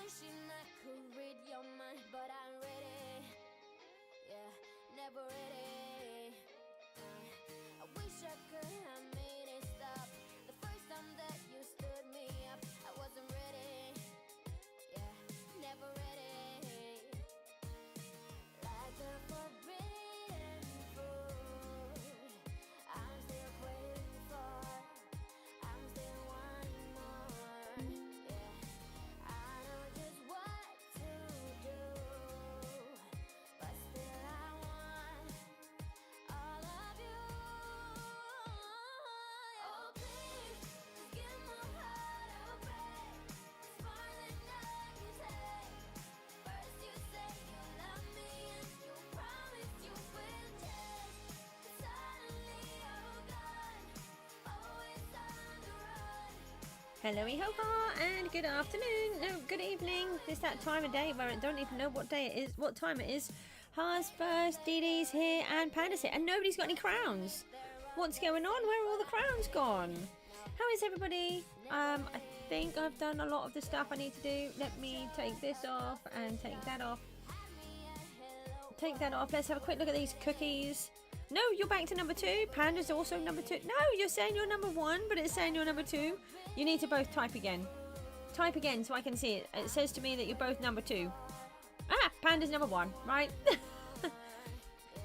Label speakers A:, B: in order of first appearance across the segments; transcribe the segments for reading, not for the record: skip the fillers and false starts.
A: Wishing I could read your mind, but I'm ready. Yeah, never ready. I wish I could have made it stop. The first time that you stood me up, I wasn't ready. Yeah, never ready. Like the forbidden fruit, I'm still waiting for. I'm still wanting more. Yeah, I know just what to do, but still I want all of you. Oh please, just give my heart a break. It's more than I can take. First you say you love me and you promise you will change. Suddenly you're gone, always on the run.
B: Hello, ho and good afternoon. No, good evening. It's that time of day where I don't even know what day it is, what time it is. Haas first, Dee Dee's here, and Panda's here, and nobody's got any crowns. What's going on? Where are all the crowns gone? How is everybody? I think I've done a lot of the stuff I need to do. Let me take this off and take that off. Take that off. Let's have a quick look at these cookies. No, you're back to number 2. Panda's also number 2. No, you're saying you're number 1, but it's saying you're number 2. You need to both type again. Type again so I can see it. It says to me that you're both number 2. Ah, Panda's number 1, right?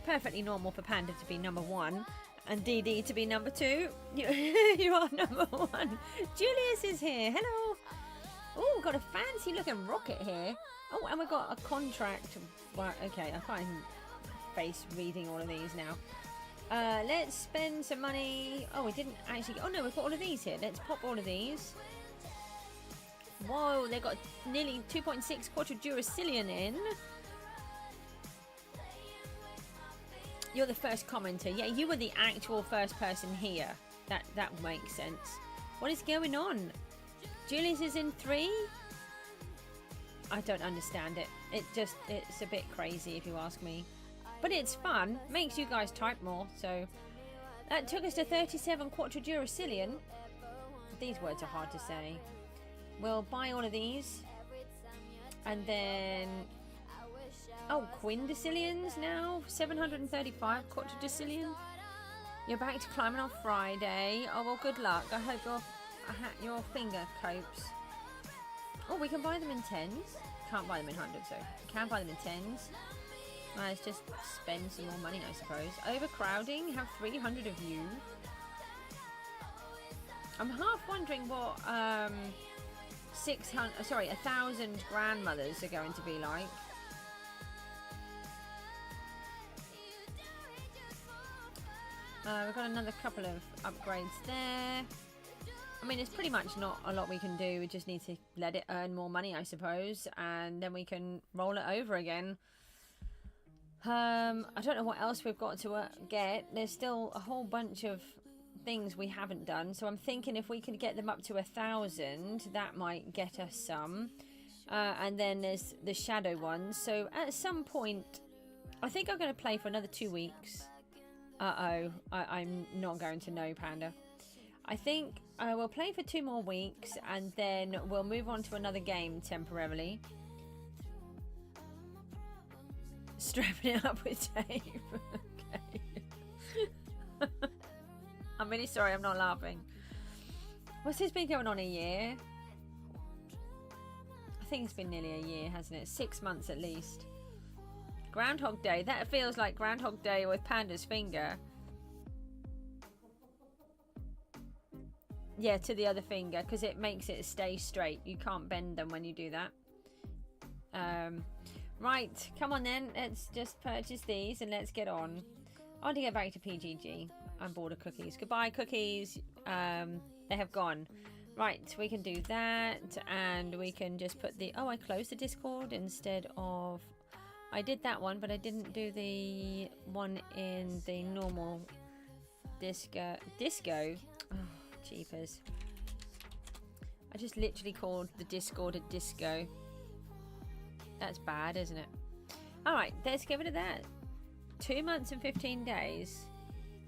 B: Perfectly normal for Panda to be number 1 and Dee Dee to be number 2. You are number 1. Julius is here. Hello. Oh, got a fancy looking rocket here. Oh, and we've got a contract. Well, okay, I can't even face reading all of these now. Let's spend some money. Oh, we didn't actually. Oh no, we've got all of these here. Let's pop all of these. Whoa, they got nearly 2.6 quadriduracillion in. You're the first commenter. Yeah, you were the actual first person here. That makes sense. What is going on? Julius is in 3. I don't understand it. It's a bit crazy if you ask me. But it's fun. Makes you guys type more. So that took us to 37 quadriduracillion. These words are hard to say. We'll buy all of these. And then... oh, quindecillions now. 735 quadridecillion. You're back to climbing on Friday. Oh, well, good luck. I hope your finger copes. Oh, we can buy them in 10s. Can't buy them in 100s, though. Can buy them in 10s. Let's just spend some more money, I suppose. Overcrowding. Have 300 of you. I'm half wondering what 1,000 grandmothers are going to be like. We've got another couple of upgrades there. I mean, it's pretty much not a lot we can do. We just need to let it earn more money, I suppose, and then we can roll it over again. I don't know what else we've got to get. There's still a whole bunch of things we haven't done, so I'm thinking if we can get them up to 1,000, that might get us some. And then there's the shadow ones. So at some point, I think I'm going to play for another 2 weeks. I'm not going to know, Panda. I think we'll play for 2 more weeks and then we'll move on to another game temporarily. Strapping it up with tape. Okay. I'm really sorry, I'm not laughing. What's this been going on a year? I think it's been nearly a year, hasn't it? 6 months at least. Groundhog Day. That feels like Groundhog Day with Panda's finger. Yeah, to the other finger, because it makes it stay straight. You can't bend them when you do that. Right, come on then. Let's just purchase these and let's get on. I want to get back to PGG. I'm bored of cookies. Goodbye, cookies. They have gone. Right, we can do that. And we can just put the... oh, I closed the Discord instead of... I did that one, but I didn't do the one in the normal disco. Oh, jeepers. I just literally called the Discord a disco. That's bad, isn't it? Alright, let's get rid of that. 2 months and 15 days.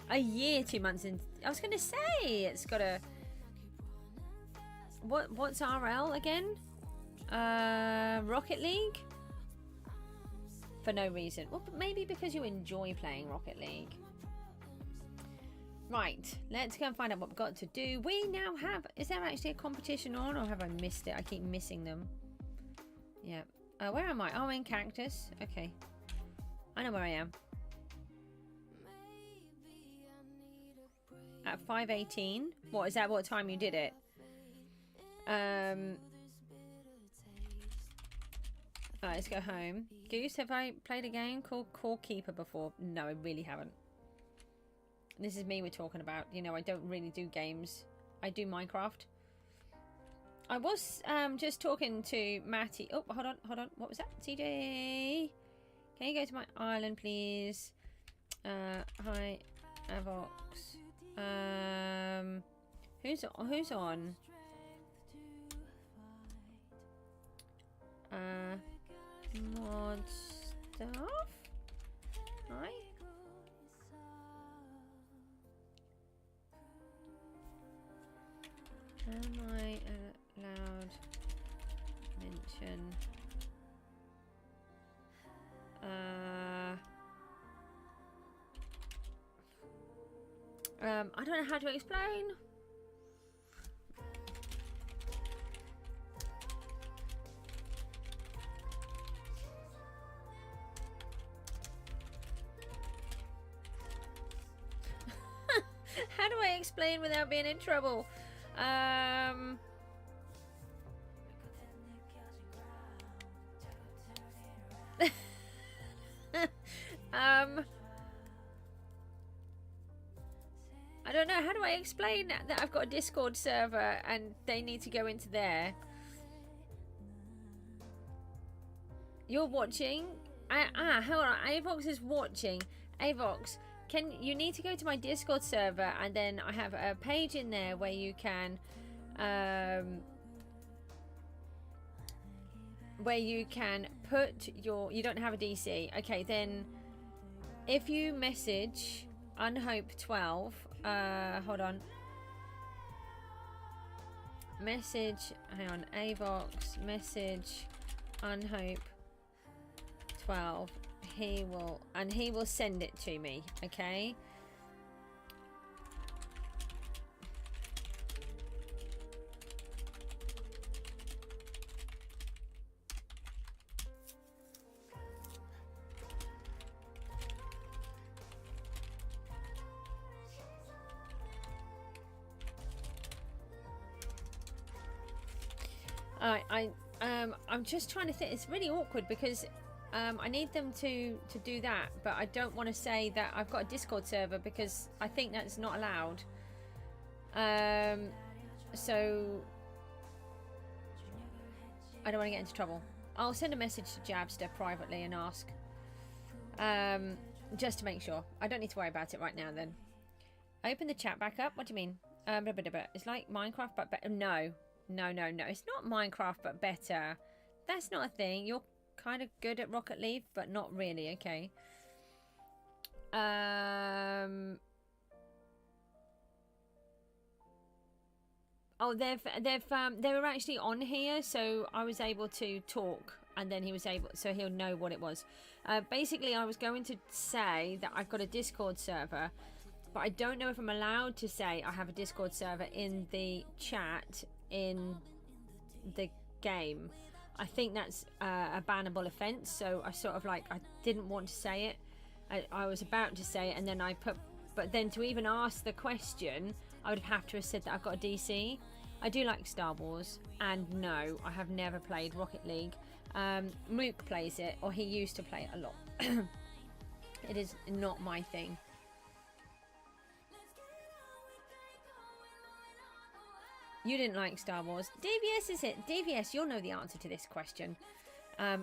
B: A year, 2 months and... I was going to say, it's got a... What's RL again? Rocket League? For no reason. Well, maybe because you enjoy playing Rocket League. Right, let's go and find out what we've got to do. We now have... Is there actually a competition on, or have I missed it? I keep missing them. Yeah. Where am I? Oh, in Cactus. Okay. I know where I am. At 5:18. What, is that what time you did it? Alright, let's go home. Goose, have I played a game called Core Keeper before? No, I really haven't. This is me we're talking about. You know, I don't really do games. I do Minecraft. I was just talking to Matty. Oh, hold on. What was that? CJ, can you go to my island, please? Hi, Avox. Who's on? Mod stuff. Hi. Am I allowed mention? I don't know how to explain. How do I explain without being in trouble? I don't know. How do I explain that I've got a Discord server and they need to go into there? You're watching? Hold on. Avox is watching. Avox, you need to go to my Discord server, and then I have a page in there where you can put your... You don't have a DC. Okay, then if you message Unhope12, hold on. Message, hang on, Avox, message Unhope12. He will send it to me, okay? I'm just trying to think. It's really awkward because I need them to do that, but I don't want to say that I've got a Discord server because I think that's not allowed. So I don't want to get into trouble. I'll send a message to Jabster privately and ask, just to make sure. I don't need to worry about it right now. Then open the chat back up. What do you mean? It's like Minecraft but better. No, it's not Minecraft but better. That's not a thing. You're kind of good at Rocket League, but not really. Okay. Oh, they were actually on here, so I was able to talk, and then he was able, so he'll know what it was. Basically, I was going to say that I've got a Discord server, but I don't know if I'm allowed to say I have a Discord server in the chat in the game. I think that's a bannable offence, so I sort of like, I didn't want to say it. I was about to say it, and then I put, but then to even ask the question, I would have to have said that I've got a DC. I do like Star Wars, and no, I have never played Rocket League. Mook plays it, or he used to play it a lot. It is not my thing. You didn't like Star Wars. DVS is it? DVS, you'll know the answer to this question.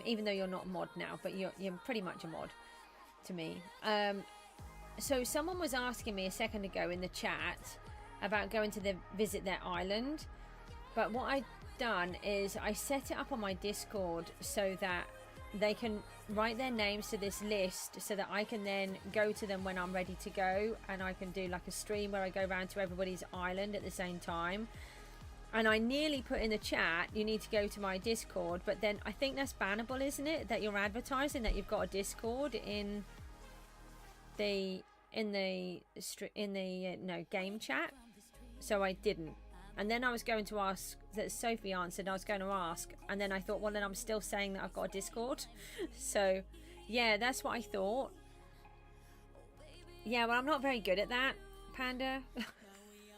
B: Even though you're not a mod now, but you're pretty much a mod to me. So someone was asking me a second ago in the chat about going to visit their island. But what I've done is I set it up on my Discord so that they can write their names to this list so that I can then go to them when I'm ready to go, and I can do like a stream where I go around to everybody's island at the same time. And I nearly put in the chat, you need to go to my Discord, but then I think that's bannable, isn't it? That you're advertising that you've got a Discord in the game chat. So I didn't. And then I was going to ask, that Sophie answered, I was going to ask, and then I thought, well, then I'm still saying that I've got a Discord. So yeah, that's what I thought. Yeah, well, I'm not very good at that, Panda.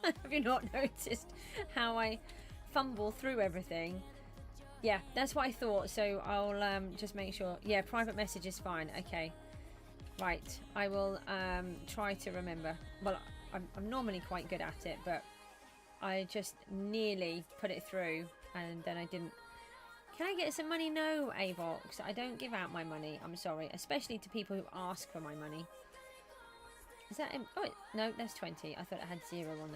B: Have you not noticed how I fumble through everything? Yeah, that's what I thought. So I'll just make sure. Yeah, private message is fine. Okay. Right. I will try to remember. Well, I'm normally quite good at it, but I just nearly put it through and then I didn't. Can I get some money? No, Avox. I don't give out my money. I'm sorry. Especially to people who ask for my money. Is that... Oh, no, that's 20. I thought it had 0 on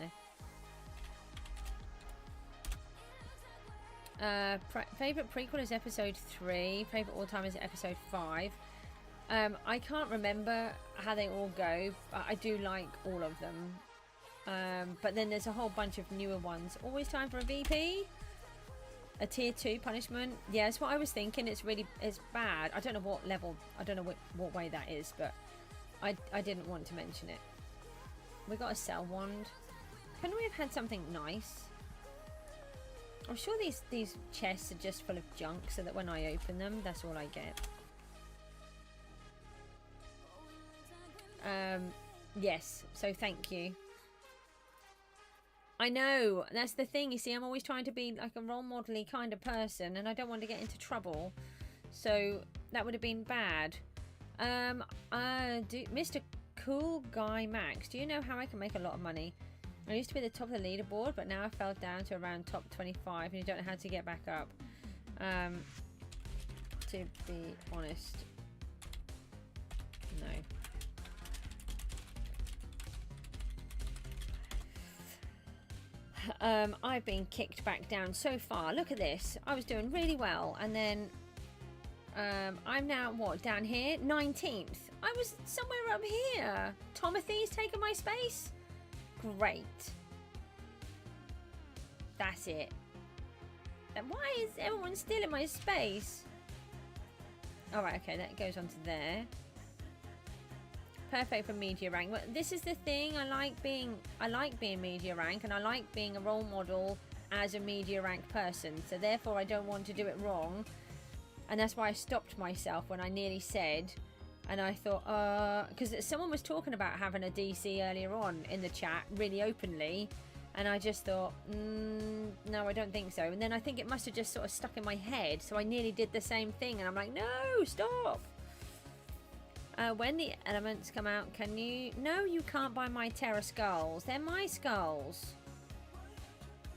B: there. Favourite prequel is episode 3. Favourite all-time is episode 5. I can't remember how they all go, but I do like all of them. But then there's a whole bunch of newer ones. Always time for a VP? A tier 2 punishment? Yeah, that's what I was thinking. It's bad. I don't know what level, I don't know what way that is, but I didn't want to mention it. We got a cell wand. Couldn't we have had something nice? I'm sure these chests are just full of junk so that when I open them, that's all I get. Yes, so thank you. I know, that's the thing, you see, I'm always trying to be like a role model-y kind of person and I don't want to get into trouble. So that would have been bad. Mr. Cool Guy Max, do you know how I can make a lot of money? I used to be at the top of the leaderboard, but now I fell down to around top 25 and you don't know how to get back up. To be honest, no. I've been kicked back down so far. Look at this. I was doing really well and then I'm now, what, down here? 19th. I was somewhere up here. Tomothy's taken my space? Great. That's it. And why is everyone still in my space? Alright, okay, that goes on to there. Perfect for media rank. Well, this is the thing. I like being media rank and I like being a role model as a media rank person. So therefore I don't want to do it wrong. And that's why I stopped myself when I nearly said, and I thought, because someone was talking about having a DC earlier on in the chat, really openly, and I just thought, no, I don't think so. And then I think it must have just sort of stuck in my head, so I nearly did the same thing, and I'm like, no, stop. When the elements come out, can you... No, you can't buy my Terra skulls. They're my skulls.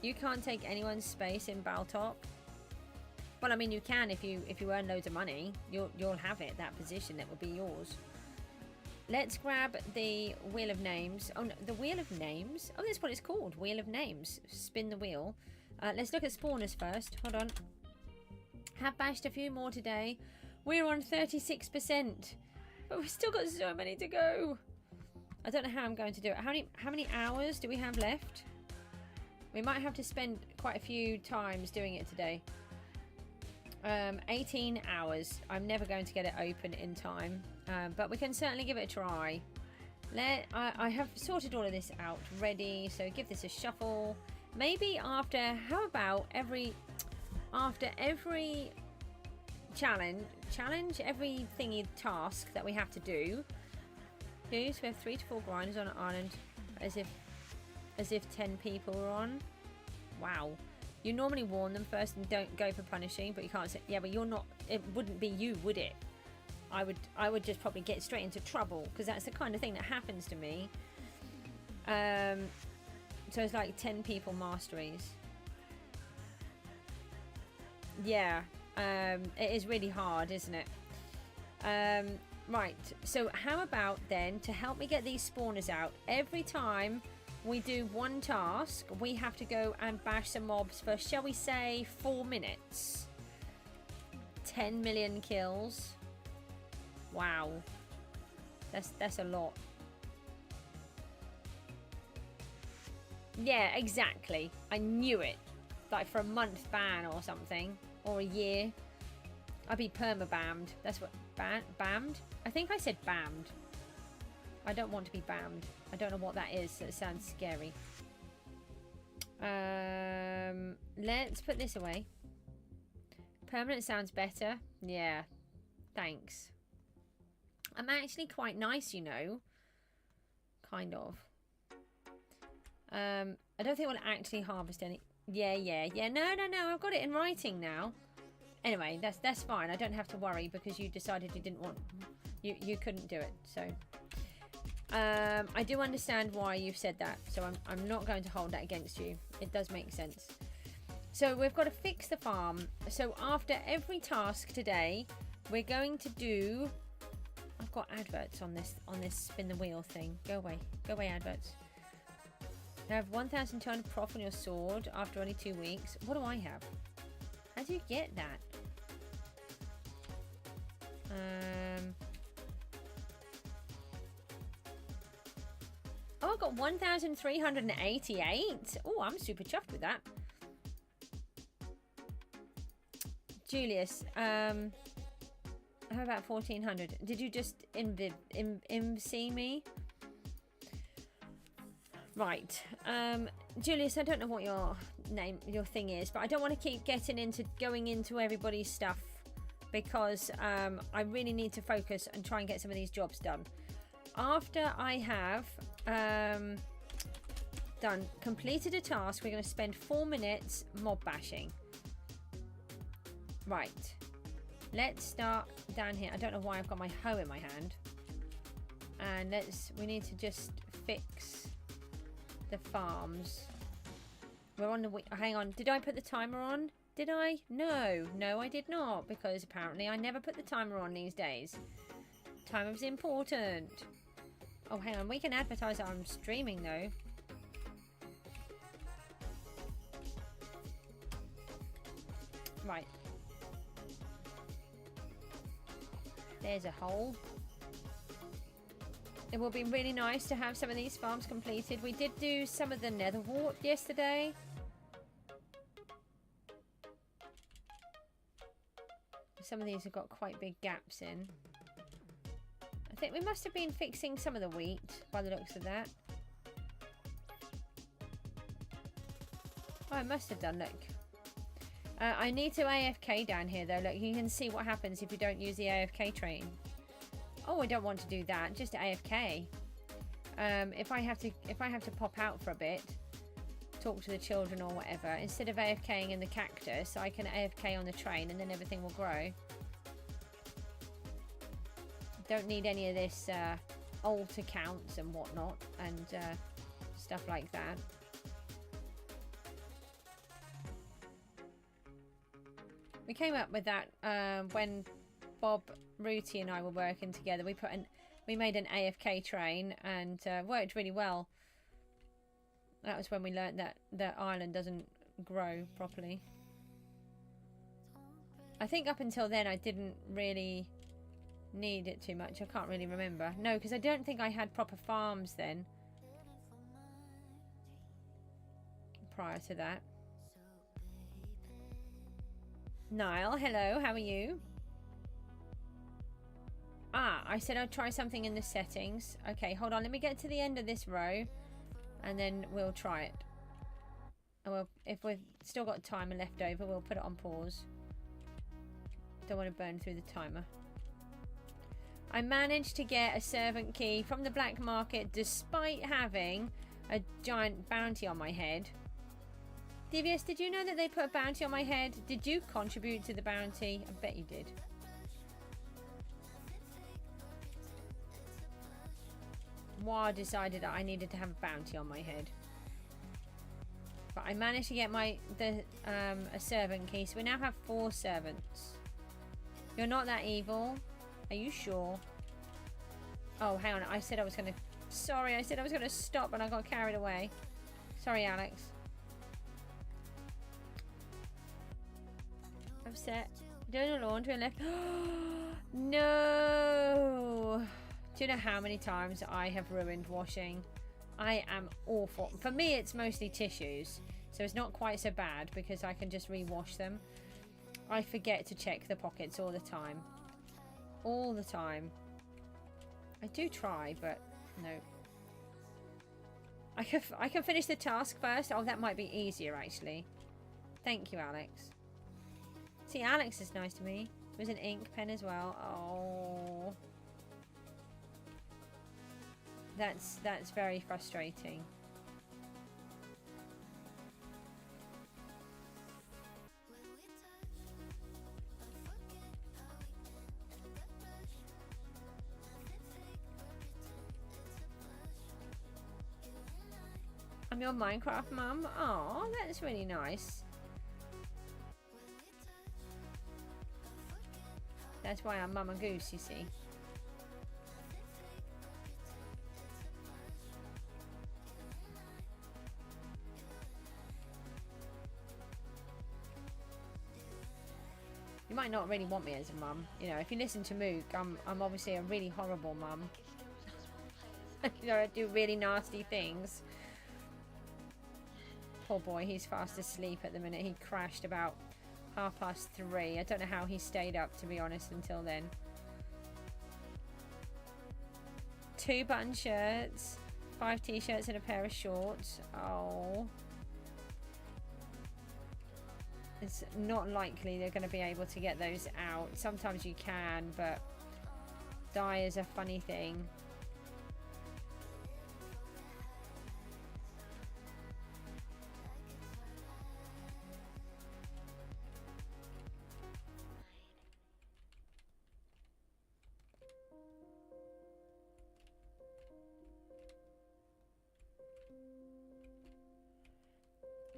B: You can't take anyone's space in Baltop. Well, I mean, you can if you earn loads of money. You'll have it, that position. That will be yours. Let's grab the Wheel of Names. Oh, no, the Wheel of Names? Oh, that's what it's called. Wheel of Names. Spin the wheel. Let's look at spawners first. Hold on. Have bashed a few more today. We're on 36%. But we've still got so many to go. I don't know how I'm going to do it. How many hours do we have left? We might have to spend quite a few times doing it today. 18 hours. I'm never going to get it open in time, but we can certainly give it a try. I have sorted all of this out ready, so give this a shuffle. Maybe after, how about after every challenge, every thingy task that we have to do. Okay, so we have 3 to 4 grinders on an island, as if 10 people are on. Wow. You normally warn them first and don't go for punishing, but you can't say, yeah, but you're not, it wouldn't be you, would it? I would just probably get straight into trouble, because that's the kind of thing that happens to me. So it's like 10 people masteries. Yeah, it is really hard, isn't it? Right, so how about then, to help me get these spawners out, every time we do one task, we have to go and bash some mobs for, shall we say, 4 minutes. 10 million kills. Wow. That's a lot. Yeah, exactly. I knew it. like for a month ban or something, or a year. I'd be perma-bammed. That's what, bammed? I think I said bammed. I don't want to be bammed. I don't know what that is, so it sounds scary. Let's put this away. Permanent sounds better. Yeah, thanks. I'm actually quite nice, you know. Kind of. I don't think we'll actually harvest any. Yeah. No. I've got it in writing now. Anyway, that's fine. I don't have to worry because you decided you didn't want. You couldn't do it. So. I do understand why you've said that. So I'm not going to hold that against you. It does make sense. So we've got to fix the farm. So after every task today, we're going to do. I've got adverts on this spin the wheel thing. Go away adverts. You have 1,200 prof on your sword after only 2 weeks. What do I have? How do you get that? Oh, I got 1,388. Oh, I'm super chuffed with that. Julius, how about 1,400? Did you just see me? Right. Julius, I don't know what your thing is, but I don't want to keep going into everybody's stuff because I really need to focus and try and get some of these jobs done. After I have completed a task, we're going to spend 4 minutes mob bashing. Right. Let's start down here. I don't know why I've got my hoe in my hand. And we need to just fix the farms. We're on the hang on. Did I put the timer on? Did I? No, I did not, because apparently I never put the timer on these days. Timer's important. Oh, hang on. We can advertise that I'm streaming though. Right. There's a hole. It will be really nice to have some of these farms completed. We did do some of the nether wart yesterday. Some of these have got quite big gaps in. I think we must have been fixing some of the wheat by the looks of that. Oh, I must have done, look. I need to AFK down here though. Look, you can see what happens if you don't use the AFK train. Oh, I don't want to do that. Just AFK. If I have to pop out for a bit, talk to the children or whatever, instead of AFKing in the cactus, I can AFK on the train and then everything will grow. Don't need any of this alt accounts and whatnot and stuff like that. We came up with that when Bob, Rooty and I were working together. We made an AFK train and worked really well. That was when we learned that the island doesn't grow properly. I think up until then I didn't really need it too much. I can't really remember. No, because I don't think I had proper farms then. Prior to that. Niall, hello, how are you? Ah, I said I'd try something in the settings. Okay, hold on, let me get to the end of this row and then we'll try it. And if we've still got timer left over, we'll put it on pause. Don't want to burn through the timer. I managed to get a servant key from the black market despite having a giant bounty on my head. DVS, did you know that they put a bounty on my head? Did you contribute to the bounty? I bet you did. Wah decided that I needed to have a bounty on my head. But I managed to get a servant key, so we now have 4 servants. You're not that evil? Are you sure? Oh, hang on. I said I was going to... Sorry, I said I was going to stop and I got carried away. Sorry, Alex. Upset. Doing the laundry and left. No. Do you know how many times I have ruined washing? I am awful. For me, it's mostly tissues. So it's not quite so bad because I can just rewash them. I forget to check the pockets all the time. All the time. I do try, but no. I can finish the task first. Oh, that might be easier, actually. Thank you, Alex. See, Alex is nice to me. There's an ink pen as well. Oh. That's very frustrating. I'm your Minecraft mum. Oh, that's really nice. That's why I'm Mama Goose, you see. You might not really want me as a mum. You know, if you listen to Mook, I'm obviously a really horrible mum. You know, I do really nasty things. Poor boy, he's fast asleep at the minute. He crashed about 3:30. I don't know how he stayed up, to be honest, until then. 2 button shirts, 5 t-shirts and a pair of shorts. Oh. It's not likely they're going to be able to get those out. Sometimes you can, but dye is a funny thing.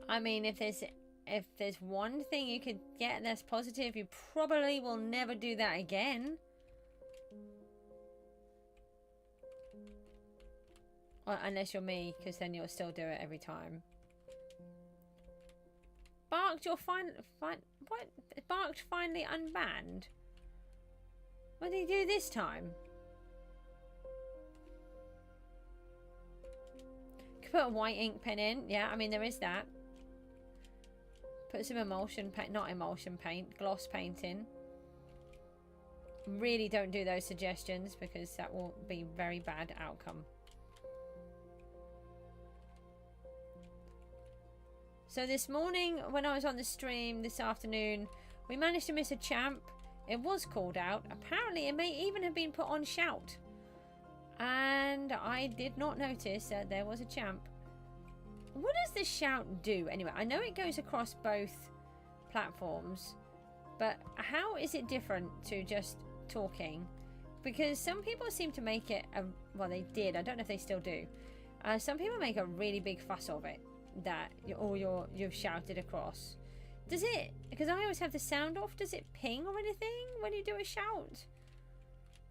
B: I mean, if there's one thing you could get that's positive, you probably will never do that again. Well, unless you're me, because then you'll still do it every time. Barked, you're what? Barked finally unbanned? What did he do this time? Could put a white ink pen in. Yeah, I mean, there is that. Put some emulsion paint, not emulsion paint, gloss paint in. Really don't do those suggestions because that will be very bad outcome. So this morning when I was on the stream this afternoon, we managed to miss a champ. It was called out. Apparently it may even have been put on shout. And I did not notice that there was a champ. What does the shout do? Anyway, I know it goes across both platforms, but how is it different to just talking? Because some people seem to make it, well, they did. I don't know if they still do. Some people make a really big fuss of it, that you've shouted across. Does it, because I always have the sound off, does it ping or anything when you do a shout?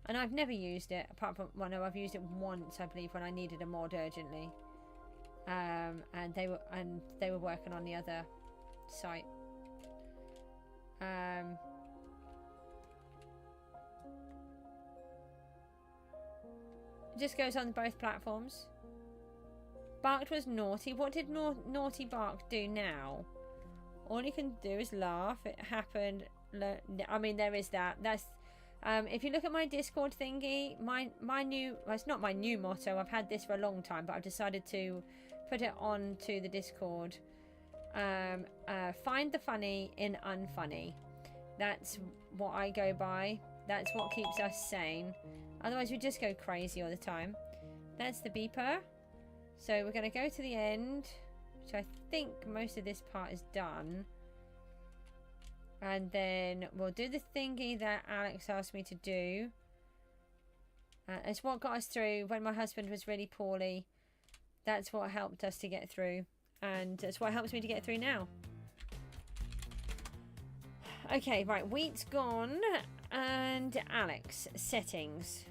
B: And I've never used it, apart from, well, no, I've used it once, I believe, when I needed a mod urgently. And they were working on the other site. It just goes on both platforms. Barked was naughty. What did naughty Bark do now? All you can do is laugh. It happened. I mean, there is that. That's if you look at my Discord thingy, my new, well, it's not my new motto. I've had this for a long time, but I've decided to put it on to the Discord. Find the funny in unfunny. That's what I go by. That's what keeps us sane. Otherwise we just go crazy all the time. That's the beeper. So we're going to go to the end, which I think most of this part is done. And then we'll do the thingy that Alex asked me to do. It's what got us through when my husband was really poorly. That's what helped us to get through. And it's what helps me to get through now. Okay, right. Wheat's gone. And Alex, settings.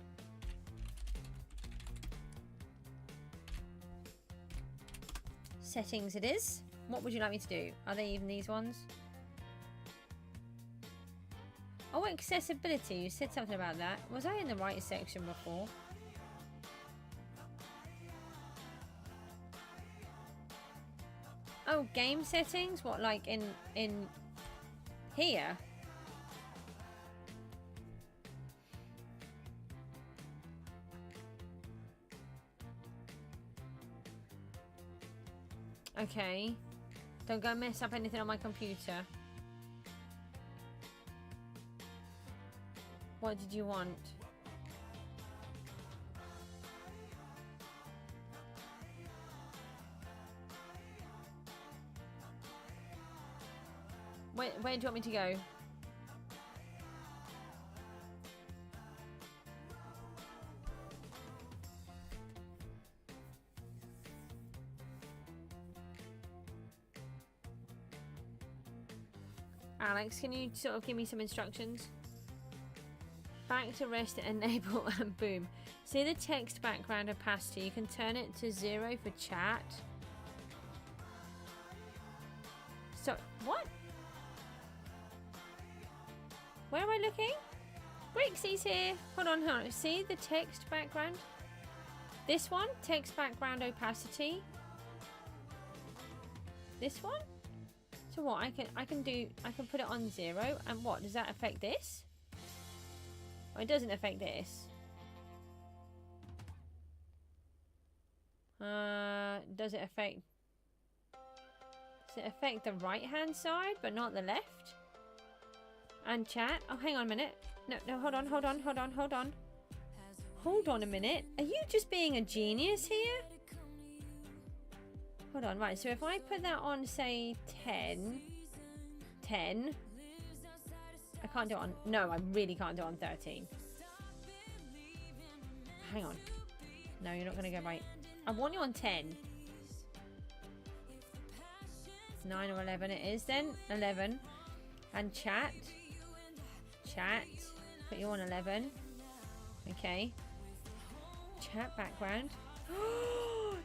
B: Settings it is. What would you like me to do? Are they even these ones? Oh, accessibility. You said something about that. Was I in the right section before? Oh, actual game settings? What, like in here? Okay. Don't go mess up anything on my computer. What did you want? Where do you want me to go? Alex, can you sort of give me some instructions? Back to rest, enable, and boom. See the text background opacity? You can turn it to 0 for chat. So, what? Where am I looking? Brixie's here. Hold on, hold on. See the text background? This one, text background opacity. This one? So what? I can put it on 0, and what does that affect this? Oh, it doesn't affect this. Does it affect? Does it affect the right hand side but not the left? And chat. Oh, hang on a minute. No, hold on. Hold on a minute. Are you just being a genius here? Hold on, right, so if I put that on, say, 10, I can't do it on, no, I really can't do it on 13. Hang on. No, you're not going to go right. I want you on 10. 9 or 11 it is then. 11. And chat. Put you on 11. Okay. Chat background.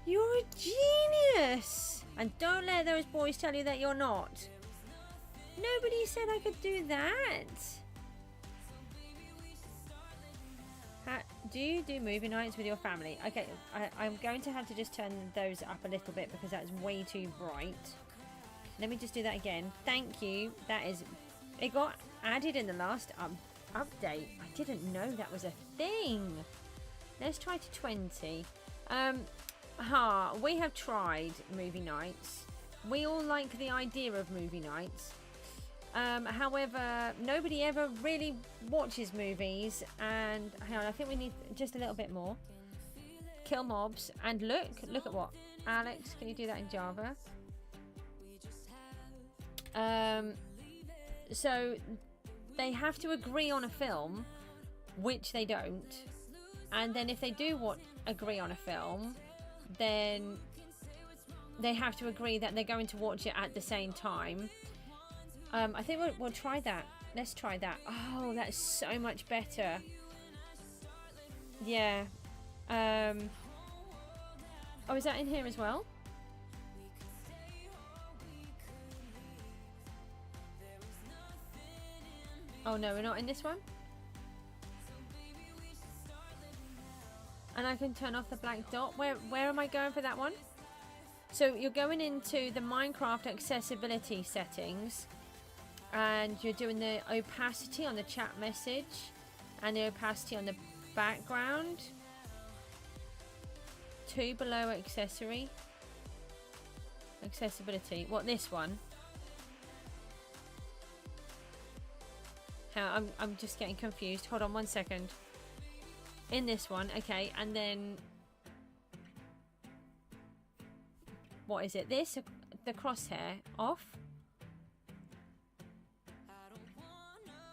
B: You're a genius! And don't let those boys tell you that you're not. Nobody said I could do that. Do you do movie nights with your family? Okay, I'm going to have to just turn those up a little bit because that's way too bright. Let me just do that again. Thank you. It got added in the last update. I didn't know that was a thing. Let's try to 20. We have tried movie nights. We all like the idea of movie nights. However, nobody ever really watches movies, and hang on, I think we need just a little bit more. Kill mobs, and look at what? Alex, can you do that in Java? So they have to agree on a film, which they don't. And then if they do agree on a film, then they have to agree that they're going to watch it at the same time. I think we'll try that. Let's try that. Oh, that's so much better. Yeah. Oh, is that in here as well? Oh no, we're not in this one. And I can turn off the black dot. Where am I going for that one? So you're going into the Minecraft accessibility settings, and you're doing the opacity on the chat message and the opacity on the background. 2 below accessibility. What, this one? I'm just getting confused. Hold on 1 second. In this one, okay, and then what is it? This, the crosshair off,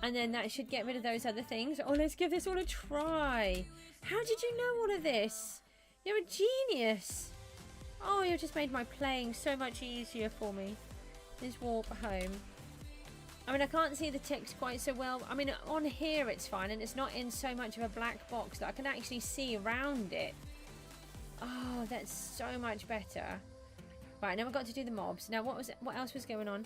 B: and then that should get rid of those other things. Oh, let's give this all a try. How did you know all of this? You're a genius. Oh, you've just made my playing so much easier for me. Let's warp home. I mean, I can't see the text quite so well. I mean, on here it's fine, and it's not in so much of a black box that I can actually see around it. Oh, that's so much better. Right, now I've got to do the mobs. Now, what else was going on?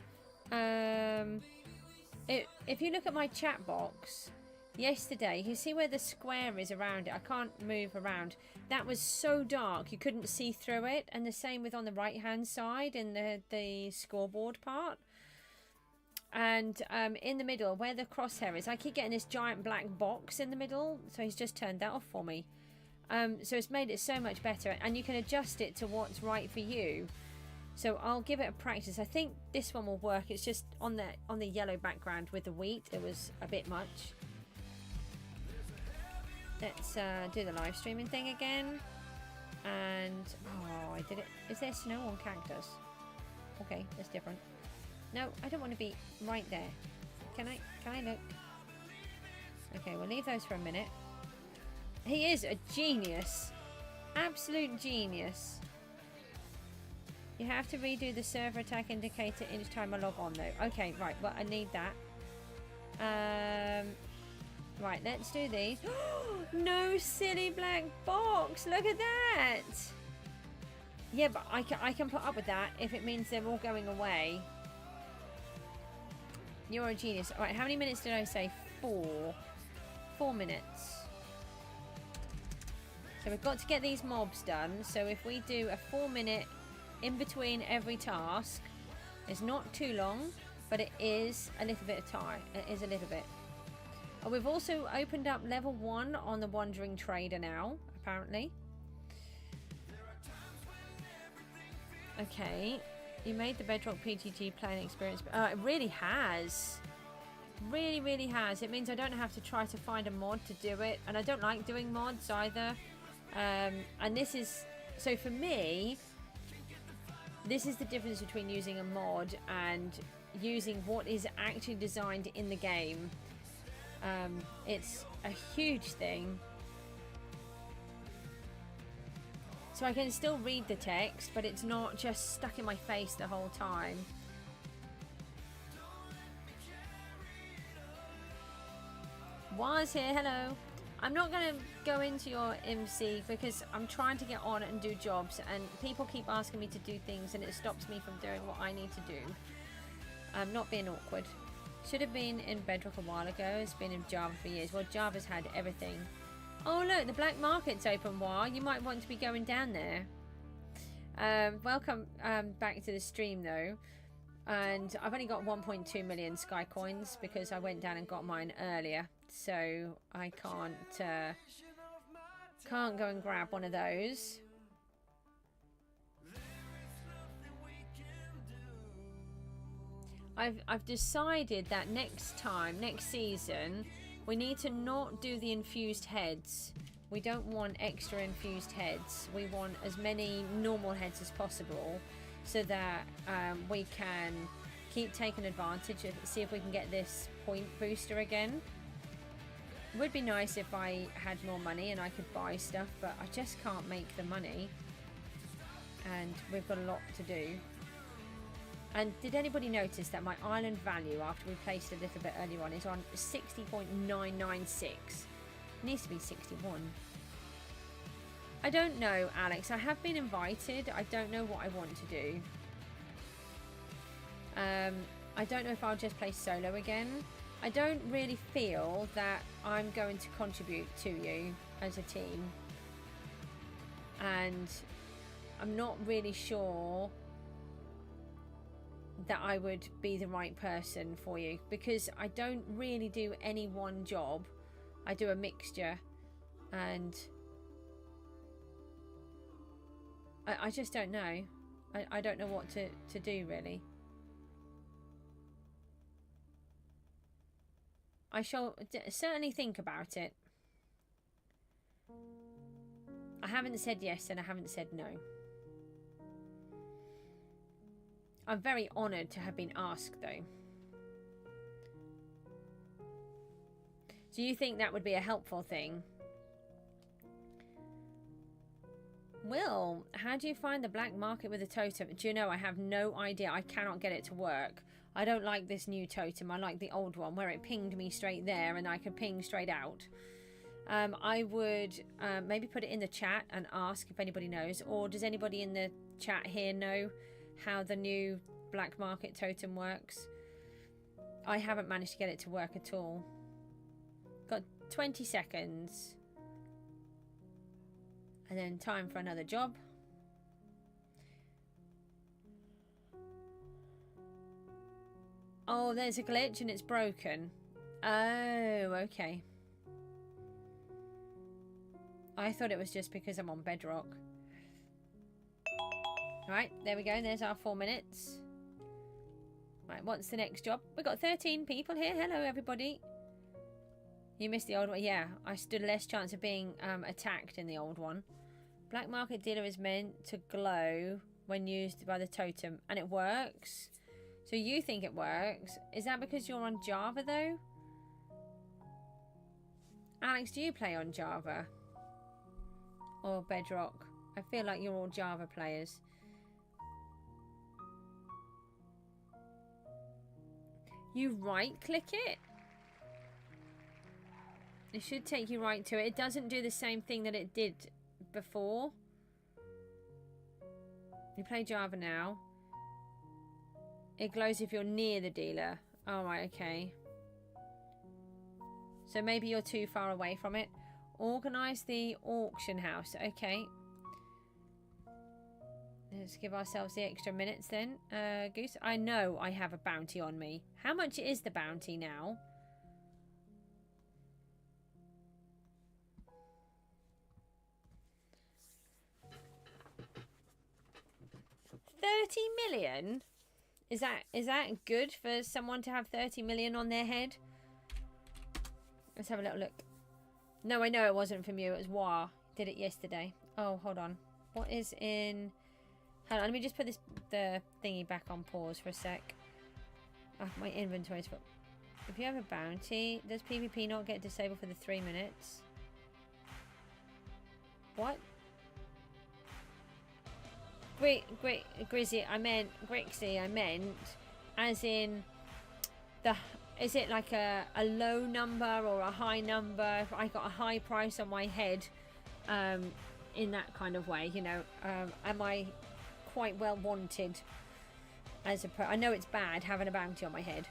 B: If you look at my chat box, Yesterday, you see where the square is around it? I can't move around. That was so dark you couldn't see through it. And the same with on the right hand side in the scoreboard part. And in the middle where the crosshair is, I keep getting this giant black box in the middle. So he's just turned that off for me. So it's made it so much better. And you can adjust it to what's right for you. So I'll give it a practice. I think this one will work. It's just on the yellow background with the wheat. It was a bit much. Let's do the live streaming thing again. And oh, I did it. Is there snow on cactus? Okay, that's different. No, I don't want to be right there. Can I look? Okay, we'll leave those for a minute. He is a genius. Absolute genius. You have to redo the server attack indicator each time I log on though. Okay, right, well I need that. Right, let's do these. No silly black box. Look at that. Yeah, but I can put up with that if it means they're all going away. You're a genius. All right, how many minutes did I say? 4. 4 minutes. So we've got to get these mobs done. So if we do a 4-minute in between every task, it's not too long, but it is a little bit of time. It is a little bit. Oh, we've also opened up level 1 on the Wandering Trader now, apparently. Okay, you made the Bedrock PGG playing experience. It really has. Really, really has. It means I don't have to try to find a mod to do it. And I don't like doing mods either. And this is... So for me, this is the difference between using a mod and using what is actually designed in the game. It's a huge thing. So I can still read the text, but it's not just stuck in my face the whole time. Was here, hello. I'm not going to go into your MC because I'm trying to get on and do jobs, and people keep asking me to do things and it stops me from doing what I need to do. I'm not being awkward. Should have been in Bedrock a while ago. It's been in Java for years. Well, Java's had everything. Oh look, the black market's open. While you might want to be going down there. Welcome back to the stream though. And I've only got 1.2 million Sky Coins because I went down and got mine earlier. So I can't go and grab one of those. I've decided that next season, we need to not do the infused heads. We don't want extra infused heads. We want as many normal heads as possible so that we can keep taking advantage of, see if we can get this point booster again. It would be nice if I had more money and I could buy stuff, but I just can't make the money. And we've got a lot to do. And did anybody notice that my island value after we placed a little bit earlier on is on 60.996? Needs to be 61. I don't know, Alex. I have been invited. I don't know what I want to do. I don't know if I'll just play solo again. I don't really feel that I'm going to contribute to you as a team. And I'm not really sure that I would be the right person for you, because I don't really do any one job. I do a mixture, and I just don't know. I don't know what to do really. I shall certainly think about it. I haven't said yes and I haven't said no. I'm very honoured to have been asked though. Do you think that would be a helpful thing? Will, how do you find the black market with a totem? Do you know, I have no idea. I cannot get it to work. I don't like this new totem. I like the old one where it pinged me straight there and I could ping straight out. I would maybe put it in the chat and ask if anybody knows. Or does anybody in the chat here know how the new black market totem works? I haven't managed to get it to work at all. Got 20 seconds. And then time for another job. Oh, there's a glitch and it's broken. Oh, okay. I thought it was just because I'm on bedrock. Right, there we go. There's our 4 minutes. Right, what's the next job? We've got 13 people here. Hello, everybody. You missed the old one. Yeah, I stood less chance of being attacked in the old one. Black market dealer is meant to glow when used by the totem. And it works. So you think it works. Is that because you're on Java, though? Alex, do you play on Java? Or Bedrock? I feel like you're all Java players. You right-click it? It should take you right to it. It doesn't do the same thing that it did before. You play Java now. It glows if you're near the dealer. Oh, right, okay. So maybe you're too far away from it. Organise the auction house. Okay. Let's give ourselves the extra minutes then. Goose, I know I have a bounty on me. How much is the bounty now? $30 million? Is that good for someone to have 30 million on their head? Let's have a little look. No, I know it wasn't from you. It was Wah. Did it yesterday. Oh, hold on. What is in... Hold on, let me just put the thingy back on pause for a sec. Oh, my inventory's full. If you have a bounty, does PvP not get disabled for the 3 minutes? What? Grixie, I meant as in the... Is it like a low number or a high number? If I got a high price on my head, in that kind of way, you know, am I quite well wanted as a I know it's bad having a bounty on my head.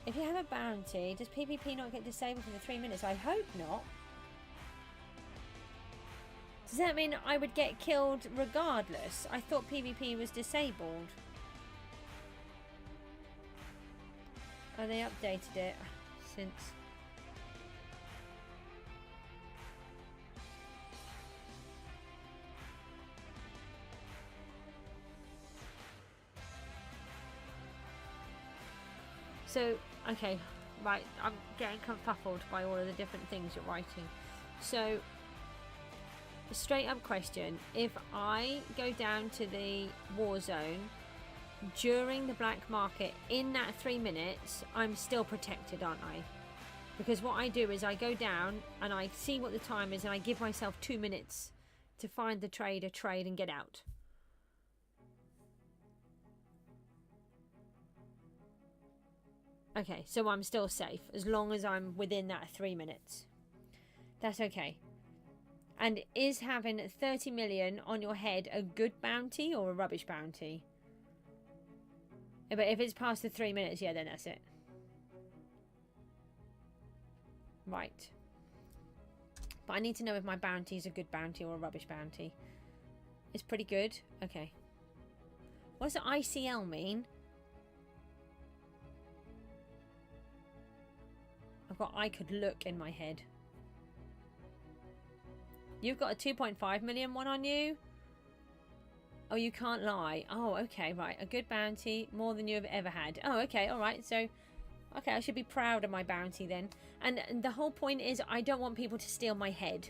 B: If you have a bounty, does PvP not get disabled for the 3 minutes? I hope not. Does that mean I would get killed regardless? I thought PvP was disabled. Oh, they updated it since... So, okay, right, I'm getting confuffled by all of the different things you're writing. So, straight up question, if I go down to the war zone during the black market in that 3 minutes, I'm still protected, aren't I? Because what I do is I go down and I see what the time is and I give myself 2 minutes to find the trader, trade and get out. Okay, so I'm still safe as long as I'm within that 3 minutes. That's okay. And is having 30 million on your head a good bounty or a rubbish bounty? But if it's past the 3 minutes, yeah, then that's it. Right. But I need to know if my bounty is a good bounty or a rubbish bounty. It's pretty good. Okay. What does ICL mean? I've got I could look in my head. You've got a 2.5 million one on you? Oh, you can't lie. Oh, okay, right. A good bounty, more than you've ever had. Oh, okay, all right. So, okay, I should be proud of my bounty then. And the whole point is I don't want people to steal my head.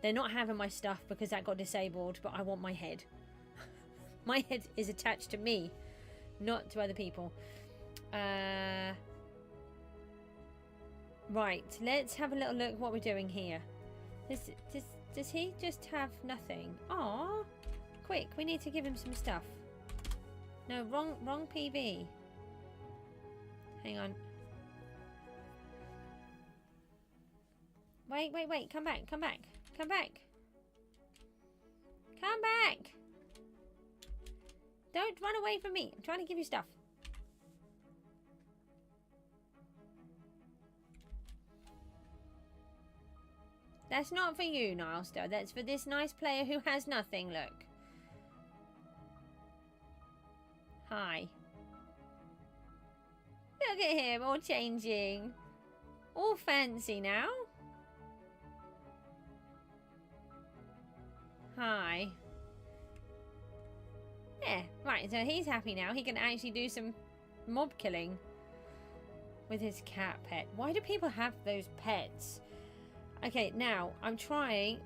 B: They're not having my stuff because that got disabled, but I want my head. My head is attached to me, not to other people. Right, let's have a little look what we're doing here. Does he just have nothing? Aww. Quick, we need to give him some stuff. No, wrong PV. Hang on. Wait, come back. Come back. Don't run away from me. I'm trying to give you stuff. That's not for you, Nilester. That's for this nice player who has nothing, look. Hi. Look at him, all changing. All fancy now. Hi. Yeah, right, so he's happy now. He can actually do some mob killing with his cat pet. Why do people have those pets? Okay, now, I'm trying...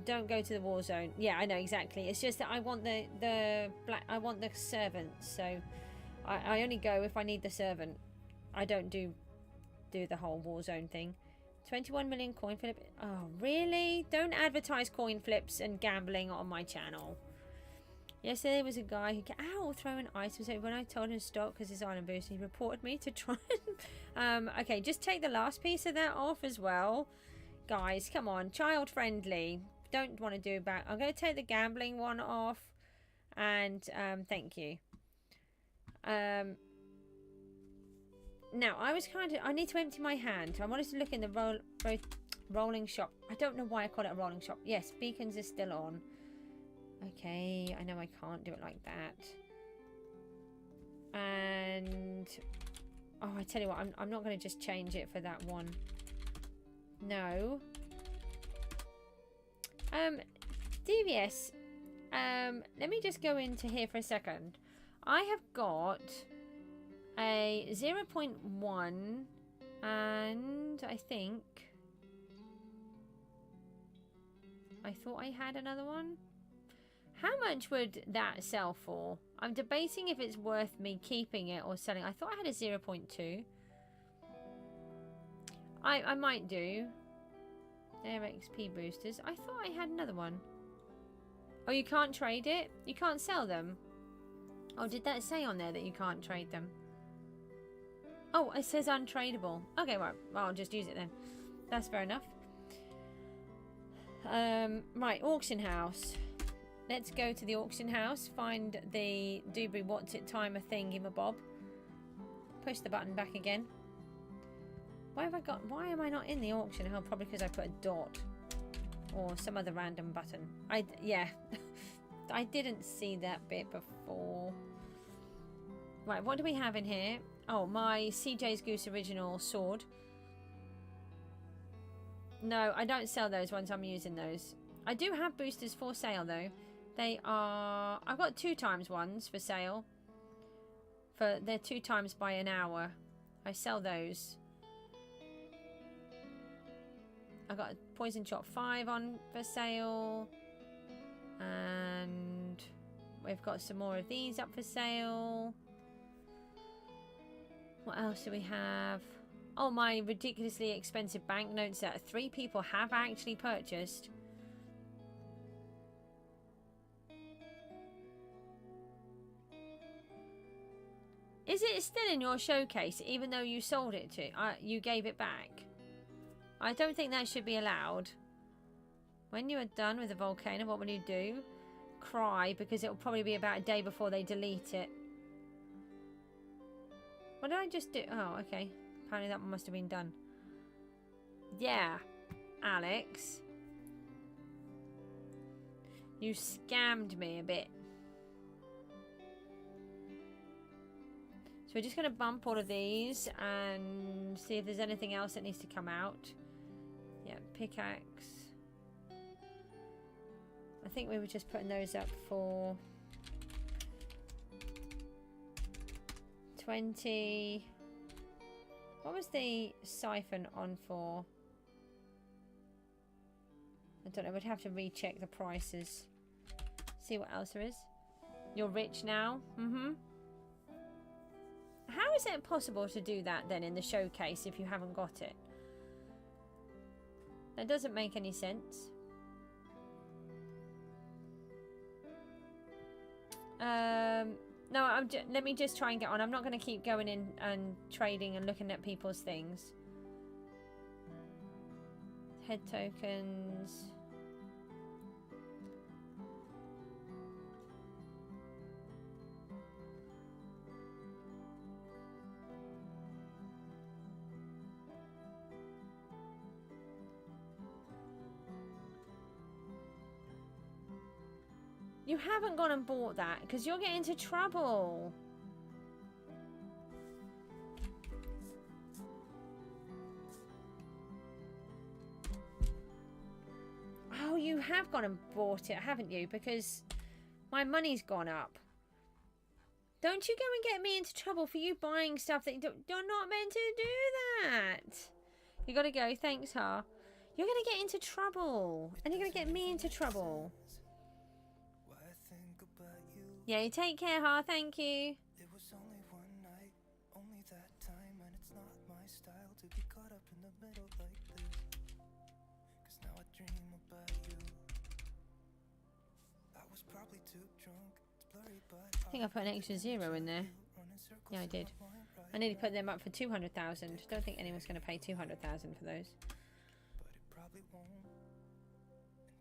B: Don't go to the war zone. Yeah, I know, exactly. It's just that I want the servants, so... I only go if I need the servant. I don't do the whole war zone thing. 21 million coin flip. Oh, really? Don't advertise coin flips and gambling on my channel. Yesterday was a guy who throwing items over when I told him to stop because his island boost. He reported me to try and... okay, just take the last piece of that off as well. Guys, come on. Child friendly. Don't want to do back. I'm going to take the gambling one off. And thank you. Now, I need to empty my hand. I wanted to look in the rolling shop. I don't know why I call it a rolling shop. Yes, beacons are still on. Okay, I know I can't do it like that. And... oh, I tell you what, I'm not going to just change it for that one. No. DVS. Let me just go into here for a second. I have got a 0.1 and I think I thought I had another one. How much would that sell for? I'm debating if it's worth me keeping it or selling. I thought I had a 0.2. I might do. Air XP boosters. I thought I had another one. Oh, you can't trade it? You can't sell them? Oh, did that say on there that you can't trade them? Oh, it says untradeable. Okay, well, I'll just use it then. That's fair enough. Right, auction house. Let's go to the auction house. Find the Dewberry What's It Timer thingy-mabob. Push the button back again. Why am I not in the auction? Oh, probably because I put a dot. Or some other random button. Yeah. I didn't see that bit before. Right, what do we have in here? Oh, my Cjsgoose original sword. No, I don't sell those once I'm using those. I do have boosters for sale though. They are... I've got 2x ones for sale. They're 2x by an hour. I sell those. I've got a Poison Shot 5 on for sale. And we've got some more of these up for sale. What else do we have? Oh, my ridiculously expensive banknotes that 3 people have actually purchased. Is it still in your showcase even though you sold it to... you gave it back? I don't think that should be allowed. When you are done with the volcano, what will you do? Cry, because it will probably be about a day before they delete it. What did I just do? Oh, okay. Apparently that one must have been done. Yeah, Alex. You scammed me a bit. So we're just going to bump all of these and see if there's anything else that needs to come out. Yeah, pickaxe. I think we were just putting those up for 20. What was the siphon on for? I don't know, we'd have to recheck the prices. See what else there is. You're rich now? Mm-hmm. How is it possible to do that then in the showcase if you haven't got it? That doesn't make any sense. No, let me just try and get on. I'm not going to keep going in and trading and looking at people's things. Head tokens. You haven't gone and bought that because you'll get into trouble. Oh, you have gone and bought it, haven't you? Because my money's gone up. Don't you go and get me into trouble for you buying stuff that you're not meant to do that. You gotta go. Thanks, Ha. You're gonna get into trouble. And you're gonna get me into trouble. Yeah, you take care, Ha. Thank you.
C: It was only one night, only that time, and it's not my style to be caught up in the middle like this. 'Cause now I dream about you. I was probably too drunk, it's blurry, but
B: I think I put an extra 0 in there. Yeah, I did. I nearly put them up for 200,000. Don't think anyone's going to pay 200,000 for those.
C: But it probably won't,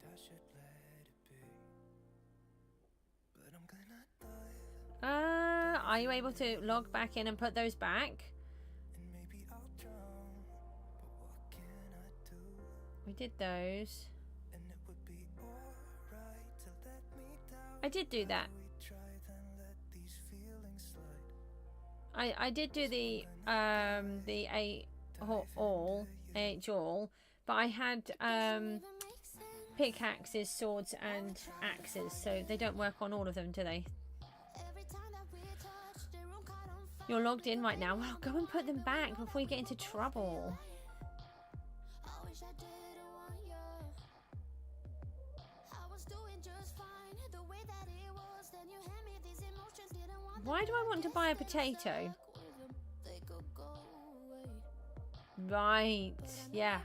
C: and I should let it be. But I'm gonna die.
B: Are you able to log back in and put those back?
C: And maybe I'll drown, but what can I do?
B: We did those.
C: And it would be alright to let me down.
B: I did do that.
C: We try then let these feelings slide.
B: I did do the 8 all, but I had pickaxes, swords, and axes, so they don't work on all of them, do they? You're logged in right now. Well, go and put them back before you get into trouble. Why do I want to buy a potato? Right, yeah.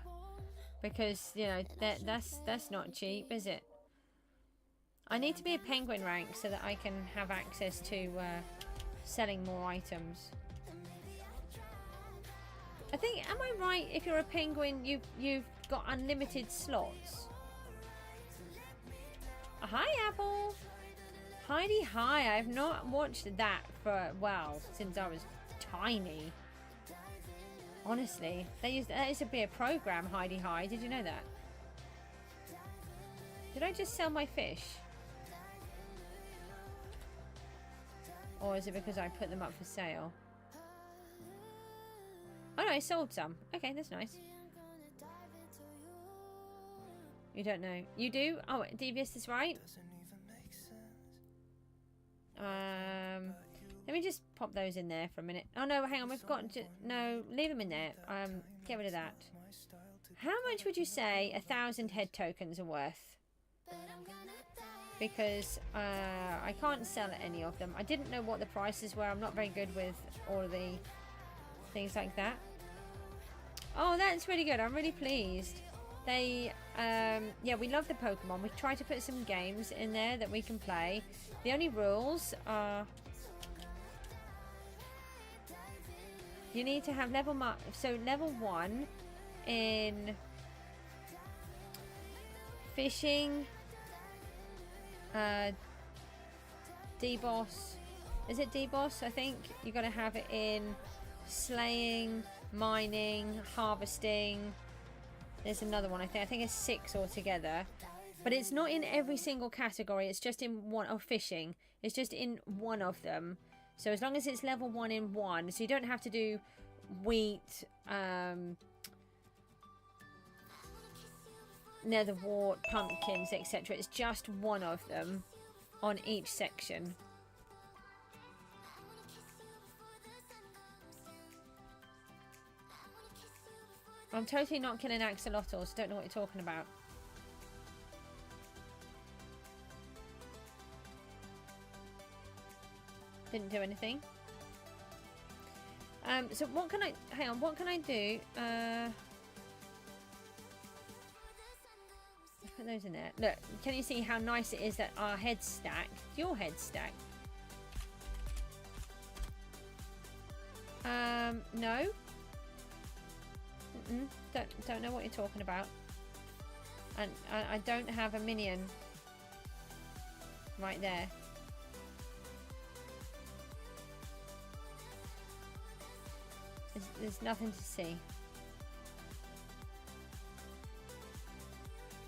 B: Because, you know, that's not cheap, is it? I need to be a penguin rank so that I can have access to selling more items. I think, am I right, if you're a penguin, you've got unlimited slots? Hi, Apple! Heidi Hi, I've not watched that for, well, since I was tiny. Honestly, that used to be a program, Heidi Hi. Did you know that? Did I just sell my fish? Or is it because I put them up for sale? Oh no, I sold some. Okay, that's nice. You don't know. You do? Oh, Devious is right. Let me just pop those in there for a minute. Oh no, hang on, we've got to, no, leave them in there. Get rid of that. How much would you say 1,000 head tokens are worth? Because I can't sell any of them. I didn't know what the prices were. I'm not very good with all of the things like that. Oh, that's really good. I'm really pleased. They, yeah, we love the Pokemon. We try to put some games in there that we can play. The only rules are you need to have level level 1 in fishing, D-Boss. Is it D-Boss? I think you got to have it in slaying, mining, harvesting. There's another one. I think it's 6 altogether, but it's not in every single category. It's just in one. Of fishing, it's just in one of them. So as long as it's level 1 in one, so you don't have to do wheat, nether wart, pumpkins, etc. It's just one of them on each section. I'm totally not killing axolotls. Don't know what you're talking about. Didn't do anything. So what can I... Hang on, what can I do? Put those in there. Look, can you see how nice it is that our heads stack? Your heads stack. No. Don't know what you're talking about. And I don't have a minion right there. There's nothing to see.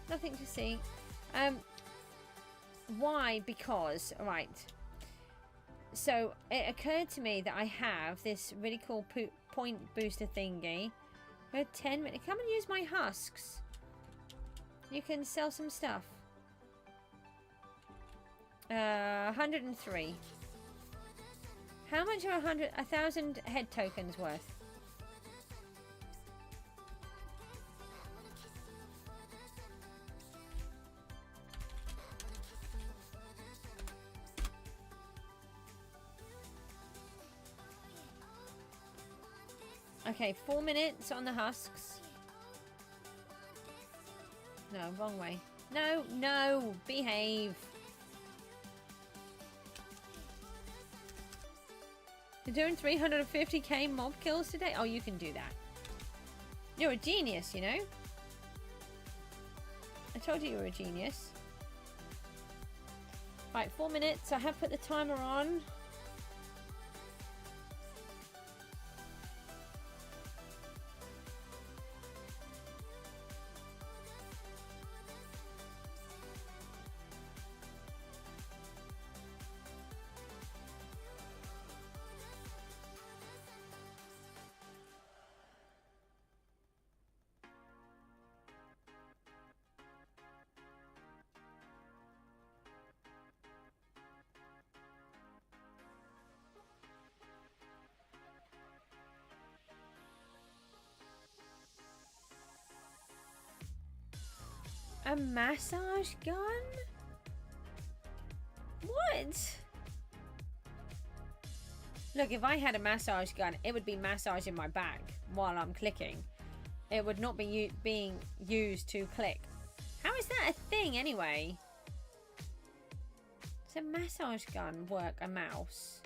B: Nothing to see. Why? Because, right. So, it occurred to me that I have this really cool point booster thingy. I had 10 minutes. Come and use my husks. You can sell some stuff. 103. How much are 1,000 head tokens worth? Okay, 4 minutes on the husks. No, wrong way. No, no, behave. You're doing 350k mob kills today? Oh, you can do that. You're a genius, you know? I told you were a genius. Right, 4 minutes. I have put the timer on. A massage gun? What? Look, if I had a massage gun, it would be massaging my back while I'm clicking. It would not be being used to click. How is that a thing anyway? Does a massage gun work a mouse?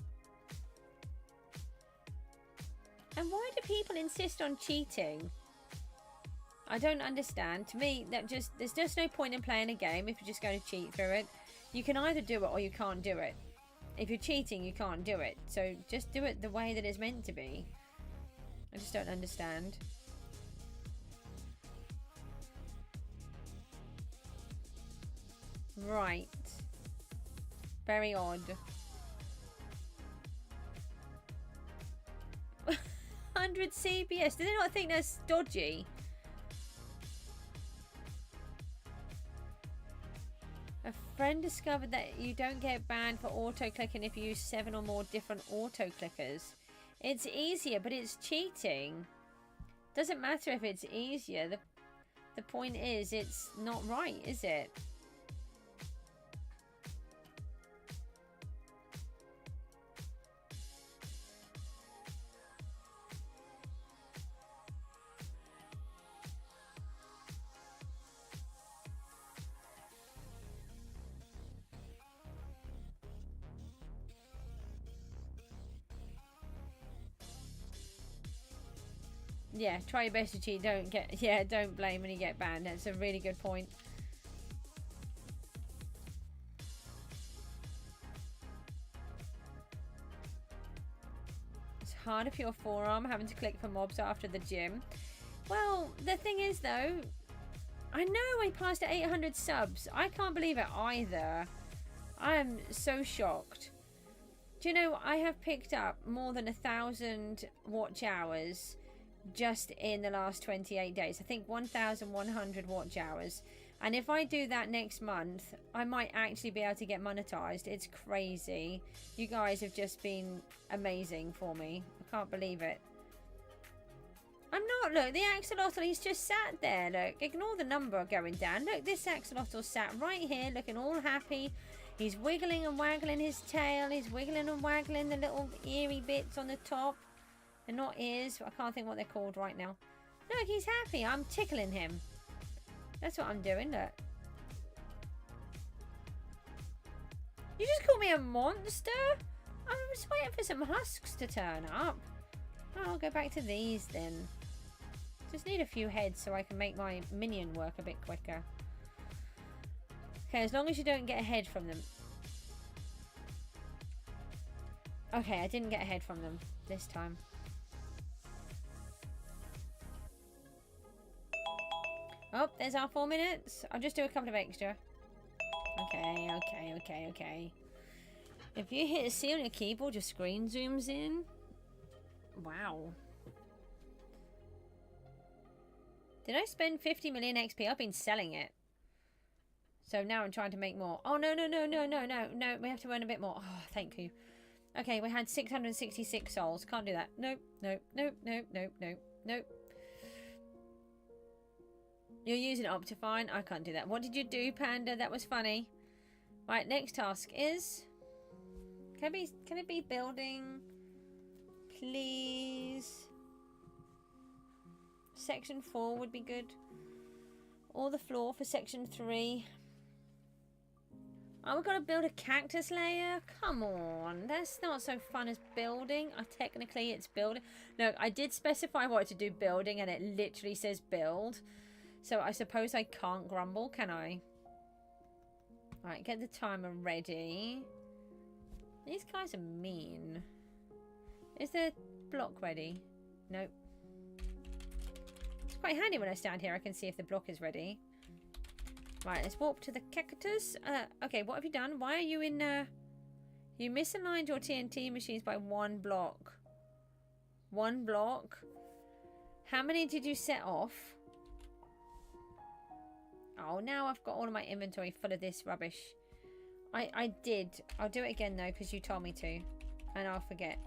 B: And why do people insist on cheating? I don't understand. To me, there's just no point in playing a game if you're just going to cheat through it. You can either do it or you can't do it. If you're cheating, you can't do it. So just do it the way that it's meant to be. I just don't understand. Right. Very odd. 100 CBS. Do they not think that's dodgy? A friend discovered that you don't get banned for auto-clicking if you use 7 or more different auto-clickers. It's easier, but it's cheating. Doesn't matter if it's easier. The point is, it's not right, is it? Yeah, try your best to cheat. Don't blame when you get banned. That's a really good point. It's hard if you're forearm having to click for mobs after the gym. Well, the thing is though, I know I passed 800 subs. I can't believe it either. I am so shocked. Do you know, I have picked up more than 1,000 watch hours just in the last 28 days. I think 1,100 watch hours. And if I do that next month, I might actually be able to get monetized. It's crazy. You guys have just been amazing for me. I can't believe it. I'm not. Look, the axolotl, he's just sat there. Look, ignore the number going down. Look, this axolotl sat right here looking all happy. He's wiggling and waggling his tail. He's wiggling and waggling the little eary bits on the top. They're not ears. I can't think what they're called right now. Look, he's happy. I'm tickling him. That's what I'm doing. Look. You just called me a monster? I was waiting for some husks to turn up. Oh, I'll go back to these then. Just need a few heads so I can make my minion work a bit quicker. Okay, as long as you don't get a head from them. Okay, I didn't get a head from them this time. Oh, there's our 4 minutes. I'll just do a couple of extra. Okay. If you hit C on your keyboard, your screen zooms in. Wow. Did I spend 50 million XP? I've been selling it. So now I'm trying to make more. Oh, no. We have to earn a bit more. Oh, thank you. Okay, we had 666 souls. Can't do that. Nope. You're using Optifine. I can't do that. What did you do, Panda? That was funny. Right, next task is... Can it be building? Please. Section 4 would be good. Or the floor for section 3. Oh, we've got to build a cactus layer? Come on. That's not so fun as building. Technically, it's building. No, I did specify what to do building, and it literally says build. So I suppose I can't grumble, can I? Alright, get the timer ready. These guys are mean. Is the block ready? Nope. It's quite handy when I stand here. I can see if the block is ready. Right, let's warp to the cactus. Okay, what have you done? Why are you in... You misaligned your TNT machines by 1 block. 1 block? How many did you set off? Oh, now I've got all of my inventory full of this rubbish. I did. I'll do it again, though, because you told me to. And I'll forget.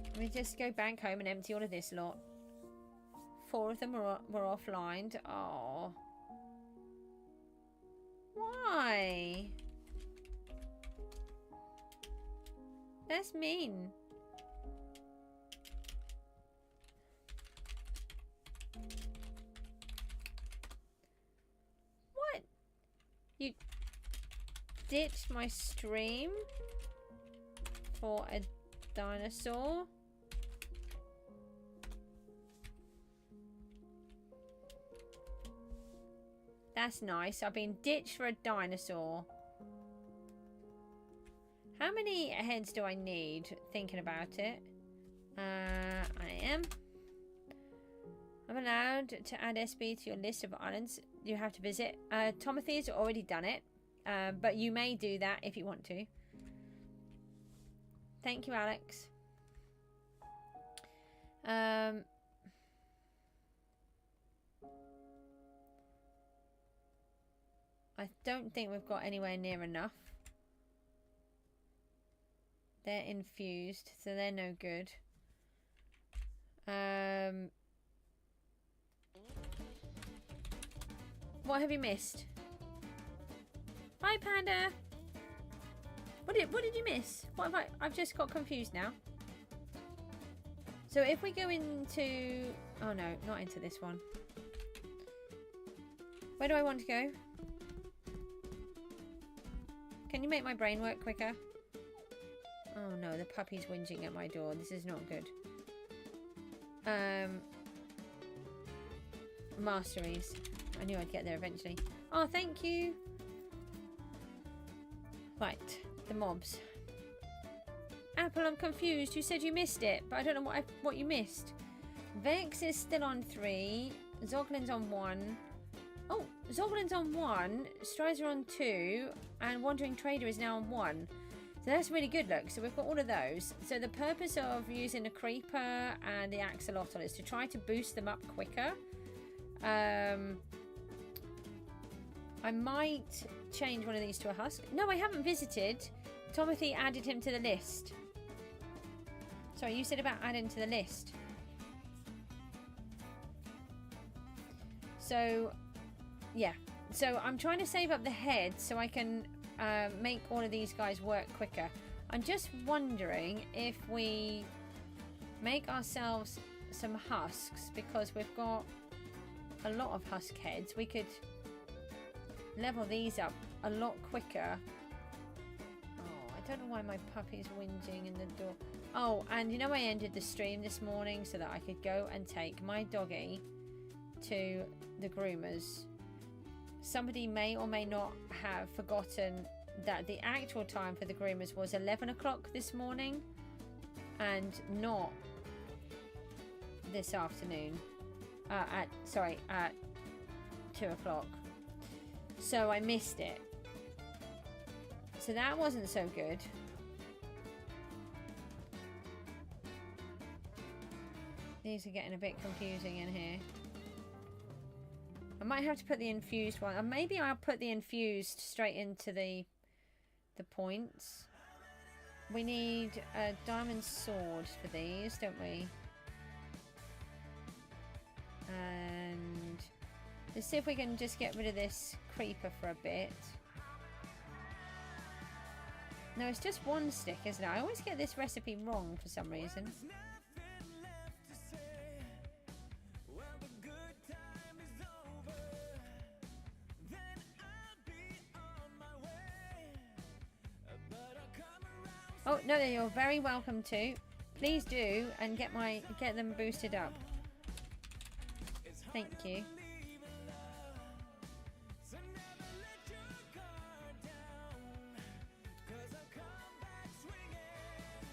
B: Let me just go back home and empty all of this lot. 4 of them were offline. Oh. Why? That's mean. What? You ditched my stream for a dinosaur? That's nice. I've been ditched for a dinosaur. How many heads do I need? Thinking about it. I am. I'm allowed to add SB to your list of islands you have to visit. Timothy's already done it. But you may do that if you want to. Thank you, Alex. I don't think we've got anywhere near enough. They're infused, so they're no good. What have you missed? Hi, Panda. What did you miss? What have I've just got confused now. So if we go into... Oh no, not into this one. Where do I want to go? Can you make my brain work quicker? Oh no, the puppy's whinging at my door. This is not good. Masteries. I knew I'd get there eventually. Oh, thank you. Right, the mobs. Apple, I'm confused. You said you missed it, but I don't know what you missed. Vex is still on 3. Zoglin's on 1. Oh, Zoglin's on 1. Strider on 2. And Wandering Trader is now on 1. So that's really good, look. So we've got all of those. So the purpose of using the Creeper and the Axolotl is to try to boost them up quicker. I might change one of these to a husk. No, I haven't visited. Timothy added him to the list. Sorry, you said about adding to the list. So, yeah. So I'm trying to save up the head so I can make all of these guys work quicker. I'm just wondering if we make ourselves some husks, because we've got a lot of husk heads. We could level these up a lot quicker. Oh, I don't know why my puppy's whinging in the door. Oh, and you know I ended the stream this morning so that I could go and take my doggy to the groomers. Somebody may or may not have forgotten that the actual time for the groomers was 11 o'clock this morning and not this afternoon. At 2 o'clock. So I missed it. So that wasn't so good. These are getting a bit confusing in here. I might have to put the infused one. Or maybe I'll put the infused straight into the points. We need a diamond sword for these, don't we? And let's see if we can just get rid of this creeper for a bit. No, it's just one stick, isn't it? I always get this recipe wrong for some reason. Oh, no, you're very welcome to. Please do, and get them boosted up. Thank you.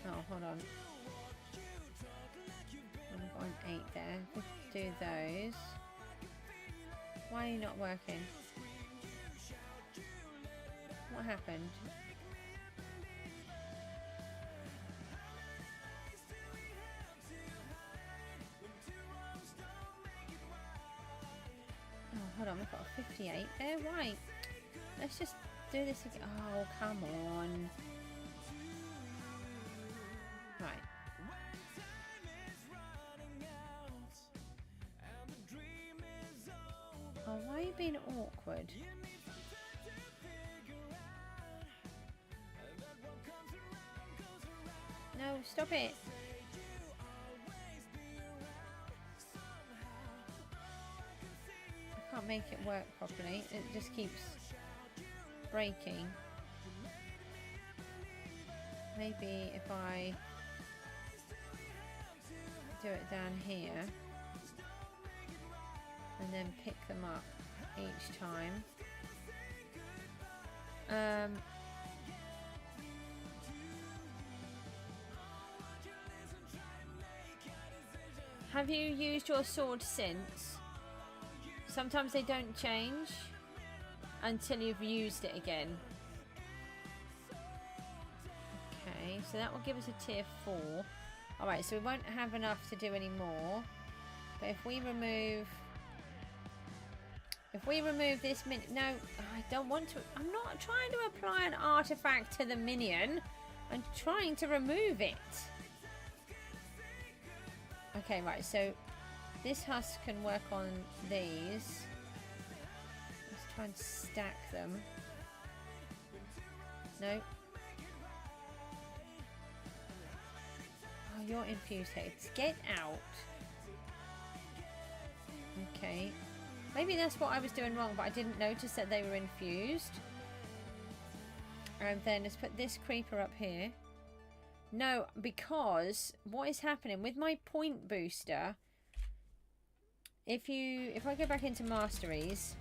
B: Oh, hold on. 1.8 there. Let's do those. Why are you not working? What happened? Hold on, we've got a 58 there. Right. Let's just do this again. Oh, come on. Right. Oh, why are you being awkward? No, stop it. Can't make it work properly. It just keeps breaking. Maybe if I do it down here and then pick them up each time. Have you used your sword since? Sometimes they don't change until you've used it again. Okay, so that will give us a tier 4. Alright, so we won't have enough to do any more. But if we remove this minion... No, I don't want to... I'm not trying to apply an artifact to the minion. I'm trying to remove it. Okay, right, so... This husk can work on these. Let's try and stack them. No. Oh, you're infused heads. Get out. Okay. Maybe that's what I was doing wrong, but I didn't notice that they were infused. And then let's put this creeper up here. No, because what is happening with my point booster... If I go back into masteries,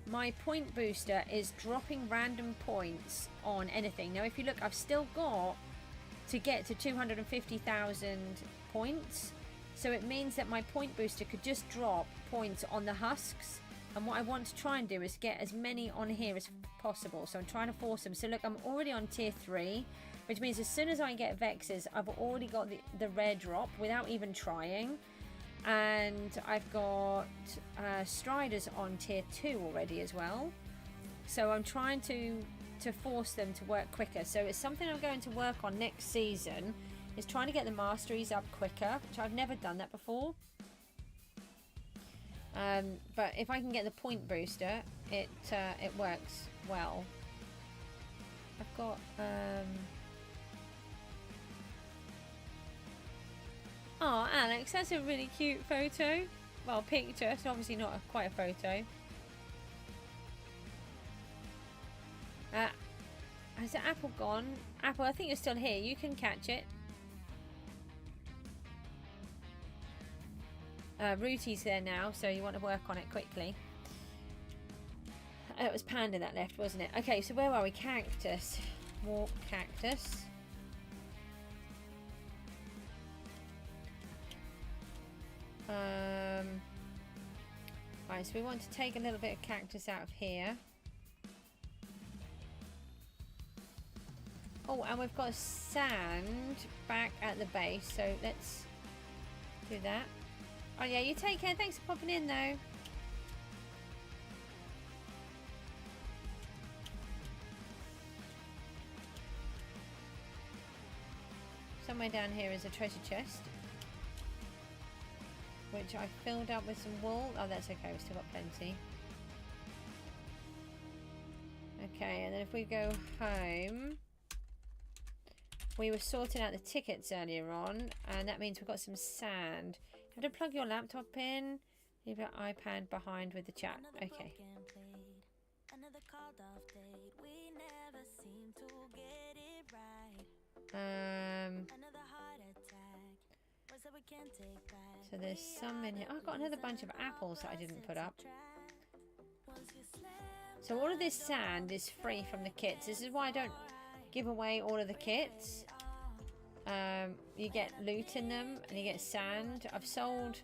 B: my point booster is dropping random points on anything. Now if you look, I've still got to get to 250,000 points. So it means that my point booster could just drop points on the husks. And what I want to try and do is get as many on here as possible. So I'm trying to force them. So look, I'm already on tier 3. Which means as soon as I get Vexes, I've already got the rare drop without even trying. And I've got Striders on tier 2 already as well. So I'm trying to force them to work quicker. So it's something I'm going to work on next season, is trying to get the masteries up quicker, which I've never done that before. But if I can get the point booster, it works well. I've got... Oh, Alex, that's a really cute photo. Well, picture. It's obviously not quite a photo. Has the apple gone? Apple, I think you're still here. You can catch it. Rooty's there now, so you want to work on it quickly. It was Panda that left, wasn't it? Okay, so where are we? Cactus. Walk cactus. Right, so we want to take a little bit of cactus out of here. Oh, and we've got sand back at the base, so let's do that. Oh yeah, you take care. Thanks for popping in though. Somewhere down here is a treasure chest, which I filled up with some wool. Oh, that's okay, we've still got plenty. Okay, and then if we go home, we were sorting out the tickets earlier on, and that means we've got some sand. You have to plug your laptop in, leave your iPad behind with the chat. Okay. So there's some in here. Oh, I've got another bunch of apples that I didn't put up. So all of this sand is free from the kits. This is why I don't give away all of the kits. You get loot in them and you get sand. I've sold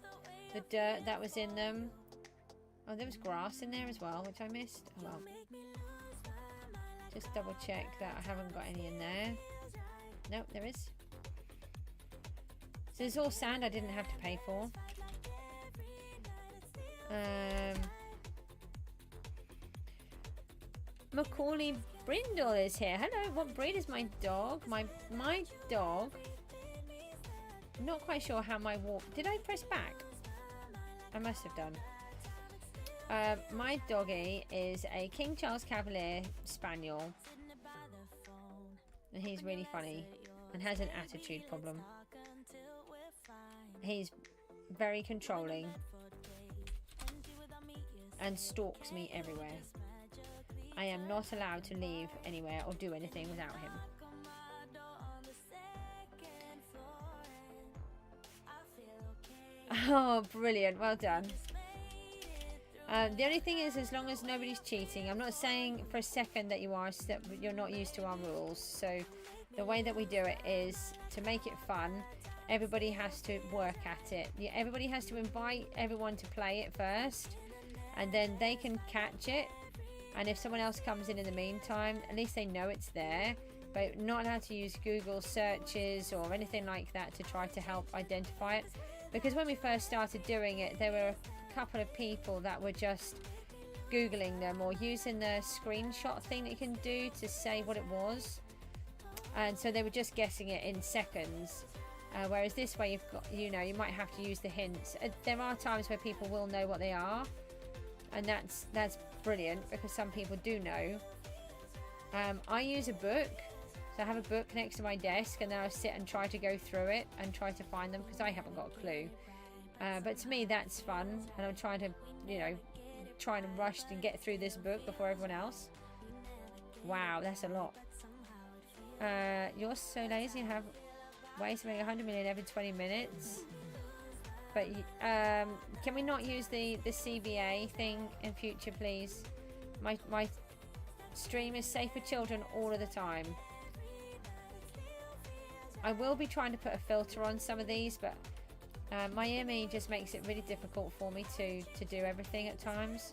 B: the dirt that was in them. Oh, there was grass in there as well, which I missed. Oh well. Just double check that I haven't got any in there. Nope, there is. So it's all sand I didn't have to pay for. Macaulay Brindle is here. Hello, what breed is my dog? My dog. I'm not quite sure how my walk... Did I press back? I must have done. My doggy is a King Charles Cavalier Spaniel. And he's really funny and has an attitude problem. He's very controlling and stalks me everywhere. I am not allowed to leave anywhere or do anything without him. Oh, brilliant. Well done. The only thing is, as long as nobody's cheating, I'm not saying for a second that you are, that you're not used to our rules. So the way that we do it is to make it fun. Everybody has to work at it. Everybody has to invite everyone to play it first, and then they can catch it. And if someone else comes in the meantime, at least they know it's there. But not allowed to use Google searches or anything like that to try to help identify it. Because when we first started doing it, there were a couple of people that were just Googling them or using the screenshot thing that you can do to say what it was. And so they were just guessing it in seconds. Whereas this way, you've got, you might have to use the hints. There are times where people will know what they are. And that's brilliant because some people do know. I use a book. So I have a book next to my desk and then I sit and try to go through it and try to find them because I haven't got a clue. But to me that's fun, and I'm trying to, trying to rush to get through this book before everyone else. Wow, that's a lot. You're so lazy and have ways to make 100 million every 20 minutes. But can we not use the CBA thing in future, please? My stream is safe for children all of the time. I will be trying to put a filter on some of these, but my ME just makes it really difficult for me to do everything at times.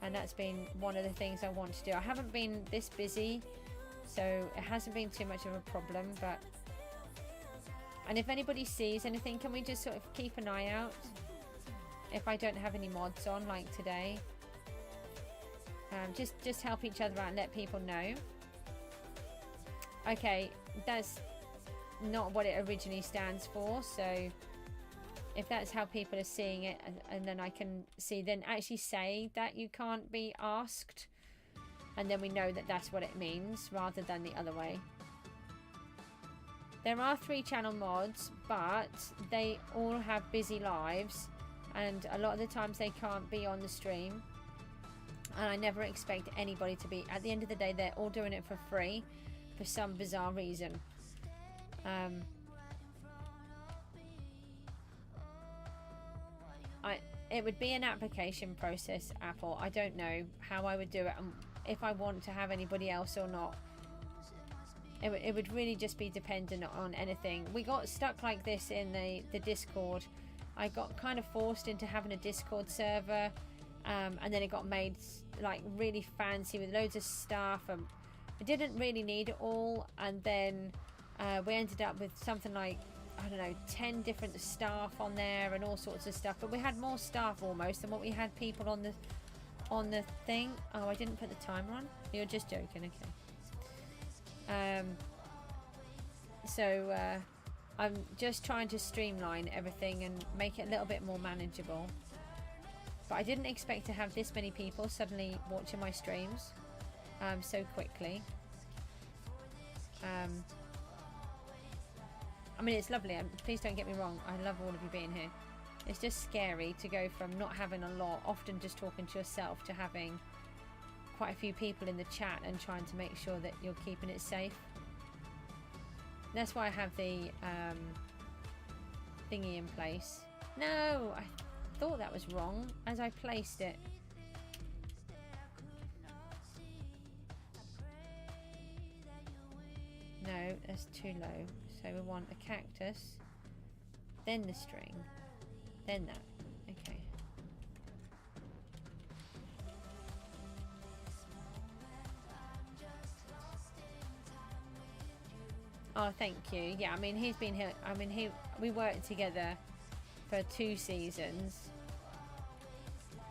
B: And that's been one of the things I want to do. I haven't been this busy, so it hasn't been too much of a problem, but... And if anybody sees anything, can we just sort of keep an eye out? If I don't have any mods on, like today. Just help each other out and let people know. Okay, that's not what it originally stands for, so if that's how people are seeing it, and then I can see, then actually say that you can't be asked, and then we know that that's what it means rather than the other way. There are 3 channel mods, but they all have busy lives, and a lot of the times they can't be on the stream, and I never expect anybody to be. At the end of the day, they're all doing it for free for some bizarre reason. It would be an application process, Apple. I don't know how I would do it, and if I want to have anybody else or not. It would really just be dependent on anything. We got stuck like this in the Discord. I got kind of forced into having a Discord server, and then it got made like really fancy with loads of stuff, and I didn't really need it all. And then we ended up with something like, I don't know, 10 different staff on there and all sorts of stuff, but we had more staff almost than what we had people on the thing. Oh, I didn't put the timer on. You're just joking. Okay. So I'm just trying to streamline everything and make it a little bit more manageable. But I didn't expect to have this many people suddenly watching my streams so quickly. I mean, it's lovely. Please don't get me wrong. I love all of you being here. It's just scary to go from not having a lot, often just talking to yourself, to having quite a few people in the chat and trying to make sure that you're keeping it safe. That's why I have the thingy in place. No, I thought that was wrong as I placed it. No, that's too low. So we want a cactus, then the string, then that. Okay. Oh, thank you. Yeah, I mean, he's been here. I mean, we worked together for 2 seasons,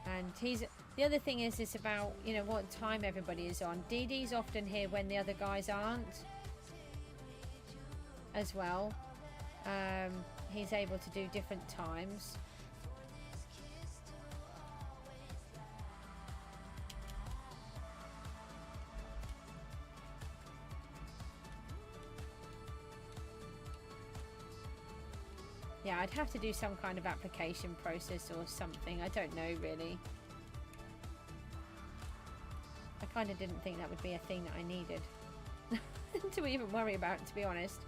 B: and he's. The other thing is, it's about, you know, what time everybody is on. Dee Dee's often here when the other guys aren't, as well. He's able to do different times. Yeah, I'd have to do some kind of application process or something. I don't know really. I kind of didn't think that would be a thing that I needed to even worry about, to be honest.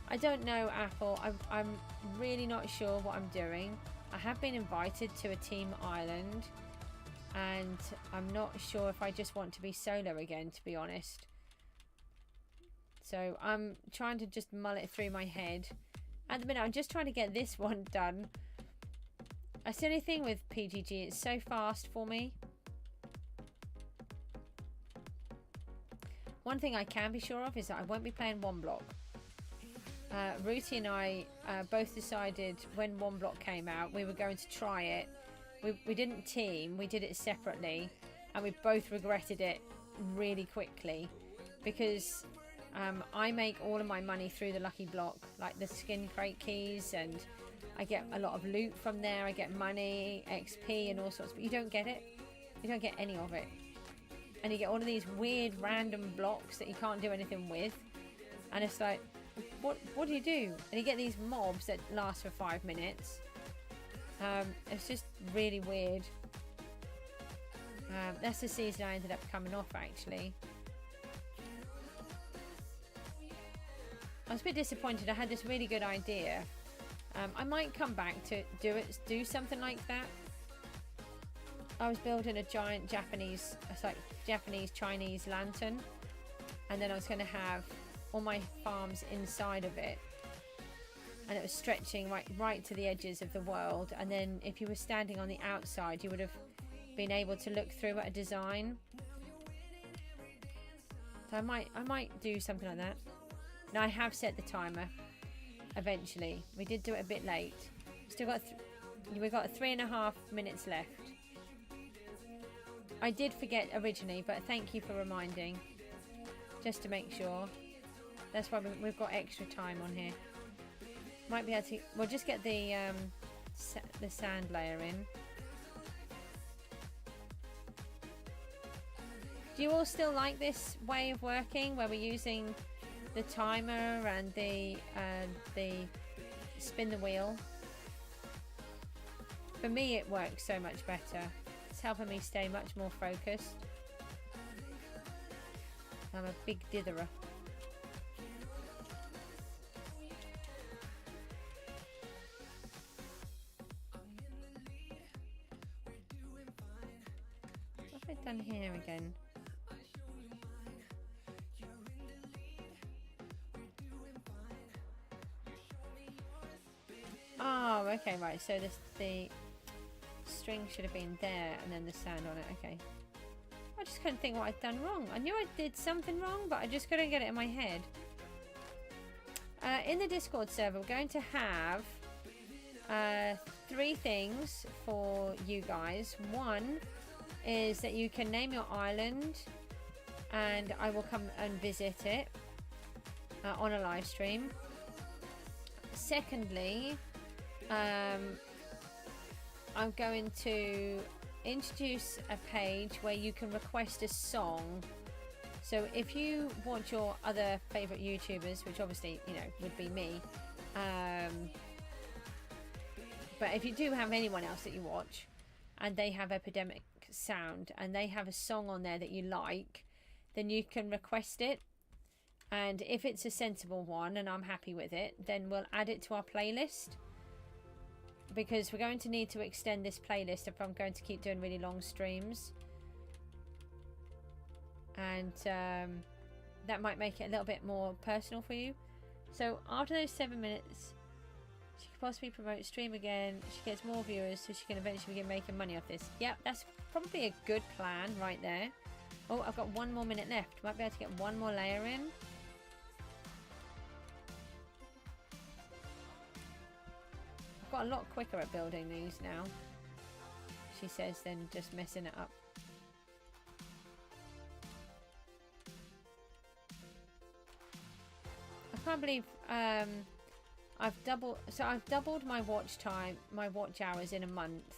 B: I don't know, Apple. I'm really not sure what I'm doing. I have been invited to a team island, and I'm not sure if I just want to be solo again, to be honest. So I'm trying to just mull it through my head. At the minute, I'm just trying to get this one done. That's the only thing with PGG. It's so fast for me. One thing I can be sure of is that I won't be playing one block. Ruti and I both decided when one block came out we were going to try it. We didn't team, we did it separately, and we both regretted it really quickly, because I make all of my money through the lucky block, like the skin crate keys, and I get a lot of loot from there. I get money, XP and all sorts, but you don't get it. You don't get any of it. And you get all of these weird random blocks that you can't do anything with, and it's like, what do you do? And you get these mobs that last for 5 minutes. It's just really weird. That's the season I ended up coming off, actually. I was a bit disappointed. I had this really good idea. I might come back to do something like that. I was building a giant Japanese, it's like Japanese Chinese lantern, and then I was going to have all my farms inside of it, and it was stretching right to the edges of the world, and then if you were standing on the outside you would have been able to look through at a design. So I might do something like that. Now I have set the timer eventually. We did do it a bit late. Still got we've got 3.5 minutes left. I did forget originally, but thank you for reminding, just to make sure. That's why we've got extra time on here. Might be able to. We'll just get the sand layer in. Do you all still like this way of working, where we're using the timer and the spin the wheel? For me, it works so much better. It's helping me stay much more focused. I'm a big ditherer. What have I done here again? Oh, okay, right. So the string should have been there and then the sand on it. Okay. I just couldn't think what I'd done wrong. I knew I did something wrong, but I just couldn't get it in my head. In the Discord server, we're going to have 3 things for you guys. One is that you can name your island and I will come and visit it on a live stream. Secondly, I'm going to introduce a page where you can request a song. So if you want your other favorite YouTubers, which obviously, you know, would be me, but if you do have anyone else that you watch and they have Epidemic Sound and they have a song on there that you like, then you can request it. And if it's a sensible one and I'm happy with it, then we'll add it to our playlist. Because we're going to need to extend this playlist if I'm going to keep doing really long streams. And that might make it a little bit more personal for you. So after those 7 minutes, she could possibly promote stream again. She gets more viewers so she can eventually begin making money off this. Yep, that's probably a good plan right there. Oh, I've got 1 more minute left. Might be able to get 1 more layer in. I've got a lot quicker at building these now, she says, than just messing it up. I can't believe I've doubled my watch time, my watch hours in a month.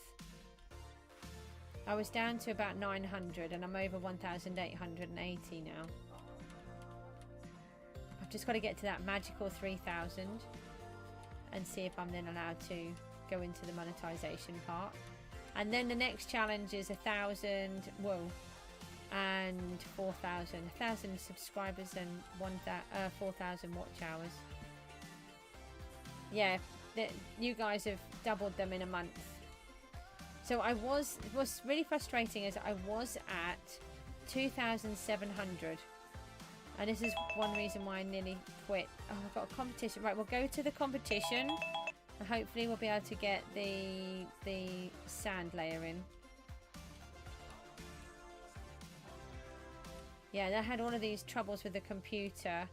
B: I was down to about 900 and I'm over 1,880 now. I've just got to get to that magical 3,000 and see if I'm then allowed to go into the monetization part. And then the next challenge is 1,000, whoa, and 4,000. 1,000 subscribers and 4,000 watch hours. Yeah, you guys have doubled them in a month. So what's really frustrating is I was at 2,700. And this is one reason why I nearly quit. Oh, I've got a competition. Right, we'll go to the competition. And hopefully we'll be able to get the sand layer in. Yeah, they had all of these troubles with the computer.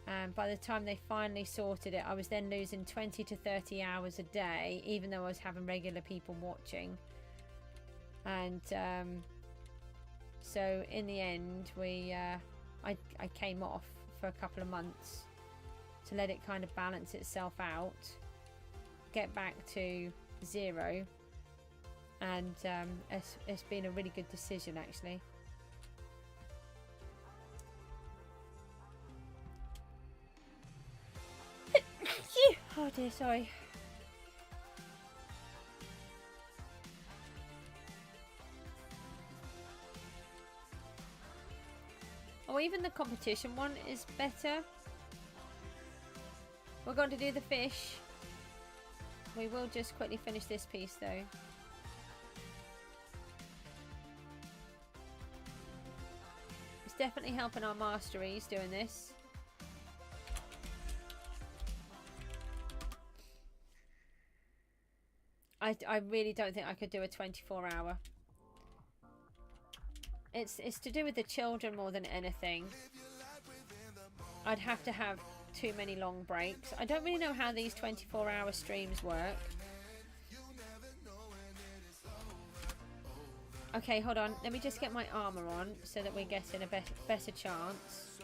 B: And by the time they finally sorted it, I was then losing 20 to 30 hours a day, even though I was having regular people watching. And so in the end, I came off for a couple of months to let it kind of balance itself out, get back to 0, and it's been a really good decision actually. Oh dear, sorry. Oh, even the competition one is better. We're going to do the fish. We will just quickly finish this piece though. It's definitely helping our masteries doing this. I really don't think I could do a 24-hour. It's to do with the children more than anything. I'd have to have too many long breaks. I don't really know how these 24-hour streams work. Okay, hold on. Let me just get my armor on so that we're getting a better chance.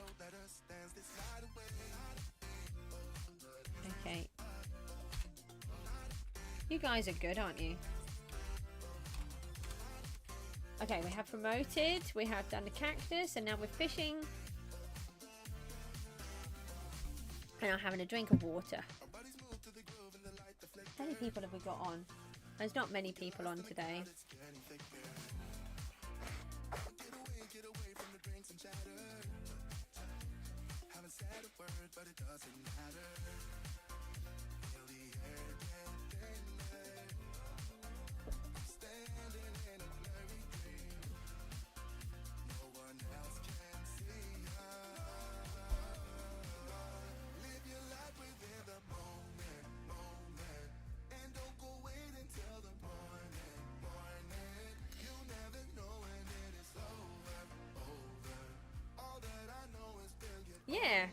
B: Okay. You guys are good, aren't you? Okay, we have promoted, we have done the cactus, and now we're fishing. And I'm having a drink of water. How many people have we got on? There's not many people on today.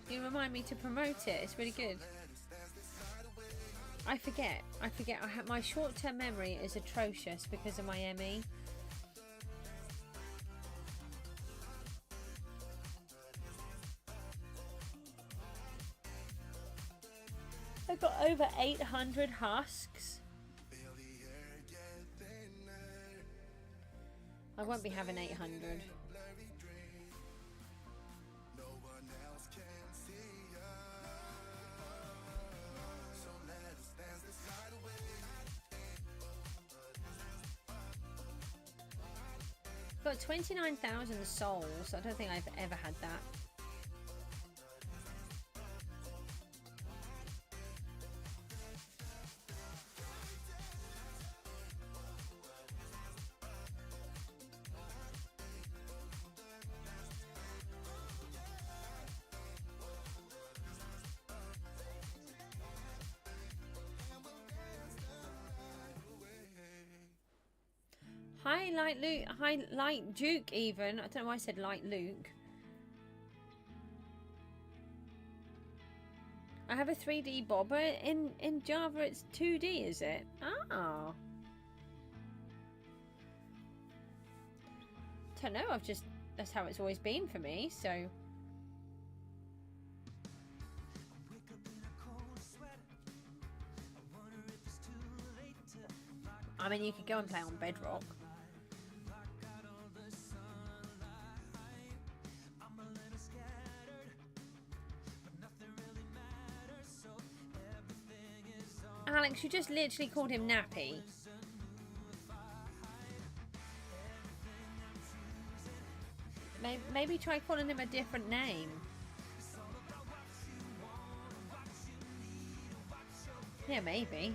B: you remind me to promote it. It's really good. I forget. My short-term memory is atrocious because of my ME. I've got over 800 husks. I won't be having 800. Got 29,000 souls. I don't think I've ever had that. Hi, Light Luke. Hi, Light Duke. Even I don't know why I said Light Luke. I have a 3D bobber in Java. It's 2D, is it? Ah. Don't know. That's how it's always been for me. So. I mean, you could go and play on Bedrock. Alex, you just literally called him Nappy. Maybe try calling him a different name. Yeah, maybe.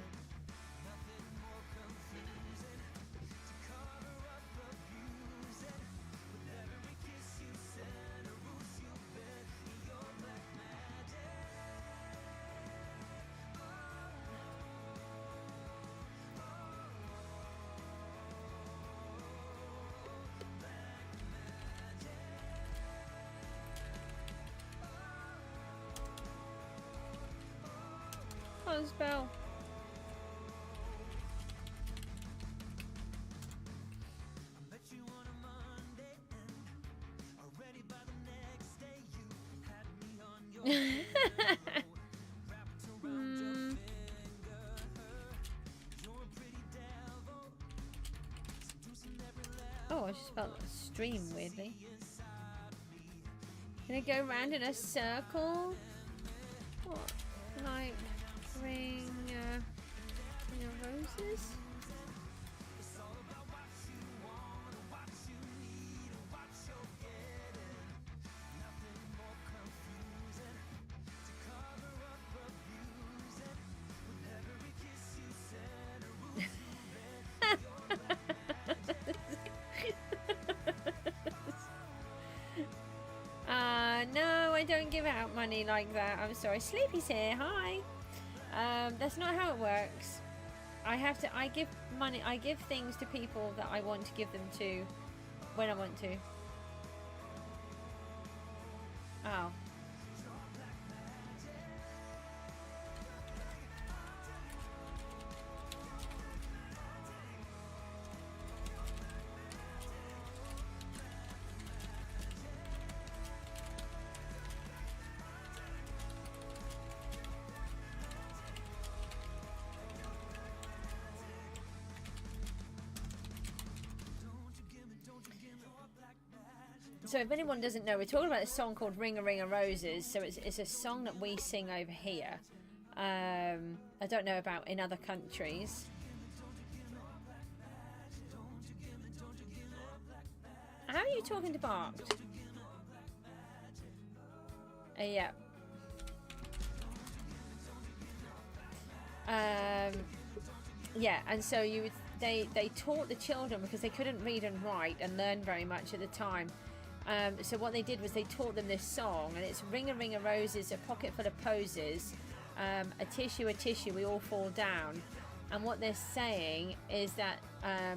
B: Spell. Oh, I just felt a stream weirdly. Gonna go round in a circle? What? Like ring roses? No, I don't give out money like that. I'm sorry. Sleepy's here. Hi. That's not how it works. I give money. I give things to people that I want to give them to when I want to. Oh. So if anyone doesn't know, we're talking about a song called Ring a Ring of Roses. So it's a song that we sing over here. I don't know about in other countries. How are you talking to Barked? Yeah. Yeah, and so they taught the children because they couldn't read and write and learn very much at the time. So what they did was they taught them this song, and it's ring a roses, a pocket full of posies, a tissue, we all fall down. And what they're saying is that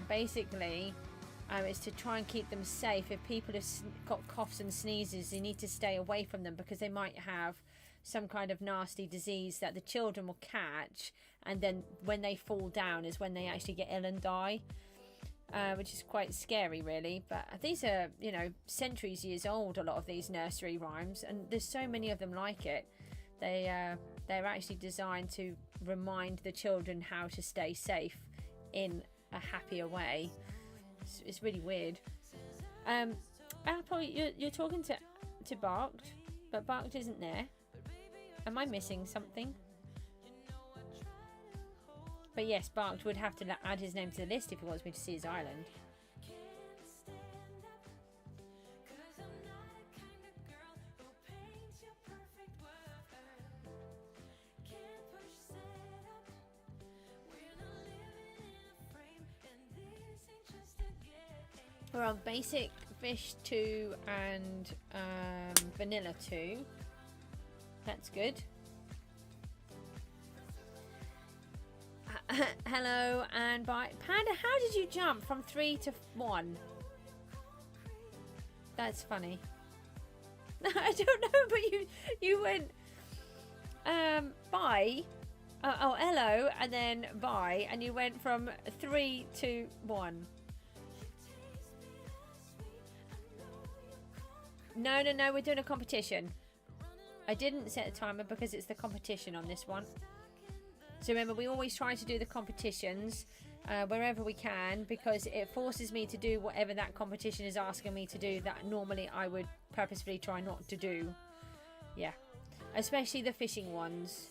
B: basically It's to try and keep them safe. If people have got coughs and sneezes, you need to stay away from them because they might have some kind of nasty disease that the children will catch, and then when they fall down is when they actually get ill and die, which is quite scary really. But these are, you know, centuries years old, a lot of these nursery rhymes, and there's so many of them like it. They're actually designed to remind the children how to stay safe in a happier way. It's really weird. Apple, you're talking to Barked, but Barked isn't there. Am I missing something? But yes, Barked would have to add his name to the list if he wants me to see his island. We're on basic fish 2 and vanilla 2. That's good. Hello and bye. Panda, how did you jump from 3 to 1? That's funny. I don't know, but you went bye. Oh, hello, and then bye, and you went from 3 to 1. No, we're doing a competition. I didn't set a timer because it's the competition on this one. So remember, we always try to do the competitions wherever we can, because it forces me to do whatever that competition is asking me to do that normally I would purposefully try not to do. Yeah, especially the fishing ones.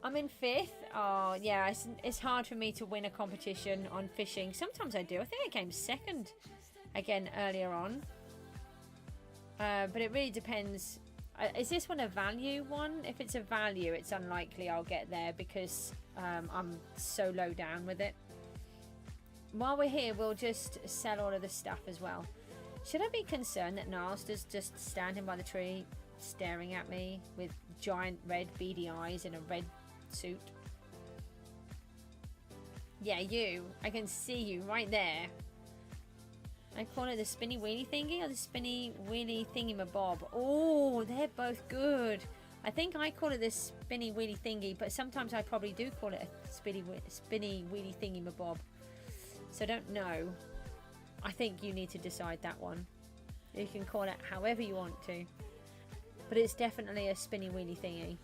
B: I'm in 5th. Oh, yeah, it's hard for me to win a competition on fishing. Sometimes I do. I think I came 2nd again earlier on. But it really depends. Is this one a value one? If it's a value, it's unlikely I'll get there because I'm so low down with it. While we're here, we'll just sell all of the stuff as well. Should I be concerned that Niles is just standing by the tree staring at me with giant red beady eyes in a red suit? Yeah, you. I can see you right there. I call it the spinny wheelie thingy or the spinny wheelie thingy-mabob. Oh, they're both good. I think I call it the spinny wheelie thingy, but sometimes I probably do call it a spinny wheelie thingy-mabob. So I don't know. I think you need to decide that one. You can call it however you want to. But it's definitely a spinny wheelie thingy.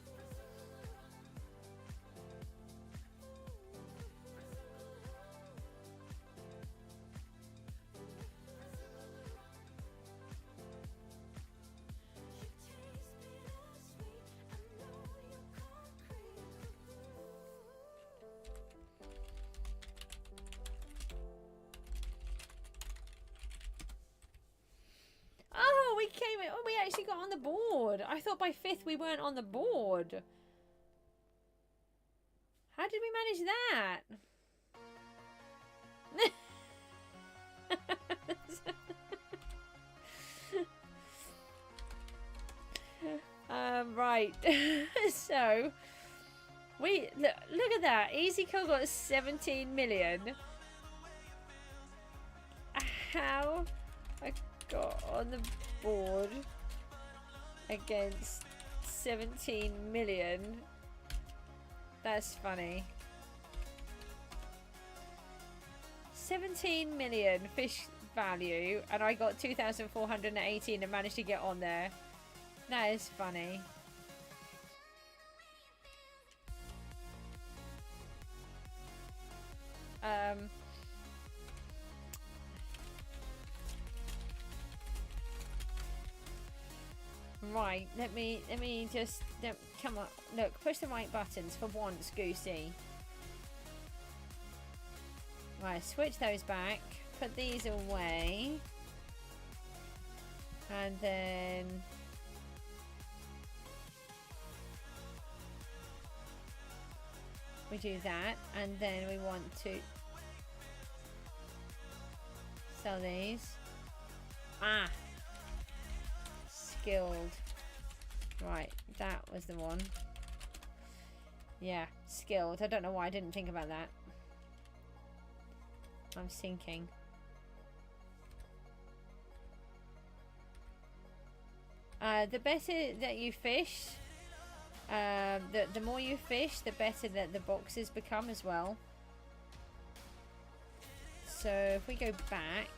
B: We actually got on the board. I thought by 5th we weren't on the board. How did we manage that? Right. So we look at that. Easy Kill got 17 million. How I got on the board against 17 million. That's funny. 17 million fish value, and I got 2,418 and managed to get on there. That is funny. Right, let me just come on. Look, push the right buttons for once, Goosey. Right, switch those back. Put these away. And then we do that, and then we want to sell these. Ah, skilled. Right, that was the one. Yeah, skilled. I don't know why I didn't think about that. I'm sinking. The better that you fish, the more you fish, the better that the boxes become as well. So if we go back,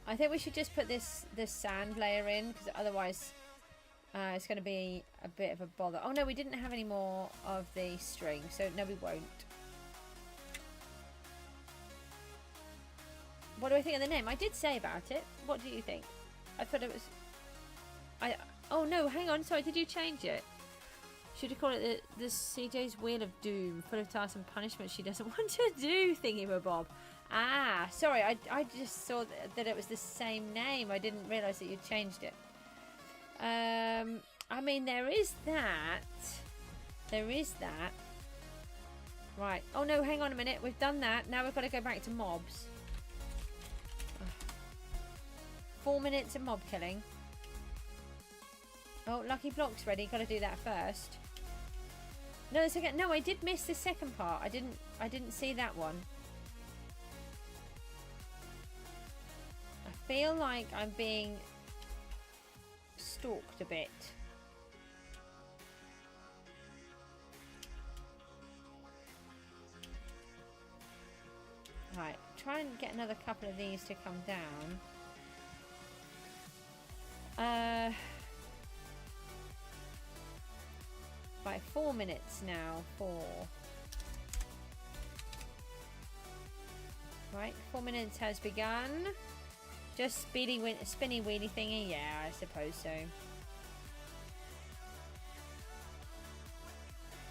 B: I think we should just put this sand layer in, because otherwise it's going to be a bit of a bother. Oh no, we didn't have any more of the string, so no, we won't. What do I think of the name? I did say about it. What do you think? I thought it was... Oh no, hang on. Sorry, did you change it? Should have called it the CJ's Wheel of Doom, full of tasks and punishments she doesn't want to do, thingy-mabob. Ah, sorry, I just saw that it was the same name. I didn't realise that you changed it. I mean, there is that. There is that. Right. Oh no, hang on a minute. We've done that. Now we've got to go back to mobs. 4 minutes of mob killing. Oh, Lucky Block's ready. Got to do that first. No, it's okay. No, I did miss the second part. I didn't see that one. I feel like I'm being stalked a bit. Right, try and get another couple of these to come down. Right, 4 minutes now. 4. Right, 4 minutes has begun. Just spinny wheelie thingy. Yeah, I suppose so.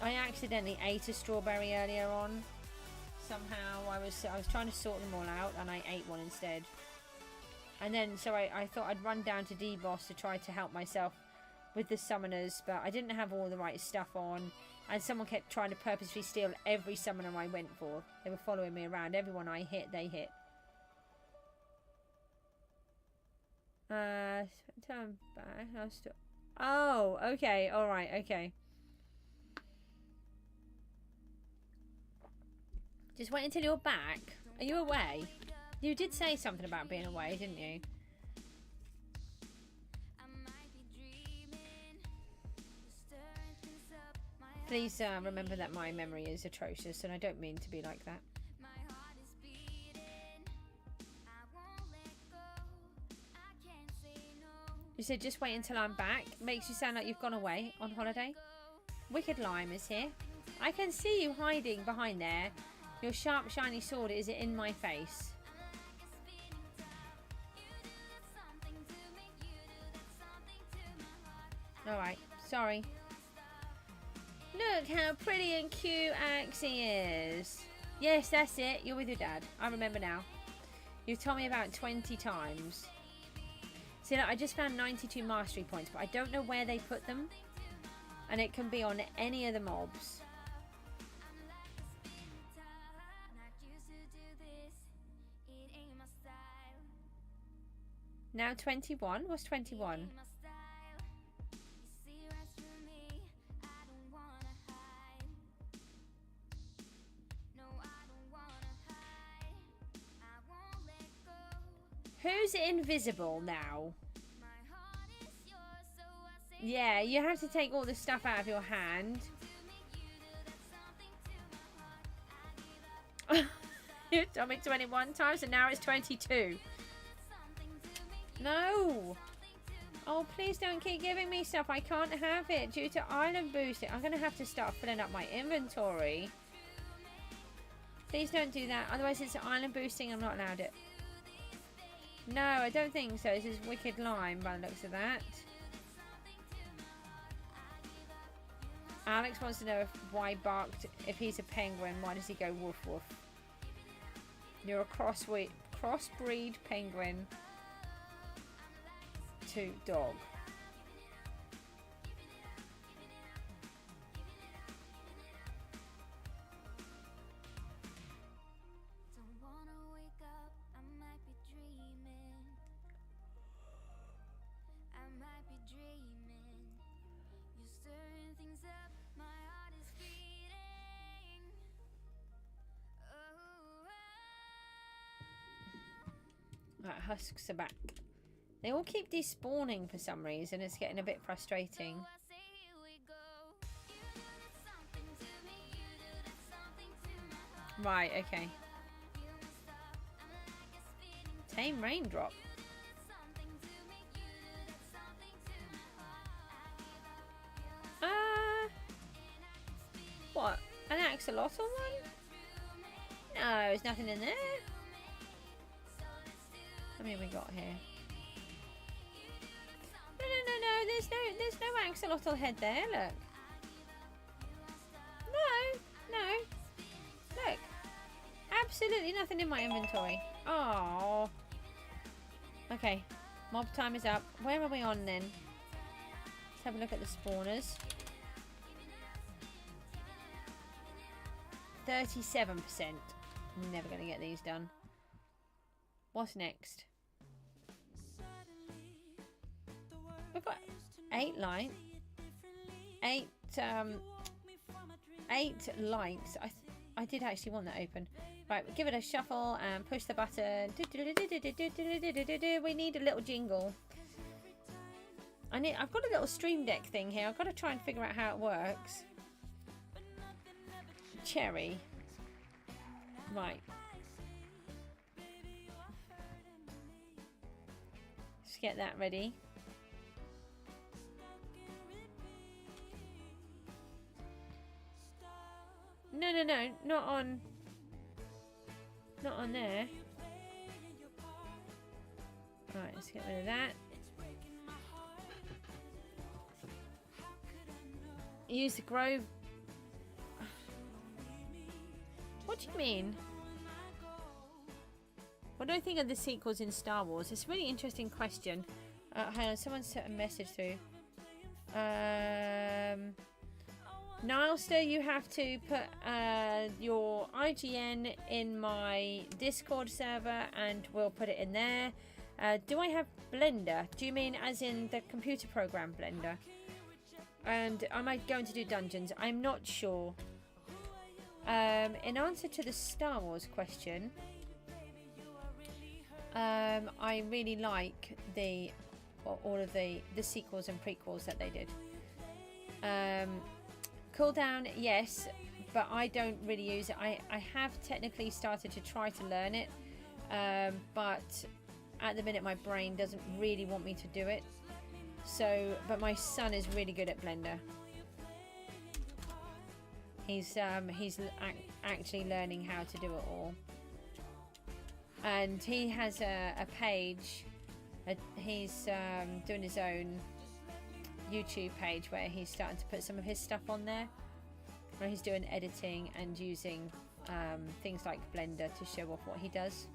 B: I accidentally ate a strawberry earlier on. Somehow I was trying to sort them all out, and I ate one instead. And then, so I thought I'd run down to D-Boss to try to help myself with the summoners, but I didn't have all the right stuff on, and someone kept trying to purposely steal every summoner I went for. They were following me around. Everyone I hit, they hit. Turn back. Oh, okay. All right. Okay. Just wait until you're back. Are you away? You did say something about being away, didn't you? Please remember that my memory is atrocious, and I don't mean to be like that. You said just wait until I'm back. Makes you sound like you've gone away on holiday. Wicked Lime is here. I can see you hiding behind there. Your sharp, shiny sword is in my face. Alright, sorry. Look how pretty and cute Axie is. Yes, that's it. You're with your dad. I remember now. You've told me about 20 times. See, look, I just found 92 mastery points, but I don't know where they put them. And it can be on any of the mobs. Now 21? What's 21? Who's invisible now? Yeah, you have to take all the stuff out of your hand. You told me 21 times and now it's 22. No. Oh, please don't keep giving me stuff. I can't have it due to island boosting. I'm going to have to start filling up my inventory. Please don't do that. Otherwise it's island boosting. I'm not allowed it. No, I don't think so. This is Wicked Lime by the looks of that. Alex wants to know why barked. If he's a penguin, why does he go woof woof? You're a crossbreed penguin to dog. husks are back. They all keep despawning for some reason. It's getting a bit frustrating. Right, okay. Tame raindrop. What? An axolotl one? No, there's nothing in there. How many have we got here? No. There's no axolotl head there. Look. No. Look. Absolutely nothing in my inventory. Oh. Okay. Mob time is up. Where are we on then? Let's have a look at the spawners. 37%. Never going to get these done. What's next? We've got 8 lights. 8 lights. I did actually want that open. Right, give it a shuffle and push the button. We need a little jingle. I've got a little stream deck thing here. I've got to try and figure out how it works. Cherry. Right. Let's get that ready. No, not on there. Right, let's get rid of that. Use the grove. What do you mean? What do I think of the sequels in Star Wars? It's a really interesting question. Hang on, someone sent a message through. Nilester, you have to put your IGN in my Discord server and we'll put it in there. Do I have Blender? Do you mean as in the computer program Blender? And am I going to do dungeons? I'm not sure. In answer to the Star Wars question, I really like all of the sequels and prequels that they did. Cooldown, yes, but I don't really use it. I have technically started to try to learn it, but at the minute my brain doesn't really want me to do it. So, but my son is really good at Blender. He's actually learning how to do it all, and he has a page. He's doing his own YouTube page where he's starting to put some of his stuff on there, where he's doing editing and using things like Blender to show off what he does.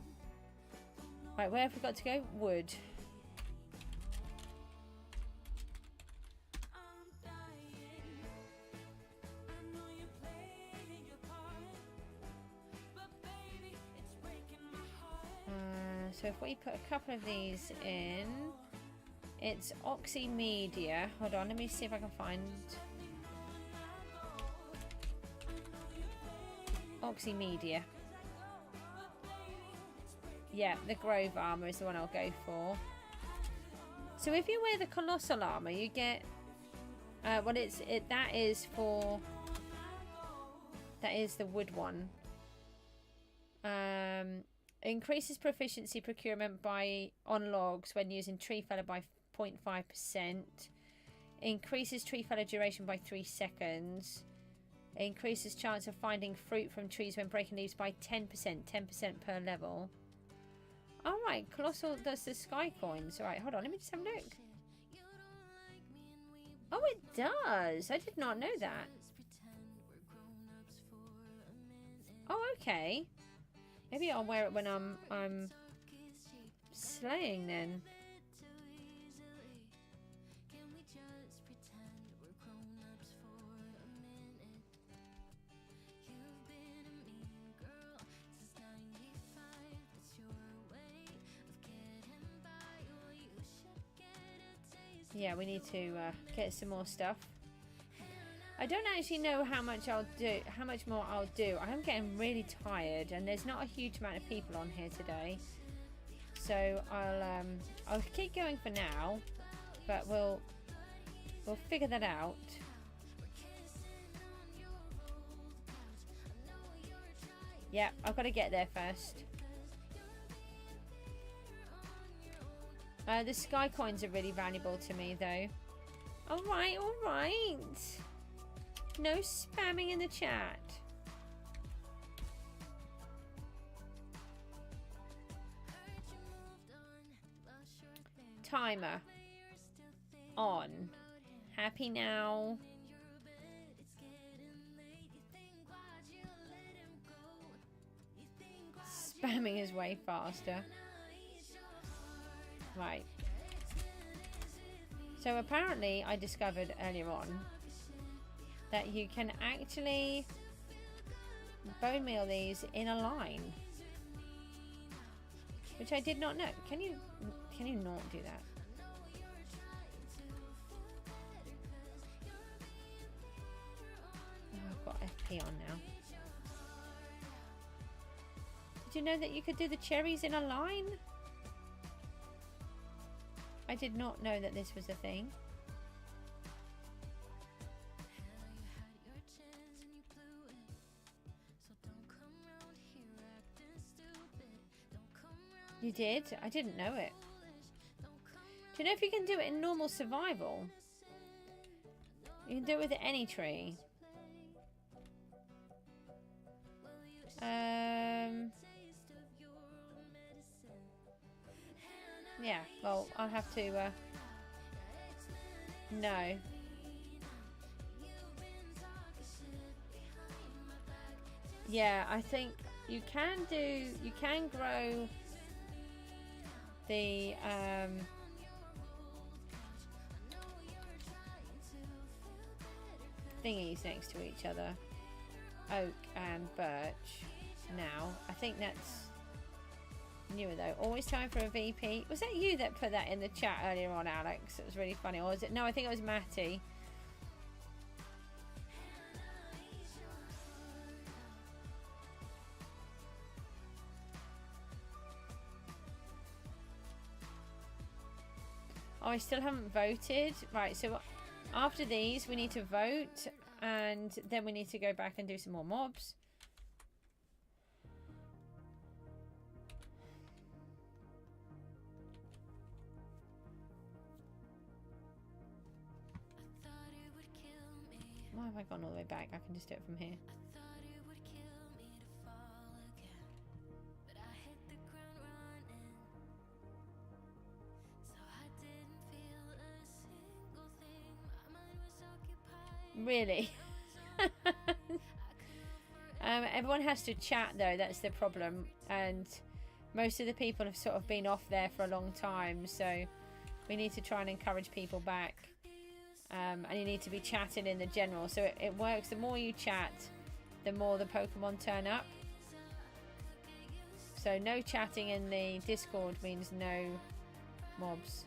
B: Right, where have we got to go? Wood. So if we put a couple of these in, it's Oxymedia. Hold on, let me see if I can find Oxymedia. Yeah, the Grove armor is the one I'll go for. So if you wear the Colossal armor, you get that is the wood one. Increases proficiency procurement on logs when using tree feller by 0.5%. Increases tree feller duration by 3 seconds. Increases chance of finding fruit from trees when breaking leaves by 10%. 10% per level. Alright, Colossal does the sky coins. Alright, hold on, let me just have a look. Oh, it does. I did not know that. Oh, okay. Maybe I'll wear it when I'm slaying then. Yeah, we need to get some more stuff. I don't actually know how much more I'll do. I am getting really tired and there's not a huge amount of people on here today. So I'll keep going for now, but we'll figure that out. Yeah, I've got to get there first. The sky coins are really valuable to me, though. All right, all right. No spamming in the chat. Timer on. Happy now. Spamming is way faster. Right. So apparently I discovered earlier on that you can actually bone meal these in a line, which I did not know. Can you not do that? Oh, I've got FP on now. Did you know that you could do the cherries in a line? I did not know that this was a thing. You did? I didn't know it. Do you know if you can do it in normal survival? You can do it with any tree. Yeah, well, I'll have to, no. Yeah, I think you can grow the, thingies next to each other. Oak and birch. Now, I think that's newer though. Always time for a VP. Was that you that put that in the chat earlier on, Alex? It was really funny. Or was it? No, I think it was Matty. Oh, I still haven't voted. Right, so after these we need to vote, and then we need to go back and do some more mobs. Why have I gone all the way back? I can just do it from here. Really? Everyone has to chat though, that's the problem, and most of the people have sort of been off there for a long time, so we need to try and encourage people back. And you need to be chatting in the general, so it works. The more you chat, the more the Pokemon turn up. So no chatting in the Discord means no mobs.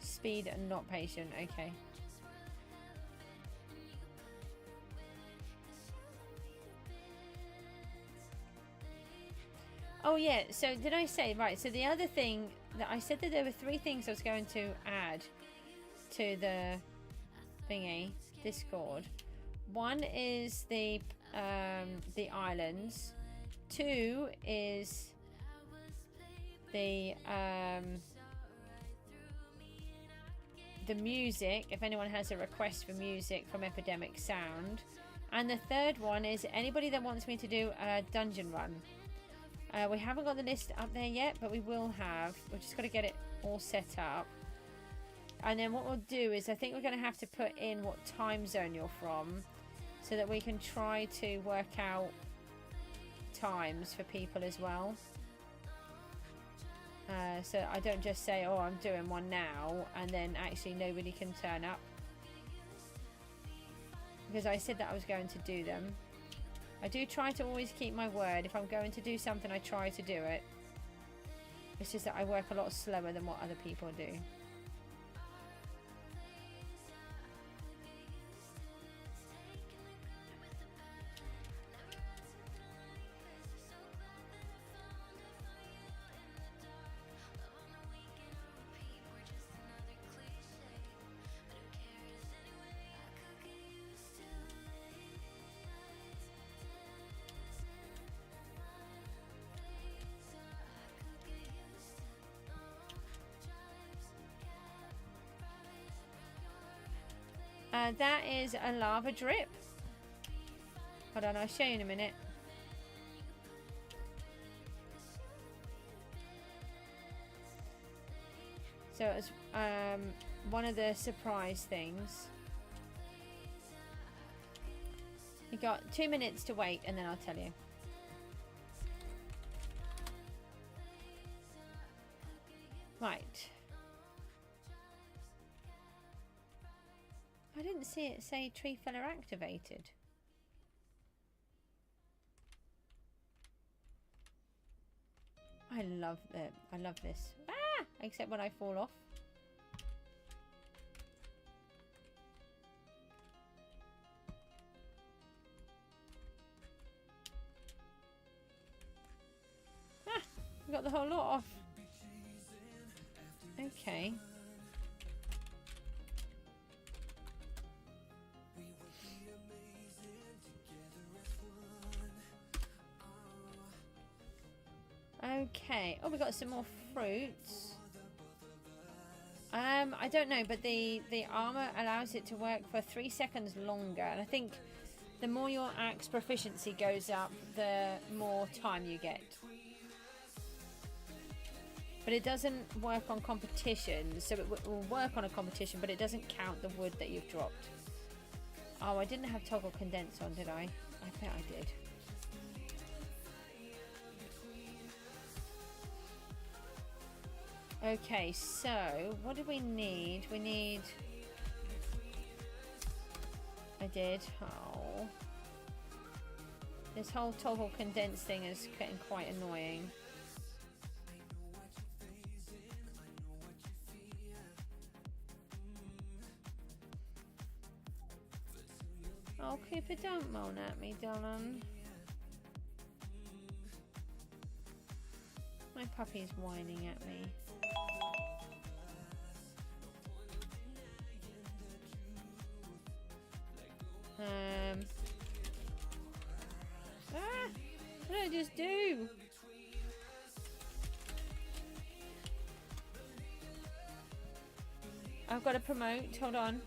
B: Speed and not patient, okay. Oh yeah, so did I say, right, so the other thing that I said that there were 3 things I was going to add to the thingy, Discord. One is the islands. 2 is the music, if anyone has a request for music from Epidemic Sound. And the 3rd one is anybody that wants me to do a dungeon run. We haven't got the list up there yet, but we will have. We've just got to get it all set up. And then what we'll do is I think we're going to have to put in what time zone you're from, so that we can try to work out times for people as well. So I don't just say, oh, I'm doing one now, and then actually nobody can turn up. Because I said that I was going to do them. I do try to always keep my word. If I'm going to do something, I try to do it. It's just that I work a lot slower than what other people do. That is a lava drip. Hold on, I'll show you in a minute. So it was one of the surprise things. You got 2 minutes to wait and then I'll tell you. Right. I didn't see it say tree fella activated. I love this. Ah! Except when I fall off. Ah! We got the whole lot off. Okay. Okay. Oh, we got some more fruits. I don't know, but the armor allows it to work for 3 seconds longer, and I think the more your axe proficiency goes up, the more time you get. But it doesn't work on competition, so it will work on a competition, but it doesn't count the wood that you've dropped. Oh, I didn't have toggle condense on, did I? I bet I did. Okay, so what do we need? We need... I did. Oh. This whole toggle condense thing is getting quite annoying. Oh, Cooper, don't moan at me, darling. My puppy's whining at me. What did I just do? I've got to promote. Hold on.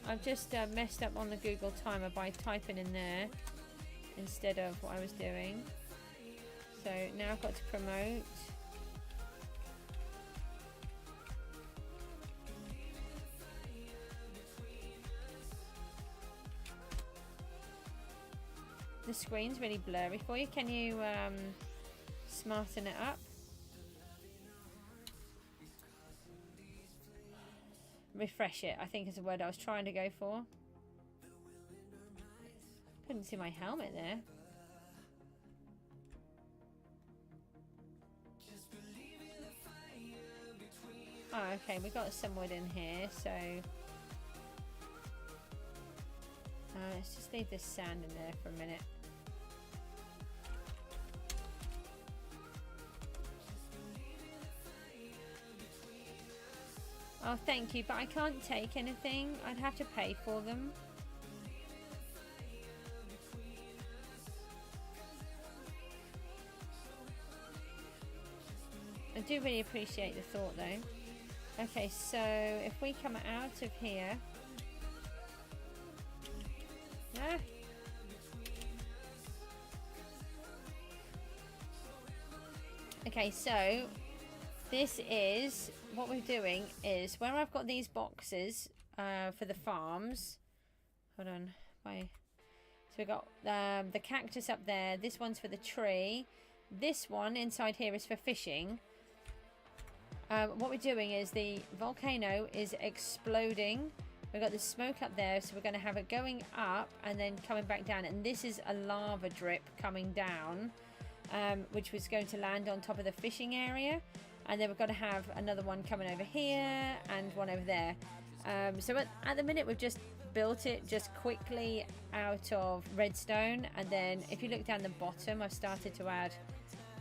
B: I've just messed up on the Google timer by typing in there instead of what I was doing. So now I've got to promote. The screen's really blurry for you. Can you smarten it up? Refresh it, I think is the word I was trying to go for. Couldn't see my helmet there. Oh, okay, we got some wood in here, so let's just leave this sand in there for a minute. Oh, thank you, but I can't take anything. I'd have to pay for them. I do really appreciate the thought, though. Okay, so if we come out of here... Ah. Okay, so this is... What we're doing is, where I've got these boxes for the farms... Hold on. So we've got the cactus up there. This one's for the tree. This one inside here is for fishing. What we're doing is the volcano is exploding. We've got the smoke up there, so we're going to have it going up and then coming back down. And this is a lava drip coming down, which was going to land on top of the fishing area. And then we're going to have another one coming over here and one over there. So at the minute, we've just built it just quickly out of redstone. And then if you look down the bottom, I've started to add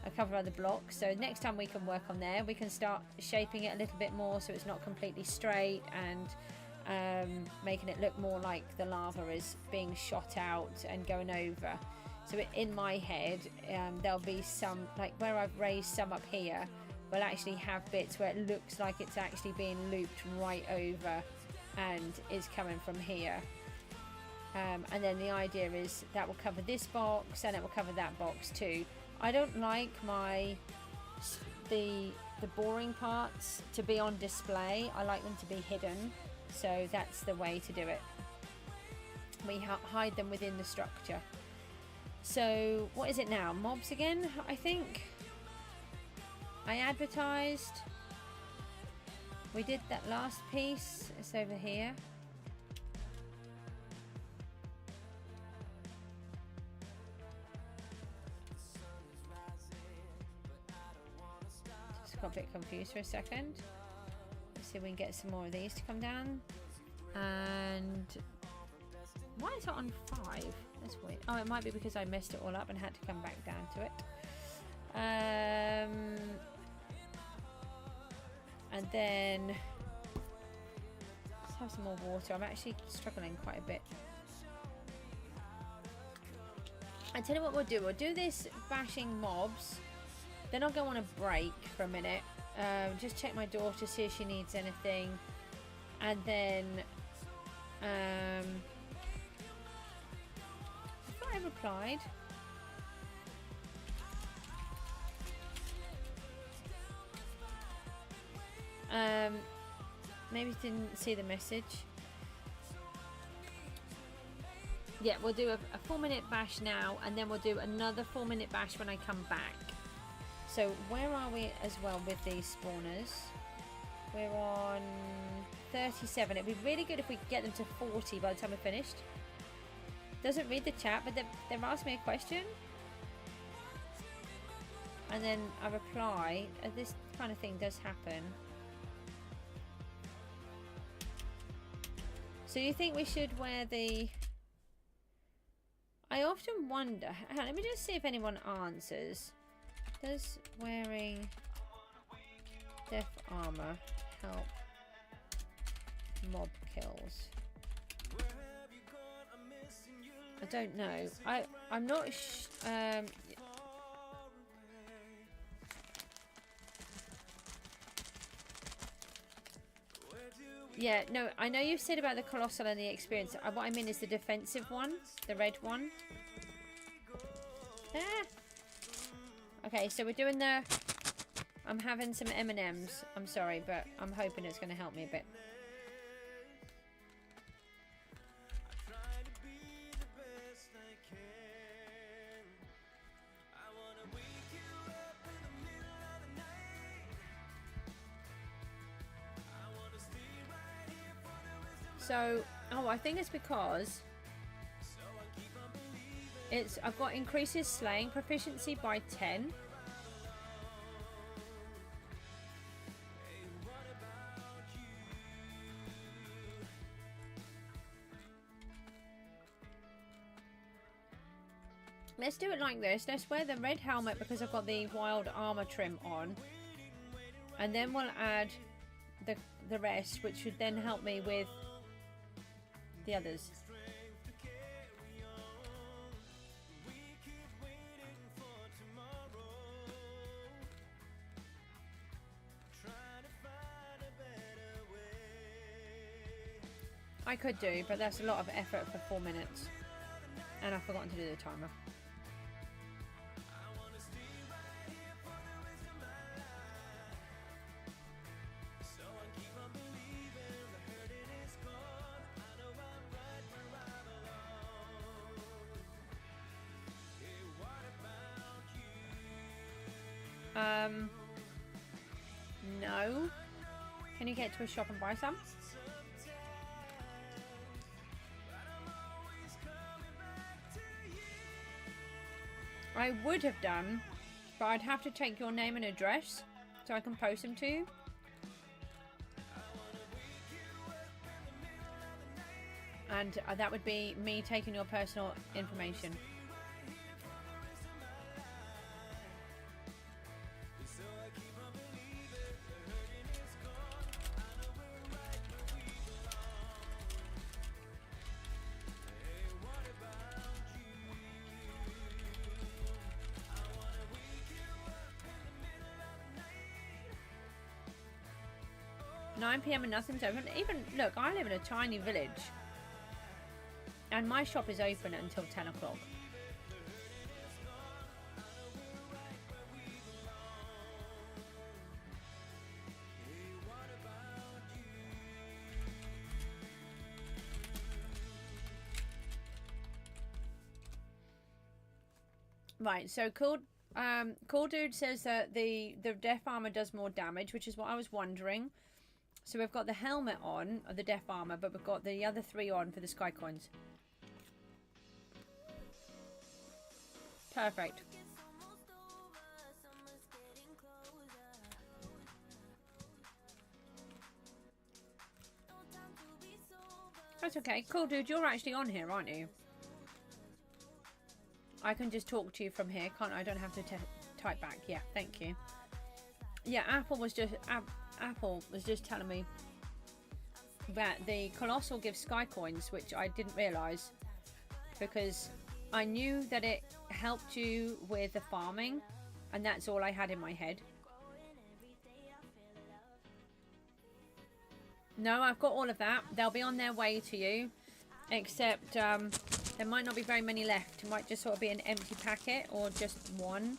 B: a couple of other blocks. So next time we can work on there, we can start shaping it a little bit more so it's not completely straight, and making it look more like the lava is being shot out and going over. So in my head, there'll be some, like where I've raised some up here, we'll actually have bits where it looks like it's actually being looped right over and is coming from here. And then the idea is that will cover this box and it will cover that box too. I don't like the boring parts to be on display. I like them to be hidden, so that's the way to do it. We hide them within the structure. So what is it now? Mobs again, I think. I advertised. We did that last piece. It's over here. Just got a bit confused for a second. Let's see if we can get some more of these to come down. And why is it on 5? That's weird. Oh, it might be because I messed it all up and had to come back down to it. And then let's have some more water. I'm actually struggling quite a bit. I tell you what we'll do. We'll do this bashing mobs. Then I'll go on a break for a minute. Just check my daughter, see if she needs anything. And then I thought I replied. Maybe didn't see the message. Yeah, we'll do a 4-minute bash now, and then we'll do another 4-minute bash when I come back. So where are we as well with these spawners? We're on 37. It'd be really good if we could get them to 40 by the time we're finished. Doesn't read the chat, but they've asked me a question. And then I reply. This kind of thing does happen. So you think we should wear the... I often wonder... Hang on, let me just see if anyone answers. Does wearing death armor help mob kills? I don't know. I'm not yeah, no, I know you've said about the colossal and the experience. What I mean is the defensive one, the red one. Ah. Okay, so we're doing the... I'm having some M&Ms. I'm sorry, but I'm hoping it's going to help me a bit. So, oh, I think it's because I've got increases slaying proficiency by 10. Let's do it like this. Let's wear the red helmet because I've got the wild armor trim on. And then we'll add the rest, which should then help me with the others. I could do, but that's a lot of effort for 4 minutes. And I've forgotten to do the timer. No. Can you get to a shop and buy some? I would have done, but I'd have to take your name and address so I can post them to you. And that would be me taking your personal information. 9 p.m. and nothing's open. Even, look, I live in a tiny village. And my shop is open until 10 o'clock. Right, so Cool Dude says that the death armor does more damage, which is what I was wondering. So we've got the helmet on, the death armor, but we've got the other 3 on for the sky coins. Perfect. That's okay. Cool Dude, you're actually on here, aren't you? I can just talk to you from here, can't I? I don't have to type back. Yeah, thank you. Yeah, Apple was just telling me that the Colossal gives sky coins, which I didn't realise, because I knew that it helped you with the farming, and that's all I had in my head. No, I've got all of that. They'll be on their way to you, except there might not be very many left. It might just sort of be an empty packet or just one.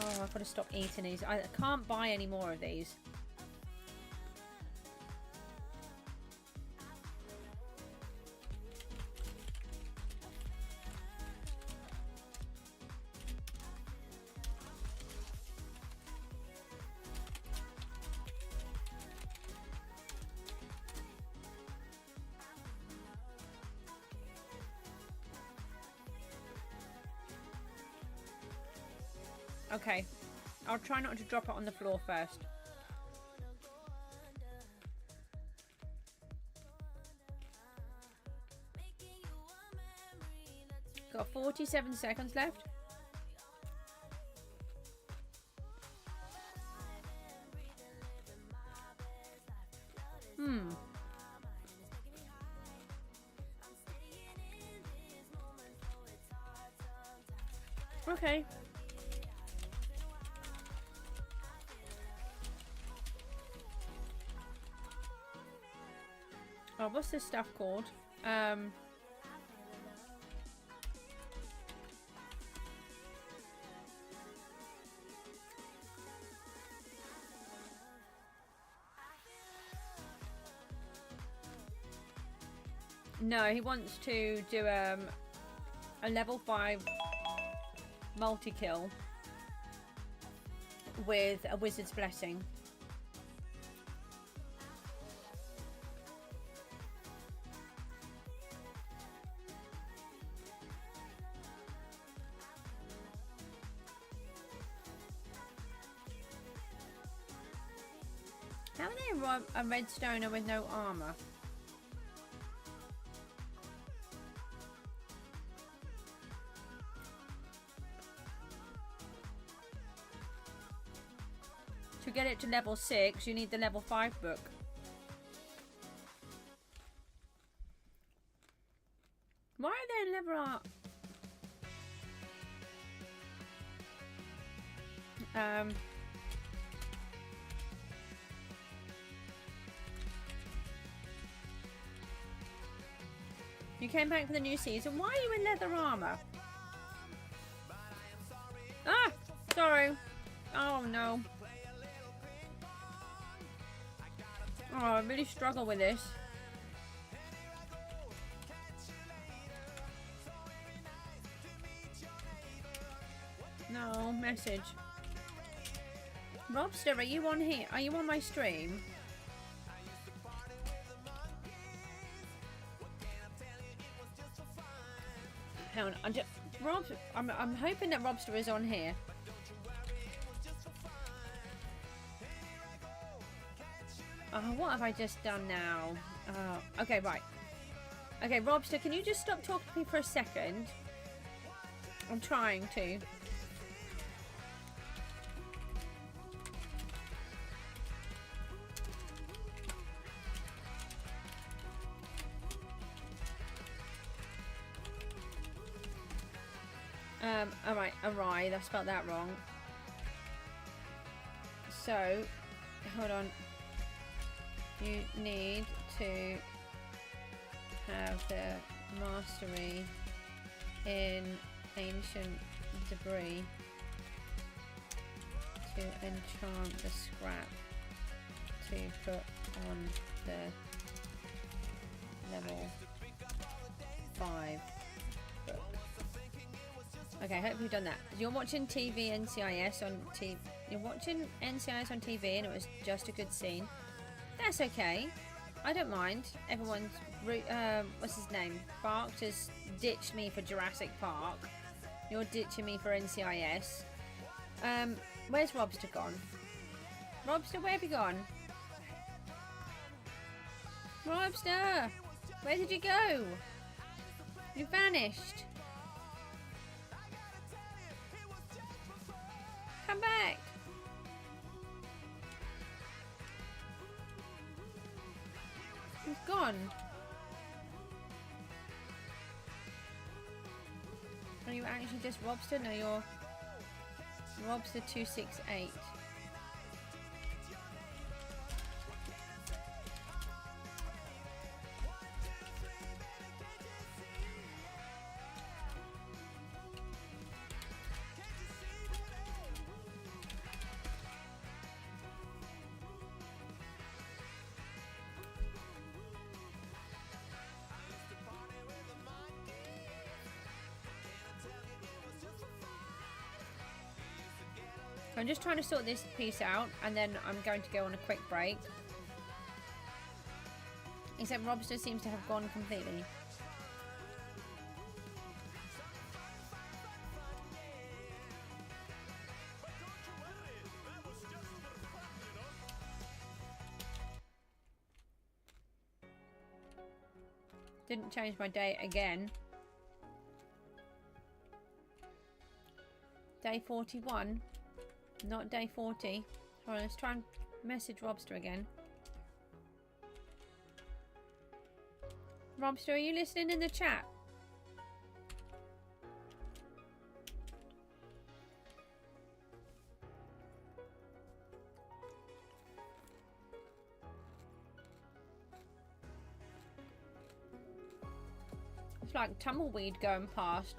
B: Oh, I've got to stop eating these. I can't buy any more of these. Okay, I'll try not to drop it on the floor first. Got 47 seconds left. Okay. Oh, what's this stuff called? No, he wants to do a level 5 multi-kill with a wizard's blessing. How are they a redstoner with no armor? To get it to level 6, you need the level 5 book. Why are they level up? You came back for the new season. Why are you in leather armor? Ah! Sorry. Oh no. Oh, I really struggle with this. No, message. Robster, are you on here? Are you on my stream? Hang on, I'm hoping that Robster is on here. What have I just done now? Okay, right. Okay, Robster, can you just stop talking to me for a second? I'm trying to. Alright, awry, I spelled that wrong. So, hold on. You need to have the mastery in ancient debris to enchant the scrap to put on the level 5 book. Okay, I hope you've done that. You're watching TV NCIS on TV. You're watching NCIS on TV, and it was just a good scene. That's okay. I don't mind. Everyone's what's his name? Bark just ditched me for Jurassic Park. You're ditching me for NCIS. Where's Robster gone? Robster, where have you gone? Robster! Where did you go? You vanished. Come back. He's gone. Are you actually just Robster? No, you're Robster 268. I'm just trying to sort this piece out, and then I'm going to go on a quick break. Except Robster seems to have gone completely. Didn't change my date again. Day 41. Not day 40. Alright, let's try and message Robster again. Robster, are you listening in the chat? It's like tumbleweed going past.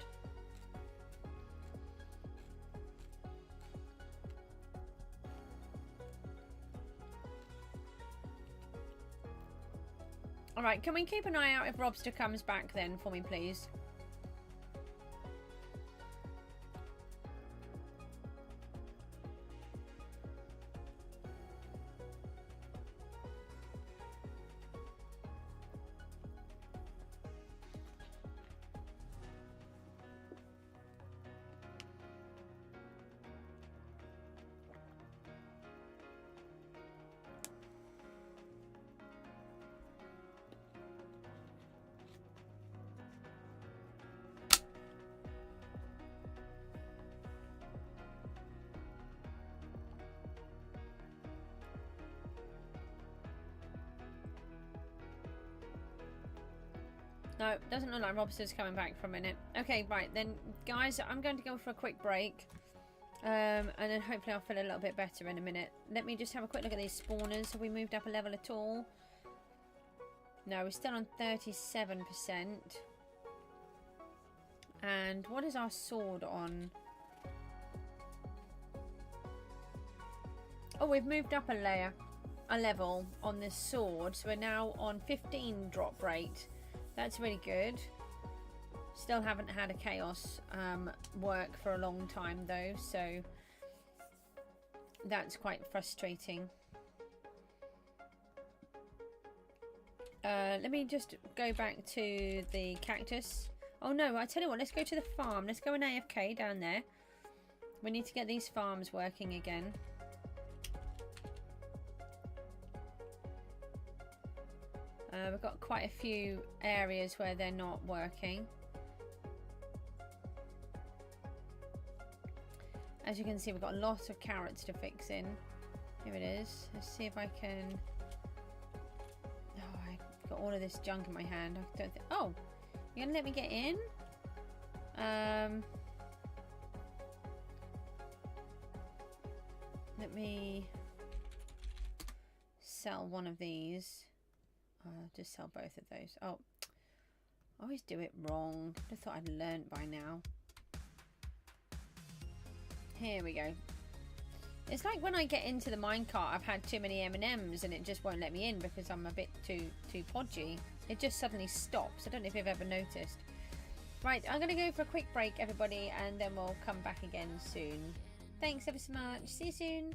B: Alright, can we keep an eye out if Robster comes back then for me, please? No, doesn't look like Robster's coming back for a minute. Okay, right, then, guys, I'm going to go for a quick break. And then hopefully I'll feel a little bit better in a minute. Let me just have a quick look at these spawners. Have we moved up a level at all? No, we're still on 37%. And what is our sword on? Oh, we've moved up a level on this sword. So we're now on 15 drop rate. That's really good. Still haven't had a chaos work for a long time though, so that's quite frustrating. Let me just go back to the cactus. Oh no, I tell you what, let's go to the farm. Let's go in AFK down there. We need to get these farms working again. We've got quite a few areas where they're not working. As you can see, we've got a lot of carrots to fix in. Here it is. Let's see if I can... Oh, I've got all of this junk in my hand. I don't think... Oh! You're gonna let me get in? Let me... sell one of these. Just sell both of those. Oh, I always do it wrong. I thought I'd learned by now. Here we go. It's like when I get into the minecart, I've had too many M&Ms and it just won't let me in because I'm a bit too podgy. It just suddenly stops. I don't know if you've ever noticed. Right, I'm going to go for a quick break, everybody, and then we'll come back again soon. Thanks ever so much. See you soon.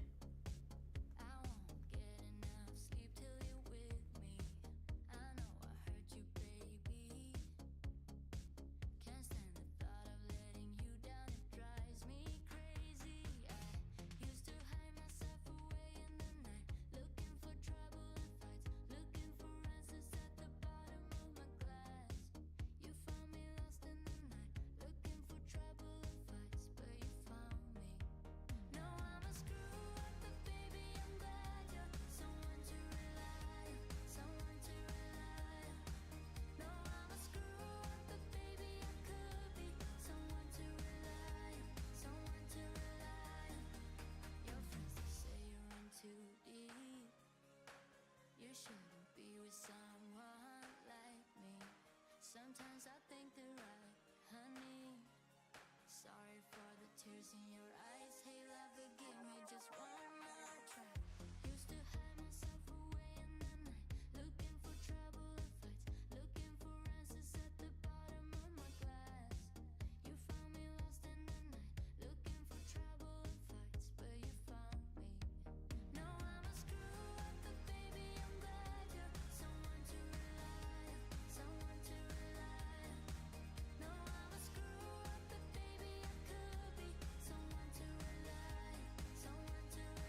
A: Sometimes I think they're right, honey. Sorry for the tears in your eyes. Hey, love, forgive me just one more try. Used to hide myself away in the night, looking for trouble and fights, looking for answers at the bottom of my glass. You found me lost in the night, looking for trouble and fights, but you found me. No, I'm a screw up, but baby, I'm glad you're someone to rely on, someone to rely on. No, I'm a screw up, but baby, I could be someone to rely on, someone to rely on.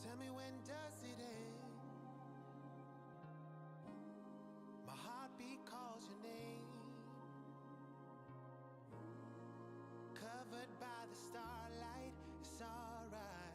D: Tell me, when does it end? My heartbeat calls your name. Covered by the starlight, it's alright.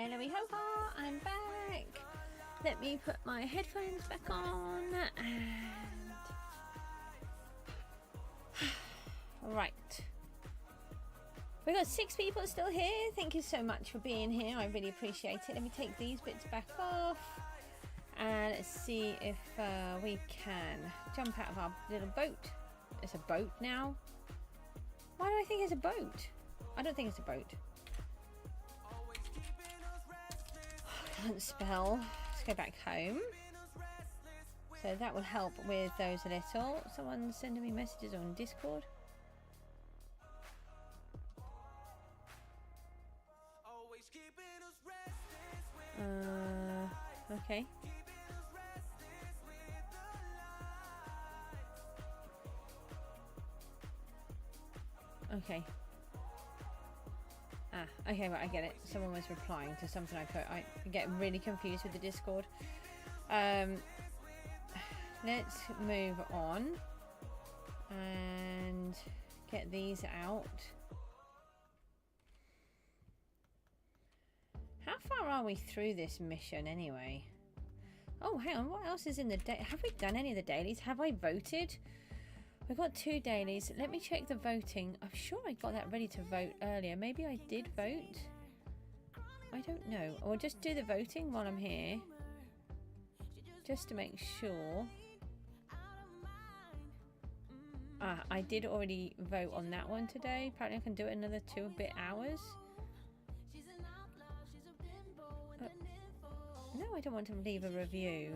B: Hello, ho ha, I'm back. Let me put my headphones back on. And right. We've got 6 people still here. Thank you so much for being here. I really appreciate it. Let me take these bits back off. And let's see if we can jump out of our little boat. It's a boat now. Why do I think it's a boat? I don't think it's a boat. I can't spell. Let's go back home. So that will help with those a little. Someone's sending me messages on Discord. Okay. Okay. Okay, right, I get it. Someone was replying to something I put. I get really confused with the Discord. Let's move on and get these out. How far are we through this mission anyway? Oh, hang on. What else is in the day? Have we done any of the dailies? Have I voted? We've got 2 dailies. Let me check the voting. I'm sure I got that ready to vote earlier. Maybe I did vote. I don't know. Or just do the voting while I'm here. Just to make sure. I did already vote on that one today. Apparently I can do it another 2 bit hours. No, I don't want to leave a review.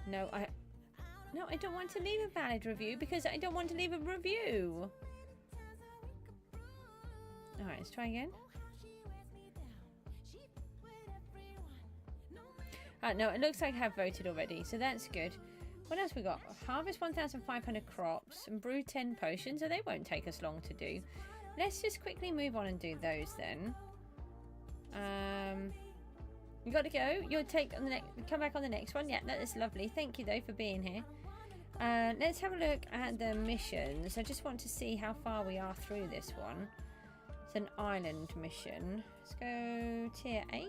B: No, I don't want to leave a valid review because I don't want to leave a review. Alright, let's try again. No, it looks like I have voted already, so that's good. What else we got? Harvest 1,500 crops and brew 10 potions, so they won't take us long to do. Let's just quickly move on and do those then. You got to go. You'll come back on the next one. Yeah, that is lovely. Thank you though for being here. Let's have a look at the missions. I just want to see how far we are through this one. It's an island mission. Let's go tier 8.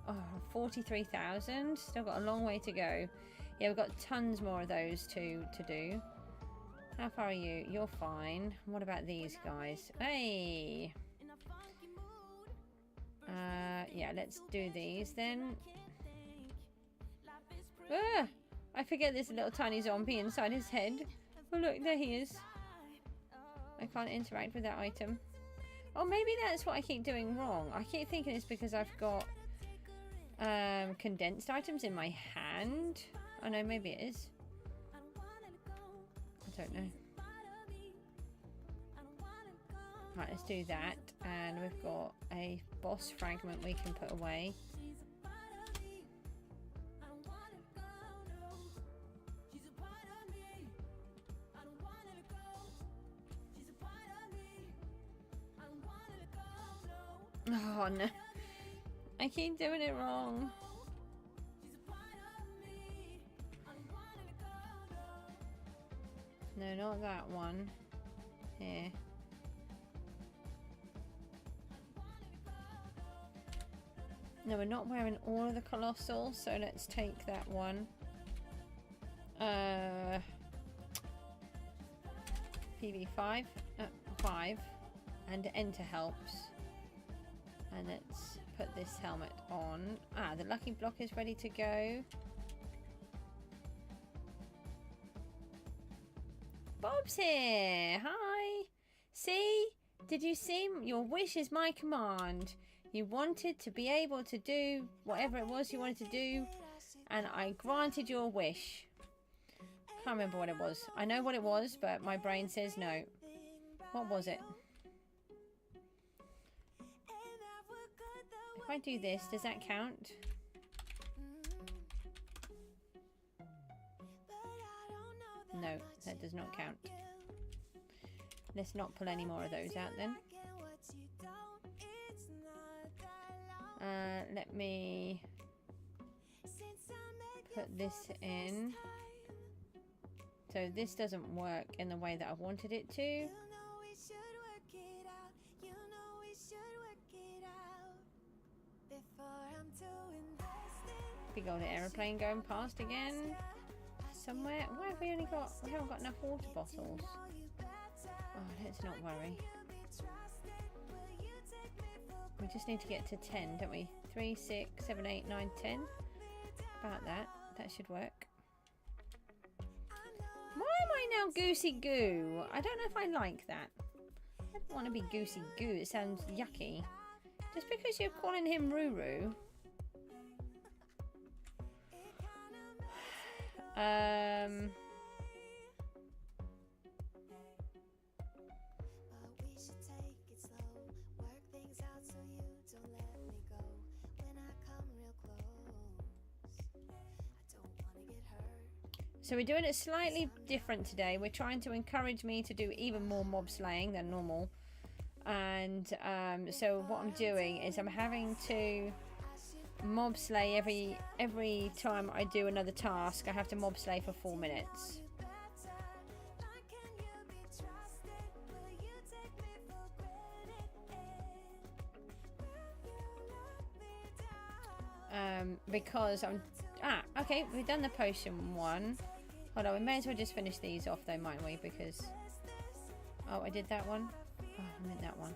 B: Oh, 43,000. Still got a long way to go. Yeah, we've got tons more of those to do. How far are you? You're fine. What about these guys? Hey! Yeah, let's do these then. I forget there's a little tiny zombie inside his head. Oh look, there he is. I can't interact with that item. Oh, maybe that's what I keep doing wrong. I keep thinking it's because I've got condensed items in my hand. Oh no, maybe it is. I don't know. Right, let's do that. And we've got a boss fragment we can put away. Oh no. I keep doing it wrong. No, not that one. Here. No, we're not wearing all of the colossal, so let's take that one. PV5, 5, and enter helps. And let's put this helmet on. The lucky block is ready to go. Bob's here. Hi. See? Did you see? Your wish is my command. You wanted to be able to do whatever it was you wanted to do, and I granted your wish. Can't remember what it was. I know what it was, but my brain says no. What was it? If I do this, does that count? No, that does not count. Let's not pull any more of those out then. Let me put this in. So this doesn't work in the way that I wanted it to. Big old aeroplane going past again. Somewhere. Why have we only got? We haven't got enough water bottles. Oh, let's not worry. We just need to get to 10, don't we? 3, 6, 7, 8, 9, 10. About that. That should work. Why am I now Goosey Goo? I don't know if I like that. I don't want to be Goosey Goo. It sounds yucky. Just because you're calling him Ruru. So we're doing it slightly different today. We're trying to encourage me to do even more mob slaying than normal. And so what I'm doing is I'm having to mob slay every time I do another task. I have to mob slay for 4 minutes. Because I'm okay, we've done the potion one. Hold on, we may as well just finish these off though, mightn't we? Because oh, I did that one. Oh, I meant that one.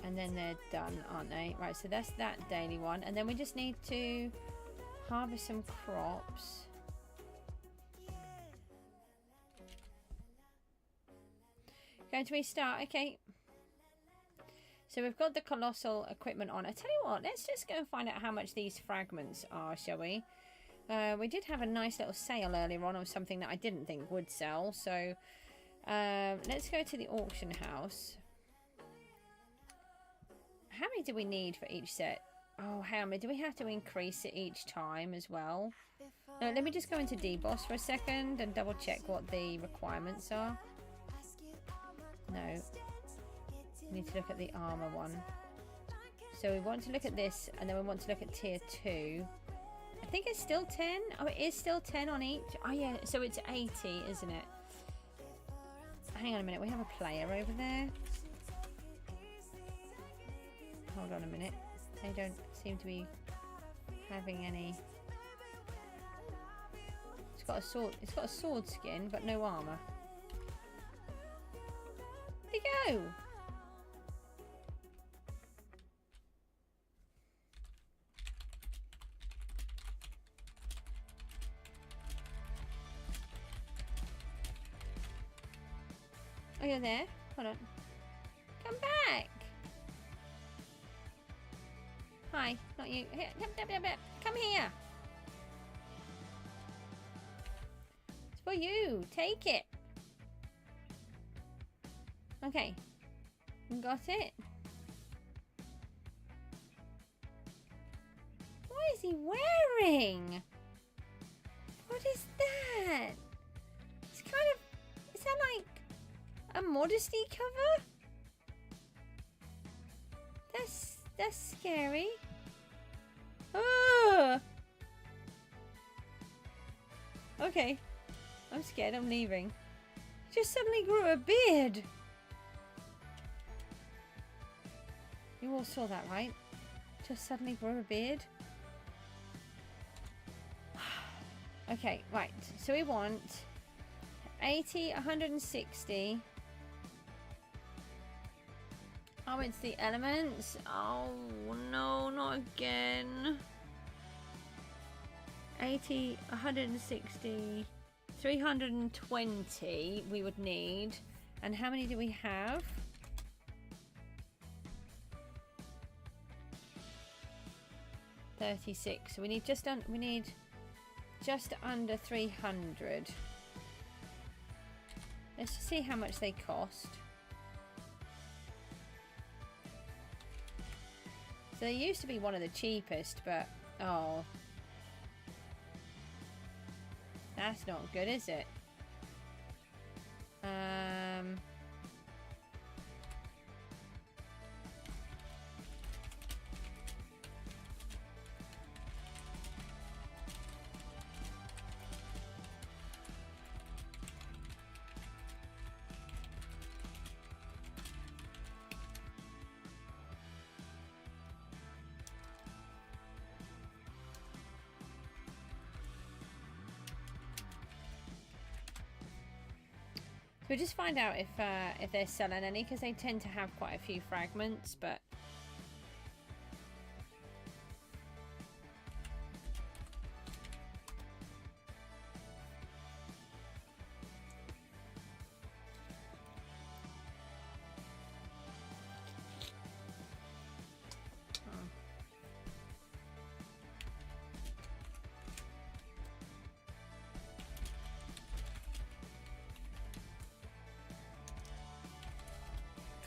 B: And then they're done, aren't they? Right, so that's that daily one. And then we just need to harvest some crops. Going to restart, okay. So we've got the colossal equipment on. I tell you what, let's just go and find out how much these fragments are, shall we? We did have a nice little sale earlier on of something that I didn't think would sell. So let's go to the auction house. How many do we need for each set? Oh, how many? Do we have to increase it each time as well? No, let me just go into DBoss for a second and double check what the requirements are. No. We need to look at the armor one. So we want to look at this, and then we want to look at tier 2. I think it's still 10. Oh, it is still 10 on each. Oh yeah, so it's 80, isn't it? Hang on a minute, we have a player over there. Hold on a minute. They don't seem to be having any. It's got a sword. It's got a sword skin, but no armor. Where'd he go? Oh, you're there? Hold on. Come back! Hi, not you. Here, come here! It's for you. Take it. Okay. Got it. What is he wearing? What is that? It's kind of... Is that like... a modesty cover? That's scary. Oh! Okay. I'm scared. I'm leaving. He just suddenly grew a beard. You all saw that, right? Just suddenly grew a beard. Okay, right. So we want 80, 160. Oh, it's the elements. Oh, no, not again. 80, 160, 320 we would need. And how many do we have? $36. So we need just under 300. Let's just see how much they cost. So they used to be one of the cheapest, but oh, that's not good, is it? We'll just find out if they're selling any, because they tend to have quite a few fragments, but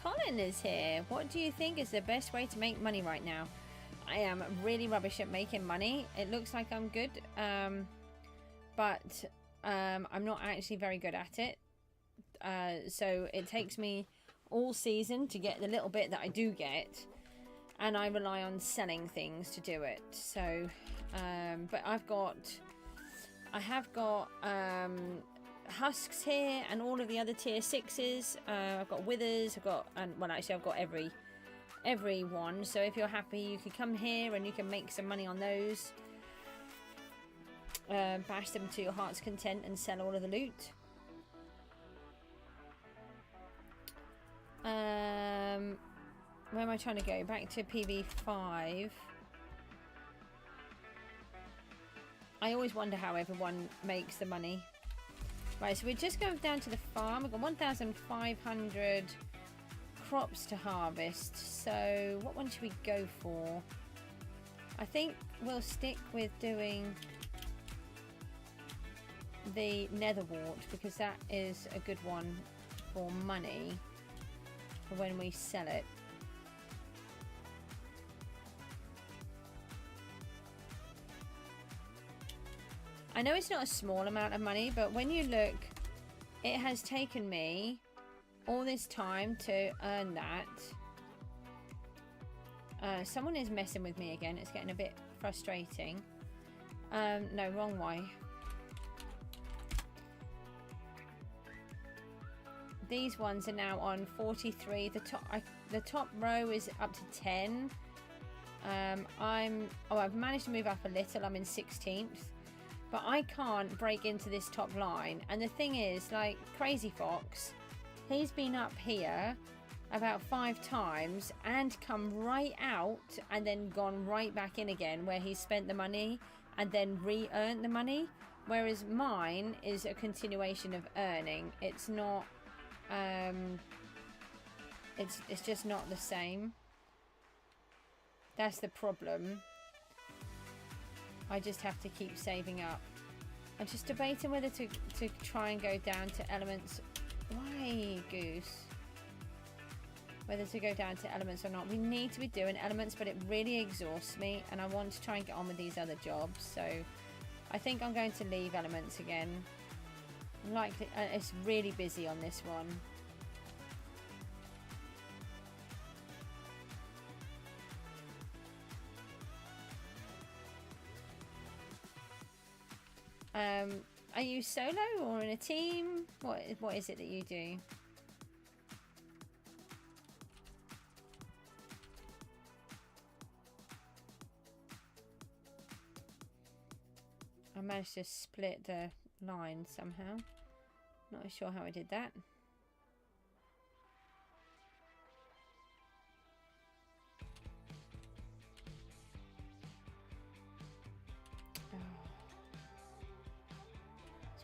B: Colin is here. What do you think is the best way to make money right now? I am really rubbish at making money. It looks like I'm good, but I'm not actually very good at it. So it takes me all season to get the little bit that I do get, and I rely on selling things to do it. So, but I have got husks here and all of the other tier 6s. I've got withers, well actually I've got every one. So if you're happy, you can come here and you can make some money on those. Bash them to your heart's content and sell all of the loot. Where am I trying to go? Back to PV5. I always wonder how everyone makes the money. Right, so we're just going down to the farm. We've got 1,500 crops to harvest. So what one should we go for? I think we'll stick with doing the nether wart, because that is a good one for money for when we sell it. I know it's not a small amount of money, but when you look, it has taken me all this time to earn that. Someone is messing with me again. It's getting a bit frustrating. No, wrong way. These ones are now on 43. The top row is up to 10. I've managed to move up a little. I'm in 16th. But I can't break into this top line. And the thing is, like, Crazy Fox, he's been up here about 5 times and come right out and then gone right back in again, where he spent the money and then re-earned the money. Whereas mine is a continuation of earning. It's not, it's just not the same. That's the problem. I just have to keep saving up. I'm just debating whether to try and go down to elements. Why, Goose? Whether to go down to elements or not. We need to be doing elements, but it really exhausts me, and I want to try and get on with these other jobs. So I think I'm going to leave elements again. Likely, it's really busy on this one. Are you solo or in a team? What is it that you do? I managed to split the line somehow. Not sure how I did that.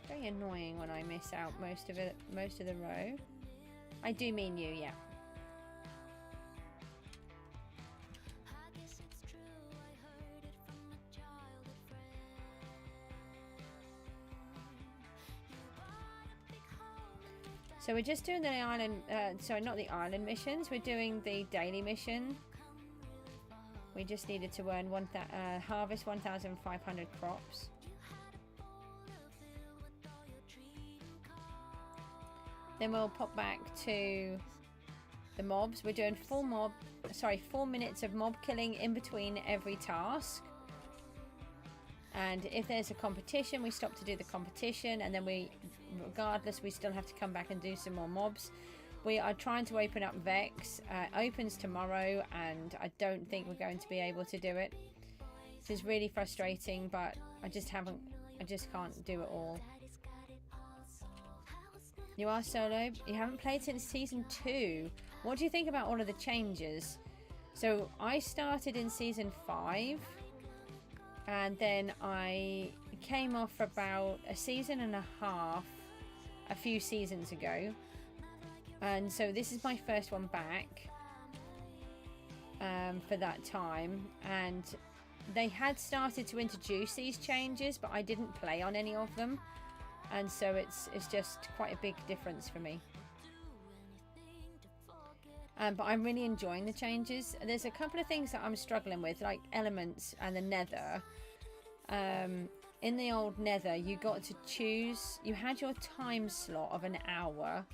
B: Very annoying when I miss out most of the row. I do mean you, yeah. So we're just doing the island, sorry, not the island missions. We're doing the daily mission. We just needed to earn harvest 1,500 crops. Then we'll pop back to the mobs. We're doing 4 minutes of mob killing in between every task. And if there's a competition, we stop to do the competition, and then regardless, we still have to come back and do some more mobs. We are trying to open up Vex. Opens tomorrow, and I don't think we're going to be able to do it. This is really frustrating, but I just can't do it all. You are solo. You haven't played since season 2. What do you think about all of the changes? So I started in season 5, and then I came off for about a season and a half a few seasons ago, and so this is my first one back for that time. And they had started to introduce these changes, but I didn't play on any of them, and so it's just quite a big difference for me. But I'm really enjoying the changes. There's a couple of things that I'm struggling with, like elements and the nether. In the old nether, you got to choose, you had your time slot of an hour,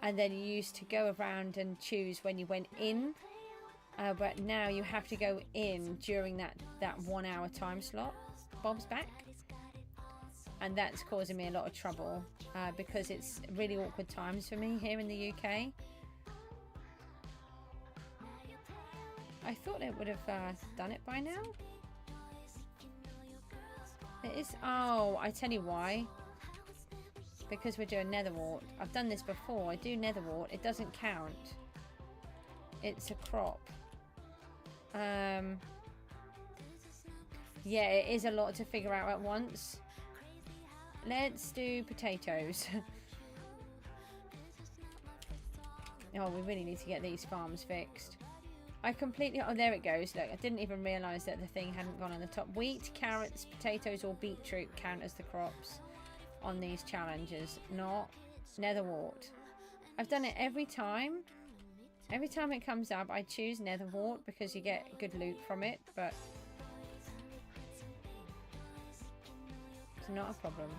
B: and then you used to go around and choose when you went in, but now you have to go in during that 1 hour time slot. Bob's back, and that's causing me a lot of trouble because it's really awkward times for me here in the UK. I thought it would have done it by now. It is. Oh, I tell you why. Because we're doing netherwart. I've done this before. I do netherwart. It doesn't count. It's a crop. Yeah, it is a lot to figure out at once. Let's do potatoes. Oh, we really need to get these farms fixed. I completely... Oh, there it goes. Look, I didn't even realise that the thing hadn't gone on the top. Wheat, carrots, potatoes or beetroot count as the crops on these challenges, not netherwart. I've done it every time. Every time it comes up, I choose netherwart because you get good loot from it, but it's not a problem.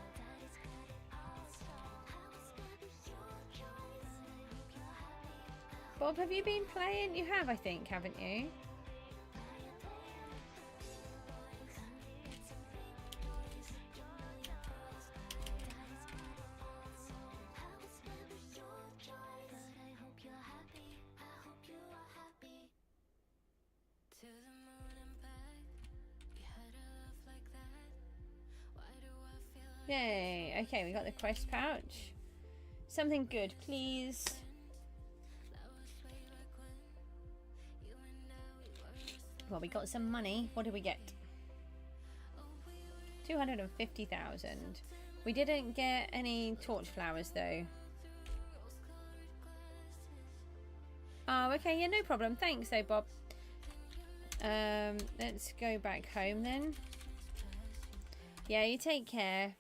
B: Bob, have you been playing? You have, I think, haven't you? Yay. Okay, we got the quest pouch. Something good, please. Well, we got some money. What did we get? 250,000. We didn't get any torch flowers though. Oh, okay, yeah, no problem. Thanks though, Bob. Let's go back home then. Yeah, you take care.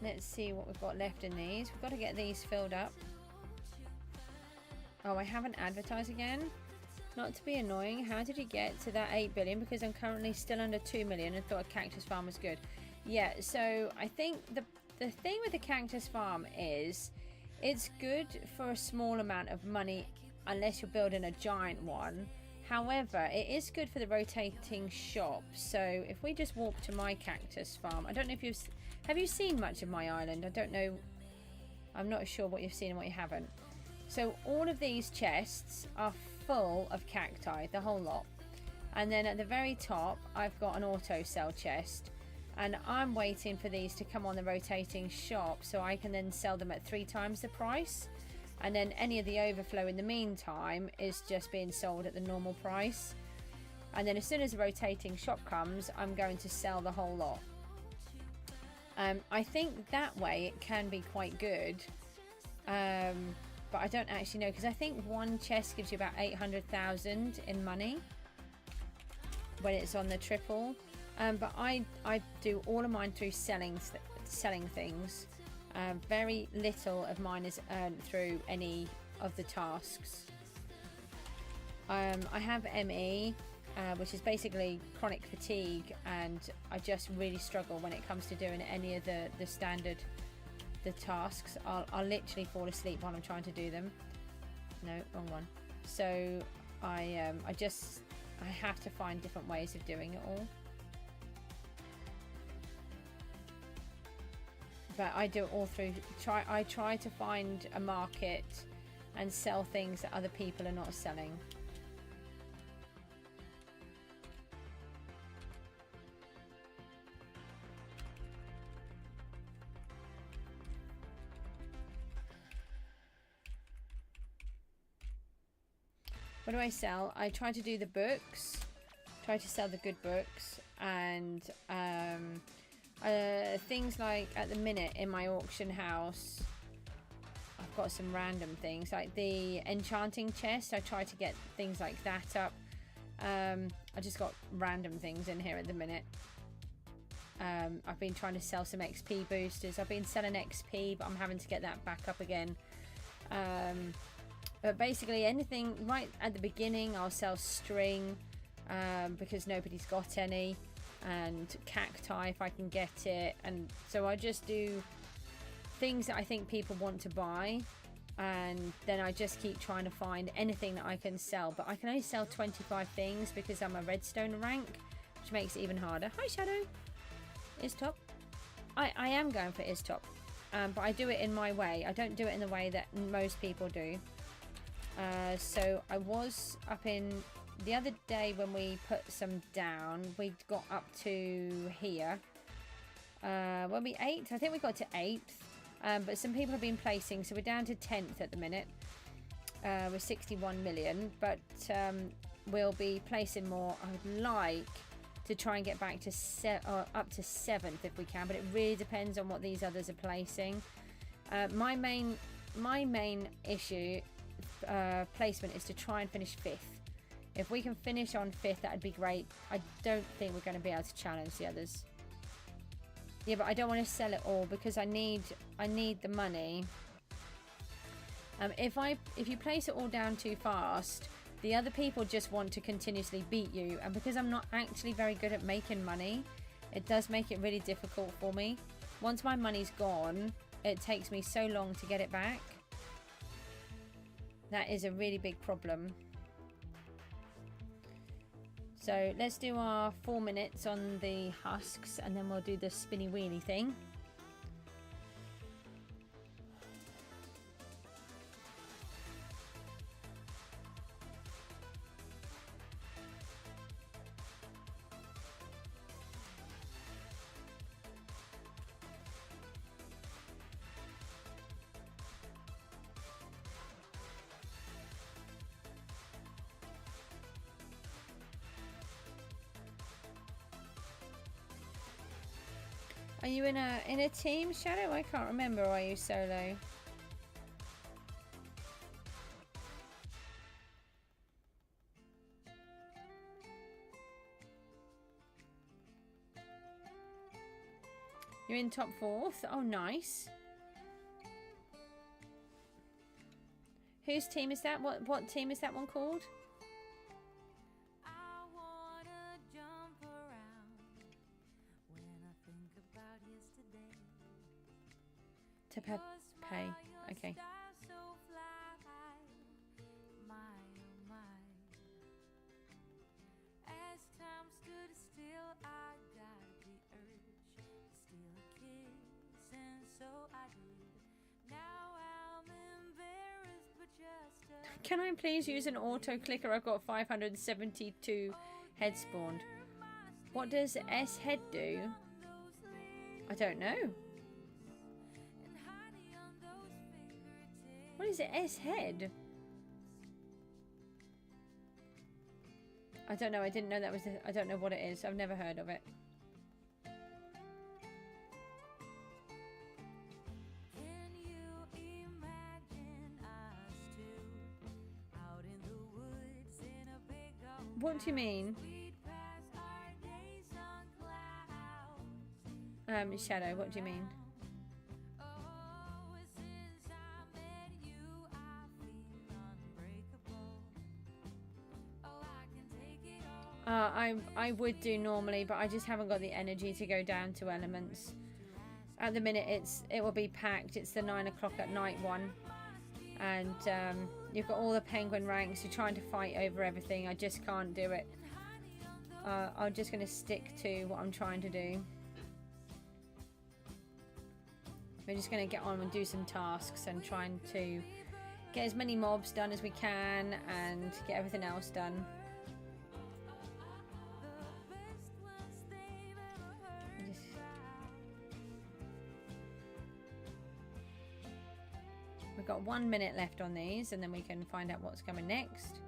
B: Let's see what we've got left in these. We've got to get these filled up. Oh, I haven't advertised again. Not to be annoying. How did you get to that 8 billion? Because I'm currently still under 2 million and thought a cactus farm was good. Yeah, so I think the thing with the cactus farm is it's good for a small amount of money unless you're building a giant one. However, it is good for the rotating shop. So if we just walk to my cactus farm, I don't know if have you seen much of my island? I don't know. I'm not sure what you've seen and what you haven't. So all of these chests are full of cacti, the whole lot. And then at the very top, I've got an auto sell chest. And I'm waiting for these to come on the rotating shop so I can then sell them at 3 times the price. And then any of the overflow in the meantime is just being sold at the normal price. And then as soon as the rotating shop comes, I'm going to sell the whole lot. I think that way it can be quite good. But I don't actually know, because I think one chest gives you about 800,000 in money when it's on the triple. But I do all of mine through selling things. Very little of mine is earned through any of the tasks. I have ME, which is basically chronic fatigue, and I just really struggle when it comes to doing any of the standard tasks. I'll literally fall asleep while I'm trying to do them. No, wrong one. So I have to find different ways of doing it all. But I do it all through I try to find a market and sell things that other people are not selling. What do I sell? I try to do the books. Try to sell the good books. And things like at the minute in my auction house, I've got some random things like the enchanting chest. I try to get things like that up. I just got random things in here at the minute. I've been trying to sell some XP boosters. I've been selling XP, but I'm having to get that back up again. But basically anything right at the beginning, I'll sell string because nobody's got any, and cacti if I can get it. And so I just do things that I think people want to buy, and then I just keep trying to find anything that I can sell. But I can only sell 25 things because I'm a redstone rank, which makes it even harder. Hi Shadow. Is top. I am going for is top, but I do it in my way. I don't do it in the way that most people do. So I was up in the other day when we put some down. We got up to here. When we 8th, I think we got to 8th. But some people have been placing, so we're down to 10th at the minute. We're 61 million, but we'll be placing more. I would like to try and get back to up to 7th if we can, but it really depends on what these others are placing. My main issue placement is to try and finish 5th. If we can finish on 5th, that'd be great. I don't think we're going to be able to challenge the others. Yeah, but I don't want to sell it all because I need the money. If you place it all down too fast, the other people just want to continuously beat you, and because I'm not actually very good at making money, it does make it really difficult for me. Once my money's gone, it takes me so long to get it back. That is a really big problem. So let's do our 4 minutes on the husks, and then we'll do the spinny wheelie thing. Are you in a team, Shadow? I can't remember. Or are you solo? You're in top 4th. Oh, nice. Whose team is that? What team is that one called? To pay. Okay. Can I please use an auto clicker? I've got 572 head spawned. What does S head do? I don't know. What is it? S head? I don't know. I didn't know that was. I don't know what it is. I've never heard of it. What do you mean? Shadow, what do you mean? I would do normally, but I just haven't got the energy to go down to elements. At the minute, it will be packed. It's the 9 o'clock at night one, and you've got all the penguin ranks. You're trying to fight over everything. I just can't do it. I'm just going to stick to what I'm trying to do. We're just going to get on and do some tasks and trying to get as many mobs done as we can and get everything else done. We've got 1 minute left on these, and then we can find out what's coming next.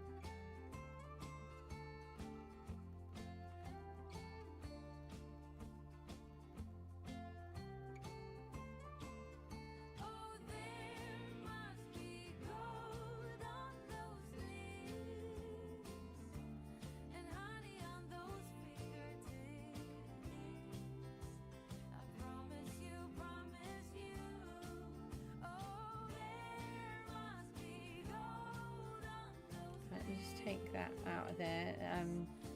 B: take that out of there.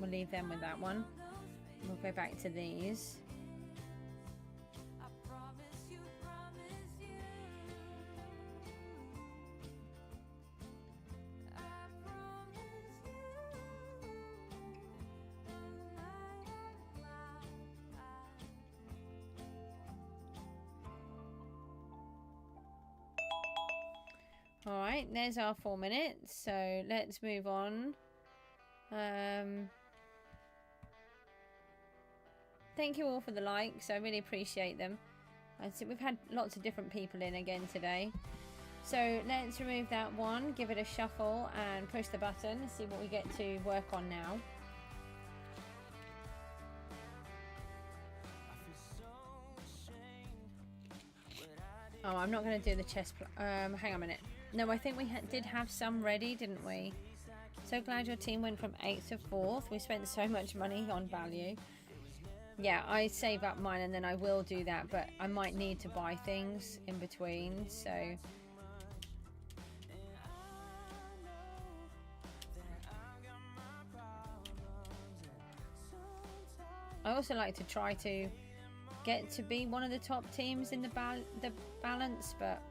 B: We'll leave them with that one. We'll go back to these. Alright, there's our 4 minutes, so let's move on. Thank you all for the likes, I really appreciate them. I see we've had lots of different people in again today. So let's remove that one, give it a shuffle and push the button, see what we get to work on now. Oh, I'm not going to do the chest. Hang on a minute. No, I think we did have some ready, didn't we? So glad your team went from 8th to 4th. We spent so much money on value. Yeah, I save up mine and then I will do that, but I might need to buy things in between, so... I also like to try to get to be one of the top teams in the balance, but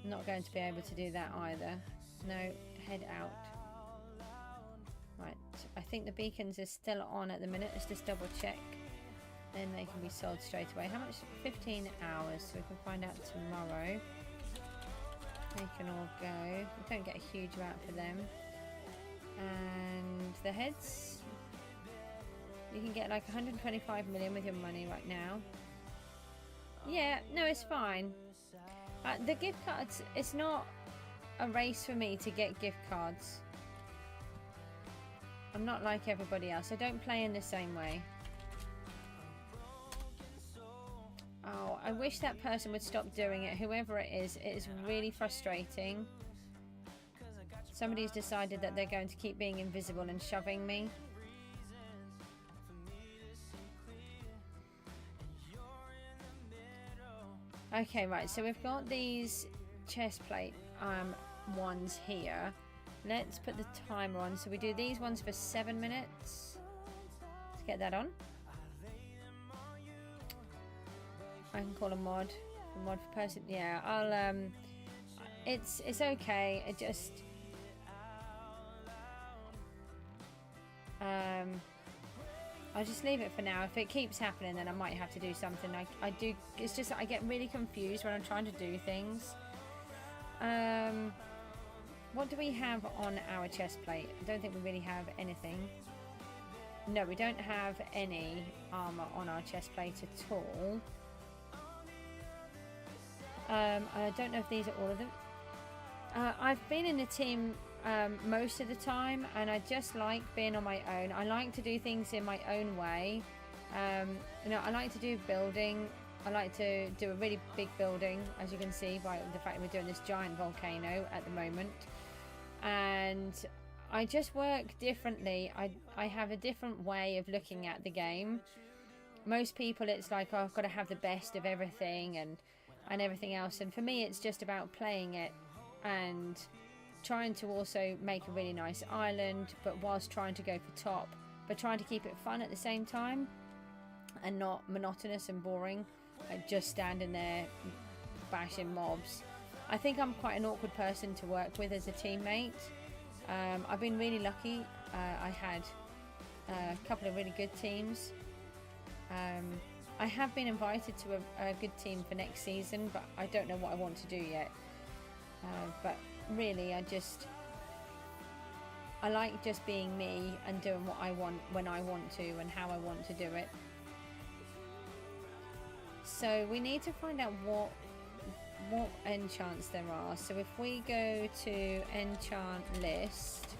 B: I'm not going to be able to do that either. No, head out. Right, I think the beacons are still on at the minute. Let's just double check. Then they can be sold straight away. How much? 15 hours, so we can find out tomorrow. They can all go. We don't get a huge amount for them. And the heads. You can get like 125 million with your money right now. Yeah, no, it's fine. The gift cards, it's not a race for me to get gift cards. I'm not like everybody else. I don't play in the same way. Oh, I wish that person would stop doing it. Whoever it is really frustrating. Somebody's decided that they're going to keep being invisible and shoving me. Okay, right, so we've got these chest plate ones here. Let's put the timer on. So we do these ones for 7 minutes. Let's get that on. I can call a mod. A mod for person. Yeah, I'll it's okay. It just I'll just leave it for now. If it keeps happening, then I might have to do something. I do. It's just that I get really confused when I'm trying to do things. What do we have on our chest plate? I don't think we really have anything. No, we don't have any armor on our chest plate at all. I don't know if these are all of them. I've been in a team most of the time, and I just like being on my own. I like to do things in my own way. You know, I like to do building. I like to do a really big building, as you can see by the fact that we're doing this giant volcano at the moment. And I just work differently. I have a different way of looking at the game. Most people, it's like, oh, I've got to have the best of everything and everything else. And for me, it's just about playing it and trying to also make a really nice island, but whilst trying to go for top, but trying to keep it fun at the same time and not monotonous and boring, like just standing there bashing mobs. I think I'm quite an awkward person to work with as a teammate. I've been really lucky. I had a couple of really good teams. I have been invited to a good team for next season, but I don't know what I want to do yet. But really, I like just being me and doing what I want when I want to and how I want to do it. So we need to find out what enchants there are. So if we go to enchant list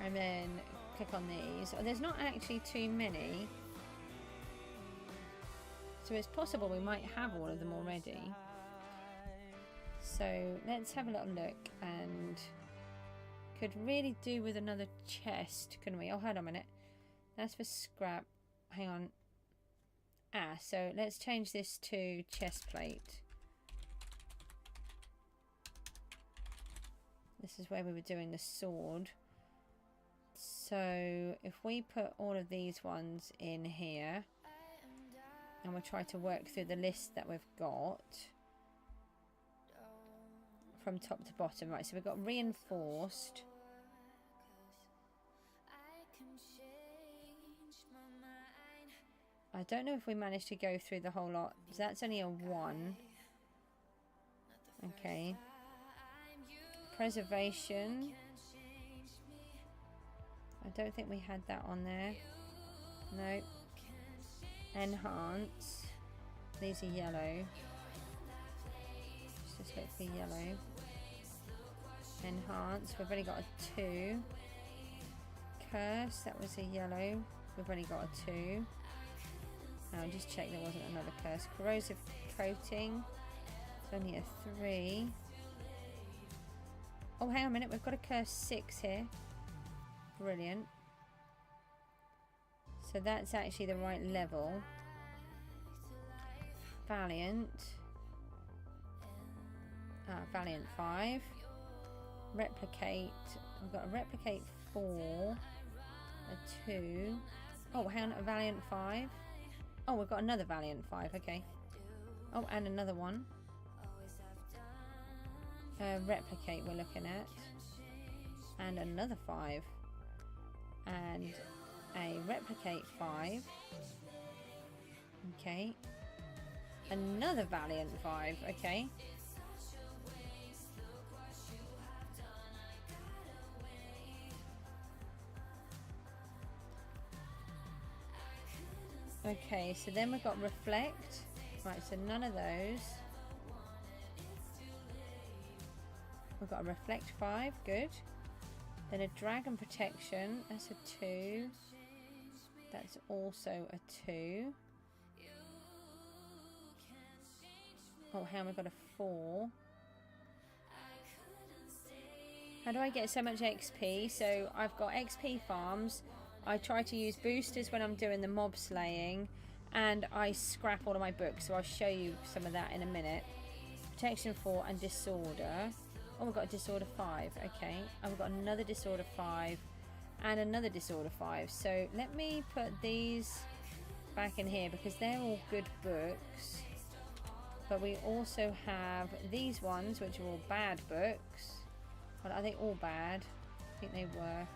B: and then click on these, oh, there's not actually too many, so it's possible we might have all of them already. So let's have a little look, and could really do with another chest, couldn't we? Oh, hold on a minute, that's for scrap. Hang on. So let's change this to chest plate. This is where we were doing the sword. So if we put all of these ones in here, and we'll try to work through the list that we've got from top to bottom. Right, so we've got reinforced. I don't know if we managed to go through the whole lot. So that's only a 1. Okay. Preservation. I don't think we had that on there. No. Enhance. These are yellow. Just look for yellow. Enhance. We've only got a 2. Curse. That was a yellow. We've only got a 2. I'll just check there wasn't another curse. Corrosive coating. It's only a 3. Oh, hang on a minute. We've got a curse 6 here. Brilliant. So that's actually the right level. Valiant. Valiant 5. Replicate. We've got a replicate 4. A 2. Oh, hang on. A Valiant 5. Oh, we've got another Valiant 5. Okay. Oh, and another one. Replicate we're looking at. And another 5. And a replicate 5. Okay. Another Valiant 5. Okay. Okay, so then we've got reflect. Right, so none of those. We've got a reflect 5, good. Then a dragon protection, that's a 2. That's also a 2. Oh, how we got a 4. How do I get so much XP? So I've got XP farms. I try to use boosters when I'm doing the mob slaying, and I scrap all of my books, so I'll show you some of that in a minute. Protection 4 and disorder. Oh, we've got a disorder 5. Okay, and we've got another disorder 5 and another disorder 5. So let me put these back in here because they're all good books, but we also have these ones which are all bad books. Well, are they all bad? I think they were.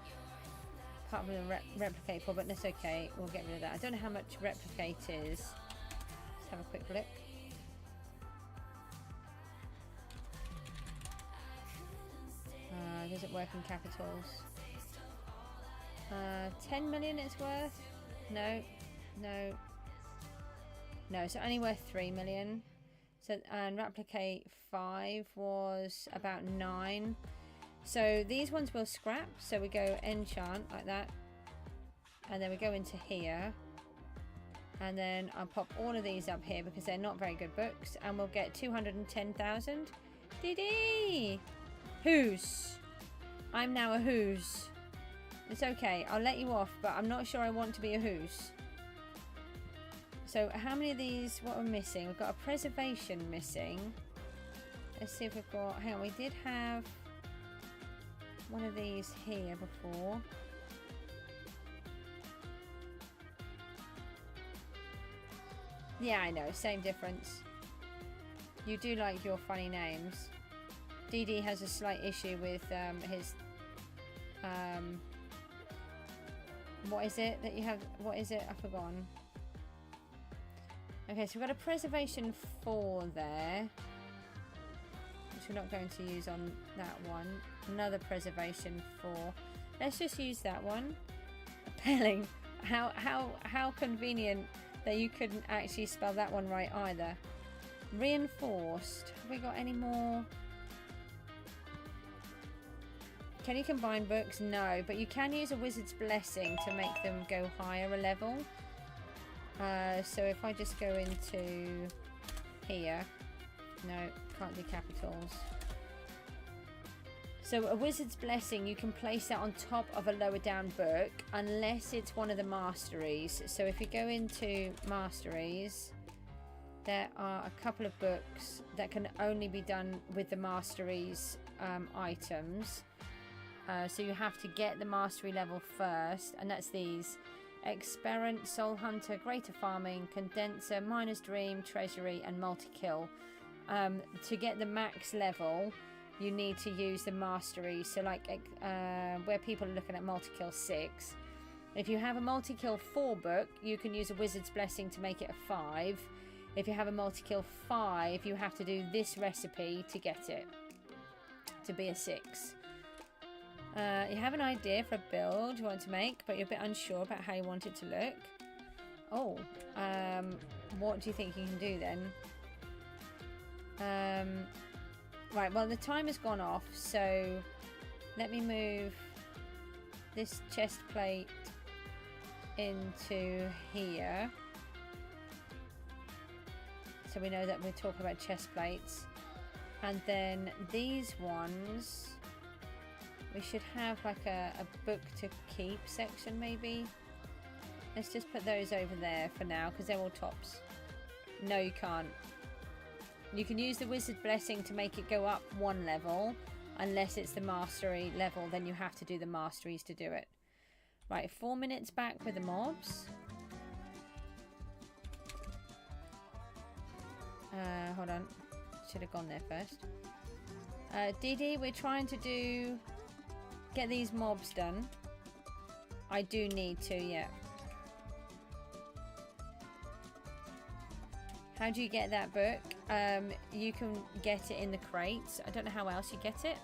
B: Apart from the replicate 4, but that's okay. We'll get rid of that. I don't know how much replicate is. Let's have a quick look. Does it work in capitals? 10 million it's worth? No. No. No, it's only worth 3 million. So, and replicate 5 was about 9. So these ones will scrap. So we go enchant like that. And then we go into here. And then I'll pop all of these up here because they're not very good books. And we'll get 210,000. Dee! Who's? I'm now a who's. It's okay. I'll let you off, but I'm not sure I want to be a who's. So how many of these, what we're missing? We've got a preservation missing. Let's see if we've got, hang on, we did have one of these here before. Yeah, I know, same difference. You do like your funny names. DD has a slight issue with his what is it that you have? What is it? I've forgotten. Okay, so we've got a preservation 4 there, which we're not going to use on that one. Another preservation 4. Let's just use that one. Appalling. How convenient that you couldn't actually spell that one right either. Reinforced. Have we got any more? Can you combine books? No, but you can use a wizard's blessing to make them go higher a level. So if I just go into here, no, can't do capitals. So a wizard's blessing, you can place that on top of a lower down book unless it's one of the masteries. So if you go into masteries there are a couple of books that can only be done with the masteries items. So you have to get the mastery level first, and that's these: Experiment, Soul Hunter, Greater Farming, Condenser, Miner's Dream, Treasury, and Multi-Kill. To get the max level, you need to use the mastery. So like where people are looking at Multi-Kill 6, if you have a Multi-Kill 4 book, you can use a Wizard's Blessing to make it a 5. If you have a Multi-Kill 5, you have to do this recipe to get it to be a 6. You have an idea for a build you want to make, but you're a bit unsure about how you want it to look. Oh, what do you think you can do then? Right, well, the time has gone off, so let me move this chest plate into here, so we know that we're talking about chest plates. And then these ones, we should have like a book to keep section maybe. Let's just put those over there for now because they're all tops. No, you can't. You can use the Wizard Blessing to make it go up 1 level. Unless it's the mastery level, then you have to do the masteries to do it. Right, 4 minutes back with the mobs. Hold on. Should have gone there first. Didi, we're trying to get these mobs done. I do need to, yeah. How do you get that book? You can get it in the crates. I don't know how else you get it.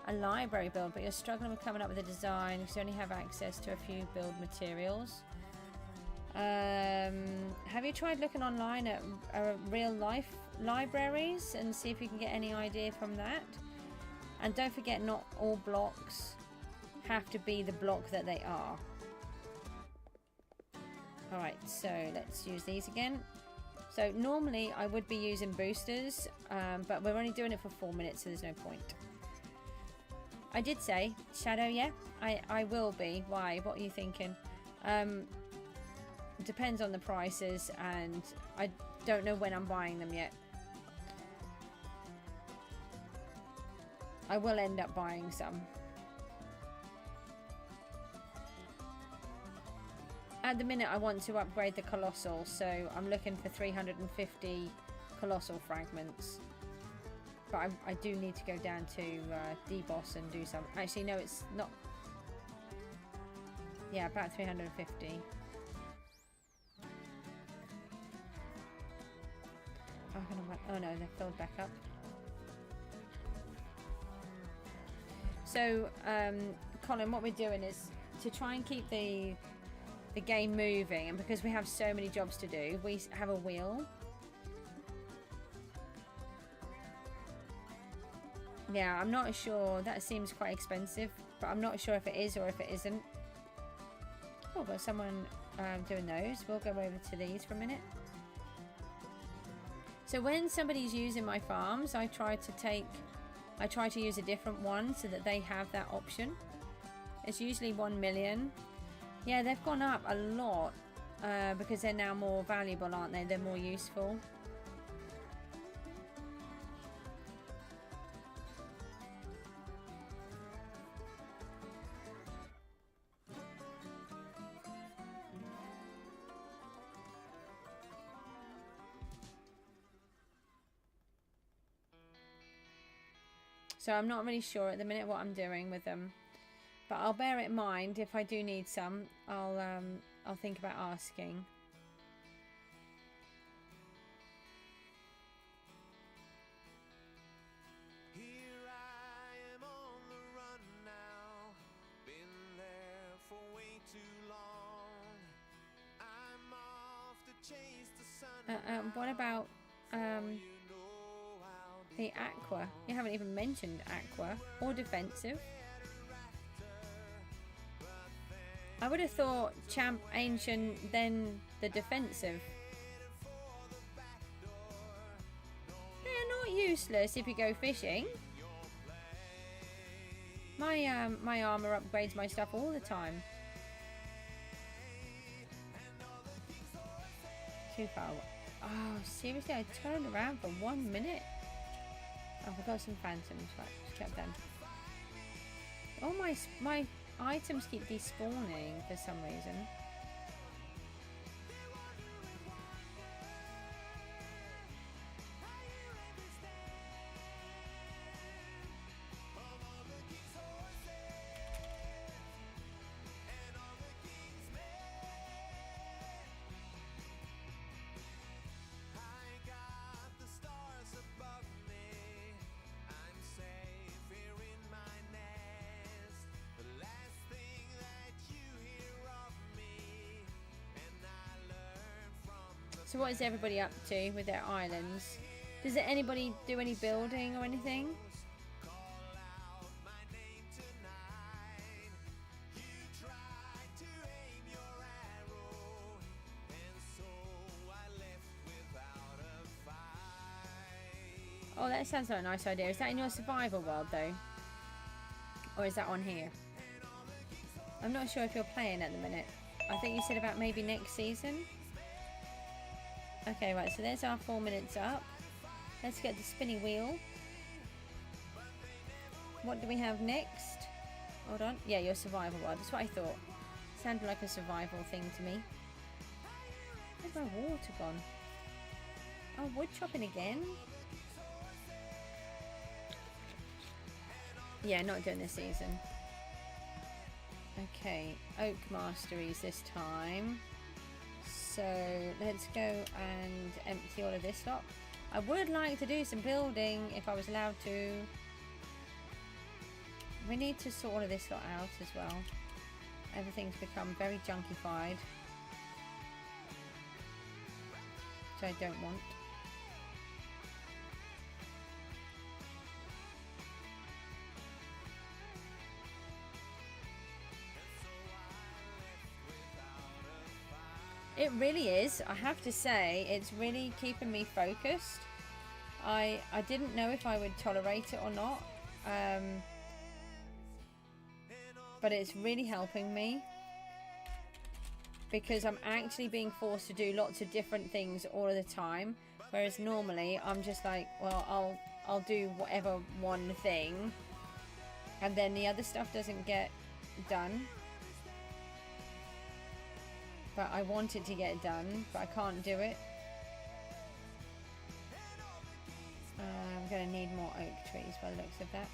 B: A library build, but you're struggling with coming up with a design because you only have access to a few build materials. Have you tried looking online at real life libraries and see if you can get any idea from that? And don't forget, not all blocks have to be the block that they are. Alright, so let's use these again. So normally I would be using boosters, but we're only doing it for 4 minutes, so there's no point. I did say, Shadow, yeah, I will be. Why? What are you thinking? Depends on the prices, and I don't know when I'm buying them yet. I will end up buying some. At the minute I want to upgrade the Colossal, so I'm looking for 350 Colossal fragments. But I do need to go down to D-Boss and do some. Actually, no, it's not. Yeah, about 350. Oh no, they're filled back up. So, Colin, what we're doing is to try and keep the game moving, and because we have so many jobs to do, we have a wheel. Yeah, I'm not sure. That seems quite expensive, but I'm not sure if it is or if it isn't. Oh, got someone doing those. We'll go over to these for a minute. So when somebody's using my farms, I try to use a different one so that they have that option. It's usually 1 million. Yeah, they've gone up a lot because they're now more valuable, aren't they? They're more useful. So I'm not really sure at the minute what I'm doing with them, but I'll bear it in mind. If I do need some, I'll think about asking.
D: Here I am on the run now. Been there for way too long. I'm off to chase the sun.
B: What about the aqua? You haven't even mentioned aqua or defensive. I would have thought champ, ancient, then the defensive. They're not useless if you go fishing. My armor upgrades my stuff all the time. Too far away. Oh, seriously, I turned around for 1 minute. Oh, I got some phantoms. Right, just kept them. Oh, my items keep despawning for some reason. So what is everybody up to with their islands? Does anybody do any building or anything? Oh, that sounds like a nice idea. Is that in your survival world though? Or is that on here? I'm not sure if you're playing at the minute. I think you said about maybe next season. Okay, right, so there's our 4 minutes up. Let's get the spinny wheel. What do we have next? Hold on. Yeah, your survival world. That's what I thought. Sounded like a survival thing to me. Where's my water gone? Oh, wood chopping again? Yeah, not doing this season. Okay, oak masteries this time. So let's go and empty all of this lot. I would like to do some building if I was allowed to. We need to sort all of this lot out as well. Everything's become very junkified, which I don't want. It really is. I have to say, it's really keeping me focused. I didn't know if I would tolerate it or not. But it's really helping me. Because I'm actually being forced to do lots of different things all of the time. Whereas normally, I'm just like, well, I'll do whatever one thing. And then the other stuff doesn't get done. But I want it to get done, but I can't do it. I'm going to need more oak trees by the looks of that.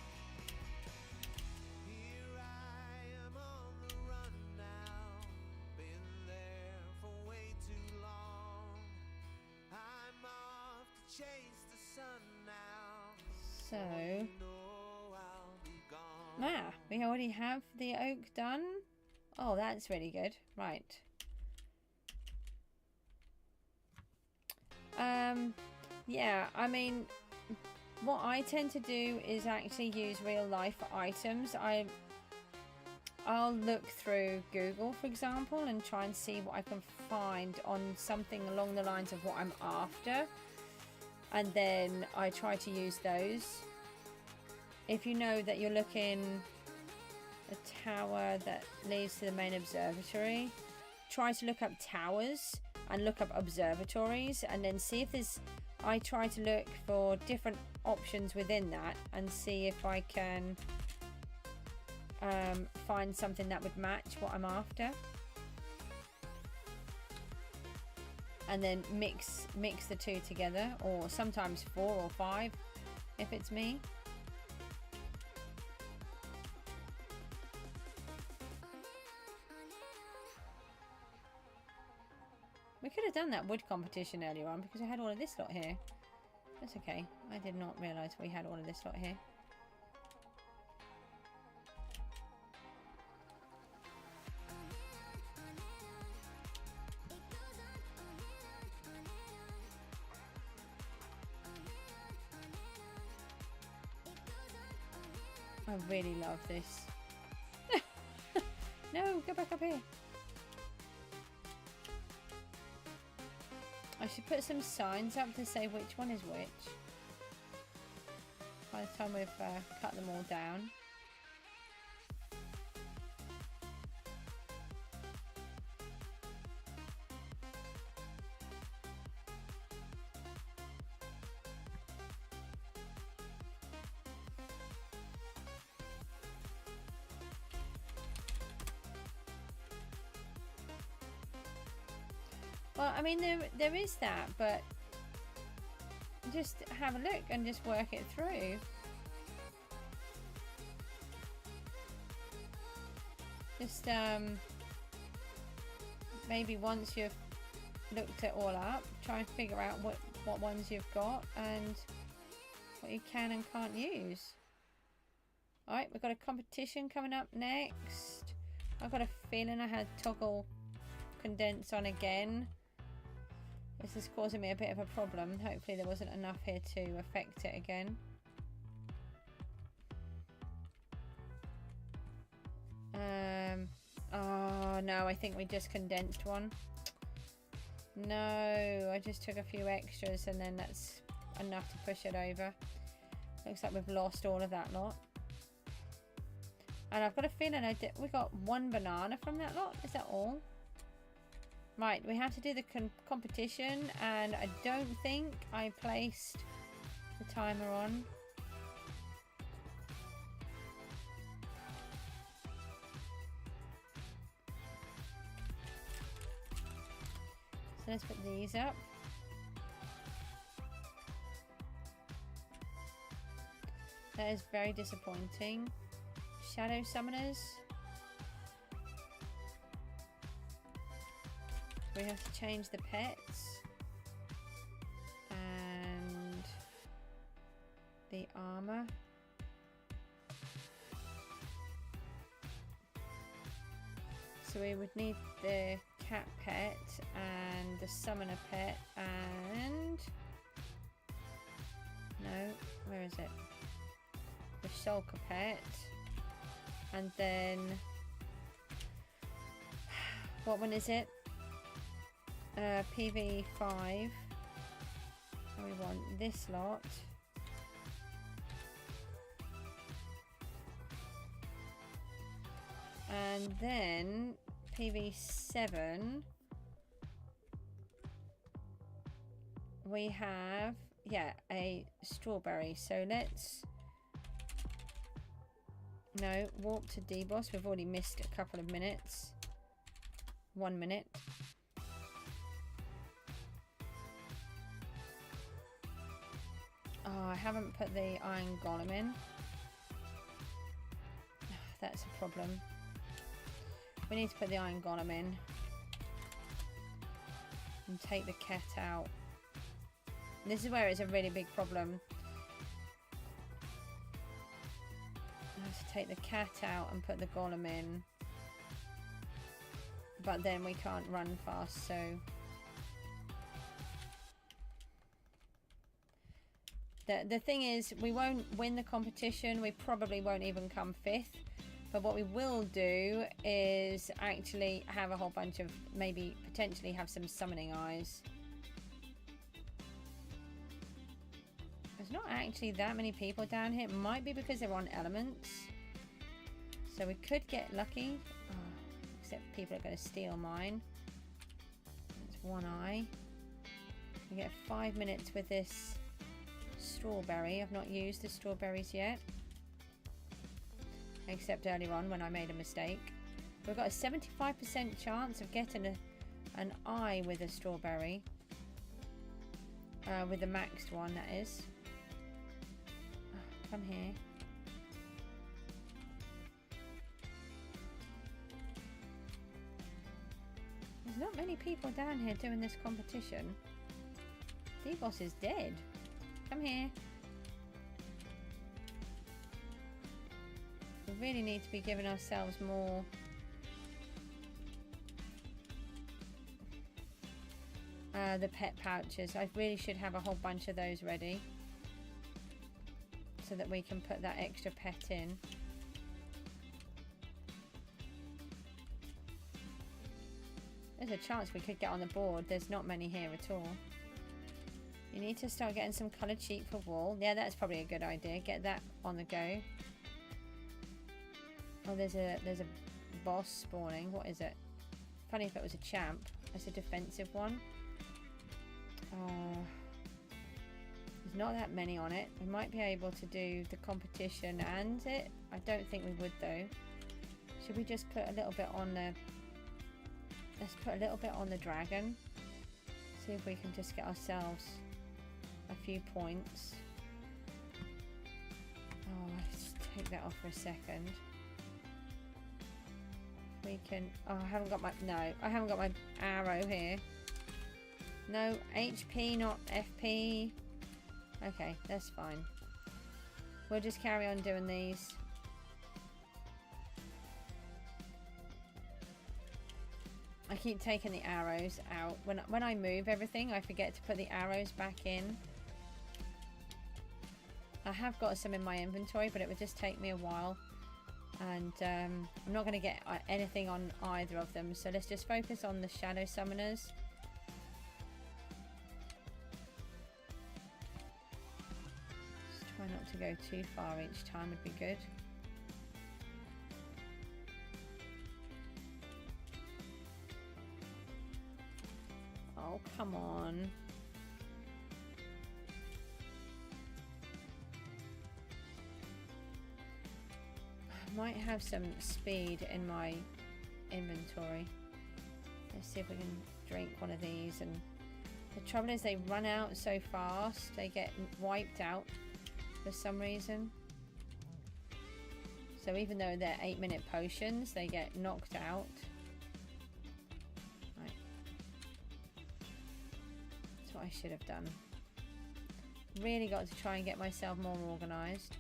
B: So, we already have the oak done. Oh, that's really good. Right. Yeah, I mean, what I tend to do is actually use real life items. I'll look through Google, for example, and try and see what I can find on something along the lines of what I'm after. And then I try to use those. If you know that you're looking a tower that leads to the main observatory, try to look up towers and look up observatories, and then see if there's... I try to look for different options within that and see if I can find something that would match what I'm after, and then mix the two together, or sometimes 4 or 5 if it's me. We could have done that wood competition earlier on because I had all of this lot here. That's okay. I did not realise we had all of this lot here. I really love this. No, go back up here. I should put some signs up to say which one is which by the time we've cut them all down. Well, I mean, there is that, but just have a look and just work it through. Just maybe once you've looked it all up, try and figure out what ones you've got and what you can and can't use. Alright, we've got a competition coming up next. I've got a feeling I had toggle condense on again. This is causing me a bit of a problem. Hopefully there wasn't enough here to affect it again. Oh no, I think we just condensed one. No, I just took a few extras and then that's enough to push it over. Looks like we've lost all of that lot. And I've got a feeling we got one banana from that lot. Is that all? Right, we have to do the competition, and I don't think I placed the timer on. So let's put these up. That is very disappointing. Shadow summoners. We have to change the pets and the armor. So we would need the cat pet and the summoner pet and no, where is it? The shulker pet, and then what one is it? PV5. And we want this lot. And then PV7 we have, yeah, a strawberry. So let's warp to D-Boss. We've already missed a couple of minutes. 1 minute. Oh, I haven't put the iron golem in. That's a problem. We need to put the iron golem in and take the cat out. This is where it's a really big problem. I have to take the cat out and put the golem in, but then we can't run fast, so the thing is, we won't win the competition. We probably won't even come 5th. But what we will do is actually have a whole bunch of, maybe potentially have some summoning eyes. There's not actually that many people down here. It might be because they're on elements. So we could get lucky. Oh, except people are going to steal mine. That's one eye. We get 5 minutes with this strawberry. I've not used the strawberries yet, except earlier on when I made a mistake. We've got a 75% chance of getting an eye with a strawberry, with the maxed one, that is. Oh, come here. There's not many people down here doing this competition. D-Boss is dead. Come here. We really need to be giving ourselves more the pet pouches. I really should have a whole bunch of those ready so that we can put that extra pet in. There's a chance we could get on the board. There's not many here at all. You need to start getting some coloured sheep for wool. Yeah, that's probably a good idea. Get that on the go. Oh, there's a boss spawning. What is it? Funny if it was a champ. It's a defensive one. There's not that many on it. We might be able to do the competition and it. I don't think we would though. Should we just put a little bit on the... Let's put a little bit on the dragon. See if we can just get ourselves a few points. Oh, let's take that off for a second. We can. Oh, I haven't got my. No, I haven't got my arrow here. No, HP, not FP. Okay, that's fine. We'll just carry on doing these. I keep taking the arrows out. When I move everything, I forget to put the arrows back in. I have got some in my inventory, but it would just take me a while. And I'm not going to get anything on either of them. So let's just focus on the shadow summoners. Just try not to go too far each time would be good. Oh, come on. I might have some speed in my inventory. Let's see if we can drink one of these. And the trouble is they run out so fast. They get wiped out for some reason. So even though they're 8-minute potions, they get knocked out. Right. That's what I should have done. Really got to try and get myself more organised.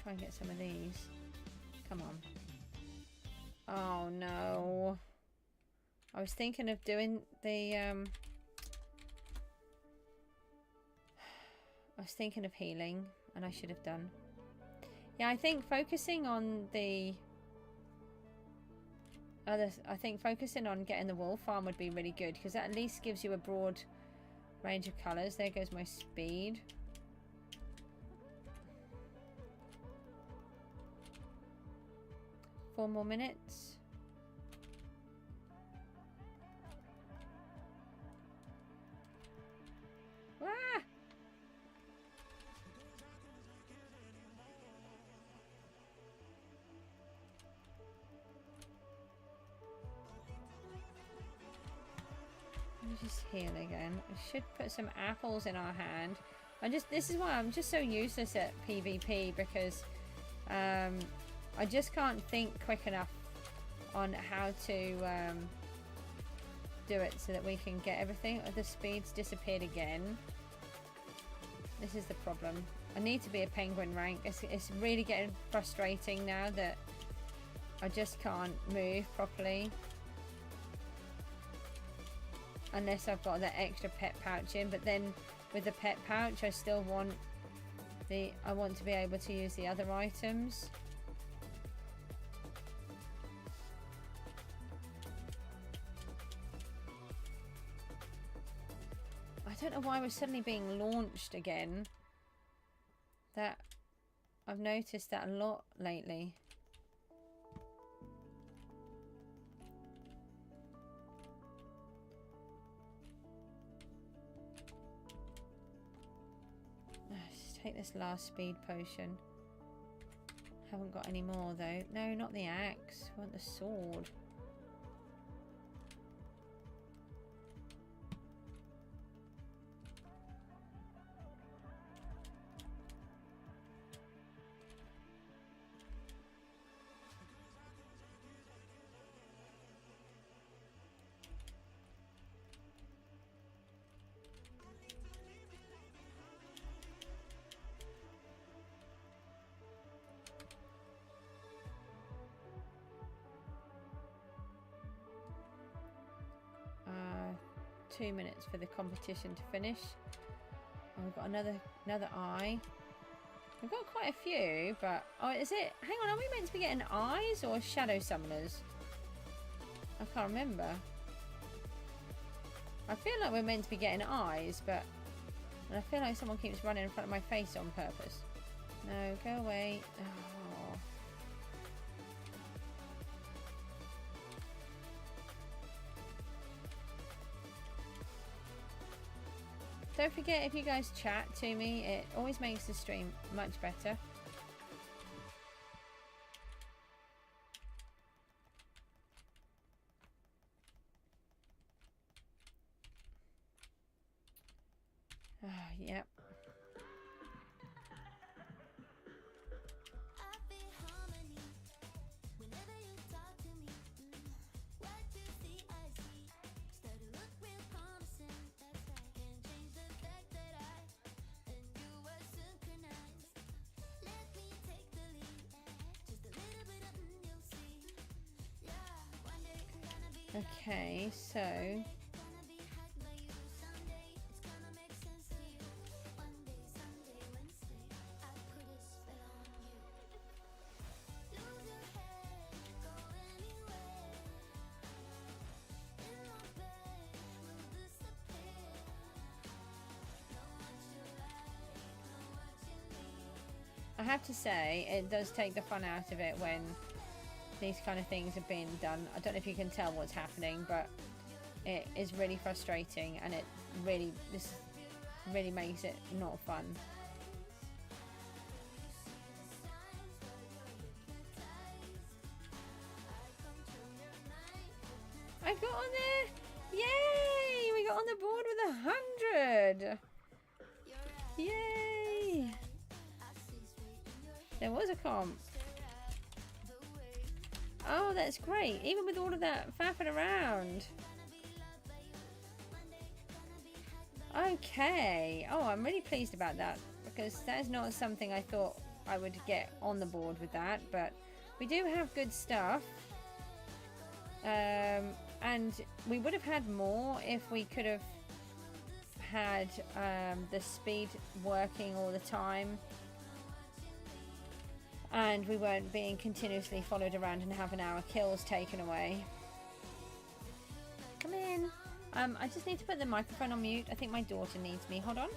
B: Try and get some of these. Come on. Oh no. I was thinking of doing the I was thinking of healing, and I should have done. Yeah, I think focusing on the other, I think focusing on getting the wool farm would be really good, because that at least gives you a broad range of colours. There goes my speed. Four more minutes. Ah! Let me just heal again. I should put some apples in our hand. This is why I'm just so useless at PvP, because I just can't think quick enough on how to do it so that we can get everything. The speed's disappeared again. This is the problem. I need to be a penguin rank. It's really getting frustrating now that I just can't move properly. Unless I've got that extra pet pouch in. But then with the pet pouch, I still want I want to be able to use the other items. I don't know why we're suddenly being launched again. That I've noticed that a lot lately. Let's just take this last speed potion. Haven't got any more though. No, not the axe. I want the sword. Uh, 2 minutes for the competition to finish. Oh, we've got another eye. We've got quite a few, but oh, is it? Hang on, are we meant to be getting eyes or shadow summoners? I can't remember. I feel like we're meant to be getting eyes, but and I feel like someone keeps running in front of my face on purpose. No, go away. Oh. Don't forget, if you guys chat to me, it always makes the stream much better. Yep. Okay, so I have to say, it does take the fun out of it when these kind of things are being done. I don't know if you can tell what's happening, but it is really frustrating, and this really makes it not fun. I got on there! Yay! We got on the board with 100! Yay! There was a comp. Oh, that's great. Even with all of that faffing around. Okay. Oh, I'm really pleased about that, because that is not something I thought I would get on the board with that, but we do have good stuff. And we would have had more if we could have had the speed working all the time, and we weren't being continuously followed around and having our kills taken away. Come in. I just need to put the microphone on mute. I think my daughter needs me. Hold on.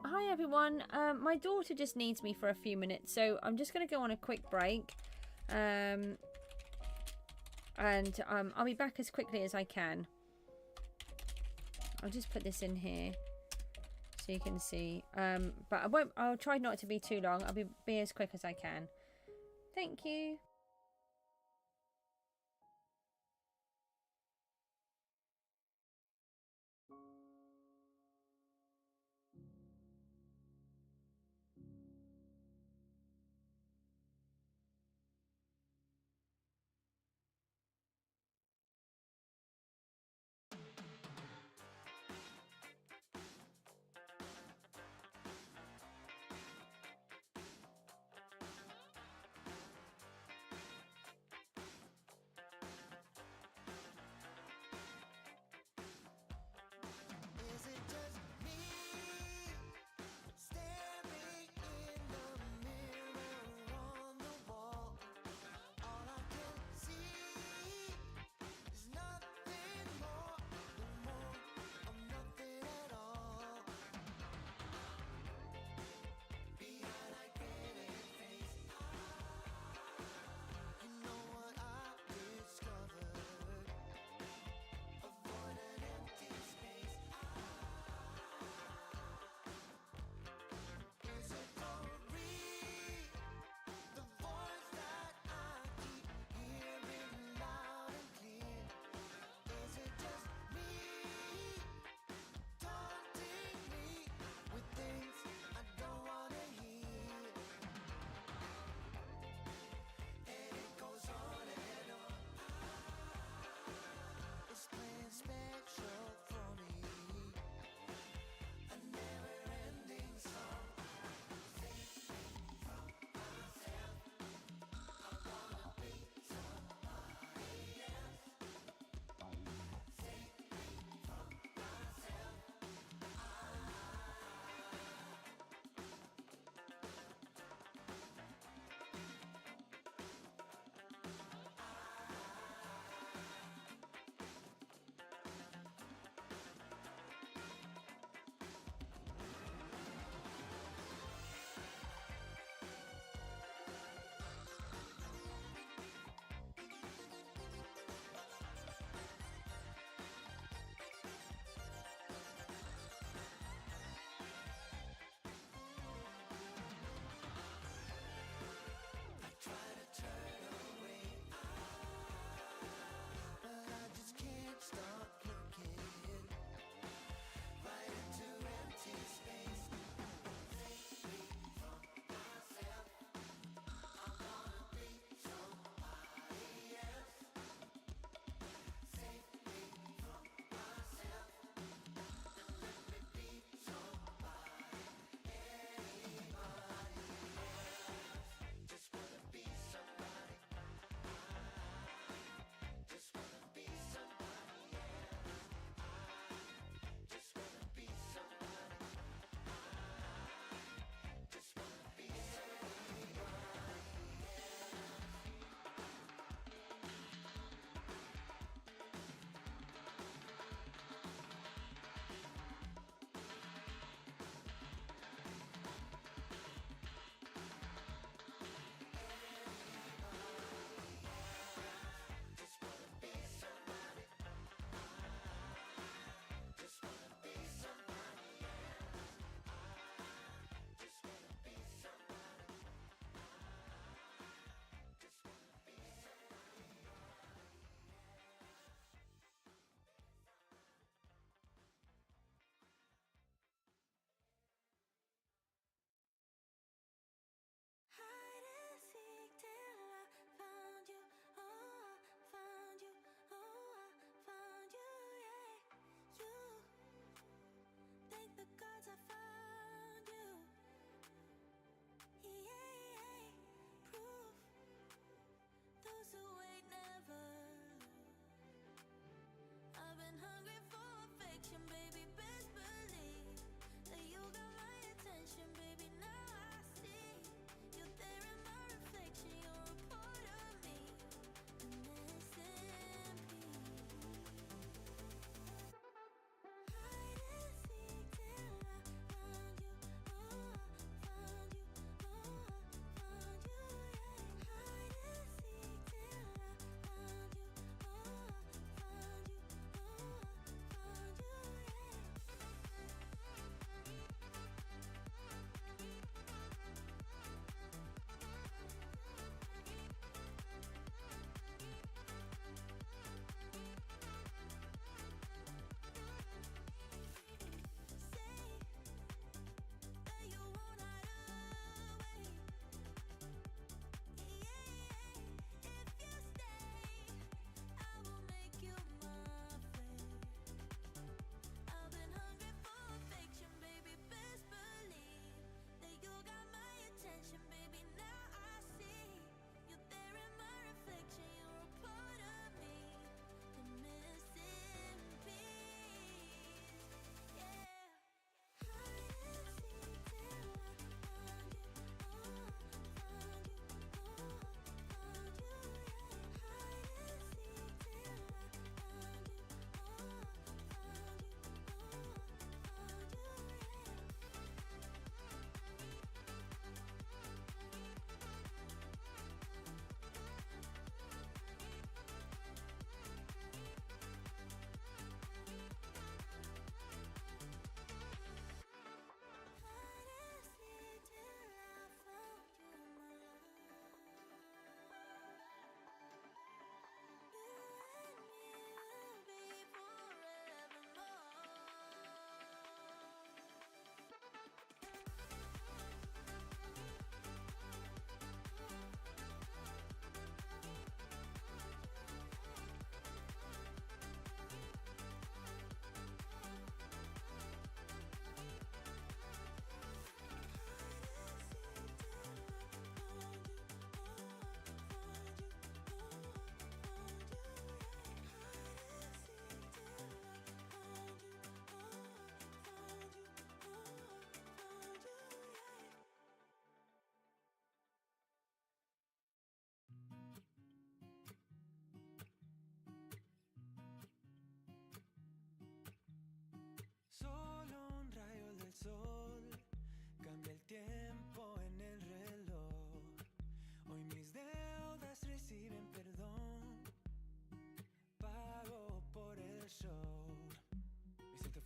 B: Hi everyone, my daughter just needs me for a few minutes, so I'm just going to go on a quick break, and I'll be back as quickly as I can. I'll just put this in here so you can see, but I'll try not to be too long. I'll be as quick as I can. Thank you.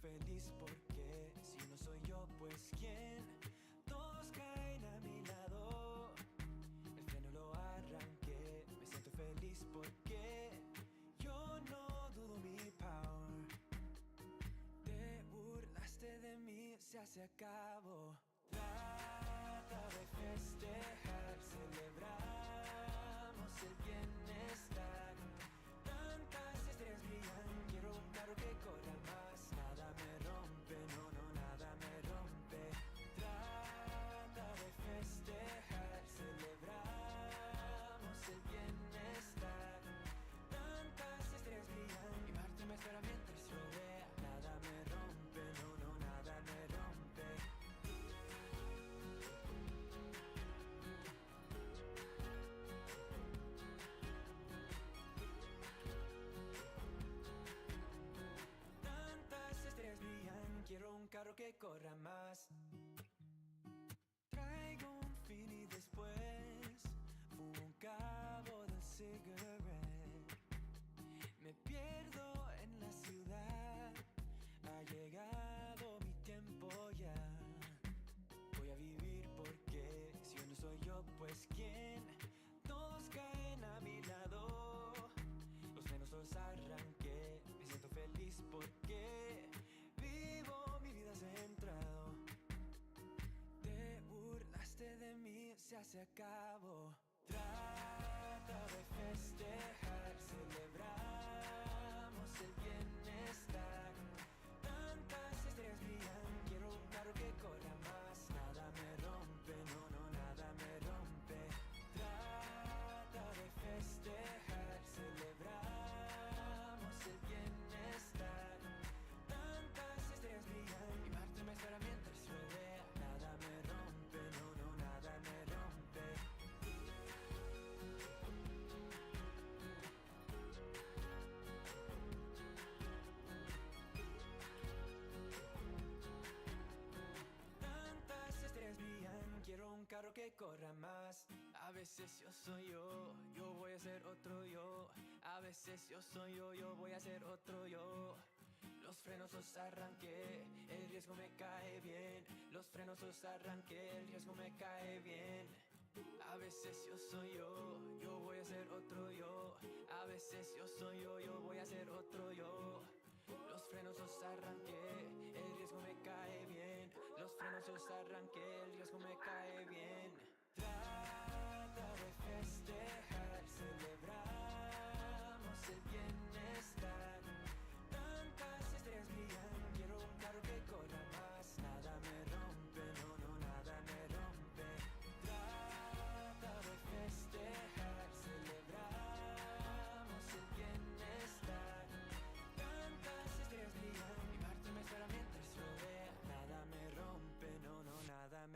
C: feliz porque si no soy yo, pues quién. Todos caen a mi lado, el freno lo arranqué. Me siento feliz porque yo no dudo mi power. Te burlaste de mí, se acabó. Trata de festejar, celebramos el bienestar. Tantas estrellas brillan, quiero un carro que corra más. Nada me rompe, no, no, nada me rompe. Trata de festejar, celebramos el bienestar. Tantas estrellas brillan y Marte me espera mientras yo vea. Nada me rompe, no, no, nada me rompe. Tantas estrellas brillan, quiero un carro que corra más. Traigo un fin y después fumo un cabo de cigarette. Me pierdo en la ciudad, ha llegado mi tiempo ya. Voy a vivir porque si yo no soy yo, pues quién. Todos caen a mi lado, los frenos los arranqué. Me siento feliz porque vivo mi vida centrado. Te burlaste de mí, se acabó. Trata de festejar, celebramos el bienestar. Tantas estrellas brillan, quiero un carro que corra más. Nada me rompe, no, no, nada me rompe. Trata de festejar, celebramos el bienestar. Tantas estrellas brillan y Marte me espera mientras yo vea. Nada me rompe, no, no, nada me rompe. Tantas estrellas brillan, quiero un carro que corra más. A veces yo soy yo voy a ser otro yo. A veces yo soy yo voy a ser otro yo. Los frenos los arranqué, el riesgo me cae bien. Los frenos los arranqué, el riesgo me cae bien. A veces yo soy yo voy a ser otro yo. A veces yo soy yo voy a ser otro yo. Los frenos los arranqué, el riesgo me cae bien. Los frenos los arranqué, el riesgo me cae bien. Trata de festejar, celebramos el bienestar. Tantas estrellas brillan, quiero un carro que corra más. Nada me rompe, no, no, nada me rompe. Trata de festejar, celebramos el bienestar. Tantas estrellas brillan y Marte me espera mientras yo vea. Nada me rompe, no, no, nada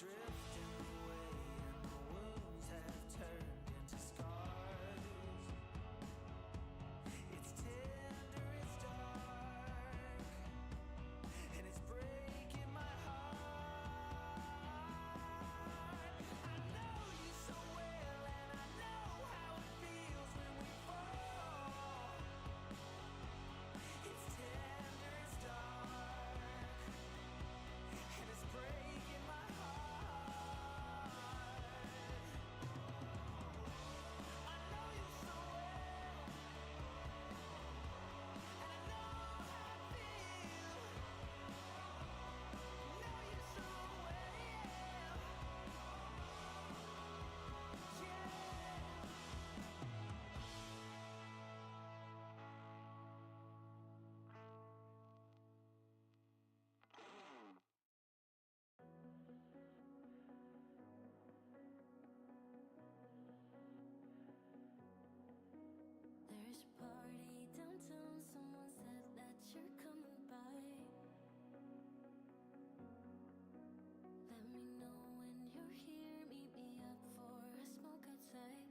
C: drifting away, and the wounds have turned into scars. It's tender, it's dark, and it's breaking my heart. I know you so well, and I know how it feels when we fall. It's tender, it's dark, and it's breaking my heart. I know you so well, and I know how it feels. Know you so well, yeah. There's a party downtown, someone said that you're coming by. Let me know when you're here, meet me up for a smoke outside.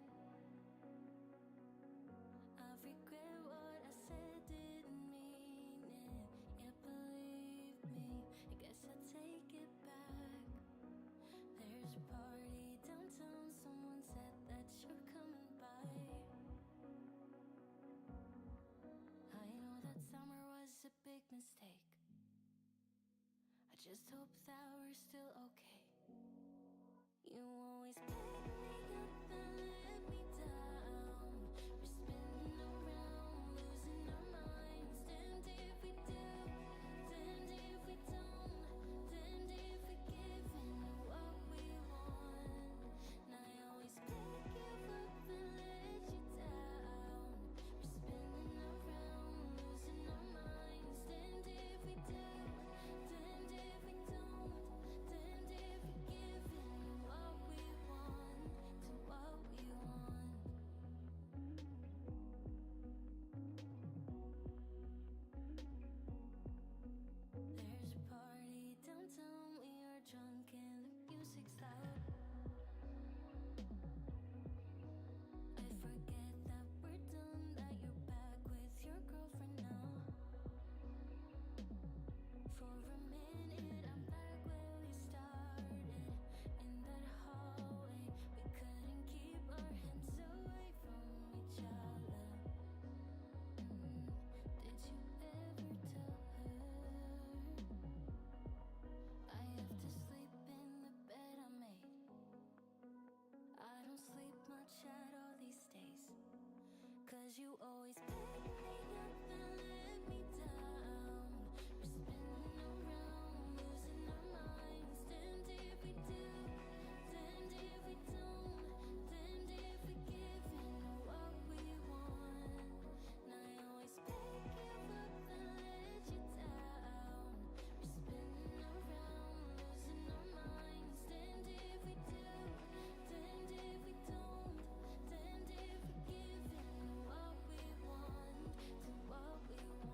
C: I regret what I said, didn't mean it. Yeah, believe me, I guess I take it back. There's a party downtown, someone said that you're coming by. I know that summer was a big mistake. I just hope that we're still okay. You always pick me up and let me down. We're spinning around, losing our minds. Damned if we do, damned if we don't, damned if we give in to what we want. And I always pick you up and let you down. We're spinning around, losing our minds. Damned if we do, damned if we don't, damned if we give in to what we want, to what we want. There's a party downtown, we are drunk and the music's loud. I forget that we're done, that you're back with your girlfriend now. For a minute, I'm back where we started, in that hallway. We couldn't keep our hands away from each other. Did you ever tell her? I have to sleep in the bed I made. I don't sleep much at all these days, 'cause you always pick me up and let me down. We're spinning around, losing our minds. Damned if we do, damned if we don't, damned if we give in to what we want. And I always pick you up and let you down. We're spinning around, losing our minds. Damned if we do, damned if we don't, damned if we give in to what we want, to what we want.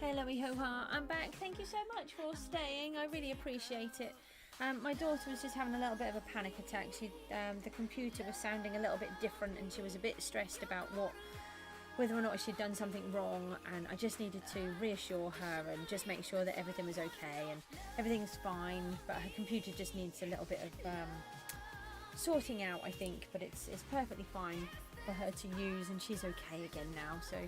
B: Hello, ho-ha, I'm back. Thank you so much for staying. I really appreciate it. My daughter was just having a little bit of a panic attack. The computer was sounding a little bit different and she was a bit stressed about whether or not she'd done something wrong, and I just needed to reassure her and just make sure that everything was okay and everything's fine, but her computer just needs a little bit of sorting out, I think, but it's perfectly fine for her to use and she's okay again now. So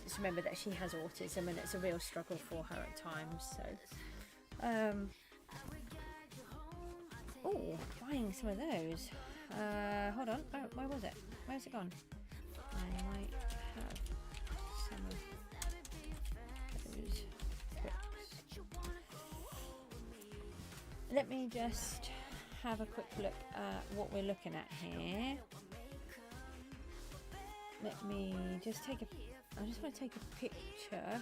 B: just remember that she has autism and it's a real struggle for her at times. So oh, buying some of those. Hold on, where was it? Where's it gone? I might have some of those books. Let me just have a quick look at what we're looking at here. Let me just I just want to take a picture.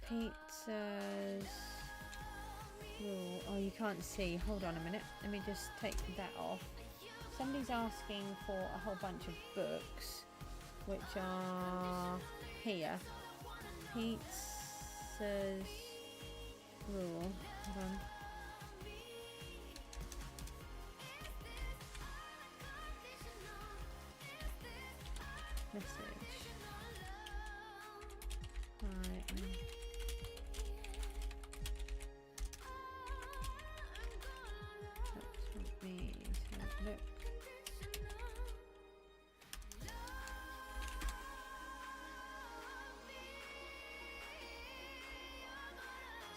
B: Pizzas. Oh, you can't see. Hold on a minute. Let me just take that off. Somebody's asking for a whole bunch of books, which are here. Pizzas rule. Hold on. Message. Right. That's me. Look.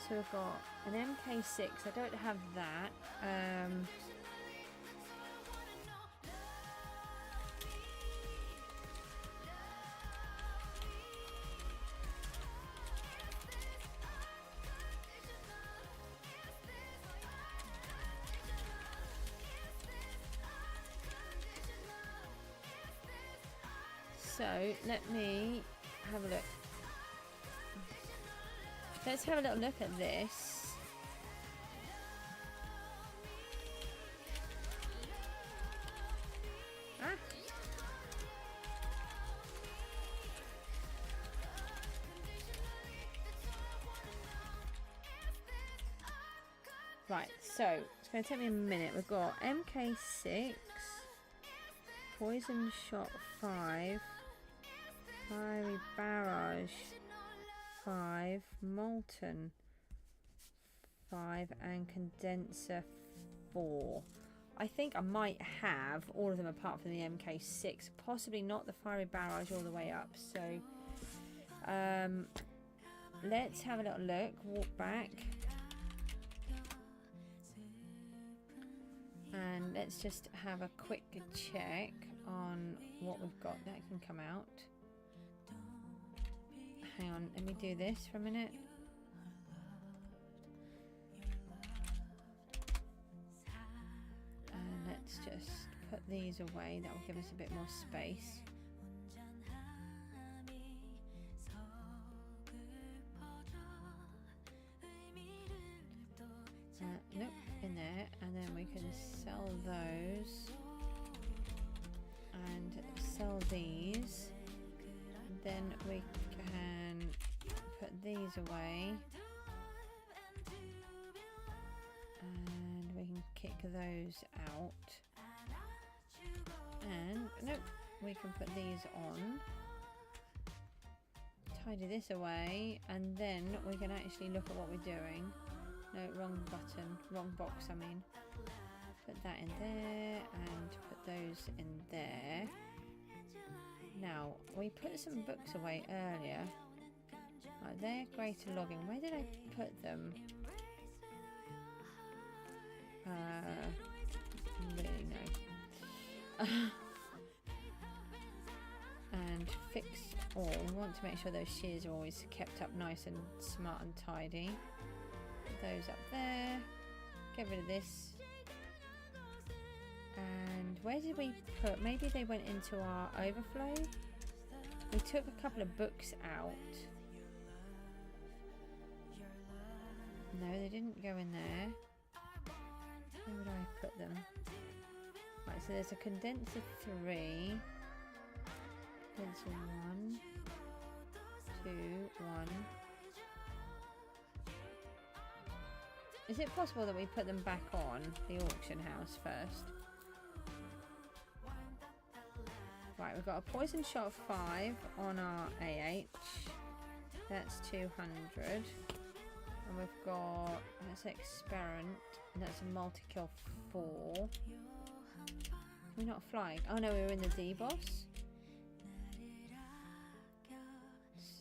B: So we've got an MK6. I don't have that. So let me have a look. Let's have a little look at this. Right, so it's going to take me a minute. We've got MK6, Poison Shot 5, Fiery Barrage 5, Molten 5, and Condenser 4. I think I might have all of them apart from the MK6, possibly not the Fiery Barrage all the way up. So let's have a little look, walk back, and let's just have a quick check on what we've got that can come out. Hang on, let me do this for a minute. And let's just put these away, that will give us a bit more space. Nope, in there, and then we can sell those and sell these. Then we can put these away and we can kick those out, and nope, we can put these on, tidy this away, and then we can actually look at what we're doing. No, wrong button, wrong box I mean. Put that in there and put those in there. Now, we put some books away earlier. Right, they're greater logging. Where did I put them? Really no. And fix all. We want to make sure those shears are always kept up nice and smart and tidy. Put those up there. Get rid of this. And where did we put? Maybe they went into our overflow. We took a couple of books out. No, they didn't go in there. Where would I put them? Right, So there's a condenser 3, condenser 1, 2, 1. Is it possible that we put them back on the auction house first? Right, we've got a poison shot 5 on our AH. That's 200. And we've got, let's experiment. That's a multi-kill 4. Can we not fly? Oh no, we were in the D-boss.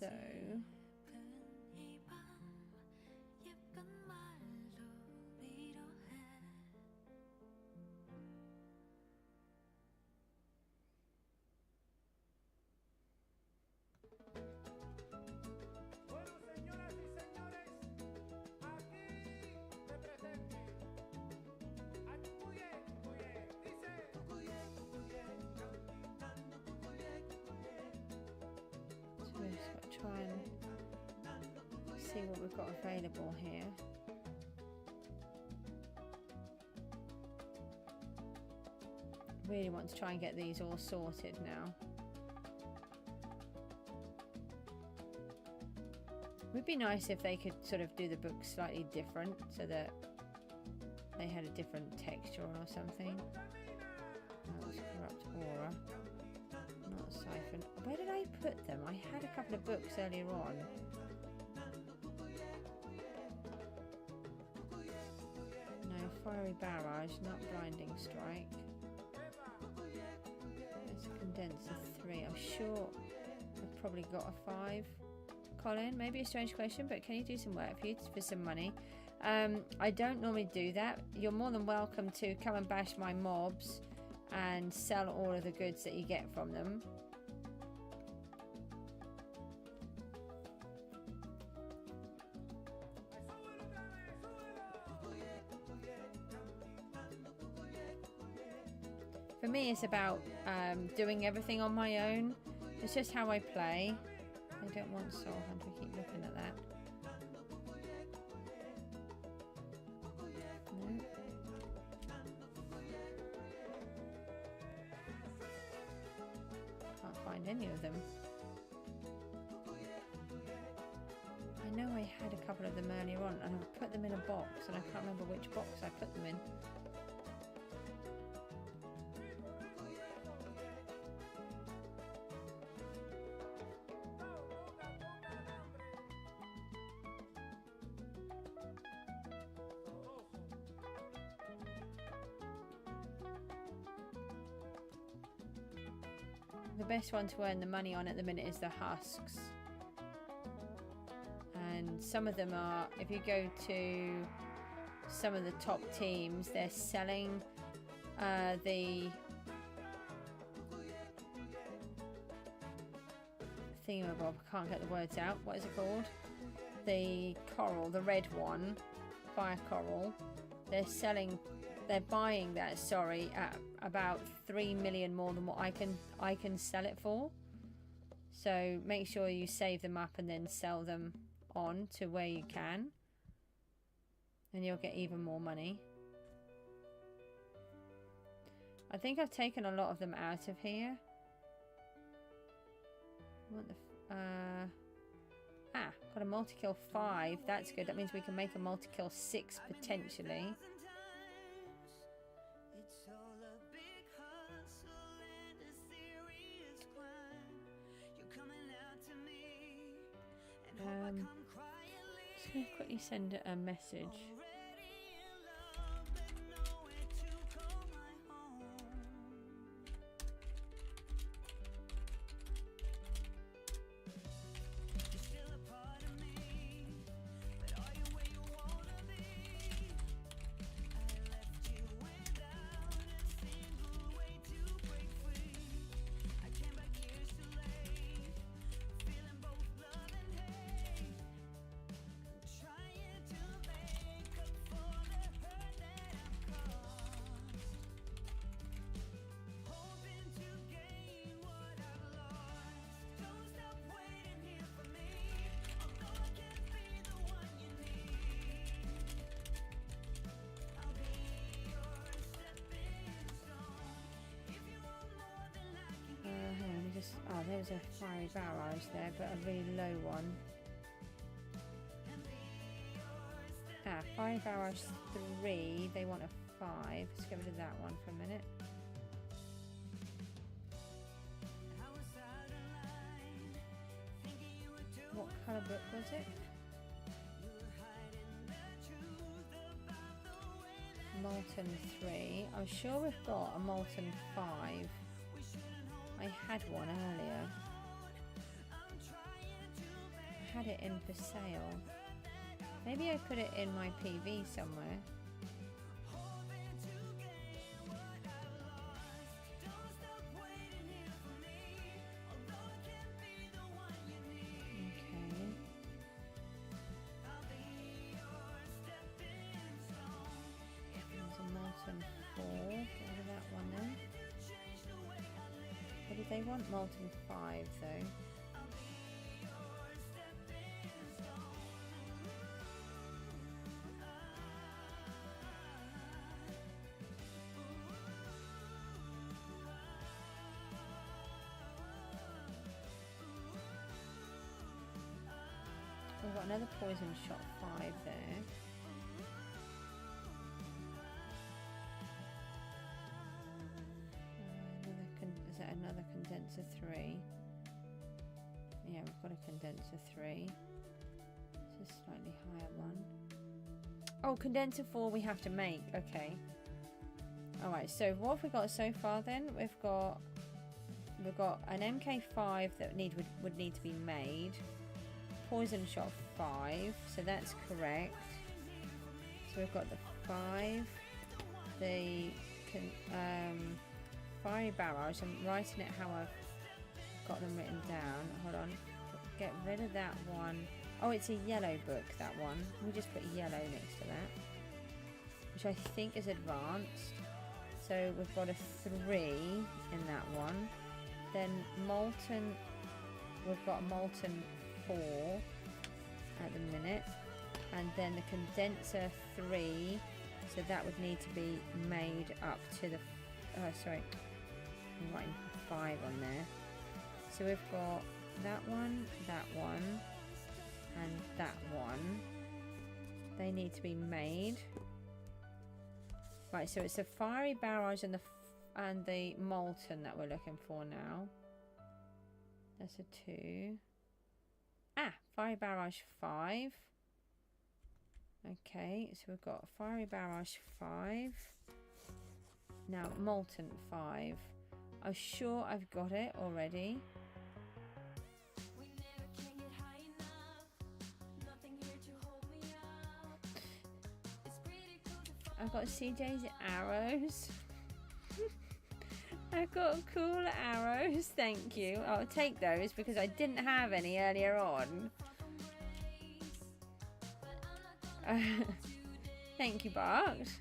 B: So... try and see what we've got available here. Really want to try and get these all sorted now. Would be nice if they could sort of do the book slightly different so that they had a different texture or something. That was corrupt aura. Not siphon. Where did I put them? I had a couple of books earlier on. No, fiery barrage, not blinding strike. There's a condenser 3. I'm sure I've probably got a 5. Colin, maybe a strange question, but can you do some work for some money? I don't normally do that. You're more than welcome to come and bash my mobs and sell all of the goods that you get from them. For me, it's about doing everything on my own. It's just how I play. I don't want Soul Hunter. I keep looking at that. No. Can't find any of them. I know I had a couple of them earlier on and I put them in a box and I can't remember which box I put them in. The best one to earn the money on at the minute is the husks. And some of them are, if you go to some of the top teams, they're selling the thingamabob, I can't get the words out. What is it called? The coral, the red one, fire coral. They're buying that, sorry, at about 3 million more than what I can sell it for. So make sure you save them up and then sell them on to where you can, and you'll get even more money. I think I've taken a lot of them out of here. What the got a multi-kill 5. That's good. That means we can make a multi-kill 6 potentially. Just going to quickly send a message. there was a fiery barrage there, but a really low one. Ah, fiery barrage 3. They want a 5. Let's get rid of that one for a minute. What colour book was it? Molten 3. I'm sure we've got a Molten 5. I had one earlier. I had it in for sale. Maybe I put it in my PV somewhere. They want Molten 5 though. We've got another poison shot 5 there. Another condenser 3. Yeah, we've got a condenser 3. It's a slightly higher one. Oh, condenser 4 we have to make. Okay. Alright, so what have we got so far then? We've got an MK5 that would need to be made. Poison shot 5, so that's correct. So we've got the 5, the fiery barrage. I'm writing it how I've got them written down. Hold on. Get rid of that one. Oh, it's a yellow book, that one. Let me just put yellow next to that, which I think is advanced. So we've got a 3 in that one. Then molten, we've got a molten 4 at the minute. And then the condenser 3. So that would need to be made up to the, sorry, I'm writing 5 on there. So we've got that one, and that one. They need to be made. Right, so it's the fiery barrage and the molten that we're looking for now. That's a 2. Ah, fiery barrage 5. Okay, so we've got fiery barrage 5. Now molten 5. I'm sure I've got it already. I've got CJ's arrows. I've got cool arrows, thank you. I'll take those because I didn't have any earlier on. Thank you, Barks.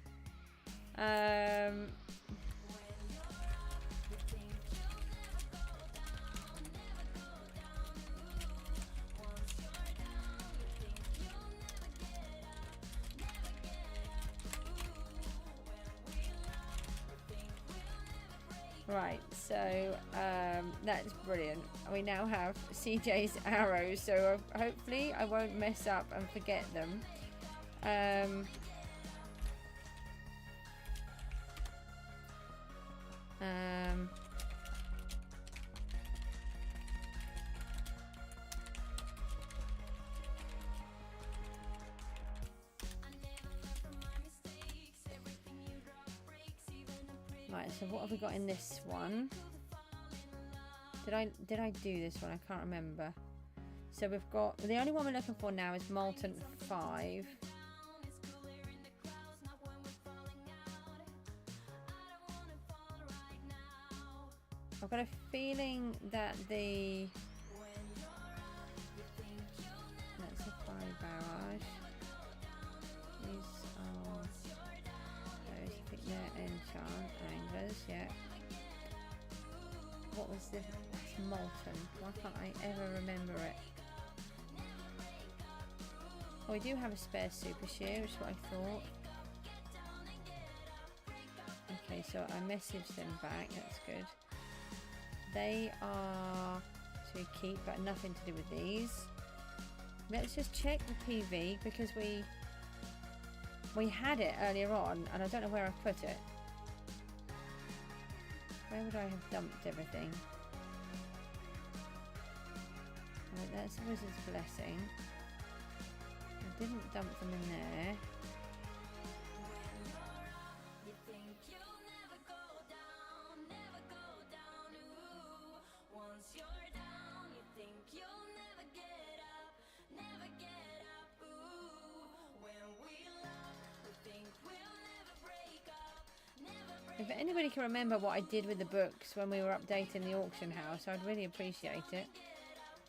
B: Right, so that's brilliant. We now have CJ's arrows, so hopefully I won't mess up and forget them. Right, so what have we got in this one? Did I do this one? I can't remember. So we've got, the only one we're looking for now is Molten 5. I've got a feeling that that's a fiery barrage. These are those, I think they're enchant anglers, yeah. What was this? That's molten. Why can't I ever remember it? Oh, we do have a spare super shear, which is what I thought. Okay, so I messaged them back, that's good. They are to keep, but nothing to do with these. Let's just check the PV because we had it earlier on and I don't know where I put it. Where would I have dumped everything? Right, that's the Wizard's Blessing. I didn't dump them in there. If anybody can remember what I did with the books when we were updating the auction house, I'd really appreciate it.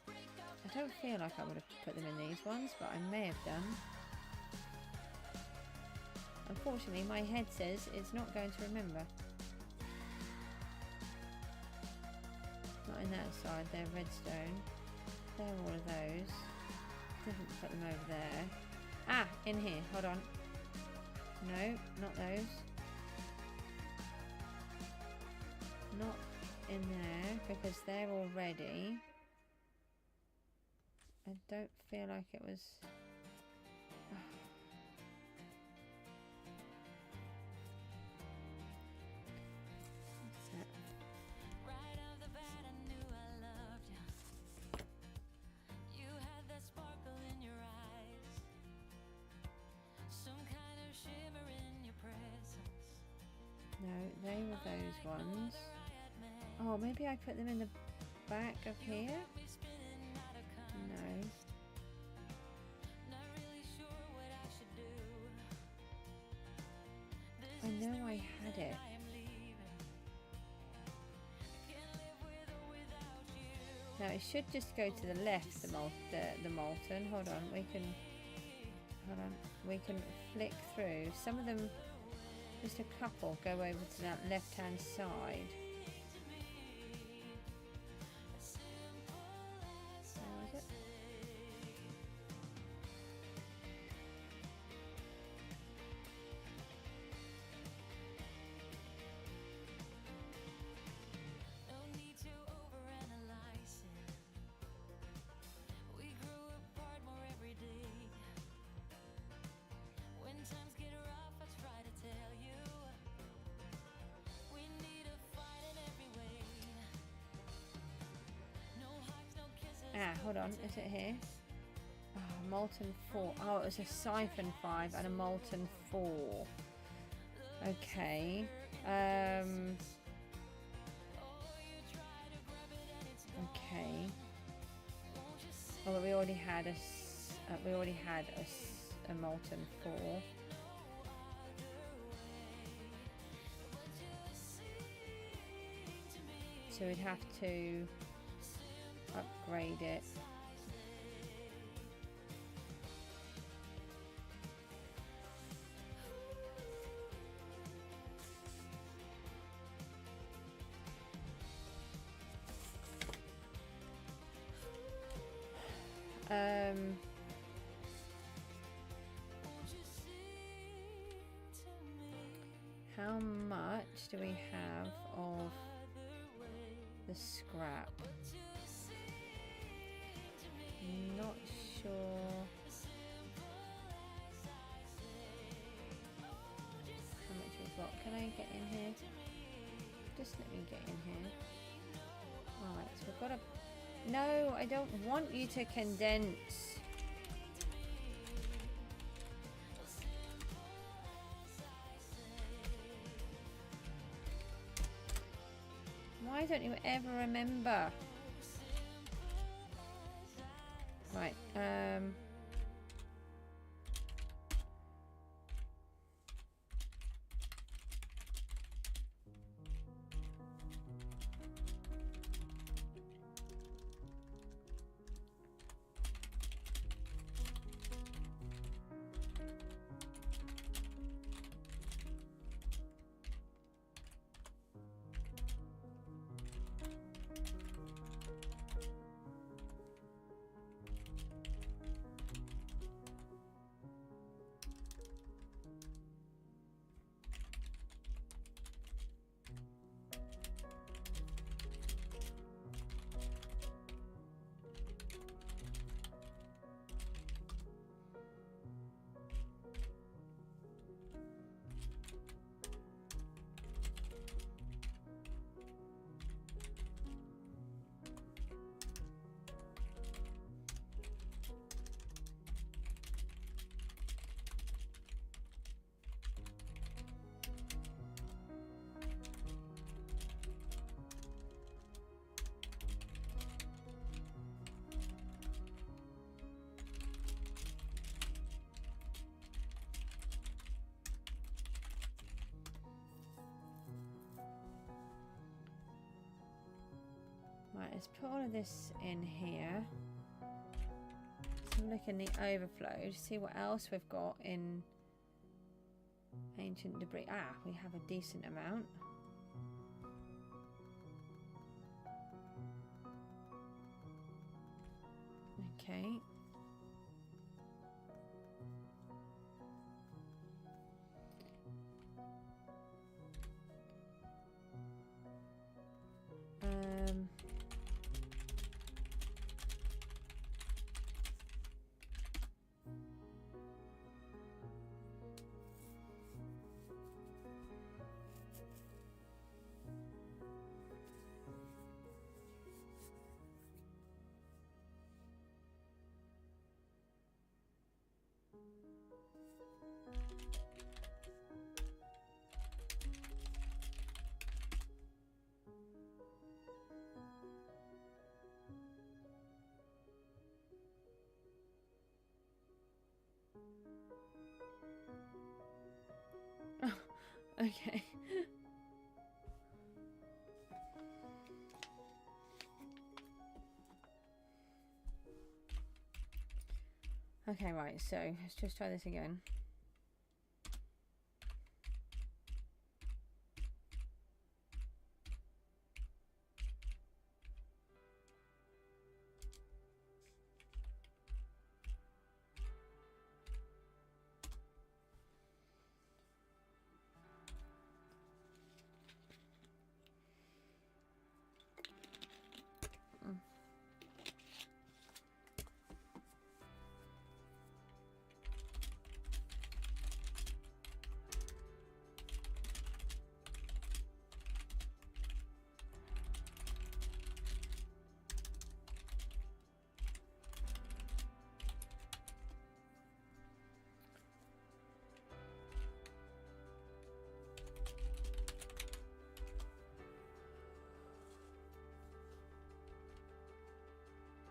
B: I don't feel like I would have put them in these ones, but I may have done. Unfortunately, my head says it's not going to remember. Not in that side, they're redstone. They're all of those. Didn't put them over there. Ah, in here, hold on. No, not those. Not in there because they're all ready. I don't feel like it was. What's that?
A: Right off the bat, I knew I loved you. You had that sparkle in your eyes, some kind of shimmer in your presence.
B: No, they were those ones. Oh, maybe I put them in the back of here? No.
A: Not really sure what I should do.
B: I know I had it.
A: I am leaving. Can't live with or without you.
B: Now it should just go to the left, the molten. Hold on, we can flick through. Some of them, just a couple, go over to that left-hand side.
A: No need to overanalyze it. We grew apart more every day. When times get rough, I try to tell you we need to fight in every way. No hugs, no kisses.
B: Ah, hold on, is it here? Oh, molten 4. Oh, it was a siphon 5 and a molten 4. Okay. Okay. Oh, but we already had a molten 4. So we'd have to upgrade it. How much do we have of the scrap? Not sure. How much we've got? Can I get in here? Just let me get in here. Alright, so we've got a... No, I don't want you to condense. Why don't you ever remember? Right, let's put all of this in here. So look in the overflow to see what else we've got in ancient debris. Ah, we have a decent amount. Okay. Okay. Okay, right, so let's just try this again.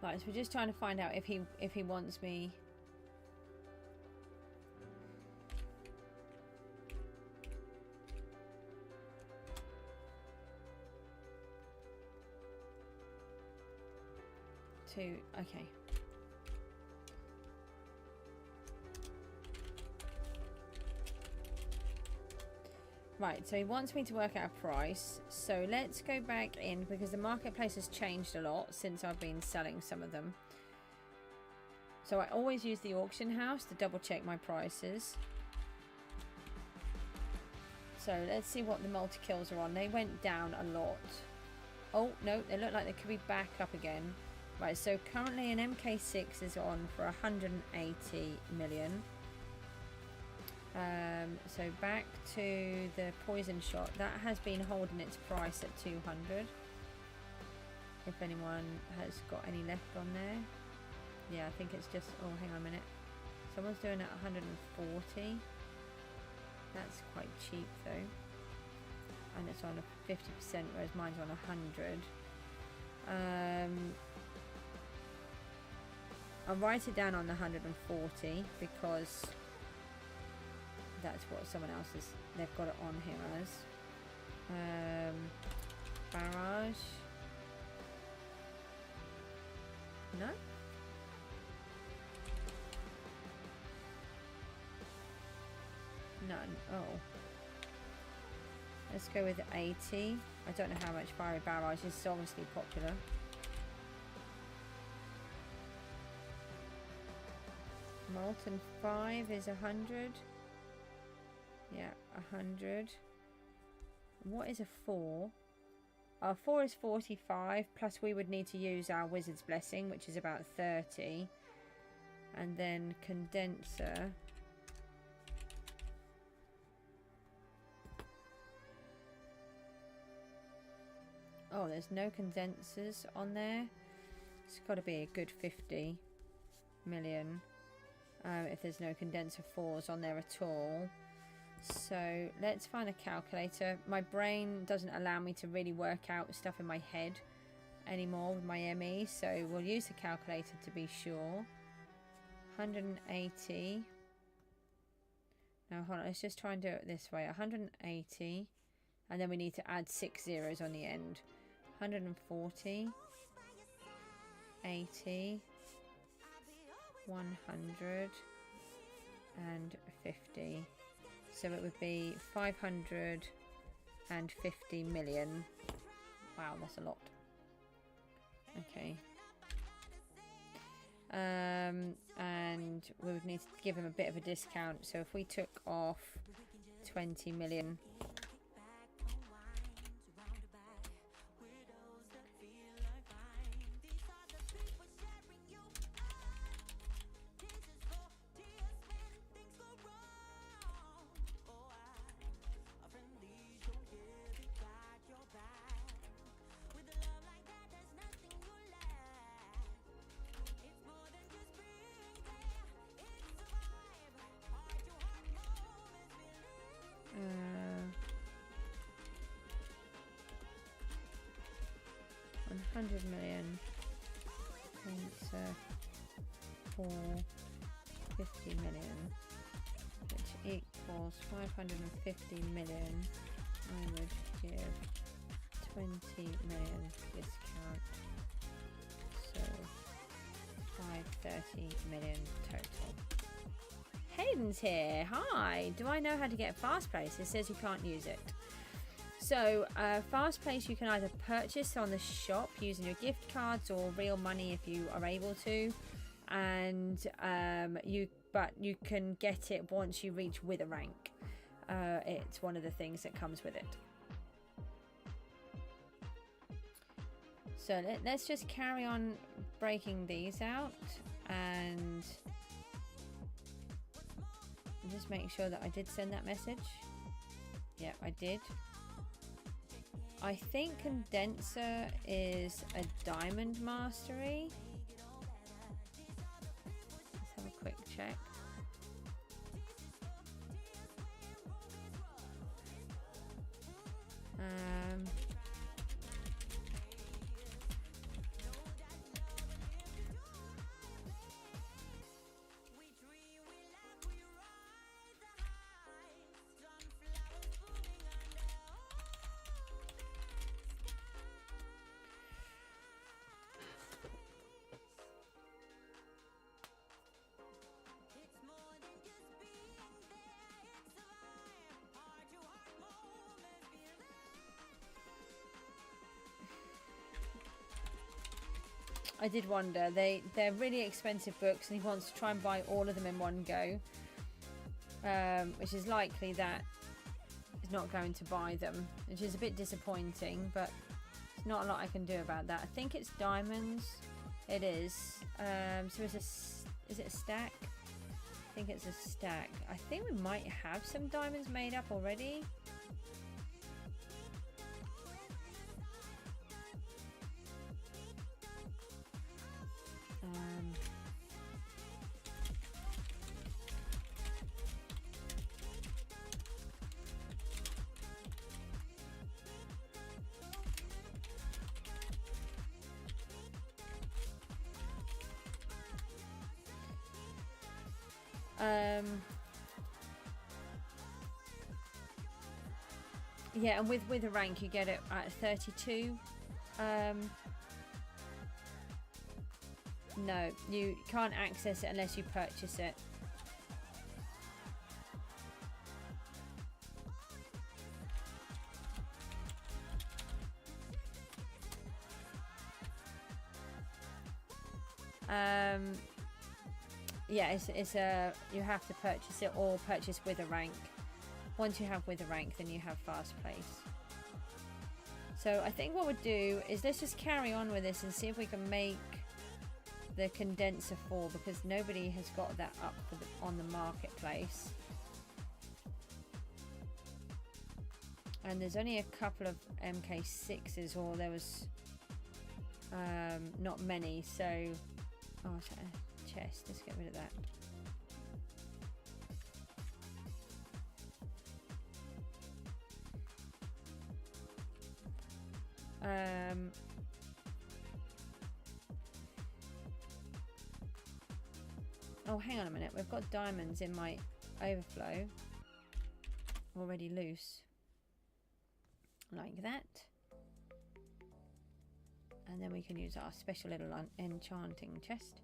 B: Right, so we're just trying to find out if he wants me to. Okay. Right, so he wants me to work out a price. So let's go back in because the marketplace has changed a lot since I've been selling some of them. So I always use the auction house to double check my prices. So let's see what the multi-kills are on. They went down a lot. Oh, no, they look like they could be back up again. Right, so currently an MK6 is on for 180 million. So back to the poison shot, that has been holding its price at 200. If anyone has got any left on there. Yeah, I think it's just, oh, hang on a minute. Someone's doing it at 140. That's quite cheap though. And it's on a 50%, whereas mine's on 100. I'll write it down on the 140 because that's what someone else is, they've got it on here as. Barrage. No? None. Oh. Let's go with 80. I don't know how much fiery barrage is. It's obviously popular. Molten 5 is 100. Yeah, 100. What is a 4? Our 4 is 45, plus we would need to use our Wizard's Blessing, which is about 30. And then condenser. Oh, there's no condensers on there. It's got to be a good 50 million. If there's no condenser 4s on there at all. So let's find a calculator. My brain doesn't allow me to really work out stuff in my head anymore with my ME, so we'll use the calculator to be sure. 180. Now hold on, let's just try and do it this way. 180, and then we need to add 6 zeros on the end. 140. 80, 100 and 50. So it would be 550 million. Wow, that's a lot. Okay. And we would need to give him a bit of a discount. So if we took off 20 million. $100 million for 50 million, which equals 550 million. I would give 20 million discount, so 530 million total. Hayden's here. Hi. Do I know how to get Fast Place? It says you can't use it. So Fast Place you can either purchase on the shop using your gift cards or real money if you are able to, and you can get it once you reach Wither rank. It's one of the things that comes with it. So let's just carry on breaking these out and just make sure that I did send that message. Yep, I did. I think Condenser is a Diamond Mastery. Let's have a quick check. I did wonder, they're really expensive books and he wants to try and buy all of them in one go, which is likely that he's not going to buy them, which is a bit disappointing, but there's not a lot I can do about that. I think it's diamonds. It is. So is it a stack? I think it's a stack. I think we might have some diamonds made up already. Yeah, and with a rank you get it at 32. No, you can't access it unless you purchase it. Yeah, it's a you have to purchase it or purchase with a rank. Once you have with a rank, then you have Fast Place. So I think what we'll do is let's just carry on with this and see if we can make the Condenser 4, because nobody has got that up for on the marketplace. And there's only a couple of MK6s, or there was not many. So, oh, chest. Let's get rid of that. Oh, hang on a minute. We've got diamonds in my overflow already loose. Like that. And then we can use our special little enchanting chest.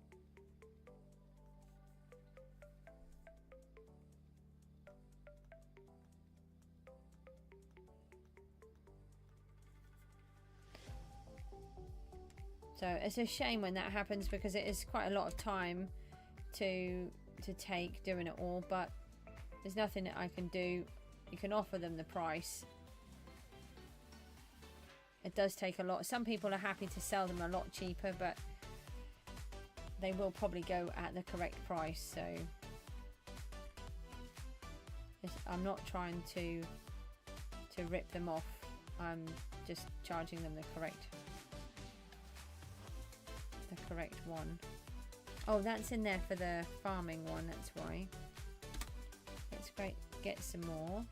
B: So it's a shame when that happens because it is quite a lot of time to take doing it all, but there's nothing that I can do. You can offer them the price. It does take a lot. Some people are happy to sell them a lot cheaper, but they will probably go at the correct price. So I'm not trying to rip them off. I'm just charging them the correct one. Oh, that's in there for the farming one, that's why. Let's get some more.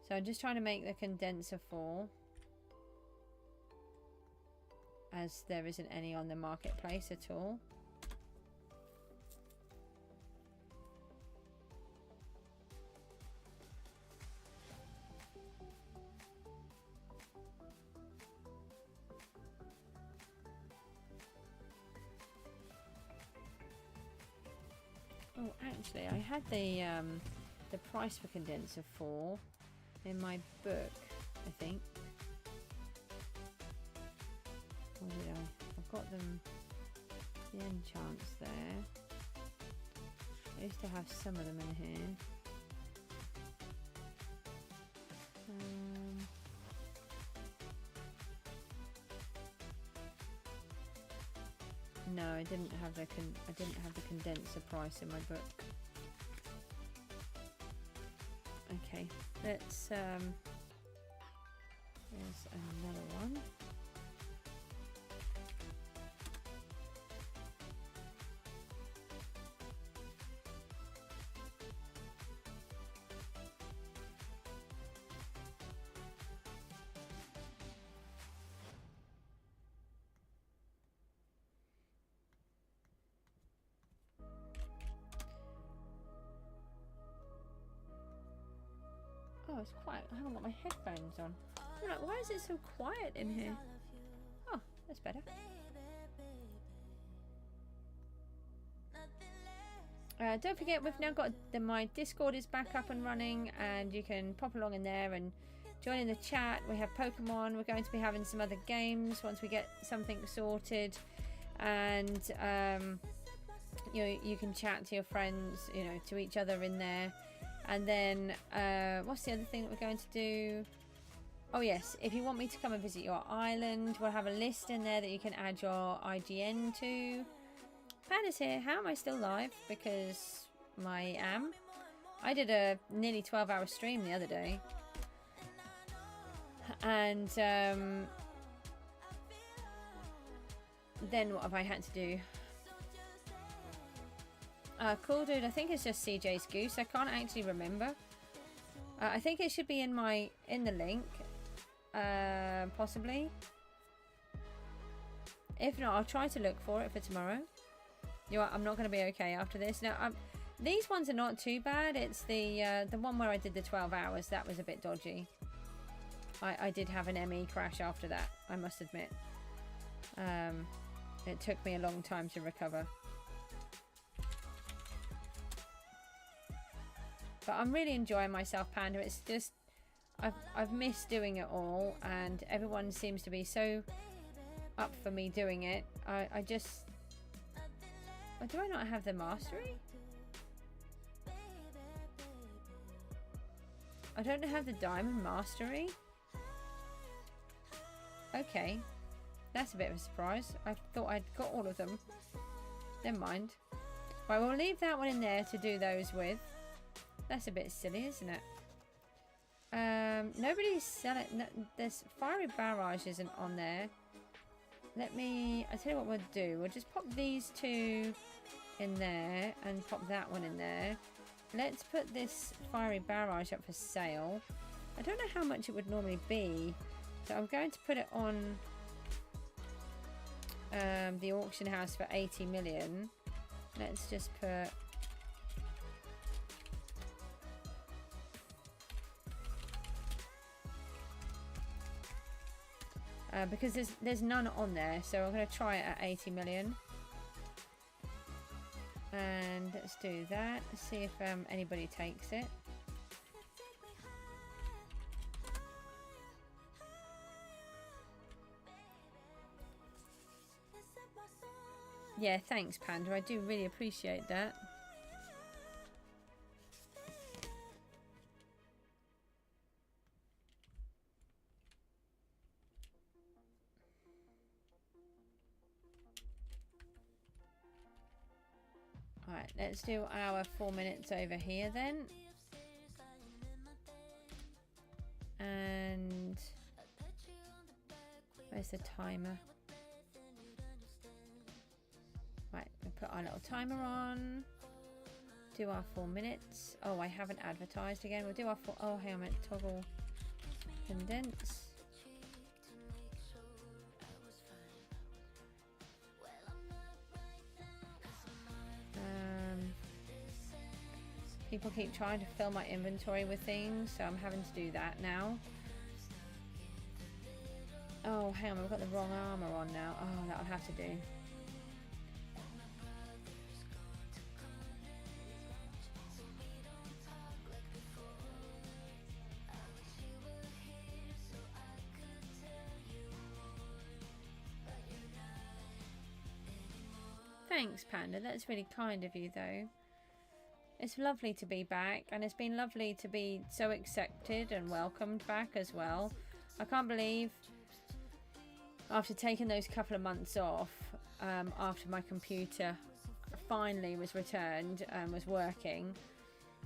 B: So I'm just trying to make the condenser full, as there isn't any on the marketplace at all. Oh, actually, I had the price for condenser 4 in my book, I think. Or did I? I've got them, the enchants there. I used to have some of them in here. No, I didn't have the condenser price in my book. Okay, let's there's another one. Oh, it's quiet. I haven't got my headphones on. I'm like, why is it so quiet in here? Oh, that's better. Don't forget, we've now got my Discord is back up and running, and you can pop along in there and join in the chat. We have Pokemon. We're going to be having some other games once we get something sorted, and you can chat to your friends, to each other in there. And then, what's the other thing that we're going to do? Oh yes, if you want me to come and visit your island, we'll have a list in there that you can add your IGN to. Panda's here. How am I still live? Because I am. I did a nearly 12-hour stream the other day. And then what have I had to do? Cool dude, I think it's just Cjsgoose. I can't actually remember. I think it should be in the link, possibly. If not, I'll try to look for it for tomorrow. I'm not going to be okay after this. Now, these ones are not too bad. It's the one where I did the 12 hours. That was a bit dodgy. I did have an ME crash after that, I must admit. It took me a long time to recover. But I'm really enjoying myself, Panda. It's just, I've missed doing it all, and everyone seems to be so up for me doing it. I just, do I not have the mastery? I don't have the diamond mastery. Okay, that's a bit of a surprise. I thought I'd got all of them. Never mind. Right, we'll leave that one in there to do those with. That's a bit silly, isn't it? Nobody's selling. No, there's Fiery Barrage isn't on there. I tell you what we'll do. We'll just pop these two in there and pop that one in there. Let's put this Fiery Barrage up for sale. I don't know how much it would normally be, so I'm going to put it on the auction house for 80 million. Let's just put because there's none on there, so I'm going to try it at 80 million. And let's do that. Let's see if anybody takes it. Yeah, thanks, Panda. I do really appreciate that. Alright, let's do our 4 minutes over here then. And where's the timer? Right, we put our little timer on. Do our 4 minutes. Oh, I haven't advertised again. We'll do our four. Oh, hang on a minute. Toggle condense. People keep trying to fill my inventory with things, so I'm having to do that now. Oh, hang on, we've got the wrong armor on now. Oh, that'll have to do. Thanks, Panda. That's really kind of you, though. It's lovely to be back, and it's been lovely to be so accepted and welcomed back as well. I can't believe after taking those couple of months off, after my computer finally was returned and was working,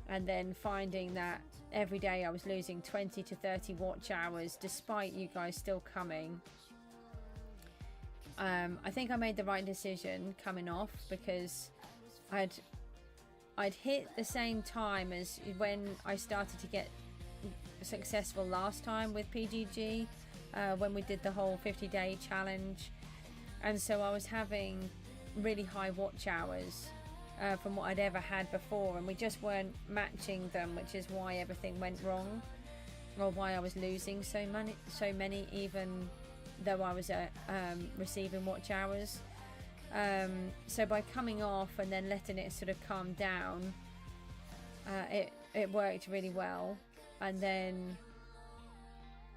B: and then finding that every day I was losing 20 to 30 watch hours despite you guys still coming. I think I made the right decision coming off, because I'd hit the same time as when I started to get successful last time with PGG, when we did the whole 50-day challenge, and so I was having really high watch hours from what I'd ever had before, and we just weren't matching them, which is why everything went wrong, or why I was losing so many, even though I was receiving watch hours. So by coming off and then letting it sort of calm down, it worked really well. And then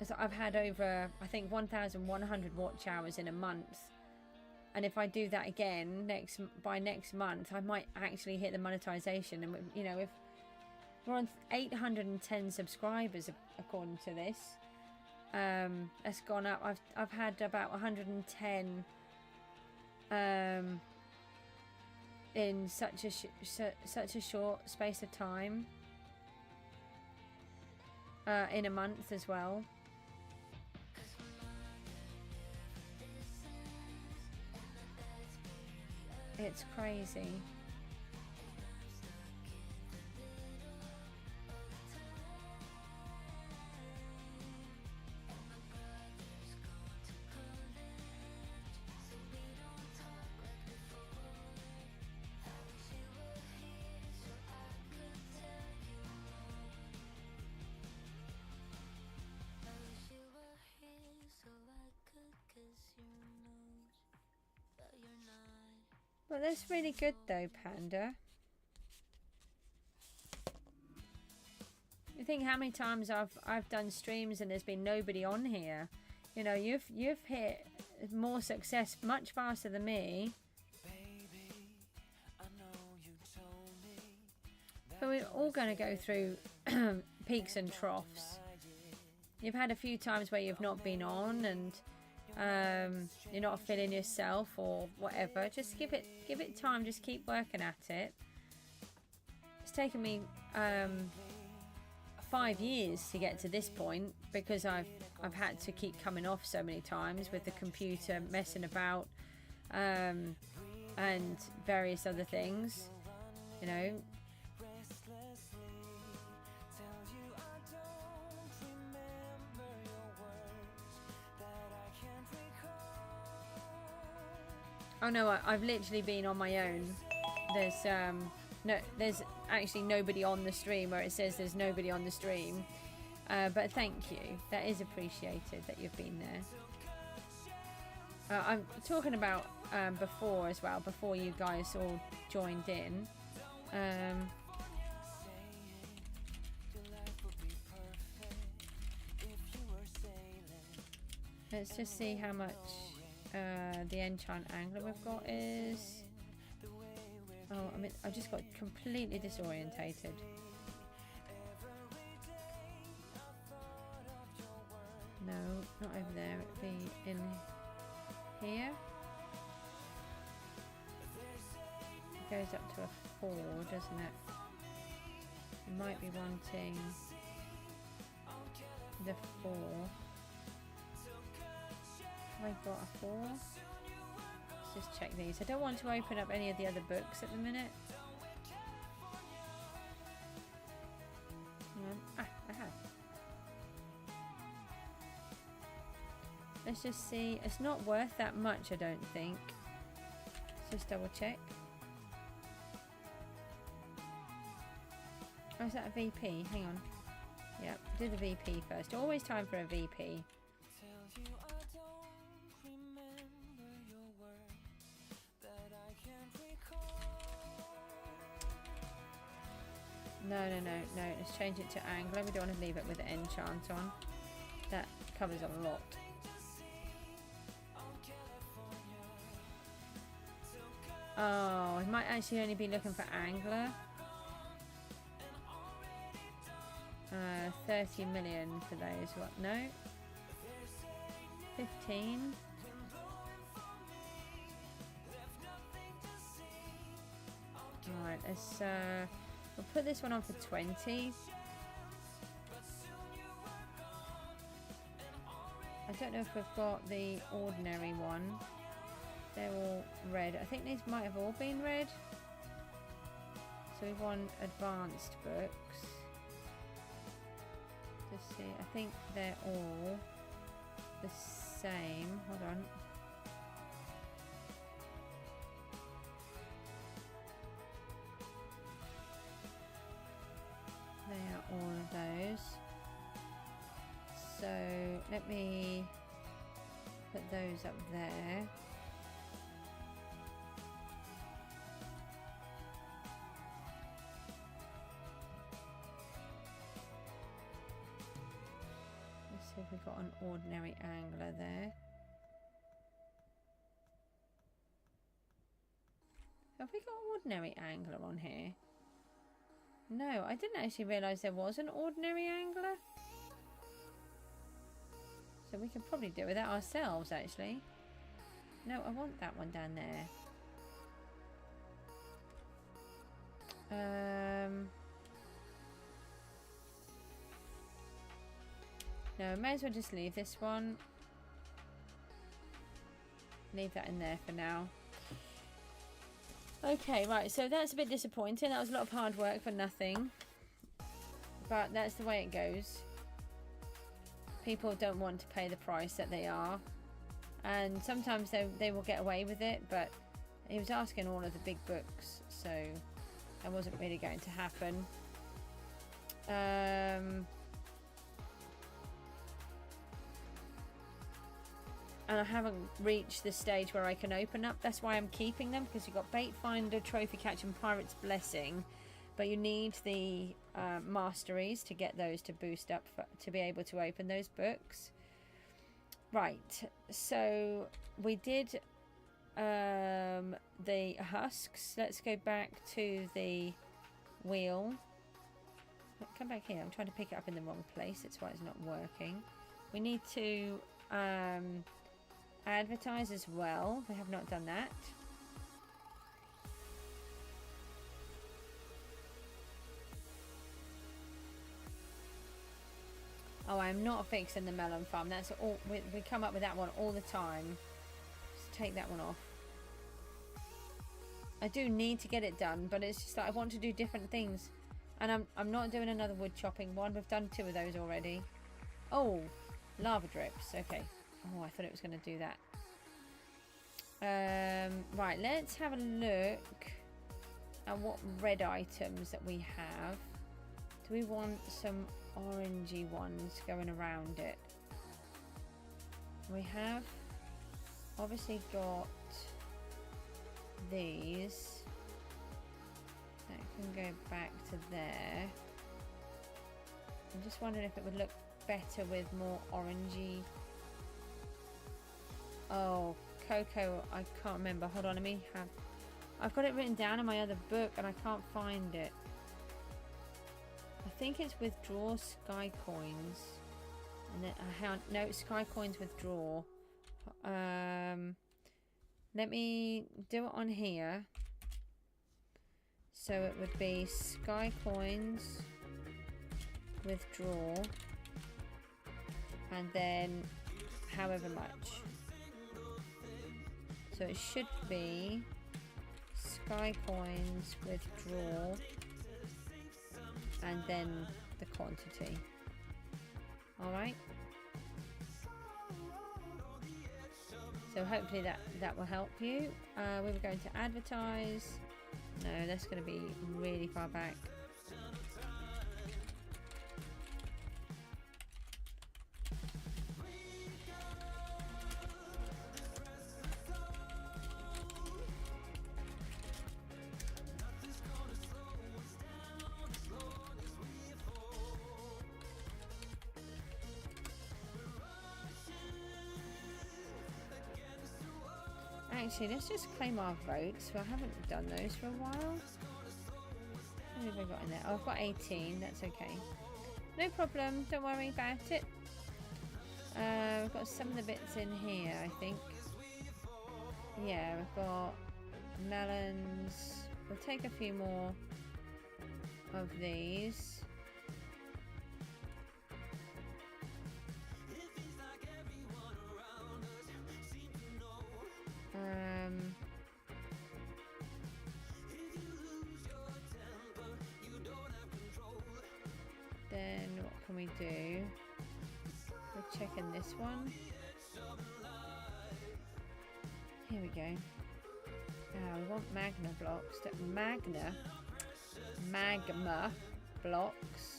B: so I've had over, I think, 1,100 watch hours in a month, and if I do that again by next month, I might actually hit the monetization. And you know, if we're on 810 subscribers according to this, that's gone up. I've had about 110 in such a short space of time, in a month as well. It's crazy. Well, that's really good though, Panda. You think how many times I've done streams and there's been nobody on here. You know, you've hit more success much faster than me. But we're all going to go through peaks and troughs. You've had a few times where you've not been on and you're not feeling yourself or whatever. Just give it time. Just keep working at it. It's taken me 5 years to get to this point, because I've had to keep coming off so many times with the computer messing about, and various other things, you know. Oh no, I've literally been on my own. There's actually nobody on the stream where it says there's nobody on the stream. But thank you. That is appreciated that you've been there. I'm talking about before as well, before you guys all joined in. Let's just see how much the enchant angler we've got is. Oh, I mean, I just got completely disorientated. No, not over there. It'd be in here. It goes up to a 4, doesn't it? You might be wanting the 4. Have I got a 4? Let's just check these. I don't want to open up any of the other books at the minute. I have. Let's just see. It's not worth that much, I don't think. Let's just double check. Oh, is that a VP? Hang on. Yep, do the VP first. Always time for a VP. No. Let's change it to angler. We don't want to leave it with enchant on. That covers a lot. Oh, I might actually only be looking for angler. 30 million for those. What? No. 15. Alright, let's we'll put this one on for 20. I don't know if we've got the ordinary one. They're all red. I think these might have all been red. So we want advanced books. Let's see. I think they're all the same. Hold on. They are all of those. So let me put those up there. Let's see if we've got an ordinary angler there. Have we got ordinary angler on here? No, I didn't actually realise there was an ordinary angler. So we could probably do with that ourselves, actually. No, I want that one down there. No, I may as well just leave this one. Leave that in there for now. Okay, right, so that's a bit disappointing. That was a lot of hard work for nothing. But that's the way it goes. People don't want to pay the price that they are. And sometimes they will get away with it, but he was asking all of the big books, so that wasn't really going to happen. And I haven't reached the stage where I can open up. That's why I'm keeping them, because you've got Bait Finder, Trophy Catch and Pirate's Blessing, but you need the masteries to get those to boost up to be able to open those books. Right, so we did the husks. Let's go back to the wheel. Come back here. I'm trying to pick it up in the wrong place. That's why it's not working. We need to advertise as well. We have not done that. Oh, I'm not fixing the melon farm. That's all. We come up with that one all the time. Just take that one off. I do need to get it done, but it's just that I want to do different things, and I'm not doing another wood chopping one. We've done 2 of those already. Oh, lava drips. Okay. Oh, I thought it was going to do that. Right, let's have a look at what red items that we have. Do we want some orangey ones going around it? We have obviously got these that can go back to there. I'm just wondering if it would look better with more orangey. Oh, cocoa, I can't remember. Hold on, let me have... I've got it written down in my other book and I can't find it. I think it's withdraw sky coins. And then, no, sky coins withdraw. Let me do it on here. So it would be sky coins withdraw. And then however much. So it should be sky coins withdraw and then the quantity. Alright. So hopefully that will help you. We were going to advertise. No, that's going to be really far back. Actually, let's just claim our votes. I haven't done those for a while. How many have I got in there? Oh, I've got 18. That's okay. No problem. Don't worry about it. We've got some of the bits in here, I think. Yeah, we've got melons. We'll take a few more of these. Then what can we do? We're checking this one. Here we go. We want magma blocks. Magma blocks.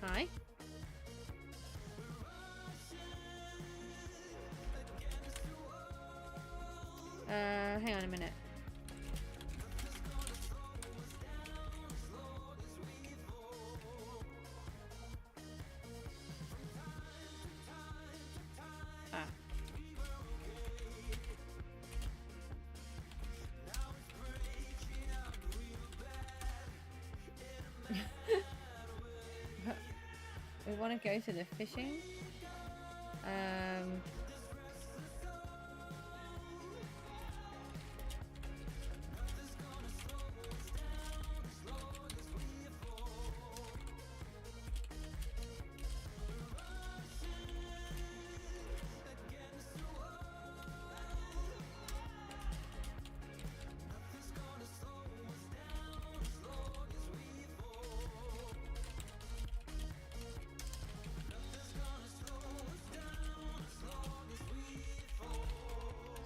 B: Hi. Hang on a minute. We want to go to the fishing.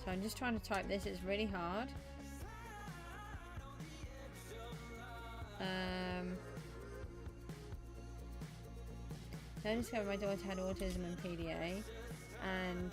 B: So I'm just trying to type this, it's really hard. I discovered my daughter had autism and PDA, and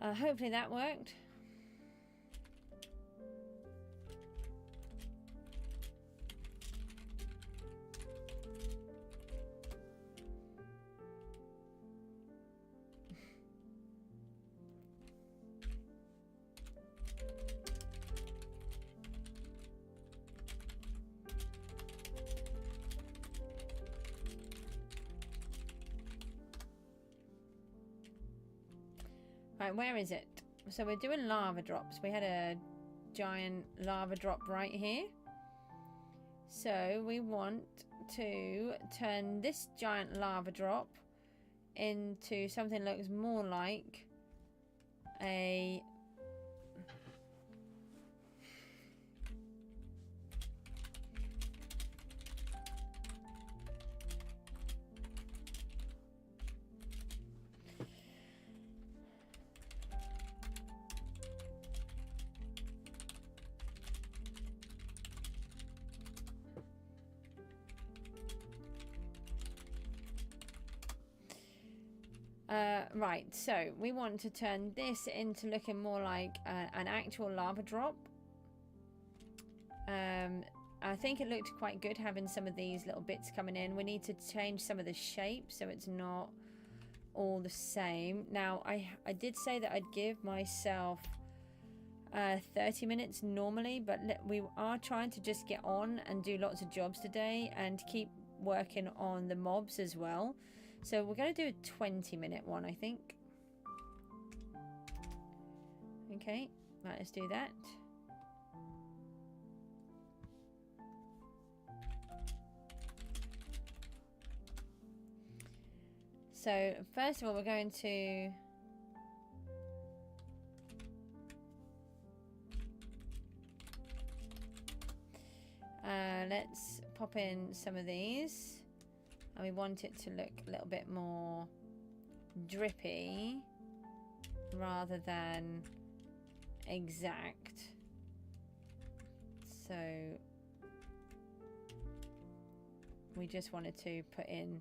B: Hopefully that worked. Right, where is it? So we're doing lava drops. We had a giant lava drop right here. So we want to turn this giant lava drop into something that looks more like a right, so we want to turn this into looking more like an actual lava drop. I think it looked quite good having some of these little bits coming in. We need to change some of the shape so it's not all the same. Now, I did say that I'd give myself 30 minutes normally, but we are trying to just get on and do lots of jobs today and keep working on the mobs as well. So we're going to do a 20-minute one, I think. Okay, right, let's do that. So first of all, we're going to let's pop in some of these. And we want it to look a little bit more drippy rather than exact. So we just wanted to put in,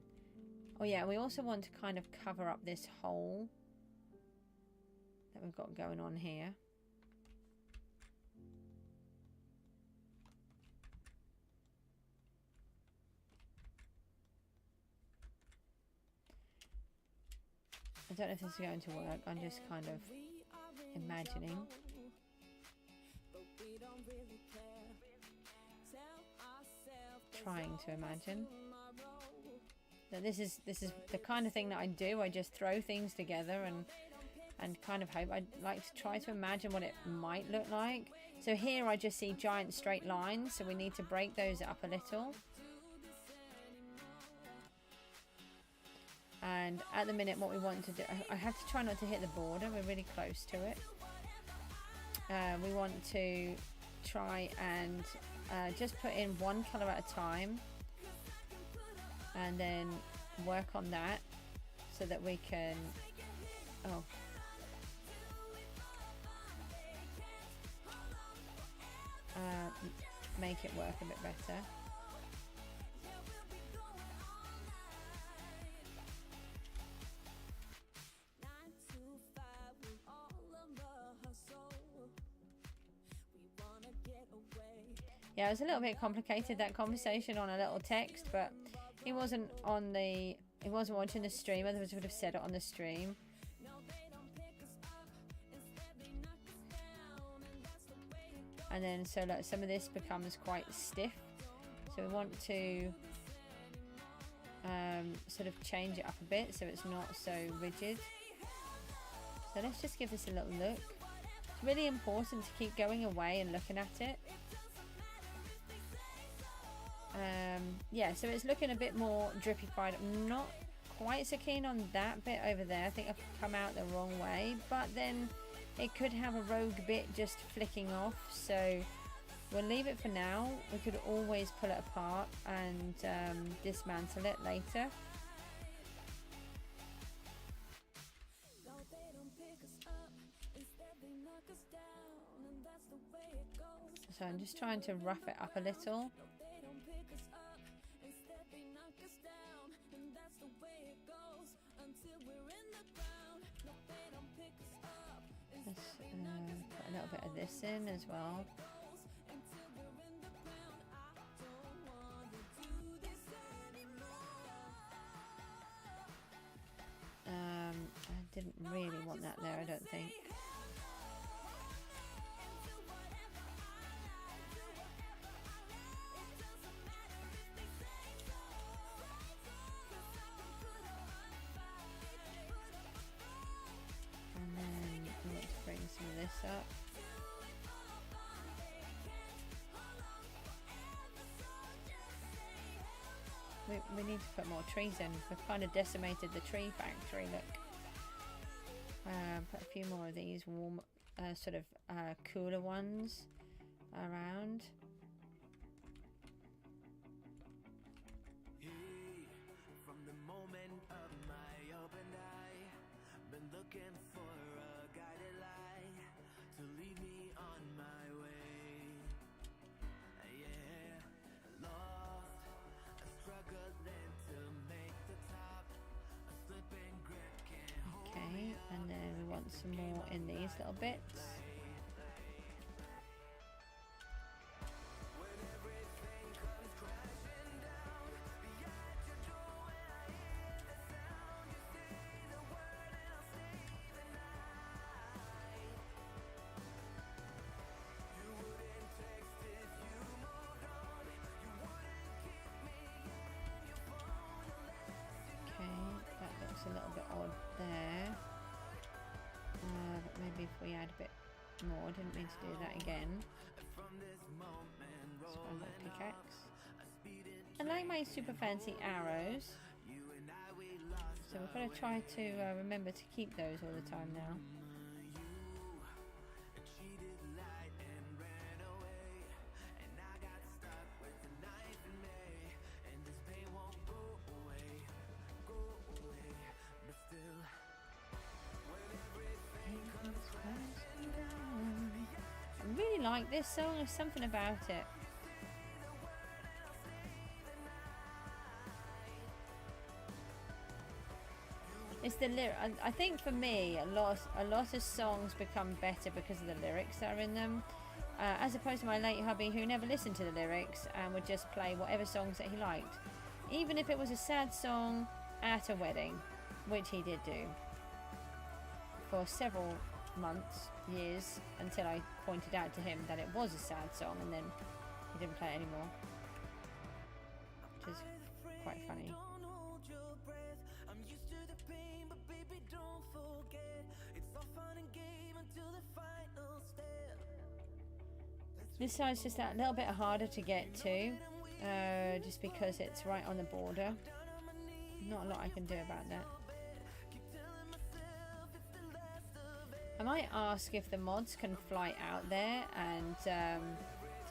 B: oh yeah, we also want to kind of cover up this hole that we've got going on here. I don't know if this is going to work. I'm just kind of imagining. Trying to imagine. That this is the kind of thing that I do. I just throw things together and kind of hope. I'd like to try to imagine what it might look like. So here I just see giant straight lines, so we need to break those up a little. And at the minute what we want to do, I have to try not to hit the border, we're really close to it. We want to try and just put in one colour at a time and then work on that so that we can, make it work a bit better. Yeah, it was a little bit complicated, that conversation on a little text, but he wasn't watching the stream, otherwise I would have said it on the stream. And then so like some of this becomes quite stiff, so we want to sort of change it up a bit so it's not so rigid. So let's just give this a little look. It's really important to keep going away and looking at it. Yeah, so it's looking a bit more drippified. I'm not quite so keen on that bit over there. I think I've come out the wrong way, but then it could have a rogue bit just flicking off, so we'll leave it for now. We could always pull it apart and dismantle it later. So I'm just trying to rough it up a little. bit of this in as well. I didn't really want that there, I don't think. And then I want to bring some of this up. We need to put more trees in. We've kind of decimated the tree factory, look. Put a few more of these warm, sort of cooler ones around.
C: From the moment of my open eye, been looking for a guided light to lead me on my way. Yeah, lost, struggling to make the top, a slipping grip can't hold.
B: Okay, and then we want some more in these little bits. A little bit odd there, but maybe if we add a bit more. Didn't mean to do that again. Let's find my pickaxe. I like my super fancy arrows, so we've got to try to remember to keep those all the time now. I really like this song, there's something about it. It's the lyric. I think for me, a lot of songs become better because of the lyrics that are in them, as opposed to my late hubby who never listened to the lyrics and would just play whatever songs that he liked, even if it was a sad song at a wedding, which he did do for several months, years, until I pointed out to him that it was a sad song, and then he didn't play it anymore, which is quite funny. This side's just that little bit harder to get to, just because it's right on the border. Not a lot I can do about that. I might ask if the mods can fly out there and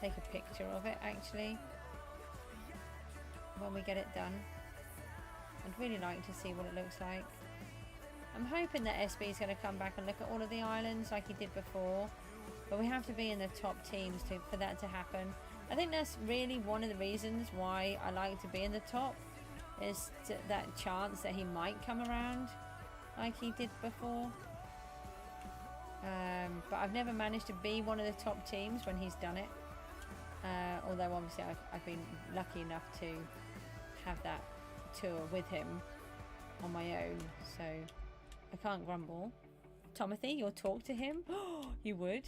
B: take a picture of it, actually, when we get it done. I'd really like to see what it looks like. I'm hoping that SB is going to come back and look at all of the islands like he did before, but we have to be in the top teams for that to happen. I think that's really one of the reasons why I like to be in the top, is that chance that he might come around like he did before. But I've never managed to be one of the top teams when he's done it, although obviously I've been lucky enough to have that tour with him on my own, so I can't grumble. Timothy, you'll talk to him? You would?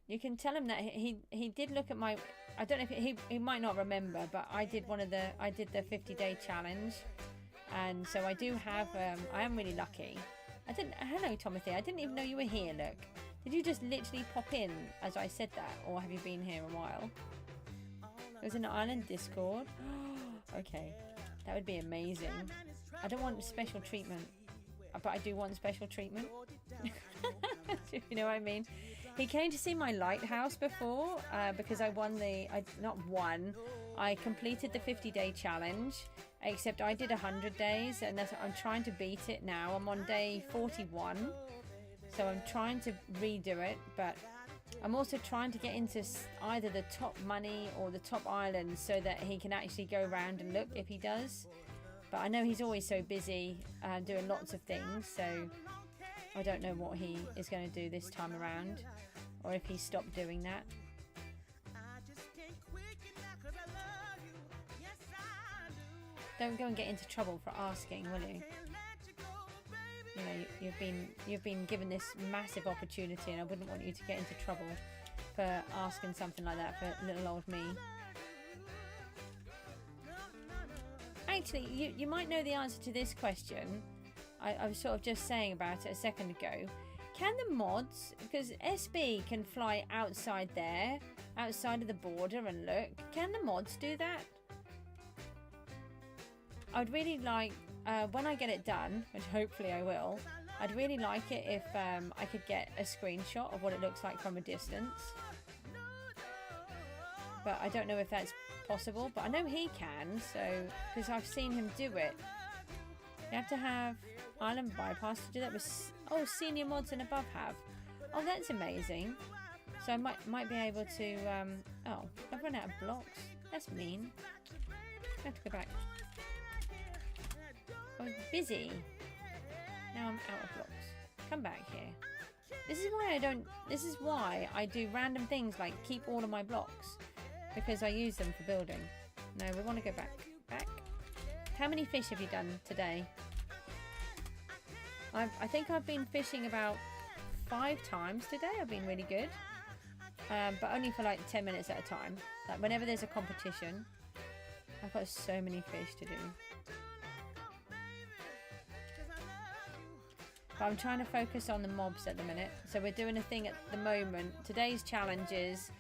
B: You can tell him that he did look at my, I don't know if he might not remember, but I did the 50-day challenge, and so I do have, I am really lucky. Hello Timothy, I didn't even know you were here, look. Did you just literally pop in as I said that, or have you been here a while? There's an island Discord. Okay, that would be amazing. I don't want special treatment, but I do want special treatment. You know what I mean? He came to see my lighthouse before, because I completed the 50-day challenge, except I did 100 days, and I'm trying to beat it now. I'm on day 41, so I'm trying to redo it, but I'm also trying to get into either the top money or the top island so that he can actually go around and look if he does. But I know he's always so busy doing lots of things, so I don't know what he is going to do this time around, or if he stopped doing that. Don't go and get into trouble for asking, will you? You know, you've been given this massive opportunity, and I wouldn't want you to get into trouble for asking something like that for little old me. Actually, you might know the answer to this question. I was sort of just saying about it a second ago. Can the mods, because SB can fly outside there, outside of the border and look, can the mods do that? I'd really like, when I get it done, which hopefully I will, I'd really like it if I could get a screenshot of what it looks like from a distance. But I don't know if that's possible, but I know he can, so, because I've seen him do it. You have to have Island Bypass to do that with, oh, senior mods and above have. Oh, that's amazing. So I might be able to, oh, I've run out of blocks. That's mean. I have to go back. I was busy. Now I'm out of blocks. Come back here. This is why I do random things like keep all of my blocks. Because I use them for building. No, we want to go back. Back. How many fish have you done today? I think I've been fishing about 5 times today. I've been really good. But only for like 10 minutes at a time. Like whenever there's a competition. I've got so many fish to do. But I'm trying to focus on the mobs at the minute. So we're doing a thing at the moment. Today's challenge is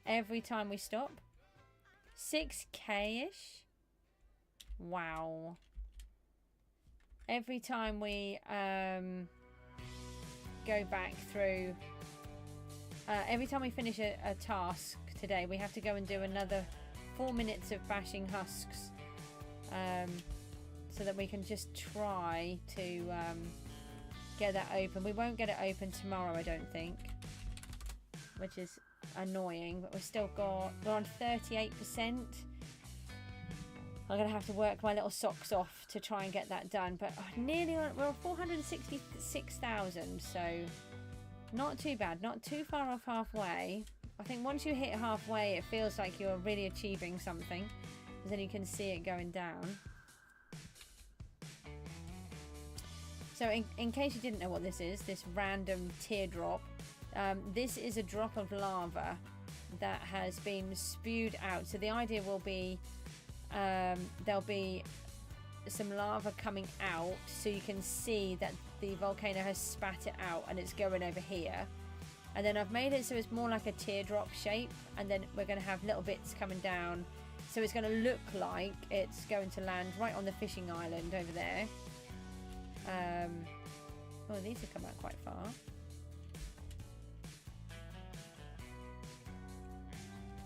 B: every time we stop. 6k-ish. Wow. Every time we go back through, every time we finish a task today, we have to go and do another 4 minutes of bashing husks, so that we can just try to get that open. We won't get it open tomorrow, I don't think, which is annoying, but we're on 38%. I'm gonna have to work my little socks off to try and get that done, but we're on 466,000, so not too bad, not too far off halfway. I think once you hit halfway it feels like you're really achieving something, because then you can see it going down. So in case you didn't know what this is, this random teardrop, this is a drop of lava that has been spewed out. So the idea will be there'll be some lava coming out, so you can see that the volcano has spat it out and it's going over here. And then I've made it so it's more like a teardrop shape, and then we're going to have little bits coming down, so it's going to look like it's going to land right on the fishing island over there. Oh, these have come out quite far.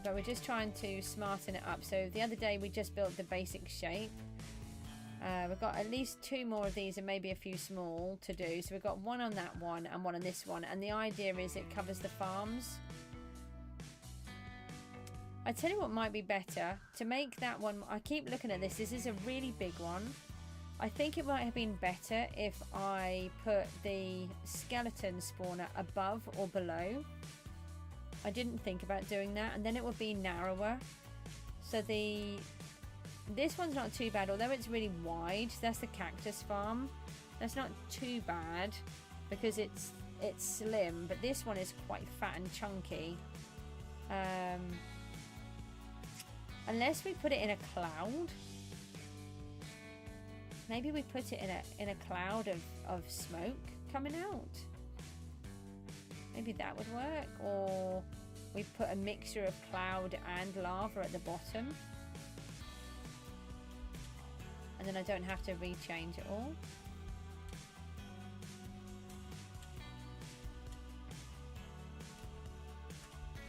B: But we're just trying to smarten it up. So the other day we just built the basic shape. We've got at least 2 more of these and maybe a few small to do. So we've got one on that one and one on this one. And the idea is it covers the farms. I tell you what might be better. To make that one, I keep looking at this. This is a really big one. I think it might have been better if I put the skeleton spawner above or below. I didn't think about doing that, and then it would be narrower. So this one's not too bad, although it's really wide. That's the cactus farm. That's not too bad because it's slim, but this one is quite fat and chunky. Unless we put it in a cloud. Maybe we put it in a cloud of smoke coming out. Maybe that would work. Or we put a mixture of cloud and lava at the bottom. And then I don't have to rechange it all.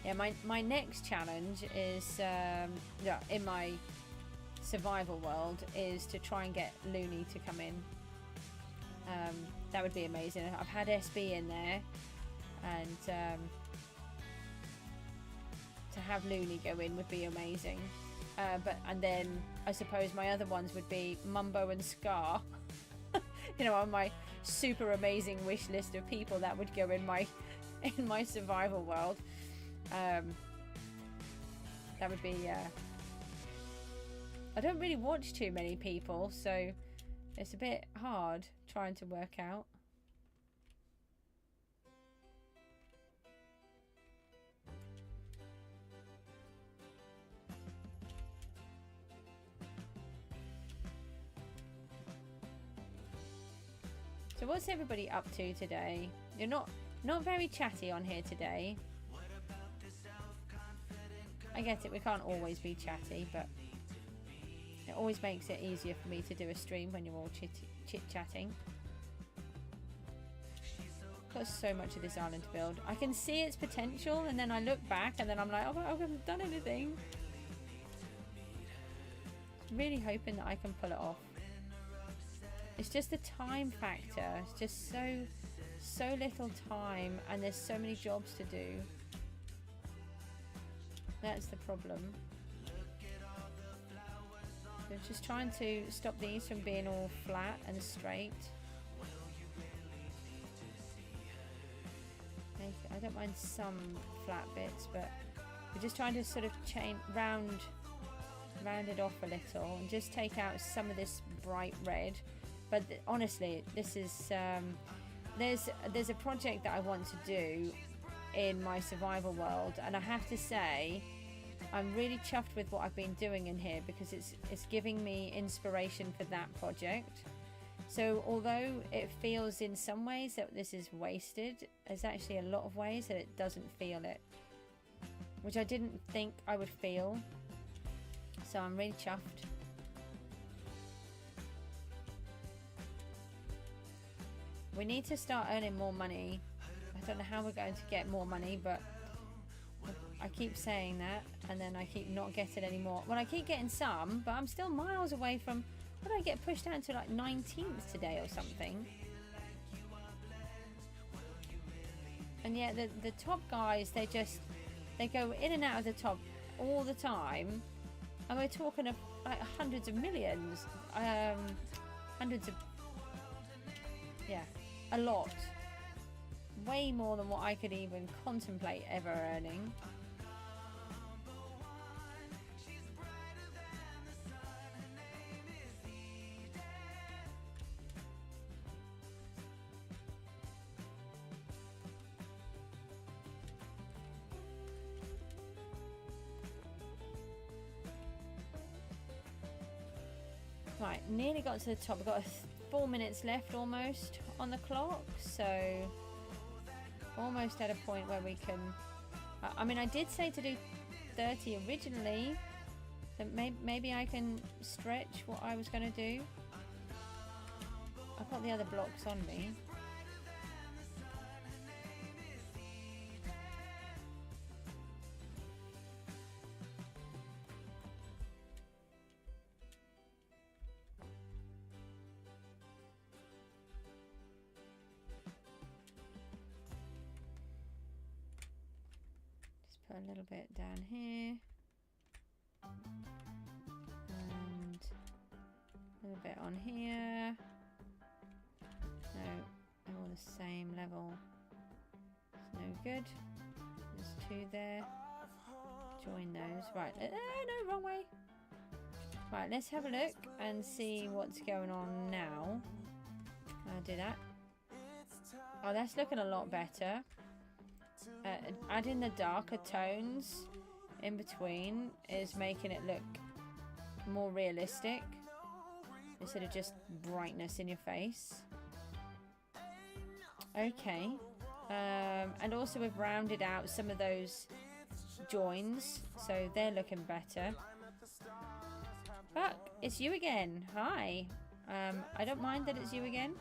B: Yeah, my next challenge is, in my survival world, is to try and get Looney to come in. That would be amazing. I've had SB in there, and to have Looney go in would be amazing. And then I suppose my other ones would be Mumbo and Scar. You know, on my super amazing wish list of people that would go in my survival world. That would be I don't really watch too many people, so it's a bit hard trying to work out. So what's everybody up to today? You're not very chatty on here today. I get it, we can't always be chatty, but it always makes it easier for me to do a stream when you're all chit-chatting. Got so much of this island to build. I can see its potential, and then I look back and then I'm like, oh, I haven't done anything. Really hoping that I can pull it off. It's just the time factor. It's just so little time, and there's so many jobs to do. That's the problem. So just trying to stop these from being all flat and straight. I don't mind some flat bits, but we're just trying to sort of round it off a little and just take out some of this bright red. But honestly, this is there's a project that I want to do in my survival world, and I have to say I'm really chuffed with what I've been doing in here, because it's giving me inspiration for that project. So although it feels in some ways that this is wasted, there's actually a lot of ways that it doesn't feel it, which I didn't think I would feel. So I'm really chuffed. We need to start earning more money. I don't know how we're going to get more money, but I keep saying that, and then I keep not getting any more. Well, I keep getting some, but I'm still miles away from... What did I get pushed down to, like 19th today or something? And yeah, the top guys, they go in and out of the top all the time, and we're talking of like hundreds of millions, hundreds of... Yeah, a lot. Way more than what I could even contemplate ever earning. Right, nearly got to the top. We've got 4 minutes left almost on the clock, so almost at a point where we can... I mean, I did say to do 30 originally, so maybe I can stretch what I was going to do. I've got the other blocks on me. A little bit down here, and a little bit on here. No, they're all the same level. It's no good. There's two there. Join those. Right. No, wrong way. Right, let's have a look and see what's going on now. I'll do that. Oh, that's looking a lot better. Adding the darker tones in between is making it look more realistic instead of just brightness in your face. Okay, and also we've rounded out some of those joins, so they're looking better. Buck, it's you again. Hi. I don't mind that it's you again.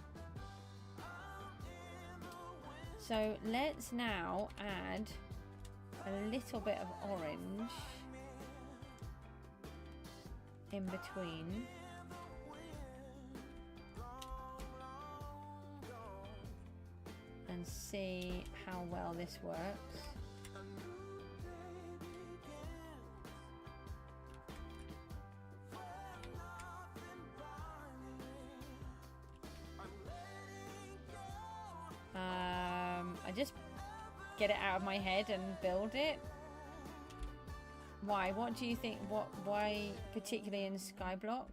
B: So let's now add a little bit of orange in between. And see how well this works. I just get it out of my head and build it. Why? What do you think? Why particularly in Skyblock?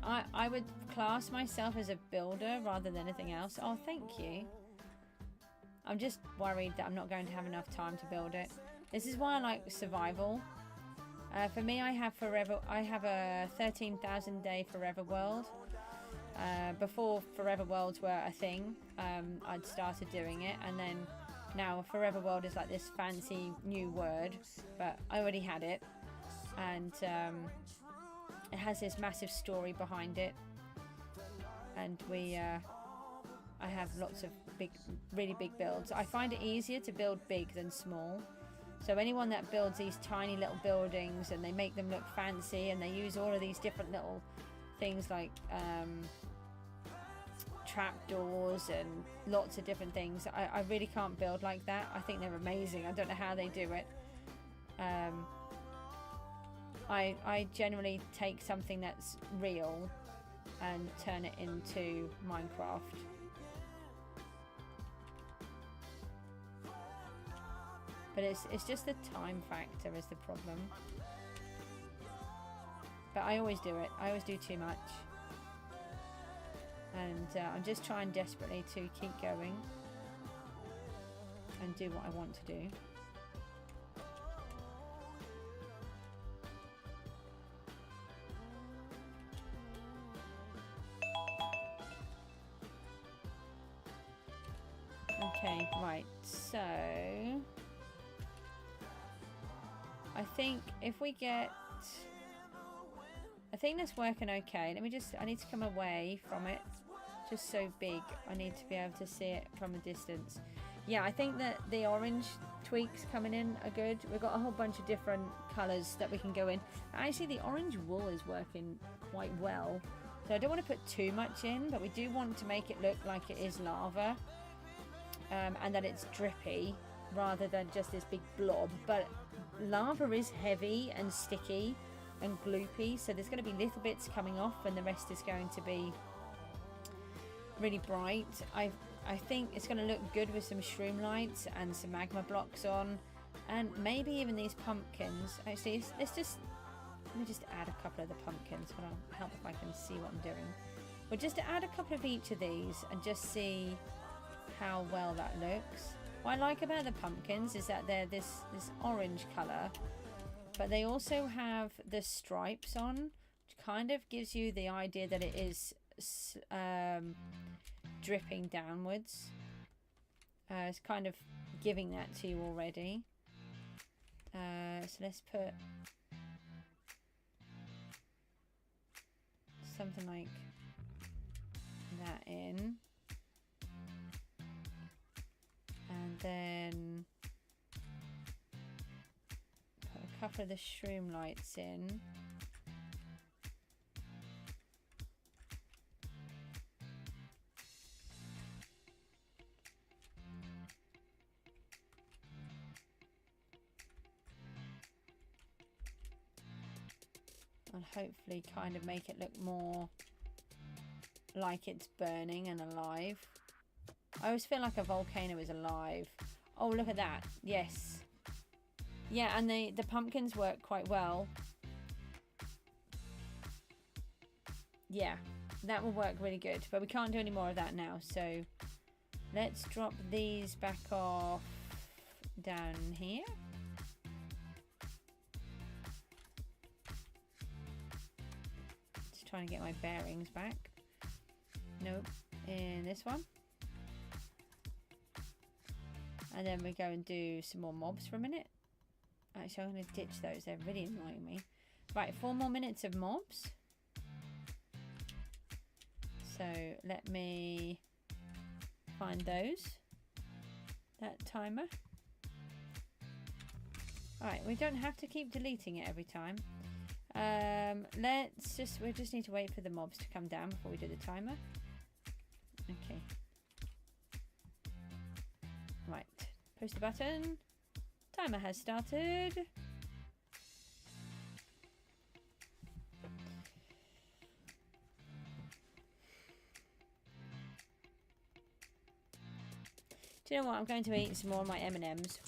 B: I would class myself as a builder rather than anything else. Oh, thank you. I'm just worried that I'm not going to have enough time to build it. This is why I like survival. For me, I have a 13,000 day forever world. Before forever worlds were a thing, I'd started doing it, and then now forever world is like this fancy new word, but I already had it, and it has this massive story behind it, and I have lots of really big builds. I find it easier to build big than small. So anyone that builds these tiny little buildings and they make them look fancy and they use all of these different little things like trapdoors and lots of different things, I really can't build like that. I think they're amazing. I don't know how they do it. I generally take something that's real and turn it into Minecraft. But it's just the time factor is the problem. But I always do it. I always do too much. And I'm just trying desperately to keep going and do what I want to do. Okay, right, so I think if we get, I think that's working okay. Let me just, I need to come away from it. Just so big, I need to be able to see it from a distance. Yeah, I think that the orange tweaks coming in are good. We've got a whole bunch of different colours that we can go in. Actually, the orange wool is working quite well. So I don't want to put too much in, but we do want to make it look like it is lava. And that it's drippy rather than just this big blob. But lava is heavy and sticky and gloopy, so there's going to be little bits coming off and the rest is going to be really bright. I think it's going to look good with some shroom lights and some magma blocks on, and maybe even these pumpkins. Actually, let me just add a couple of the pumpkins, but I'll help if I can see what I'm doing. We'll just add a couple of each of these and just see how well that looks. What I like about the pumpkins is that they're this orange colour, but they also have the stripes on, which kind of gives you the idea that it is dripping downwards. It's kind of giving that to you already. So let's put something like that in. And then put a couple of the shroom lights in. And hopefully kind of make it look more like it's burning and alive. I always feel like a volcano is alive. Oh, look at that. Yes. Yeah, and the pumpkins work quite well. Yeah, that will work really good. But we can't do any more of that now. So let's drop these back off down here. Just trying to get my bearings back. Nope. In this one. And then we go and do some more mobs for a minute. Actually, I'm going to ditch those. They're really annoying me. Right, 4 more minutes of mobs. So let me find those. That timer. Alright, we don't have to keep deleting it every time. We just need to wait for the mobs to come down before we do the timer. Okay. Right, push the button. Timer has started. Do you know what? I'm going to eat some more of my M&Ms.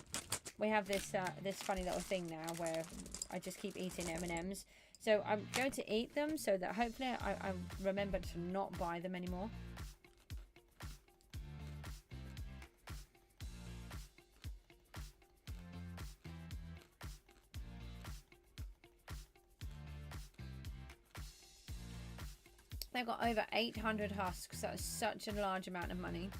B: We have this this funny little thing now where I just keep eating M&Ms. So I'm going to eat them so that hopefully I remember to not buy them anymore. They've got over 800 husks. That's such a large amount of money.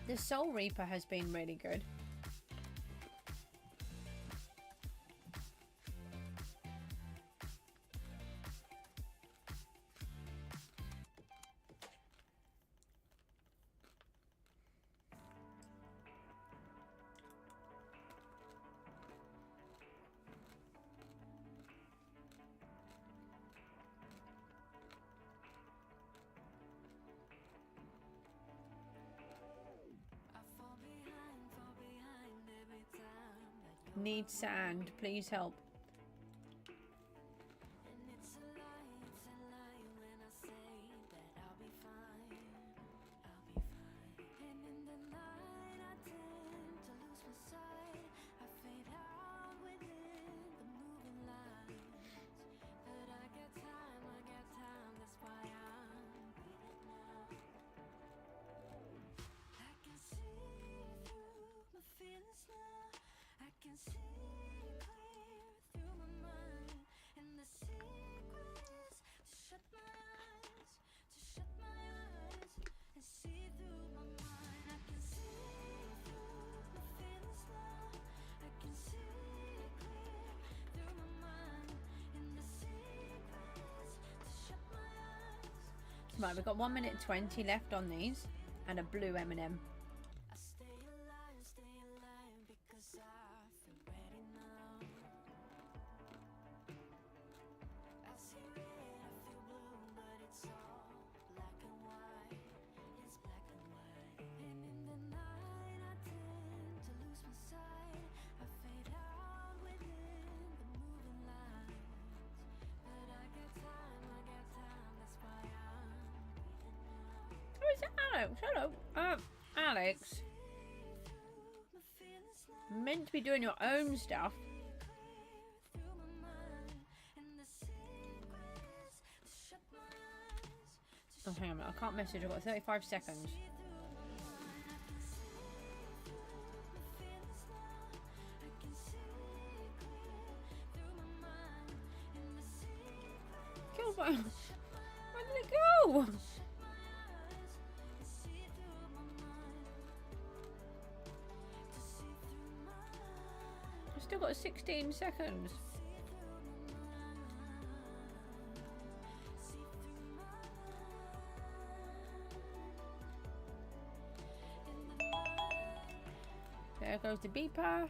B: The Soul Reaper has been really good. Need sand, please help. Right, we've got 1 minute 20 left on these, and a blue M&M. Alex, hello. Alex. Meant to be doing your own stuff. Oh, hang on a minute. I can't message. I've got 35 seconds. Where did it go? Still got 16 seconds. There goes the beeper.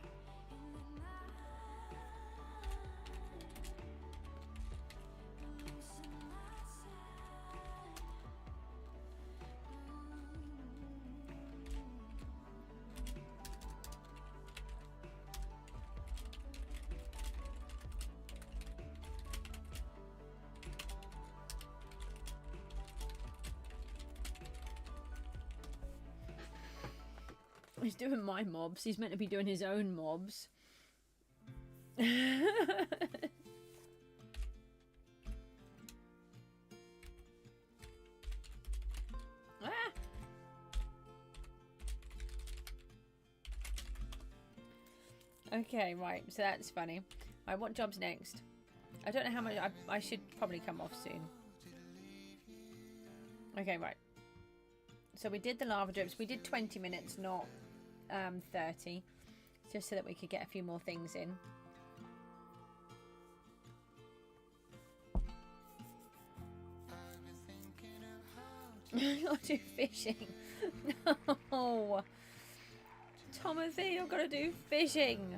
B: He's doing my mobs. He's meant to be doing his own mobs. Ah! Okay, right. So that's funny. Right, what job's next? I don't know how much. I should probably come off soon. Okay, right. So we did the lava drips. We did 20 minutes, not 30, just so that we could get a few more things in. I'll do fishing. Oh, Timothy, I've got to do fishing.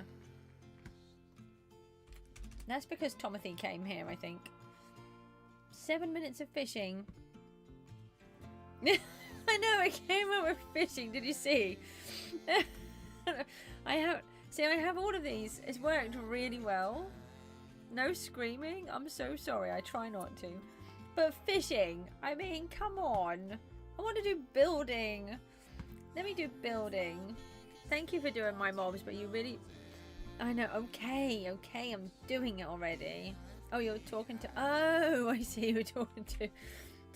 B: That's because Timothy came here, I think. 7 minutes of fishing. I know, I came up with fishing. Did you see? I have all of these. It's worked really well. No screaming. I'm so sorry. I try not to. But fishing. I mean, come on. I want to do building. Let me do building. Thank you for doing my mobs, but you really... I know. Okay. Okay. I'm doing it already. Oh, you're talking to... Oh, I see. You're talking to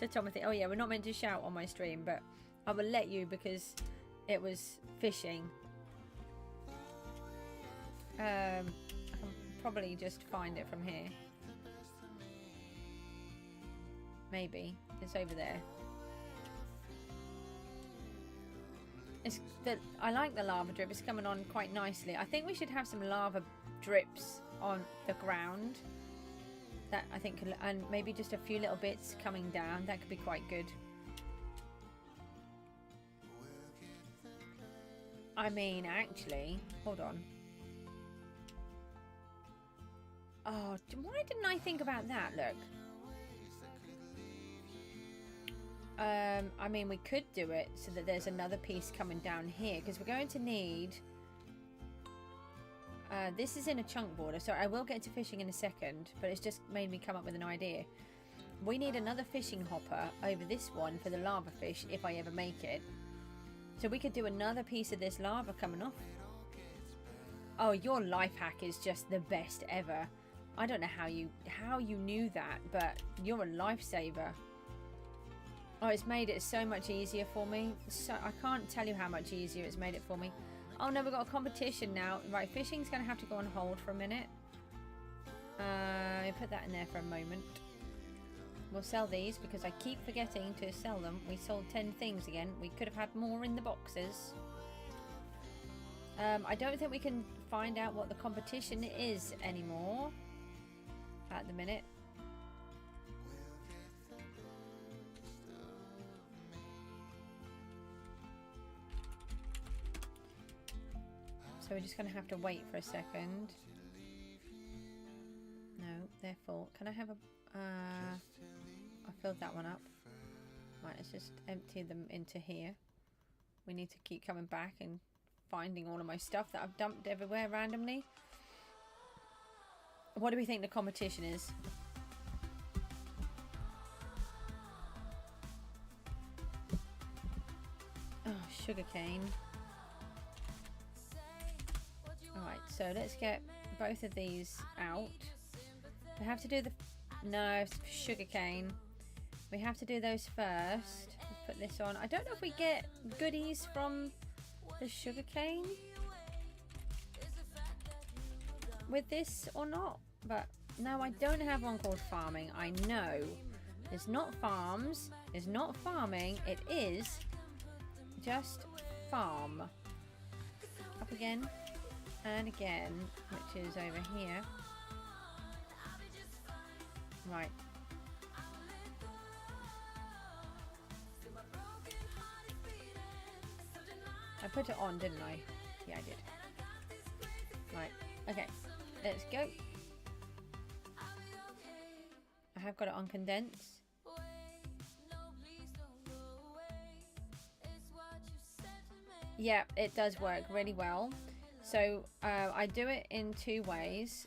B: Timothy. Oh, yeah. We're not meant to shout on my stream, but I will let you because it was fishing. I can probably just find it from here. Maybe. It's over there. I like the lava drip. It's coming on quite nicely. I think we should have some lava drips on the ground. That I think, and maybe just a few little bits coming down. That could be quite good. I mean, actually, hold on. Oh, why didn't I think about that? Look. I mean, we could do it so that there's another piece coming down here, because we're going to need... this is in a chunk border, so I will get to fishing in a second, but it's just made me come up with an idea. We need another fishing hopper over this one for the lava fish, if I ever make it. So we could do another piece of this lava coming off. Oh, your life hack is just the best ever. I don't know how you knew that, but you're a lifesaver. Oh, it's made it so much easier for me. So I can't tell you how much easier it's made it for me. Oh no, we've got a competition now. Right, fishing's going to have to go on hold for a minute. Put that in there for a moment. We'll sell these because I keep forgetting to sell them. We sold 10 things again. We could have had more in the boxes. I don't think we can find out what the competition is anymore at the minute. So we're just going to have to wait for a second. No, they're full. Can I have a... I filled that one up. Right, let's just empty them into here. We need to keep coming back and finding all of my stuff that I've dumped everywhere randomly. What do we think the competition is? Oh, sugarcane. Alright, so let's get both of these out. We have to do the... No, sugarcane. We have to do those first. Let's put this on. I don't know if we get goodies from the sugarcane with this or not. But no, I don't have one called farming. I know. It's not farms. It's not farming. It is just farm. Up again. And again, which is over here. Right. I put it on, didn't I? Yeah, I did. Right. Okay. Let's go. I have got it on condense. Yeah, it does work really well. So I do it in two ways.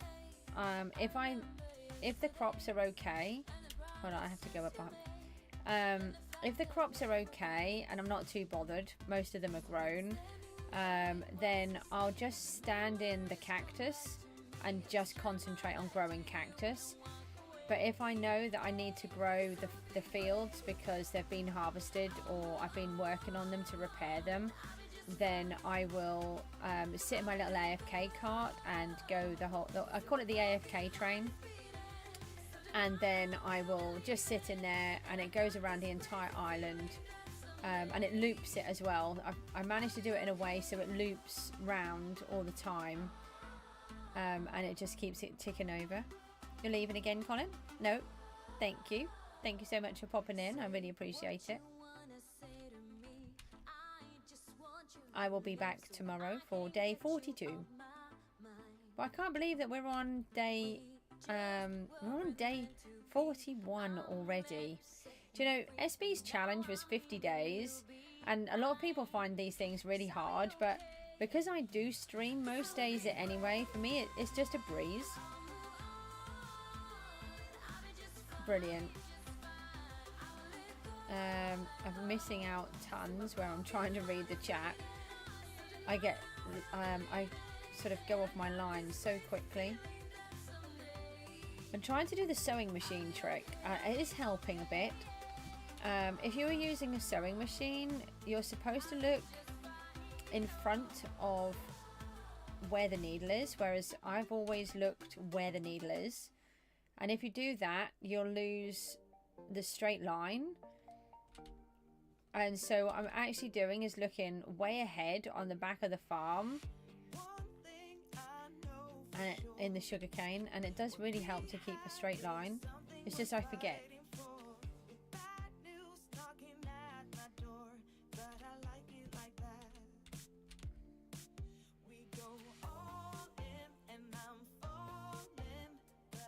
B: If the crops are okay, hold on, I have to go up. If the crops are okay and I'm not too bothered, most of them are grown, then I'll just stand in the cactus and just concentrate on growing cactus. But if I know that I need to grow the fields because they've been harvested or I've been working on them to repair them, then I will sit in my little AFK cart and go I call it the AFK train, and then I will just sit in there and it goes around the entire island, and it loops it as well. I managed to do it in a way so it loops round all the time, and it just keeps it ticking over. You're leaving again, Colin? No, thank you so much for popping in. I really appreciate it. I will be back tomorrow for day 42. But I can't believe that we're on day 41 already. Do you know, SB's challenge was 50 days, and a lot of people find these things really hard, but because I do stream most days anyway, for me it's just a breeze. Brilliant. I'm missing out tons where I'm trying to read the chat. I sort of go off my line so quickly. I'm trying to do the sewing machine trick. It is helping a bit. If you are using a sewing machine, you're supposed to look in front of where the needle is, whereas I've always looked where the needle is. And if you do that, you'll lose the straight line. And so what I'm actually doing is looking way ahead on the back of the farm and in the sugarcane, and it does really help to keep a straight line. It's just I forget.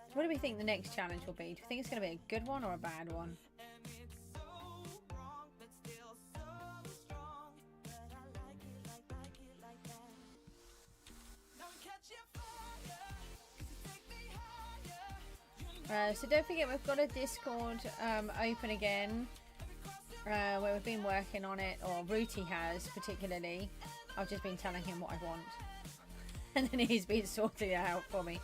B: So what do we think the next challenge will be? Do you think it's going to be a good one or a bad one? So don't forget, we've got a Discord open again where we've been working on it, or Rooty has particularly. I've just been telling him what I want and then he's been sorting it out for me.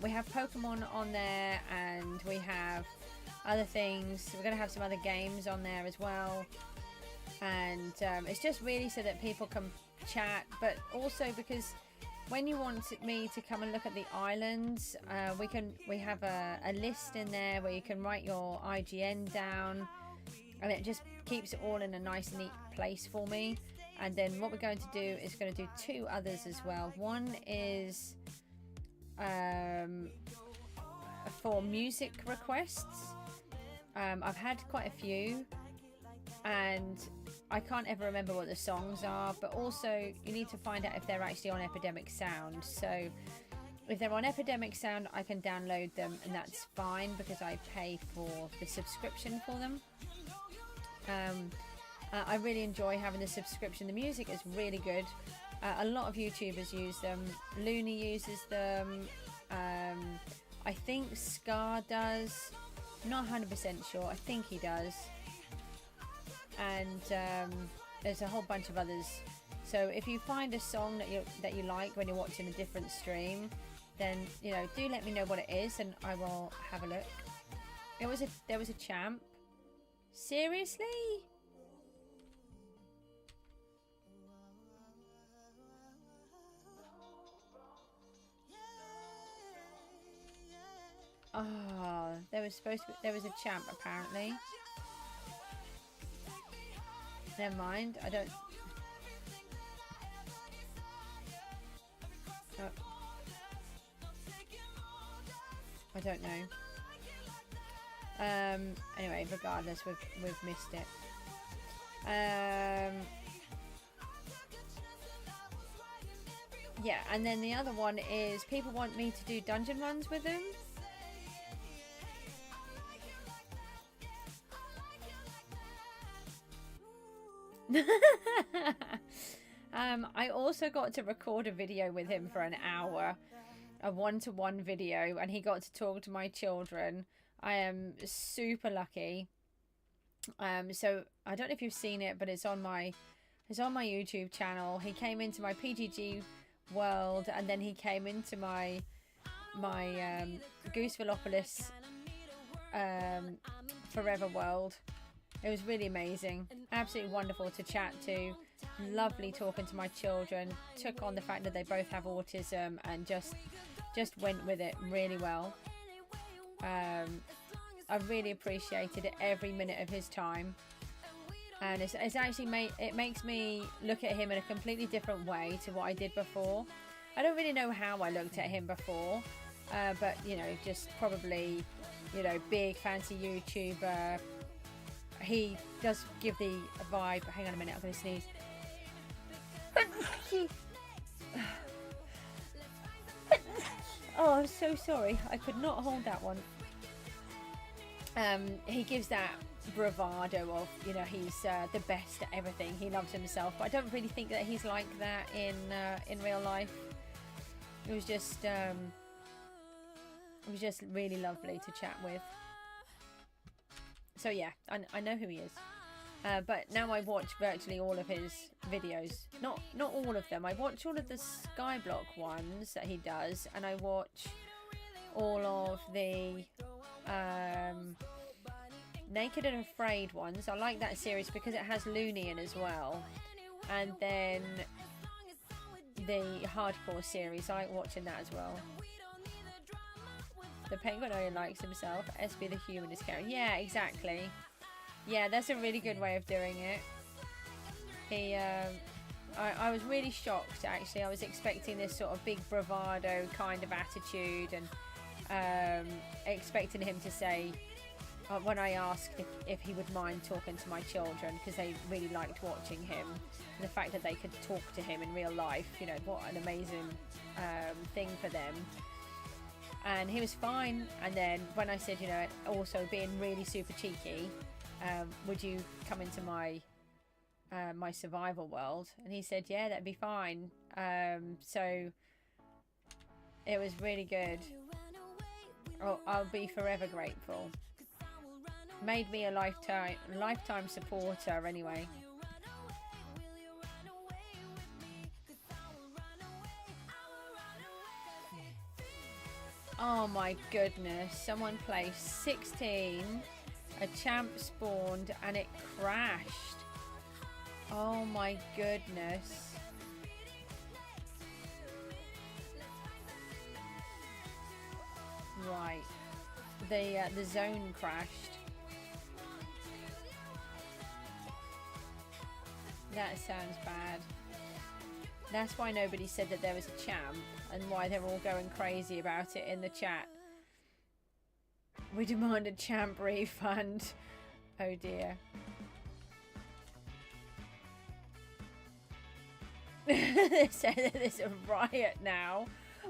B: We have Pokemon on there, and we have other things. We're going to have some other games on there as well, and it's just really so that people can chat, but also because when you want me to come and look at the islands, we have a list in there where you can write your IGN down, and it just keeps it all in a nice neat place for me. And then what we're going to do is going to do two others as well. One is for music requests. I've had quite a few, and I can't ever remember what the songs are, but also you need to find out if they're actually on Epidemic Sound. So if they're on Epidemic Sound, I can download them, and that's fine because I pay for the subscription for them. I really enjoy having the subscription. The music is really good. A lot of YouTubers use them. Looney uses them. I think Scar does. Not 100% sure. I think he does. And there's a whole bunch of others. So if you find a song that you like when you're watching a different stream, then do let me know what it is, and I will have a look. There was a champ. Seriously? Oh, there was a champ apparently. Never mind. I don't. Oh. I don't know. Anyway, regardless, we've missed it. Yeah, and then the other one is people want me to do dungeon runs with them. I also got to record a video with him for an hour, a one-to-one video, and he got to talk to my children. I am super lucky. So I don't know if you've seen it, but it's on my YouTube channel. He came into my PGG world, and then he came into my Goosevillopolis Forever world. It was really amazing, absolutely wonderful to chat to, lovely talking to my children, took on the fact that they both have autism and just went with it really well. I really appreciated every minute of his time, and it's actually makes me look at him in a completely different way to what I did before. I don't really know how I looked at him before, but just probably big fancy YouTuber. He does give the vibe. Hang on a minute, I'm going to sneeze. Oh, I'm so sorry. I could not hold that one. He gives that bravado of, you know, he's the best at everything. He loves himself, but I don't really think that he's like that in real life. It was just really lovely to chat with. So yeah, I know who he is. But now I watch virtually all of his videos. Not all of them. I watch all of the Skyblock ones that he does, and I watch all of the Naked and Afraid ones. I like that series because it has Looney in as well. And then the Hardcore series, I like watching that as well. The Penguin only likes himself. SB the Human is caring. Yeah, exactly. Yeah, that's a really good way of doing it. He, I was really shocked actually. I was expecting this sort of big bravado kind of attitude, and expecting him to say, when I asked if he would mind talking to my children, because they really liked watching him, and the fact that they could talk to him in real life, you know, what an amazing thing for them. And he was fine. And then when I said, you know, also being really super cheeky, would you come into my my survival world? And he said, yeah, that'd be fine. So it was really good. Oh, I'll be forever grateful. Made me a lifetime supporter anyway. Oh my goodness, someone placed 16, a champ spawned and it crashed. Oh my goodness. Right, the zone crashed. That sounds bad. That's why nobody said that there was a champ, and why they're all going crazy about it in the chat. We demand a champ refund. Oh dear. They say that there's a riot now.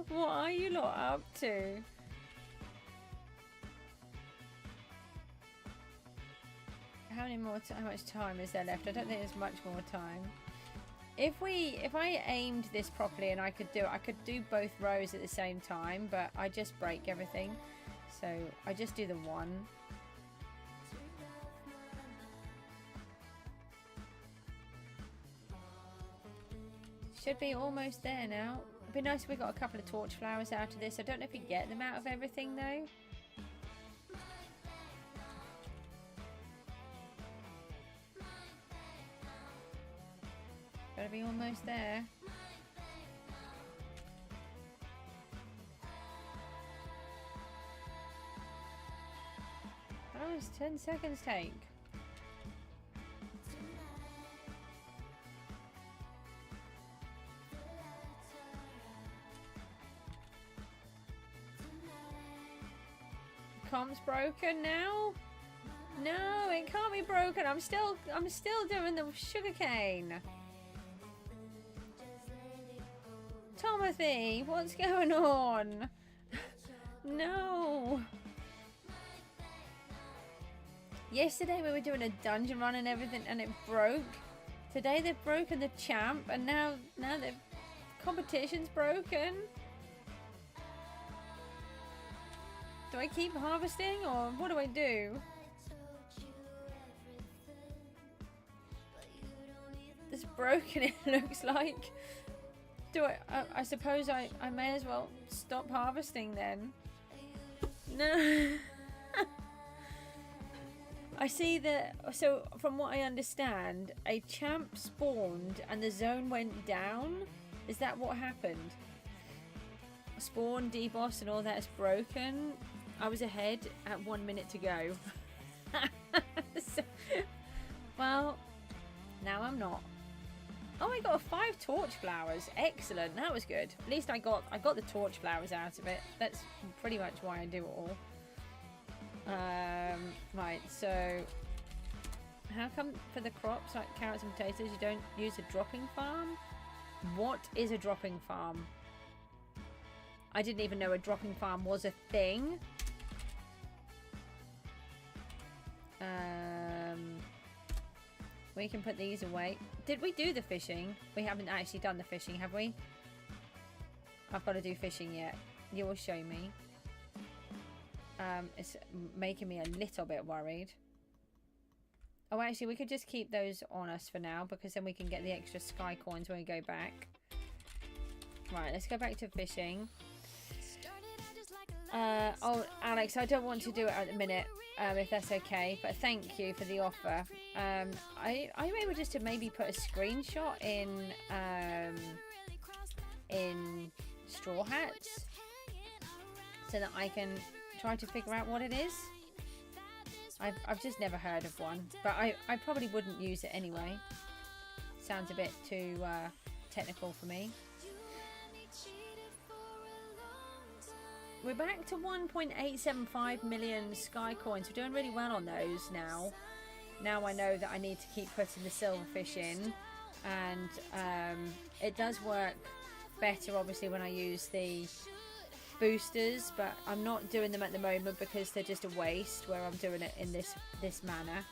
B: What are you lot up to? How much time is there left? I don't think there's much more time. If I aimed this properly and I could do both rows at the same time, but I just break everything. So I just do the one. Should be almost there now. It'd be nice if we got a couple of torch flowers out of this. I don't know if we get them out of everything though. Gotta be almost there. How long does 10 seconds take? Comp's broken now? No, it can't be broken. I'm still doing the sugarcane. Timothy, what's going on? No. Yesterday we were doing a dungeon run and everything and it broke. Today they've broken the champ and now the competition's broken. Do I keep harvesting or what do I do? It's broken, it looks like. I suppose I may as well stop harvesting then. No. I see that, so from what I understand, a champ spawned and the zone went down. Is that what happened? Spawn, deboss and all that's broken. I was ahead at 1 minute to go. So, well, now I'm not. Oh, I got 5 torch flowers. Excellent. That was good. At least I got the torch flowers out of it. That's pretty much why I do it all. Right, so how come for the crops like carrots and potatoes you don't use a dropping farm? What is a dropping farm? I didn't even know a dropping farm was a thing. We can put these away. Did we do the fishing? We haven't actually done the fishing, have we? I've got to do fishing yet. You will show me. It's making me a little bit worried. Oh, actually, we could just keep those on us for now, because then we can get the extra sky coins when we go back. Right, let's go back to fishing. Oh, Alex, I don't want to do it at the minute, if that's okay, but thank you for the offer. Are you able just to maybe put a screenshot in Straw Hats so that I can try to figure out what it is? I've just never heard of one, but I probably wouldn't use it anyway. Sounds a bit too technical for me. We're back to 1.875 million sky coins. We're doing really well on those now. Now I know that I need to keep putting the silverfish in, and it does work better obviously when I use the boosters, but I'm not doing them at the moment because they're just a waste where I'm doing it in this manner.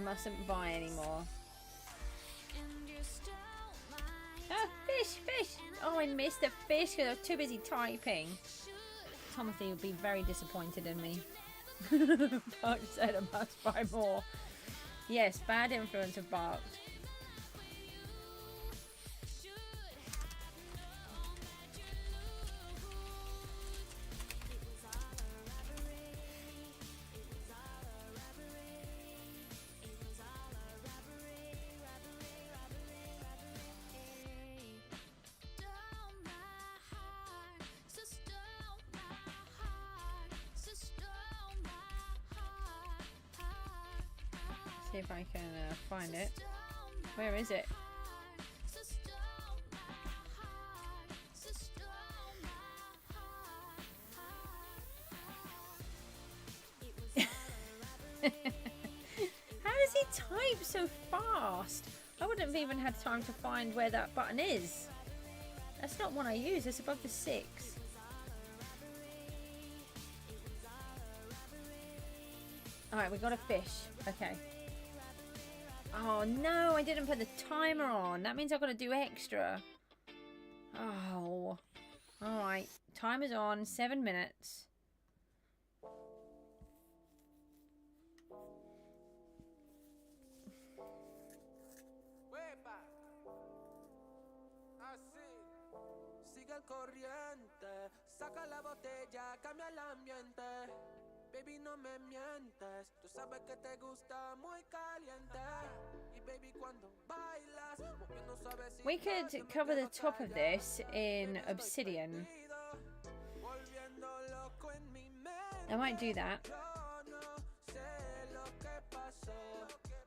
B: Mustn't buy anymore. Ah, fish! Oh, I missed the fish because I was too busy typing. Timothy would be very disappointed in me. Bark said I must buy more. Yes, bad influence of barked. See if I can find it. Where is it? How does he type so fast? I wouldn't have even had time to find where that button is. That's not one I use. It's above the 6. Alright, we got a fish. Okay. Oh no, I didn't put the timer on. That means I've got to do extra. Oh. Alright, timer's on. 7 minutes.
D: Sigue el corriente, saca la botella, cambia el ambiente. Baby, no me mientes, tú sabes que te gusta muy caliente. Y baby, cuando bailas, moviendo suavecito.
B: We could cover the top of this in obsidian. I might do that.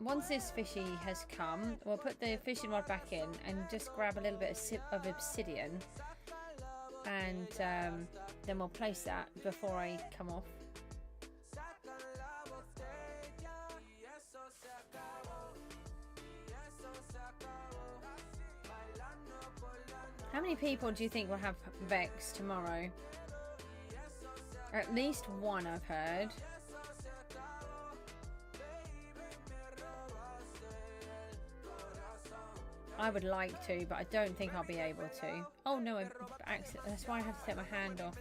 B: Once this fishy has come, we'll put the fishing rod back in and just grab a little bit of obsidian, and then we'll place that before I come off. How many people do you think will have Vex tomorrow? At least one, I've heard. I would like to, but I don't think I'll be able to. Oh no, that's why I have to take my hand off.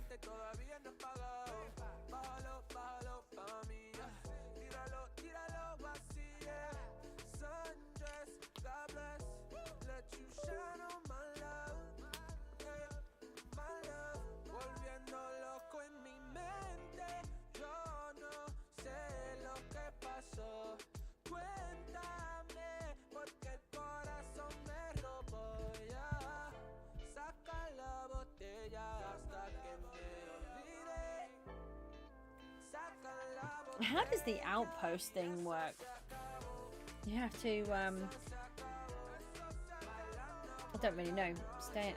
B: How does the outpost thing work? You have to, I don't really know. Stay it.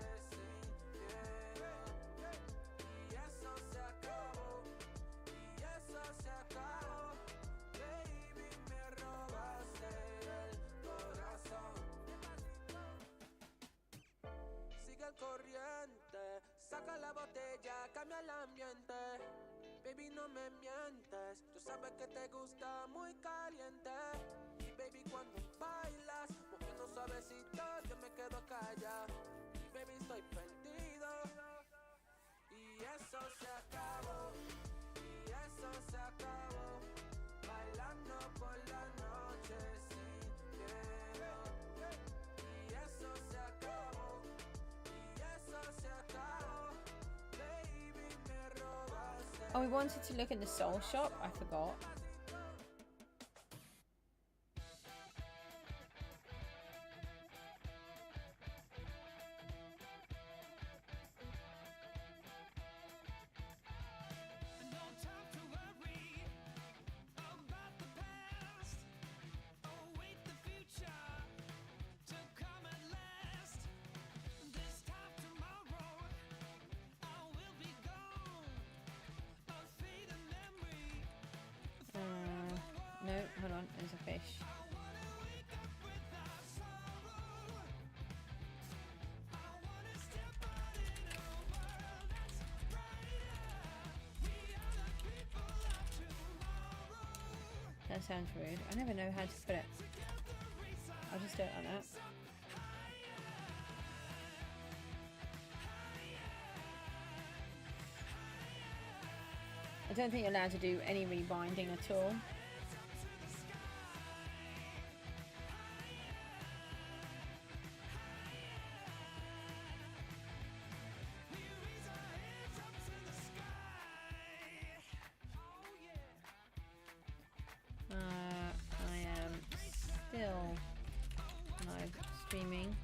D: Saca la botella, cambia el ambiente. Baby, no me mientes. Tú sabes que te gusta muy caliente. Y baby, cuando bailas, moviendo suavecito, yo me quedo callado. Baby, estoy perdido. Y eso se acabó. Y eso se acabó. Bailando por la noche sin miedo. Y eso se acabó. Y eso se acabó. Baby, me robaste.
B: Oh, we wanted to look in the soul shop. I forgot. No, hold on, there's a fish. That sounds rude. I never know how to put it. I'll just do it like that. I don't think you're allowed to do any rebinding at all. I am still live streaming.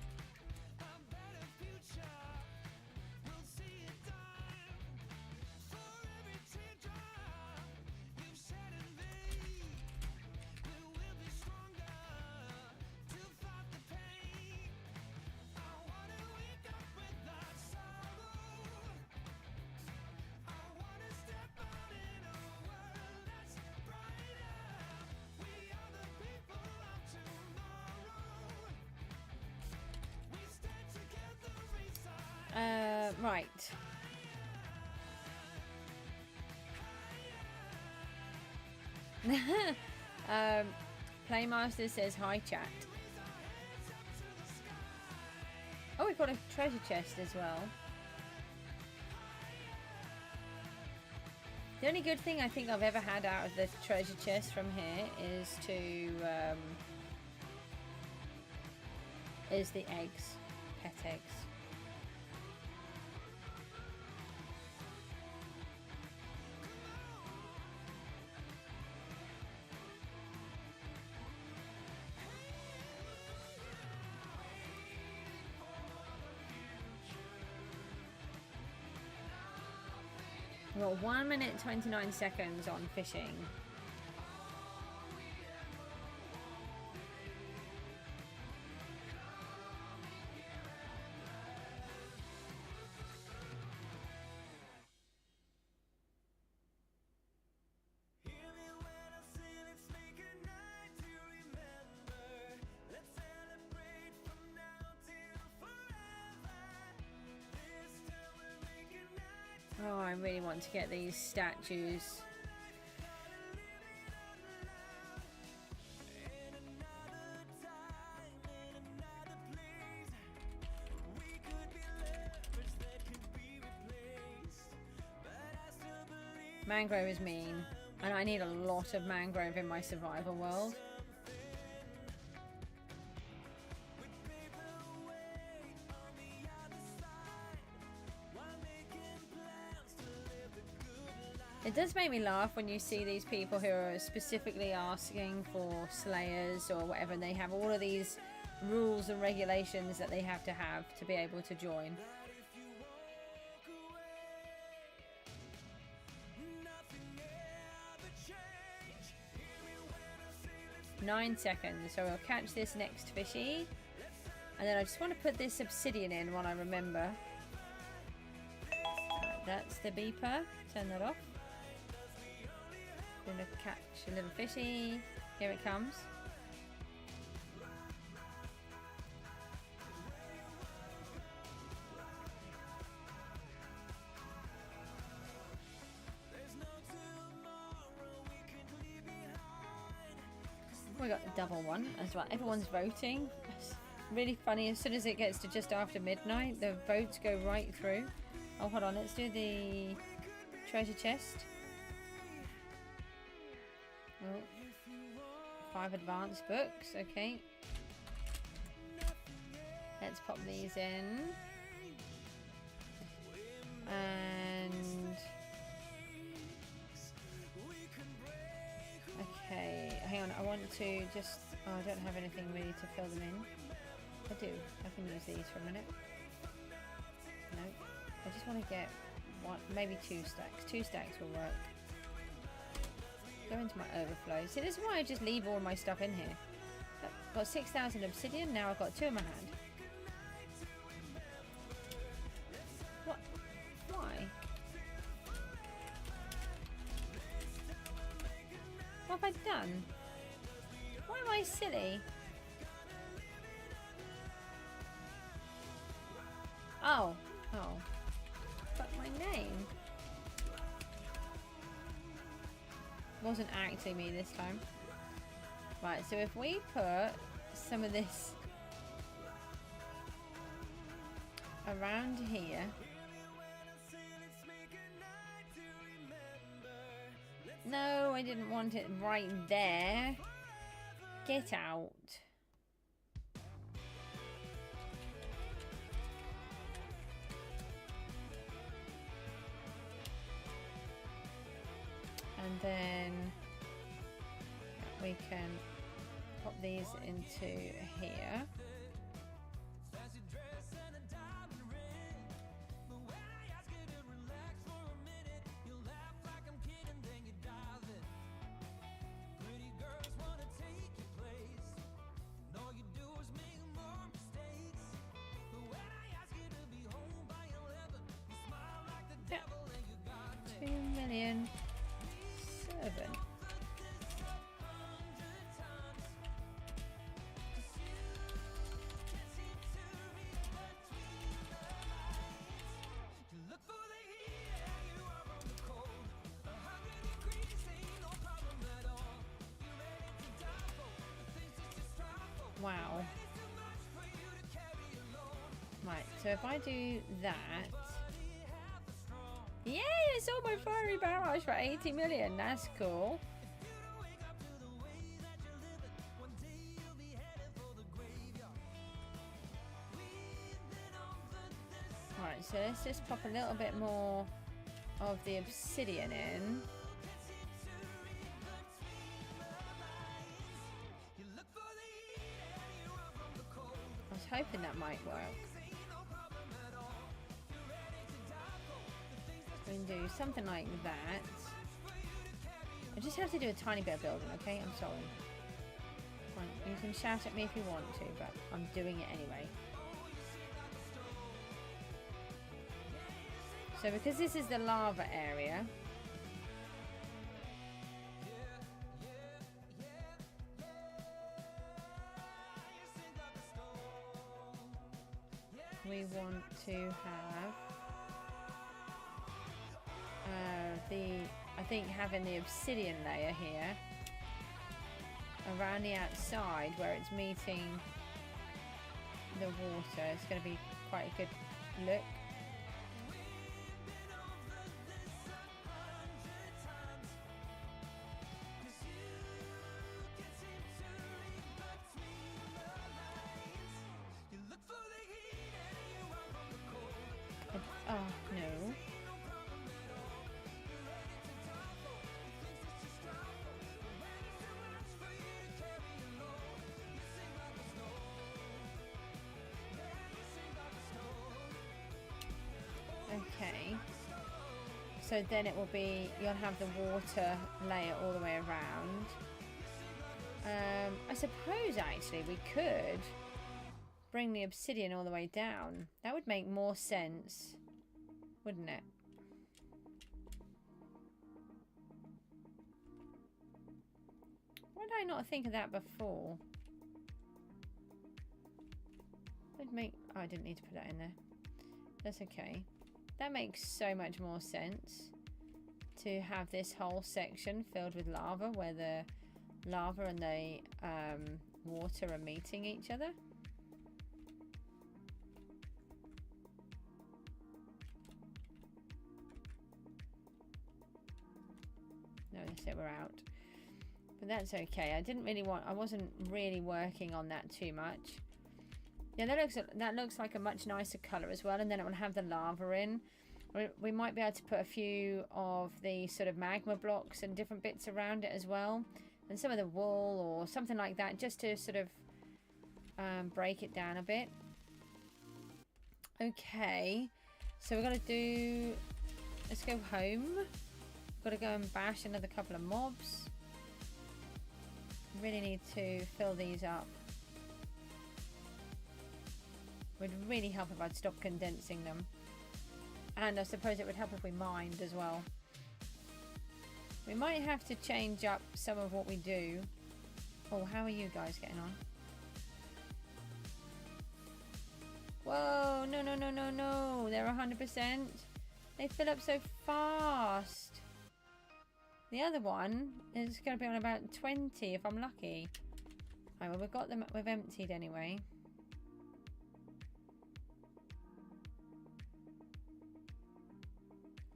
B: Right. Playmaster says hi chat. Oh, we've got a treasure chest as well. The only good thing I think I've ever had out of the treasure chest from here is the eggs, pet eggs. We've got 1 minute 29 seconds on fishing. Oh, I really want to get these statues. Mangrove is mean. And I need a lot of mangrove in my survival world. It does make me laugh when you see these people who are specifically asking for slayers or whatever, and they have all of these rules and regulations that they have to be able to join. 9 seconds, so we'll catch this next fishy. And then I just want to put this obsidian in while I remember. That's the beeper. Turn that off. Gonna catch a little fishy. Here it comes. We got the double one as well. Everyone's voting. It's really funny. As soon as it gets to just after midnight, the votes go right through. Oh, hold on. Let's do the treasure chest. Oh, 5 advanced books. Okay. Let's pop these in. And okay, hang on, I want to just, oh, I don't have anything really to fill them in. I do, I can use these for a minute. No, I just want to get one, maybe 2 stacks. 2 stacks will work. Go into my overflow. See, this is why I just leave all my stuff in here. I've got 6,000 obsidian, now I've got 2 in my hand. What? Why? What have I done? Why am I silly? Oh. Oh. But my name wasn't actually me this time. Right, so if we put some of this around here. No, I didn't want it right there. Get out. And then we can pop these into here. Yeah. 2,000,007. Wow. Right, so if I do that. Yeah, I sold my fiery barrage for 80 million. That's cool. Right, so let's just pop a little bit more of the obsidian in. I was hoping that might work. We can do something like that. I just have to do a tiny bit of building, okay? I'm sorry. Fine. You can shout at me if you want to, but I'm doing it anyway. So because this is the lava area, we want to have I think having the obsidian layer here around the outside where it's meeting the water. It's going to be quite a good look. Oh, no. Okay. So then it will be, you'll have the water layer all the way around. I suppose actually we could bring the obsidian all the way down. That would make more sense, wouldn't it? Why did I not think of that before? Would make, oh, I didn't need to put that in there. That's okay. That makes so much more sense to have this whole section filled with lava where the lava and the water are meeting each other. No, they say we're out. But that's okay. I wasn't really working on that too much. Yeah, that looks like a much nicer colour as well, and then it will have the lava in. We might be able to put a few of the sort of magma blocks and different bits around it as well, and some of the wool or something like that, just to sort of break it down a bit. Okay, so we're gonna do. Let's go home. Got to go and bash another couple of mobs. Really need to fill these up. Would really help if I'd stop condensing them. And I suppose it would help if we mined as well. We might have to change up some of what we do. Oh, how are you guys getting on? Whoa, no, no, no, no, no. They're 100%. They fill up so fast. The other one is going to be on about 20 if I'm lucky. Right, well, we've got them, we've emptied anyway.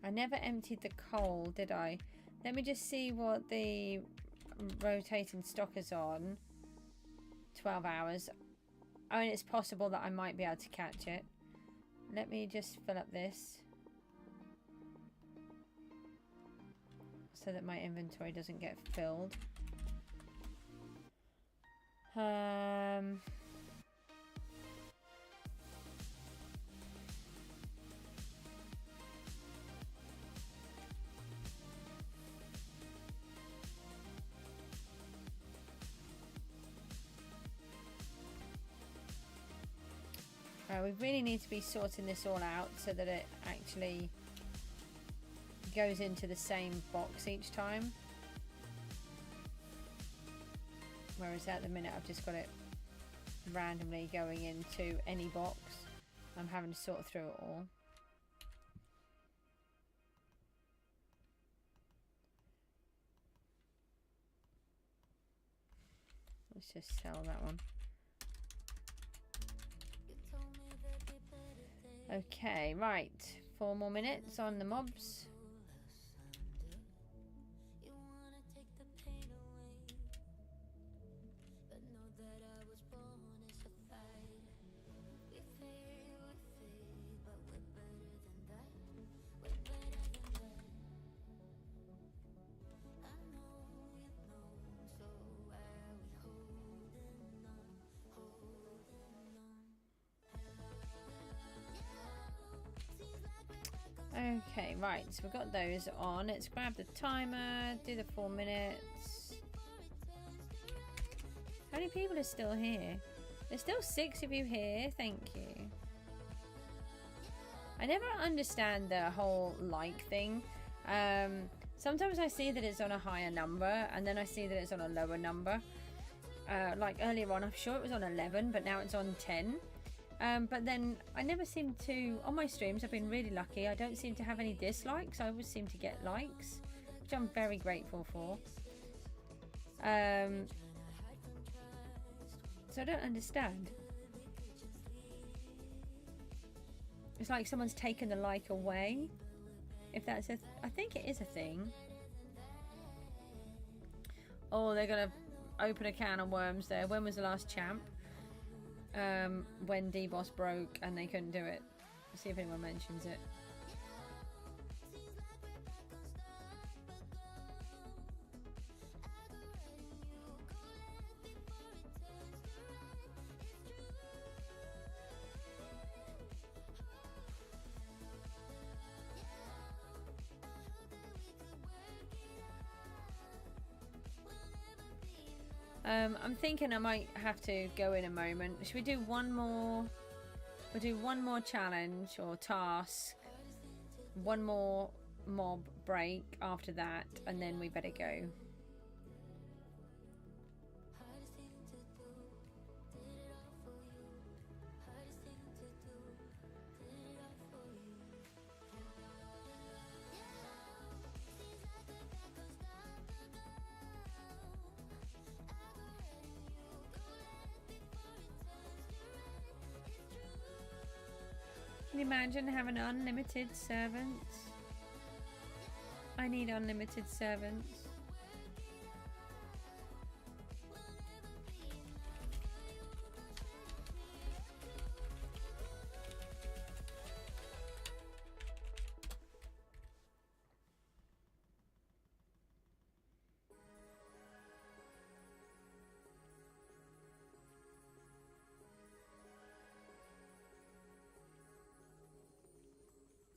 B: I never emptied the coal, did I? Let me just see what the rotating stock is on. 12 hours. Oh, and it's possible that I might be able to catch it. Let me just fill up this, so that my inventory doesn't get filled. We really need to be sorting this all out so that it actually goes into the same box each time. Whereas at the minute I've just got it randomly going into any box. I'm having to sort through it all. Let's just sell that one. Okay, right. 4 more minutes on the mobs. Okay, right, so we've got those on. Let's grab the timer, do the 4 minutes. How many people are still here? There's still 6 of you here, thank you. I never understand the whole like thing. Sometimes I see that it's on a higher number, and then I see that it's on a lower number. Like earlier on, I'm sure it was on 11, but now it's on 10. But then I never seem to, on my streams, I've been really lucky. I don't seem to have any dislikes. I always seem to get likes, which I'm very grateful for. So I don't understand. It's like someone's taken the like away. If that's I think it is a thing. Oh, they're going to open a can of worms there. When was the last champ? When D-Boss broke and they couldn't do it. Let's see if anyone mentions it. I'm thinking I might have to go in a moment. Should we do one more? We'll do one more challenge or task. One more mob break after that, and then we better go. Can you imagine having unlimited servants? I need unlimited servants.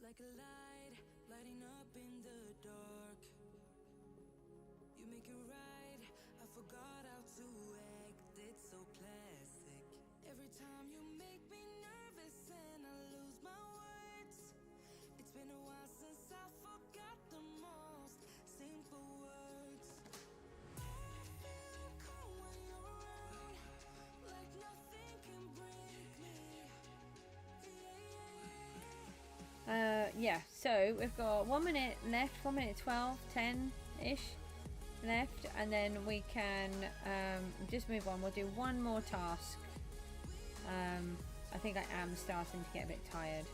C: Like a light, lighting up in the dark. You make it right, I forgot how to act. It's so classic. Every time you make me nervous and I lose my words. It's been a while since I forgot the most simple words. I feel calm when you're around, like nothing can break me.
B: Yeah, so we've got 1 minute left, 1 minute 12, 10-ish left, and then we can just move on. We'll do one more task. I think I am starting to get a bit tired.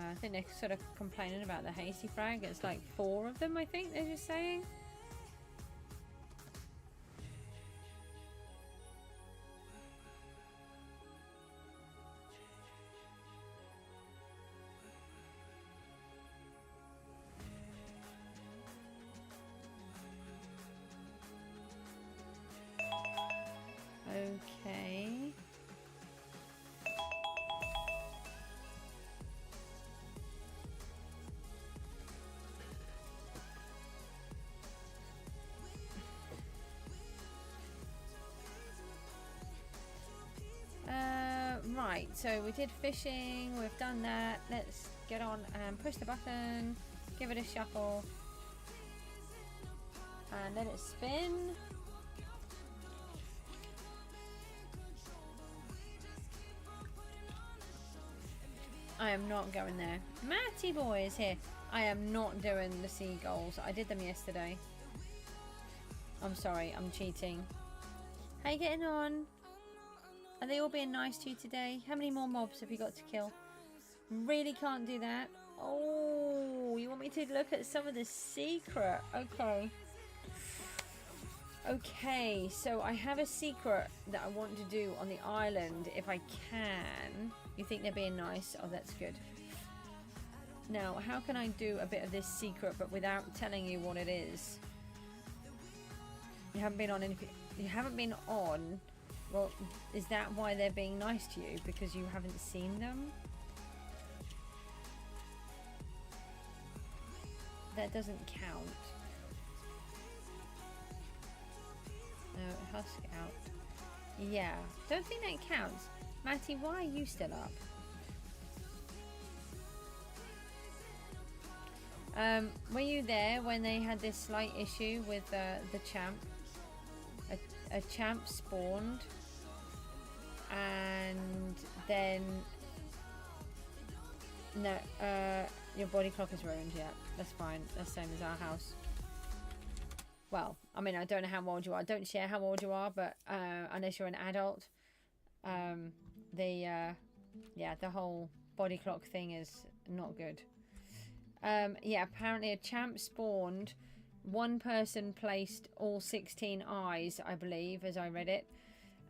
B: I think they're sort of complaining about the hasty frag. It's like 4 of them, I think they're just saying. Okay. Right, so we did fishing, we've done that. Let's get on and push the button, give it a shuffle, and let it spin. I am not going there. Matty boy is here. I am not doing the seagulls. I did them yesterday. I'm sorry, I'm cheating. How you getting on? Are they all being nice to you today? How many more mobs have you got to kill? Really can't do that. Oh, you want me to look at some of the secret? Okay. Okay, so I have a secret that I want to do on the island if I can. You think they're being nice? Oh, that's good. Now, how can I do a bit of this secret but without telling you what it is? You haven't been on anything. You haven't been on. Well, is that why they're being nice to you? Because you haven't seen them? That doesn't count. No, husk out. Yeah, don't think that counts. Matty, why are you still up? Were you there when they had this slight issue with the champ? A champ spawned and then no, your body clock is ruined. Yeah, that's fine. That's the same as our house. Well, I mean, I don't know how old you are. Don't share how old you are, but unless you're an adult, yeah, the whole body clock thing is not good. Yeah, apparently a champ spawned. One person placed all 16 eyes, I believe, as I read it.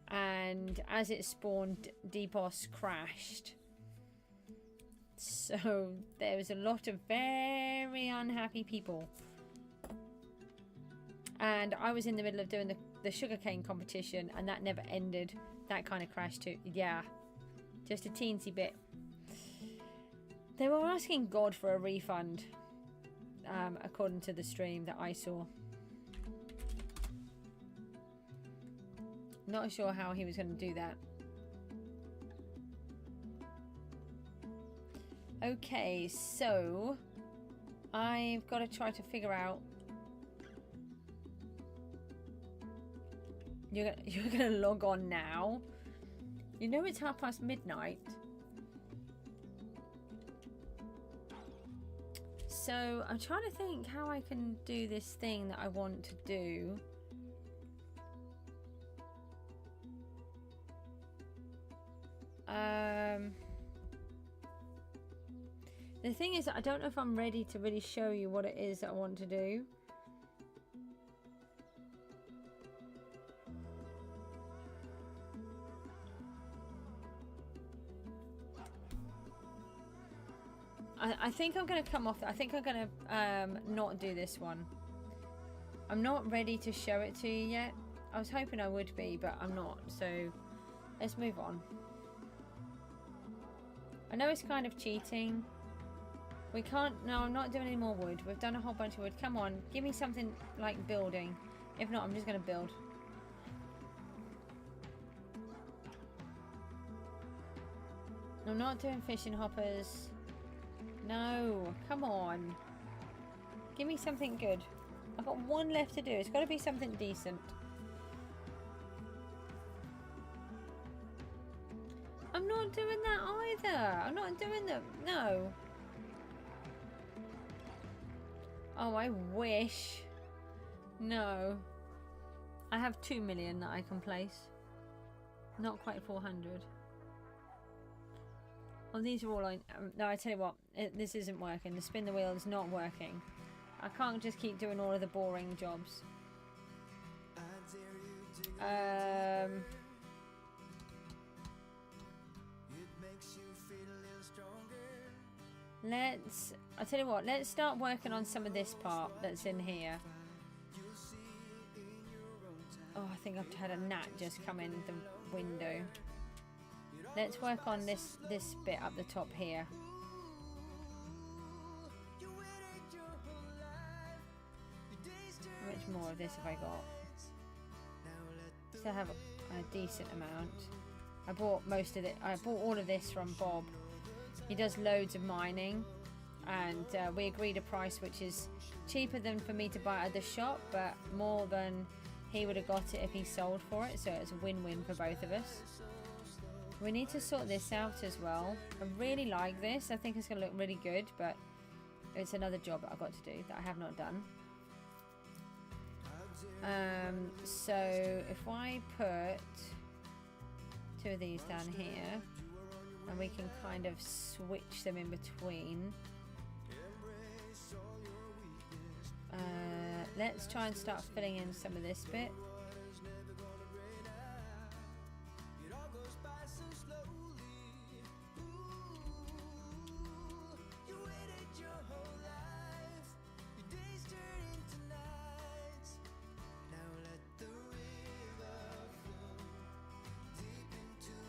B: And as it spawned, DPoS crashed. So there was a lot of very unhappy people. And I was in the middle of doing the sugarcane competition, and that never ended. That kind of crashed too. Yeah, just a teensy bit. They were asking God for a refund, according to the stream that I saw. Not sure how he was going to do that. Okay, so I've got to try to figure out. You're gonna log on now. You know it's midnight. So I'm trying to think how I can do this thing that I want to do. The thing is, I don't know if I'm ready to really show you what it is that I want to do. I think I'm going to come off. I think I'm going to not do this one. I'm not ready to show it to you yet. I was hoping I would be, but I'm not. So let's move on. I know it's kind of cheating. We can't. No, I'm not doing any more wood. We've done a whole bunch of wood. Come on, give me something like building. If not, I'm just going to build. I'm not doing fishing hoppers. No, come on. Give me something good. I've got one left to do. It's got to be something decent. I'm not doing that either. I'm not doing the... No. Oh, I wish. No. I have 2 million that I can place. Not quite 400. Oh, these are all I... no, I tell you what. This isn't working. The spin the wheel is not working. I can't just keep doing all of the boring jobs. Let's... I tell you what. Let's start working on some of this part that's in here. Oh, I think I've had a gnat just come in the window. Let's work on this bit up the top here. How much more of this have I got? Still have a decent amount. I bought most of it. I bought all of this from Bob. He does loads of mining, and we agreed a price which is cheaper than for me to buy at the shop, but more than he would have got it if he sold for it. So it's a win-win for both of us. We need to sort this out as well. I really like this. I think it's going to look really good, but it's another job that I've got to do that I have not done. So if I put 2 of these down here, and we can kind of switch them in between. Let's try and start filling in some of this bit.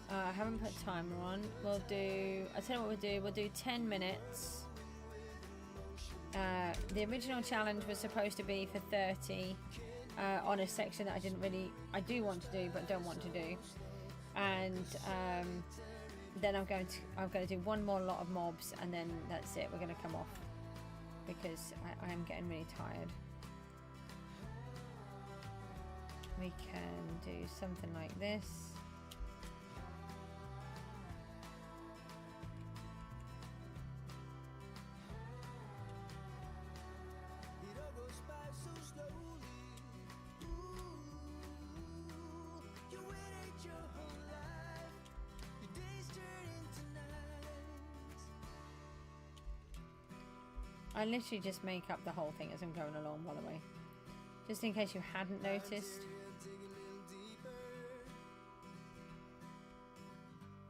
B: I haven't put timer on. We'll do... I'll tell you what we'll do. We'll do 10 minutes. The original challenge was supposed to be for 30 on a section that I didn't really... I do want to do, but don't want to do. And then I'm going to do one more lot of mobs, and then that's it. We're going to come off because I am getting really tired. We can do something like this. I literally just make up the whole thing as I'm going along, by the way. Just in case you hadn't noticed.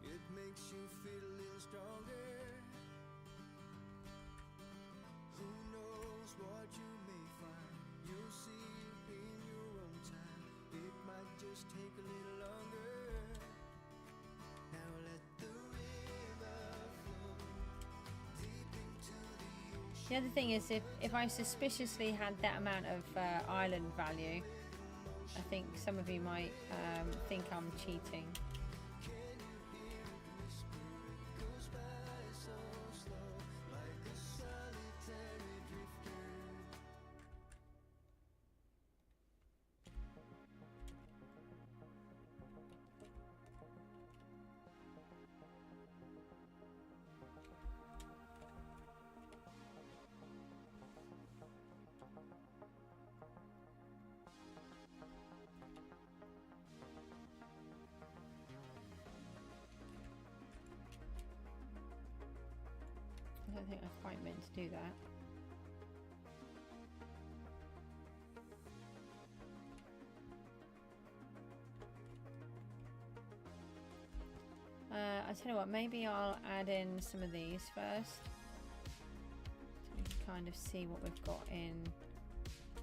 C: It makes you feel a little stronger. Who knows what you may find? You'll see in your own time. It might just take a little longer. Now let the river flow deep into the ocean.
B: The other thing is, if I suspiciously had that amount of island value, I think some of you might think I'm cheating. I don't think I quite meant to do that. I tell you what, maybe I'll add in some of these first, so we can kind of see what we've got in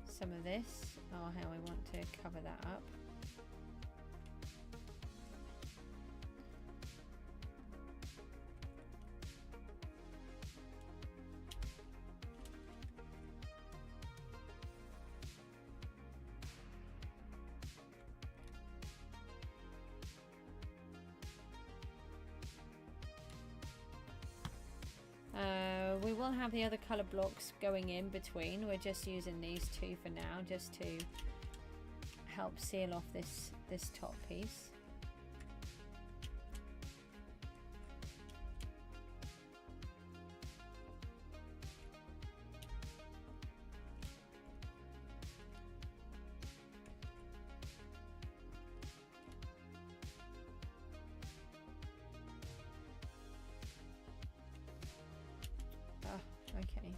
B: some of this, or how we want to cover that up. We will have the other colour blocks going in between. We're just using these two for now, just to help seal off this top piece. Okay.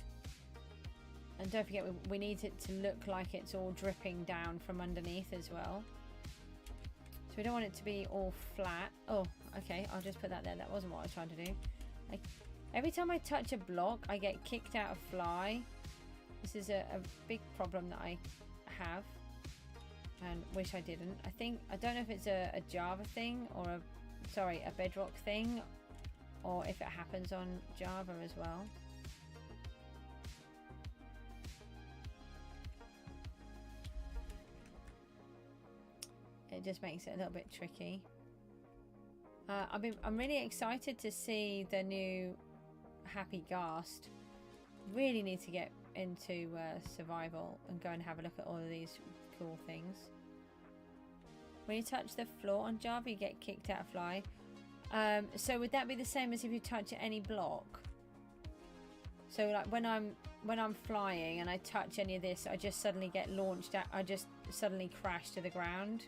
B: And don't forget, we need it to look like it's all dripping down from underneath as well. So we don't want it to be all flat. Oh, okay, I'll just put that there. That wasn't what I was trying to do. Every time I touch a block, I get kicked out of fly. This is a big problem that I have, and wish I didn't. I don't know if it's a Java thing, or a Bedrock thing, or if it happens on Java as well. It just makes it a little bit tricky. I'm really excited to see the new Happy Ghast. Really need to get into survival and go and have a look at all of these cool things. When you touch the floor on Java, you get kicked out of fly. So would that be the same as if you touch any block? So like when I'm flying and I touch any of this, I just suddenly get launched out. I just suddenly crash to the ground.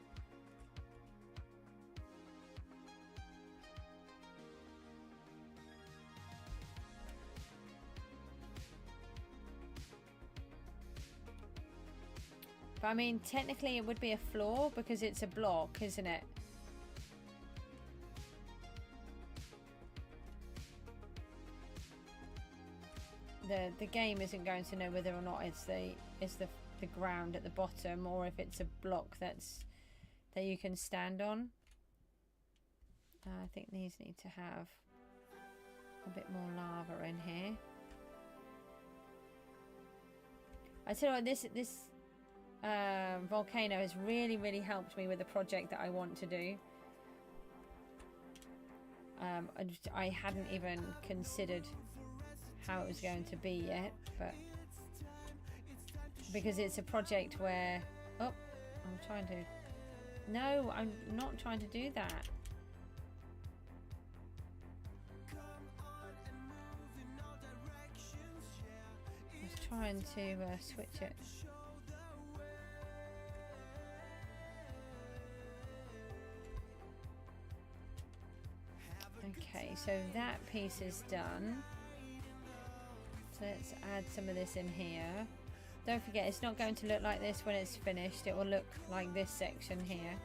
B: But I mean, technically it would be a floor because it's a block, isn't it? The game isn't going to know whether or not it's the ground at the bottom, or if it's a block that you can stand on. I think these need to have a bit more lava in here. I tell you what, this volcano has really helped me with the project that I want to do. I hadn't even considered how it was going to be yet, but because it's a project where I'm not trying to do that. I was trying to switch it. Okay, so that piece is done. So Let's add some of this in here. Don't forget, it's not going to look like this when it's finished. It will look like this section here.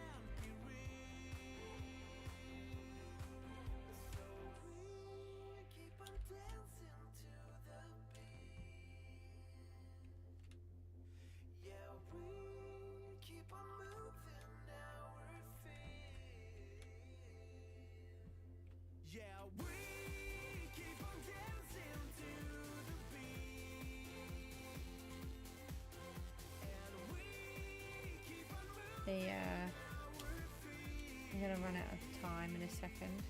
B: I'm gonna run out of time in a second.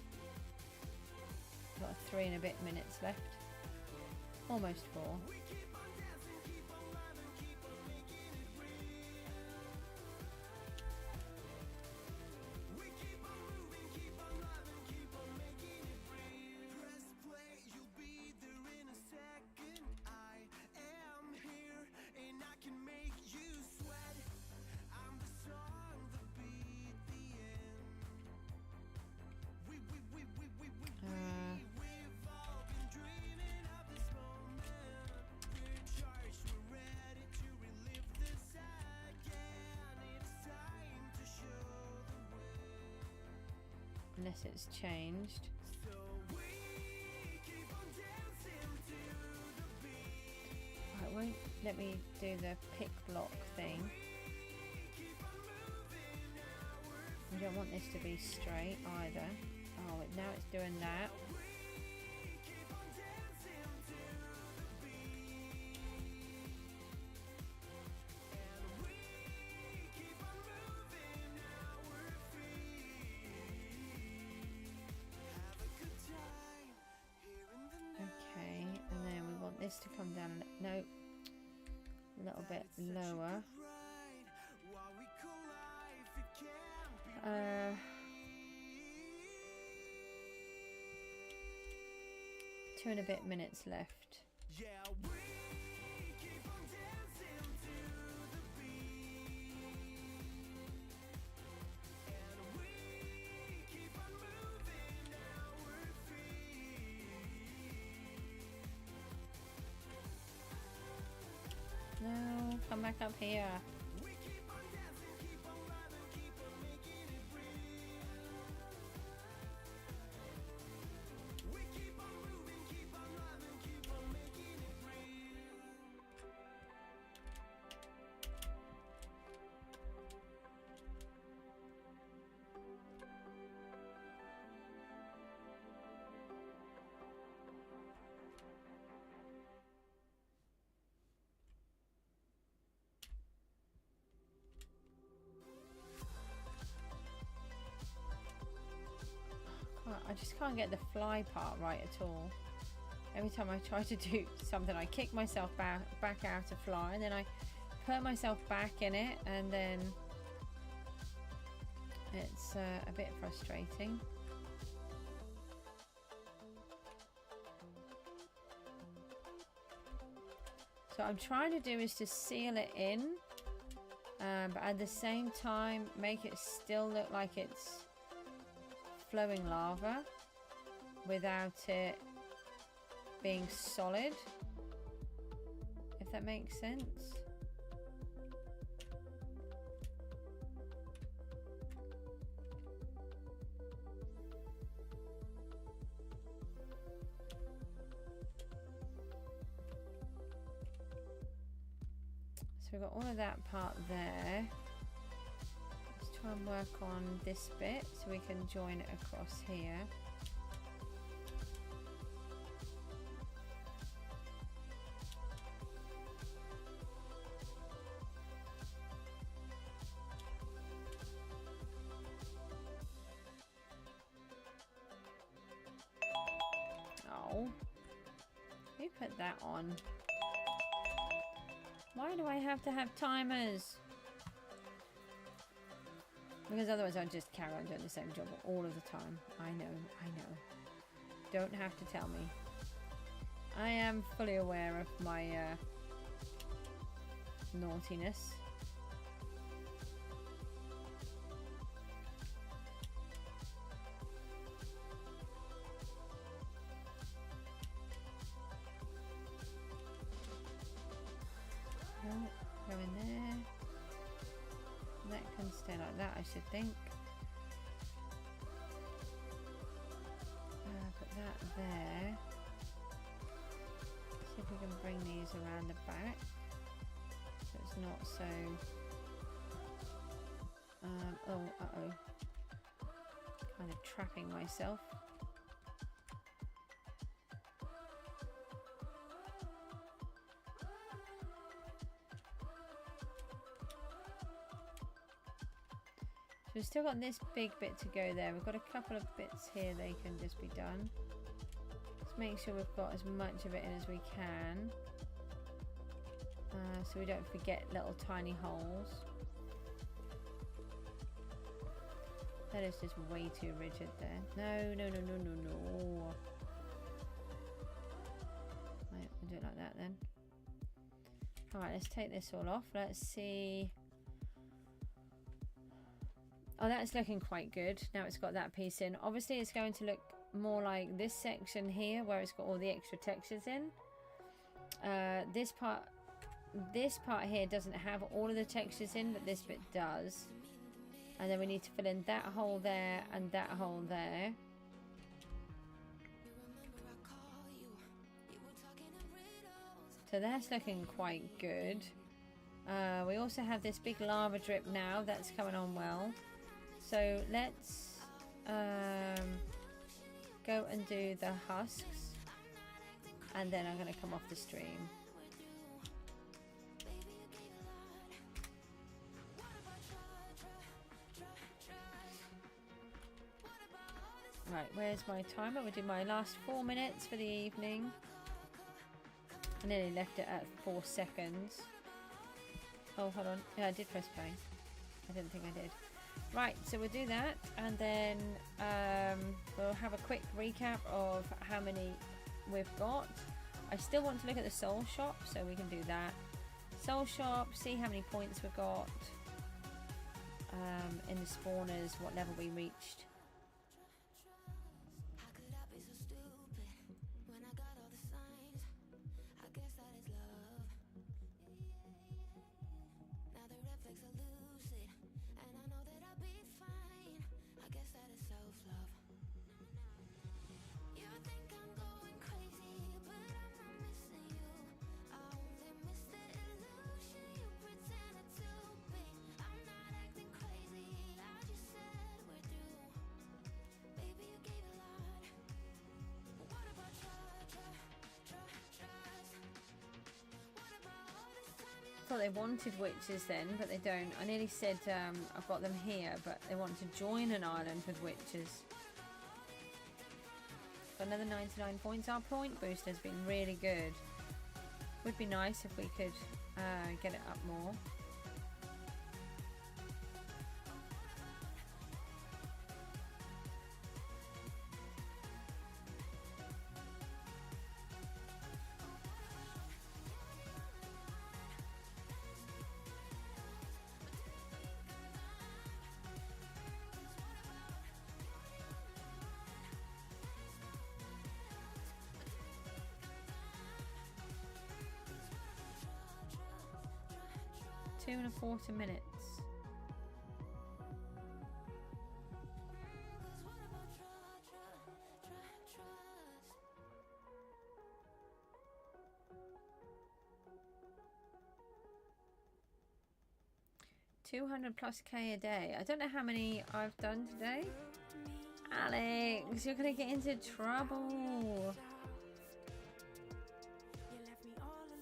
B: Got 3 and a bit minutes left. Almost 4. Unless it's changed. It won't let me do the pick block thing. I don't want this to be straight either. Oh, now it's doing that. This to come down, no, a little bit lower. 2 and a bit minutes left. No, come back up here. I just can't get the fly part right at all. Every time I try to do something, I kick myself back out of fly, and then I put myself back in it, and then it's a bit frustrating. So what I'm trying to do is to seal it in, but at the same time make it still look like it's flowing lava without it being solid, if that makes sense. So we've got all of that part there. Let's try and work on this bit so we can join it across here. Oh, who put that on? Why do I have to have timers? Because otherwise I'll just carry on doing the same job all of the time. I know. Don't have to tell me. I am fully aware of my naughtiness. can stay like that, I should think. Put that there. See if we can bring these around the back so it's not so kind of trapping myself. So we've still got this big bit to go there. We've got a couple of bits here they can just be done. Let's make sure we've got as much of it in as we can. So we don't forget little tiny holes. That is just way too rigid there. No, no, no, no, no, no. Right, we'll do it like that then. Alright, let's take this all off. Let's see. Oh, that's looking quite good. Now it's got that piece in. Obviously, it's going to look more like this section here, where it's got all the extra textures in. This part here doesn't have all of the textures in, but this bit does. And then we need to fill in that hole there and that hole there. So that's looking quite good. We also have this big lava drip now. That's coming on well. So let's go and do the husks, and then I'm going to come off the stream. Right, where's my timer? We'll do my last 4 minutes for the evening. I nearly left it at 4 seconds. Oh, hold on. Yeah, I did press play. I didn't think I did. Right, so we'll do that, and then we'll have a quick recap of how many we've got. I still want to look at the soul shop, so we can do that. Soul shop, see how many points we've got in the spawners, what level we reached. I thought they wanted witches then, but they don't. I nearly said I've got them here, but they want to join an island with witches. Got another 99 points. Our point boost has been really good. Would be nice if we could get it up more. Two and a quarter minutes. +200K a day. I don't know how many I've done today. Alex, you're gonna get into trouble.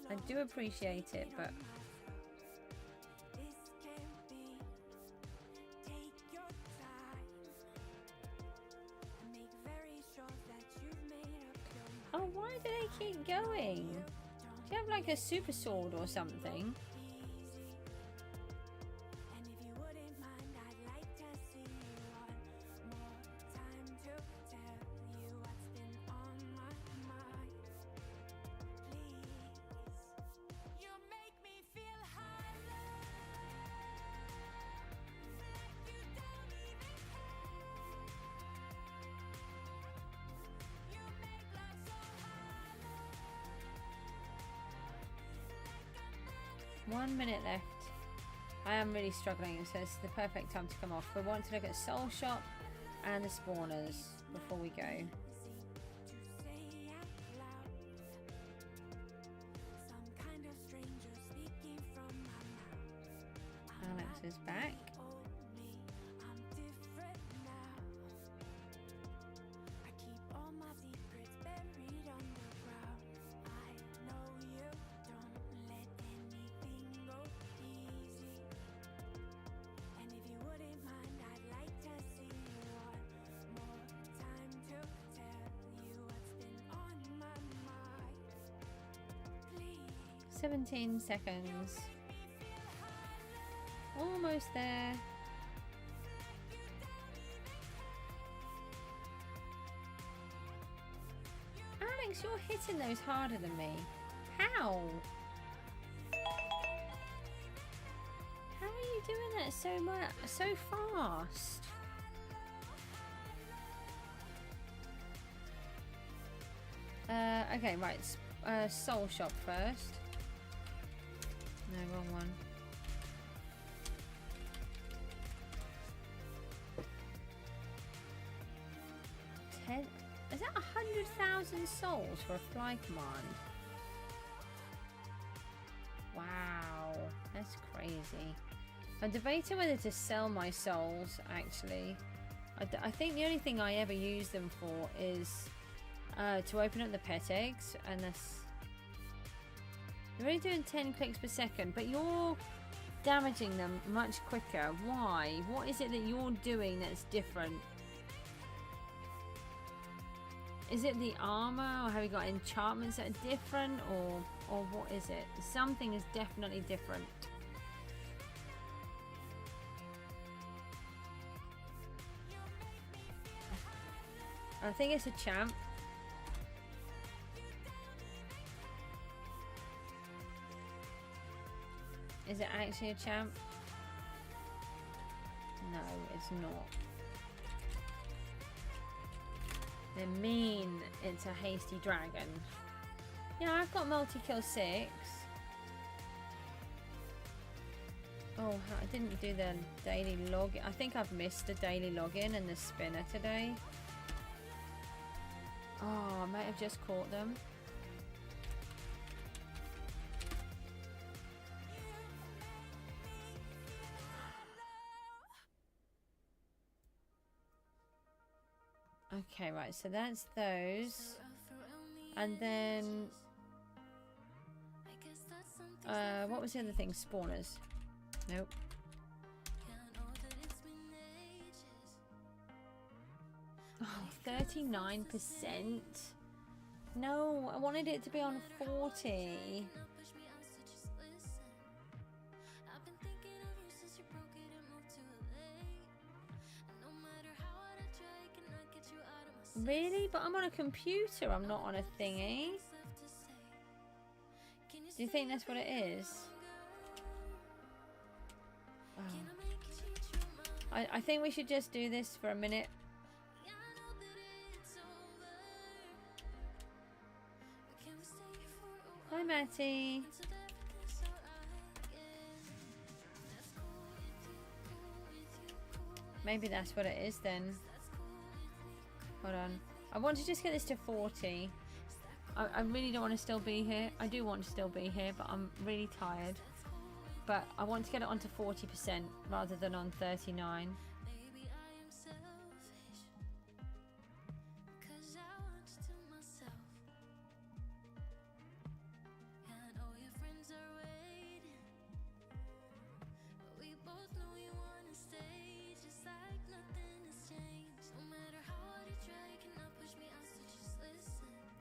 B: I do appreciate it, but oh, why do they keep going? Do you have like a super sword or something? One minute left. I am really struggling, so it's the perfect time to come off. We want to look at Soul Shop and the spawners before we go. Alex is back. – 17 seconds. Almost there. Alex, you're hitting those harder than me. How? How are you doing that so much, so fast? Okay, right. Soul Shop first. No, wrong one. 10. Is that 100,000 souls for a fly command? Wow, that's crazy. I'm debating whether to sell my souls, actually. I think the only thing I ever use them for is to open up the pet eggs, and that's... You're only doing 10 clicks per second, but you're damaging them much quicker. Why? What is it that you're doing that's different? Is it the armor, or have you got enchantments that are different, or what is it? Something is definitely different. I think it's a champ. Is it actually a champ? No, it's not. They mean it's a hasty dragon. Yeah, I've got multi-kill 6. Oh, I didn't do the daily log. I think I've missed the daily login and the spinner today. Oh, I might have just caught them. Okay, right, so that's those. And then what was the other thing? Spawners. Nope. Oh, 39%. No, I wanted it to be on 40. Really? But I'm on a computer, I'm not on a thingy. Do you think that's what it is? Oh. I think we should just do this for a minute. Hi, Matty. Maybe that's what it is then. Hold on. I want to just get this to 40. I really don't want to still be here. I do want to still be here, but I'm really tired. But I want to get it onto 40% rather than on 39.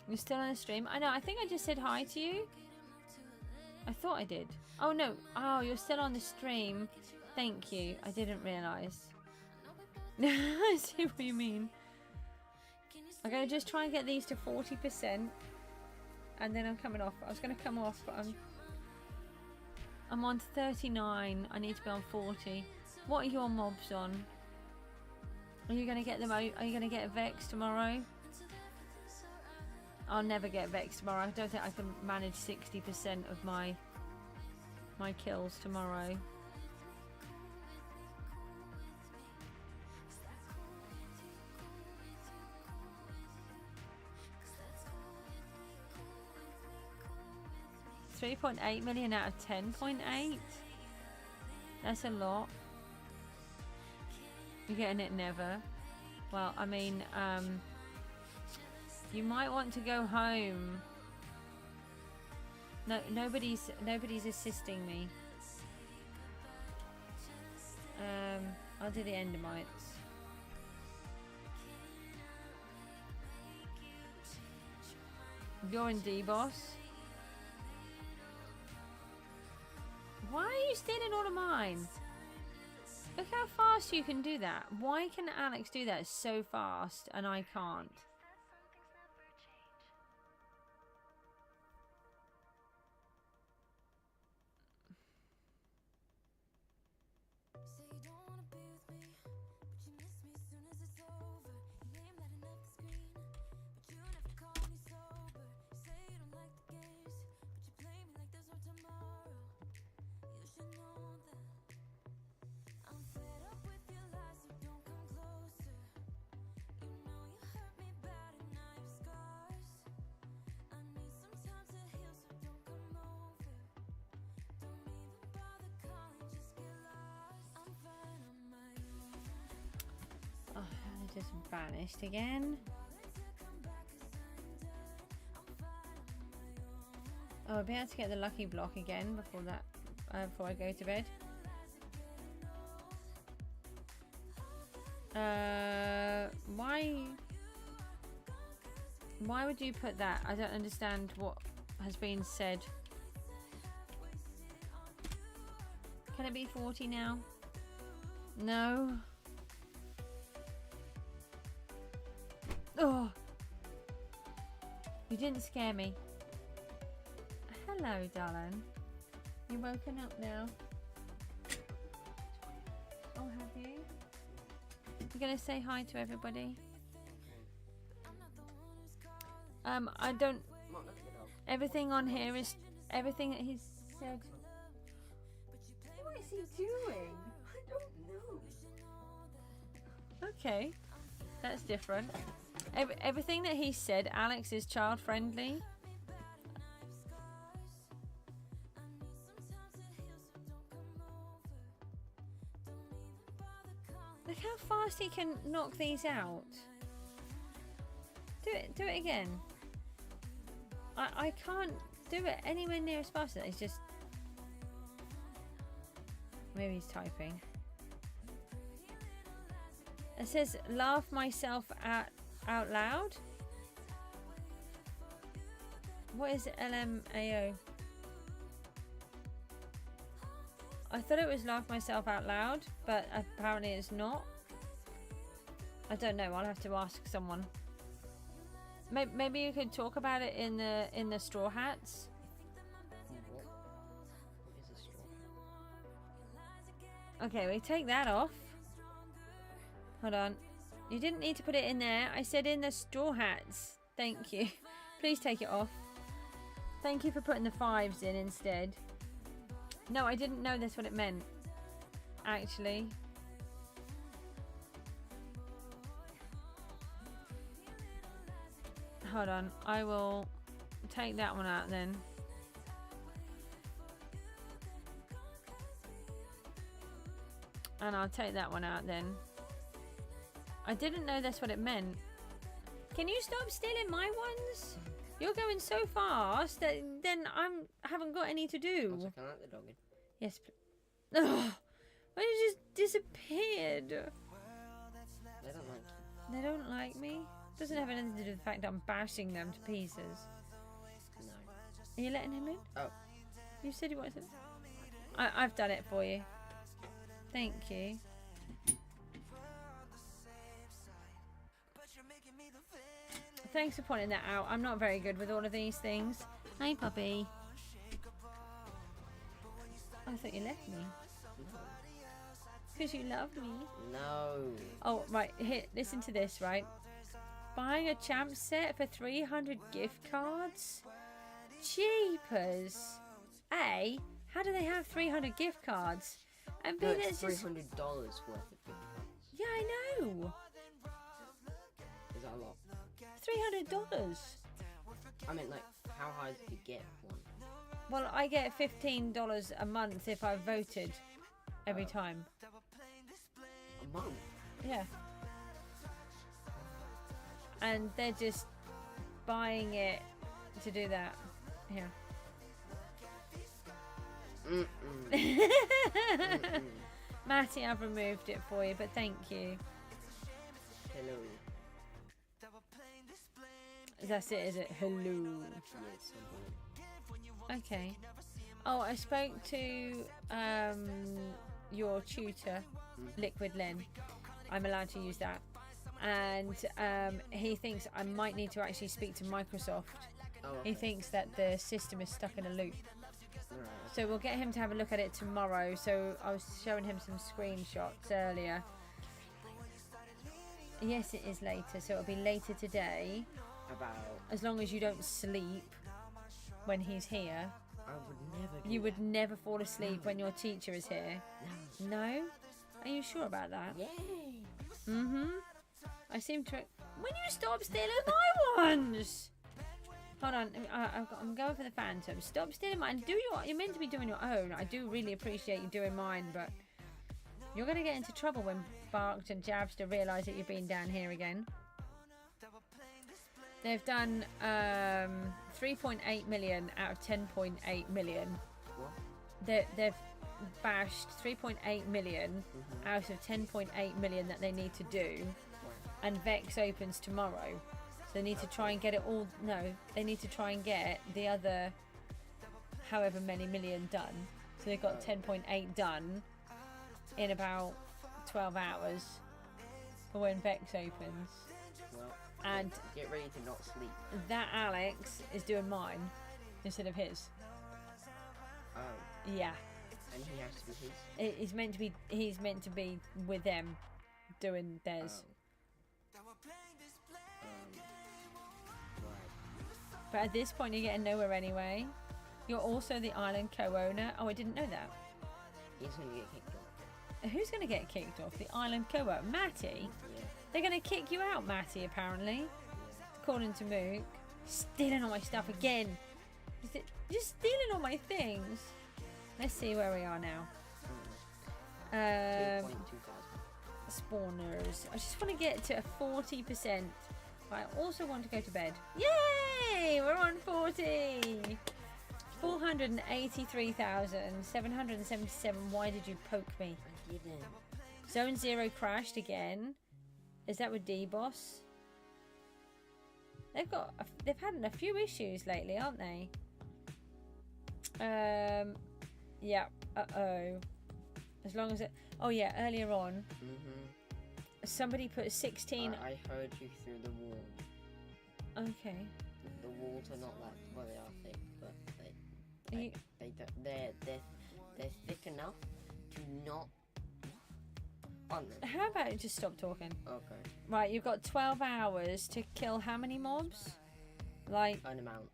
B: You're still on the stream? I know, I think I just said hi to you. I thought I did. Oh no, oh, you're still on the stream. Thank you, I didn't realise. I see what you mean. I'm going to just try and get these to 40%. And then I'm coming off. I was going to come off, but I'm on 39. I need to be on 40. What are your mobs on? Are you going to get them out? Are you going to get a Vex tomorrow? I'll never get Vex tomorrow. I don't think I can manage 60% of my kills tomorrow. 3.8 million out of 10.8. That's a lot. You're getting it, never. Well, I mean, you might want to go home. No, nobody's assisting me. I'll do the Endermites. You're in D-Boss. Why are you stealing all of mine? Look how fast you can do that. Why can Alex do that so fast and I can't? Just vanished again. Oh, I'll be able to get the lucky block again before that, before I go to bed. Why would you put that? I don't understand what has been said. Can it be 40 now? No. Oh, you didn't scare me. Hello, darling. You woken up now? Oh, have you? You gonna say hi to everybody? I don't. Everything on here is everything that he's said.
E: What is he doing? I don't know.
B: Okay, that's different. Everything that he said, Alex, is child friendly. Look how fast he can knock these out. Do it again. I can't do it anywhere near as fast as that. It's just, maybe he's typing. It says laugh myself out loud. What is LMAO? I thought it was laugh myself out loud, but apparently it's not. I don't know. I'll have to ask someone. Maybe you could talk about it in the straw hats.
E: What is a straw?
B: Okay, we take that off. Hold on. You didn't need to put it in there. I said in the straw hats. Thank you. Please take it off. Thank you for putting the 5s in instead. No, I didn't know that's what it meant. Actually. Hold on. I will take that one out then. And I'll take that one out then. I didn't know that's what it meant. Can you stop stealing my ones? You're going so fast that then I haven't got any to do.
E: Can I let the dog in?
B: Yes. Oh, why you just disappeared?
E: They don't like you.
B: They don't like me. Doesn't have anything to do with the fact that I'm bashing them to pieces.
E: No.
B: Are you letting him in?
E: Oh.
B: You said you wanted to. I've done it for you. Thank you. Thanks for pointing that out. I'm not very good with all of these things. Hi, puppy. I thought you left me. Because you love me.
E: No.
B: Oh, right. Here, listen to this, right? Buying a champ set for 300 gift cards? Jeepers. A, how do they have 300 gift cards? And B,
E: No,
B: that's
E: it's
B: just...
E: $300 worth of gift cards.
B: Yeah, I know.
E: Is that a lot?
B: $300.
E: I mean, like, how high did you get one?
B: Well, I get $15 a month if I voted every time.
F: A month?
B: Yeah. And they're just buying it to do that. Yeah. Matty, I've removed it for you, but thank you.
F: Hello.
B: That's it, is it? Hello.
F: Yes,
B: Okay. Oh, I spoke to your tutor, Liquid Len. I'm allowed to use that. And he thinks I might need to actually speak to Microsoft.
F: Oh, okay.
B: He thinks that the system is stuck in a loop.
F: Right.
B: So we'll get him to have a look at it tomorrow. So I was showing him some screenshots earlier. Yes, it is later. So it'll be later today.
F: About...
B: As long as you don't sleep when he's here.
F: I would never do
B: You would
F: that.
B: never fall asleep when your teacher is here.
F: No.
B: No? Are you sure about that?
F: Yay!
B: Mm-hmm. I seem to... When you stop stealing my ones! Hold on. I'm going for the Phantom. Stop stealing mine. You're meant to be doing your own. I do really appreciate you doing mine, but... You're going to get into trouble when Barked and Jabster realise that you've been down here again. They've done 3.8 million out of 10.8 million.
F: What?
B: They've bashed 3.8 million out of 10.8 million that they need to do. And Vex opens tomorrow. So they need to try and get it all... No, they need to try and get the other however many million done. So they've got 10.8 done in about 12 hours for when Vex opens.
F: Well,
B: And
F: get ready to not sleep.
B: that Alex is doing mine instead of his.
F: Oh,
B: Yeah.
F: and he has to be his?
B: He's meant to be with them doing theirs.
F: Right.
B: But at this point you're getting nowhere anyway. You're also the island co-owner. Oh, I didn't know that.
F: He's gonna get kicked off.
B: Who's going to get kicked off? The island co-owner? Matty?
F: Yeah.
B: They're going to kick you out, Matty, apparently. According to Mook. Stealing all my stuff again. Just stealing all my things. Let's see where we are now.
F: 2,200.
B: Spawners. I just want to get to a 40%. I also want to go to bed. Yay! We're on 40. 483,777. Why did you poke me?
F: I didn't.
B: Zone 0 crashed again. Is that with D-Boss? They've had a few issues lately, aren't they? Yeah. Uh-oh. As long as it... Oh, yeah, earlier on, somebody put 16...
F: I heard you through the wall.
B: Okay.
F: The walls are not like... Well, they are thick, but they're thick enough to not... On them.
B: How about you just stop talking?
F: Okay.
B: Right, you've got 12 hours to kill how many mobs? Like
F: An amount.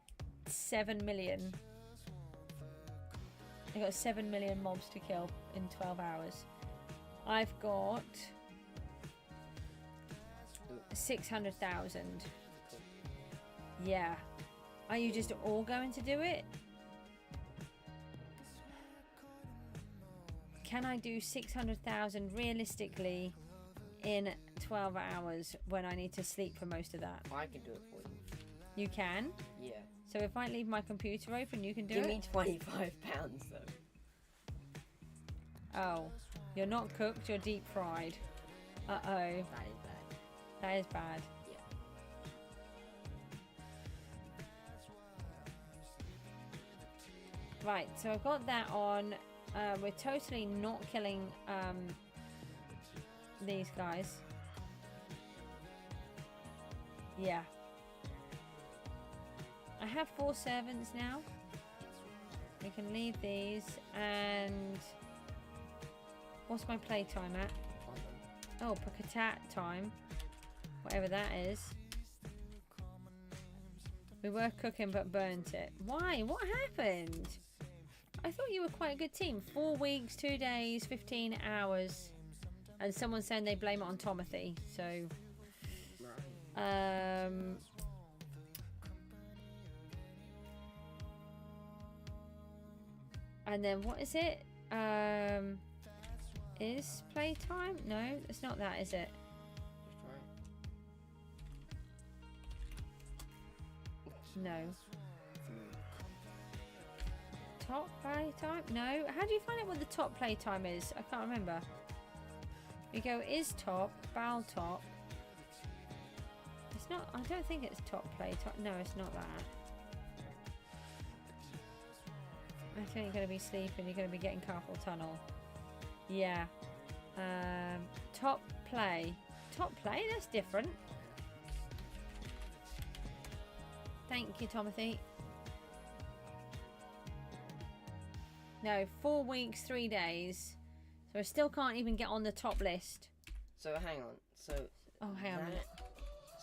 B: 7 million. You've got 7 million mobs to kill in 12 hours. I've got 600,000. Yeah. Are you just all going to do it? Can I do 600,000 realistically in 12 hours when I need to sleep for most of that?
F: I can do it for you.
B: You can?
F: Yeah.
B: So if I leave my computer open, you can do
F: Give
B: it?
F: me £25 though.
B: Oh. You're not cooked, you're deep fried. Uh-oh.
F: That is bad.
B: That is bad.
F: Yeah.
B: Right, so I've got that on. We're totally not killing these guys. Yeah. I have 4 servants now. We can leave these. And what's my playtime at? Oh, Pacatat time. Whatever that is. We were cooking but burnt it. Why? What happened? I thought you were quite a good team. 4 weeks, 2 days, 15 hours. And someone's saying they blame it on Tomothy. So... And then what is it? Is playtime? No, it's not that, is it?
F: Just try it.
B: No. Top playtime? No. How do you find out what the top playtime is? I can't remember. You go is top, bow top. It's not. I don't think it's top playtime. No, it's not that. I think you're going to be sleeping. You're going to be getting carpal tunnel. Yeah. Top play. Top play? That's different. Thank you, Timothy. No, 4 weeks, 3 days. So I still can't even get on the top list.
F: So hang on. So
B: Oh, hang on a minute.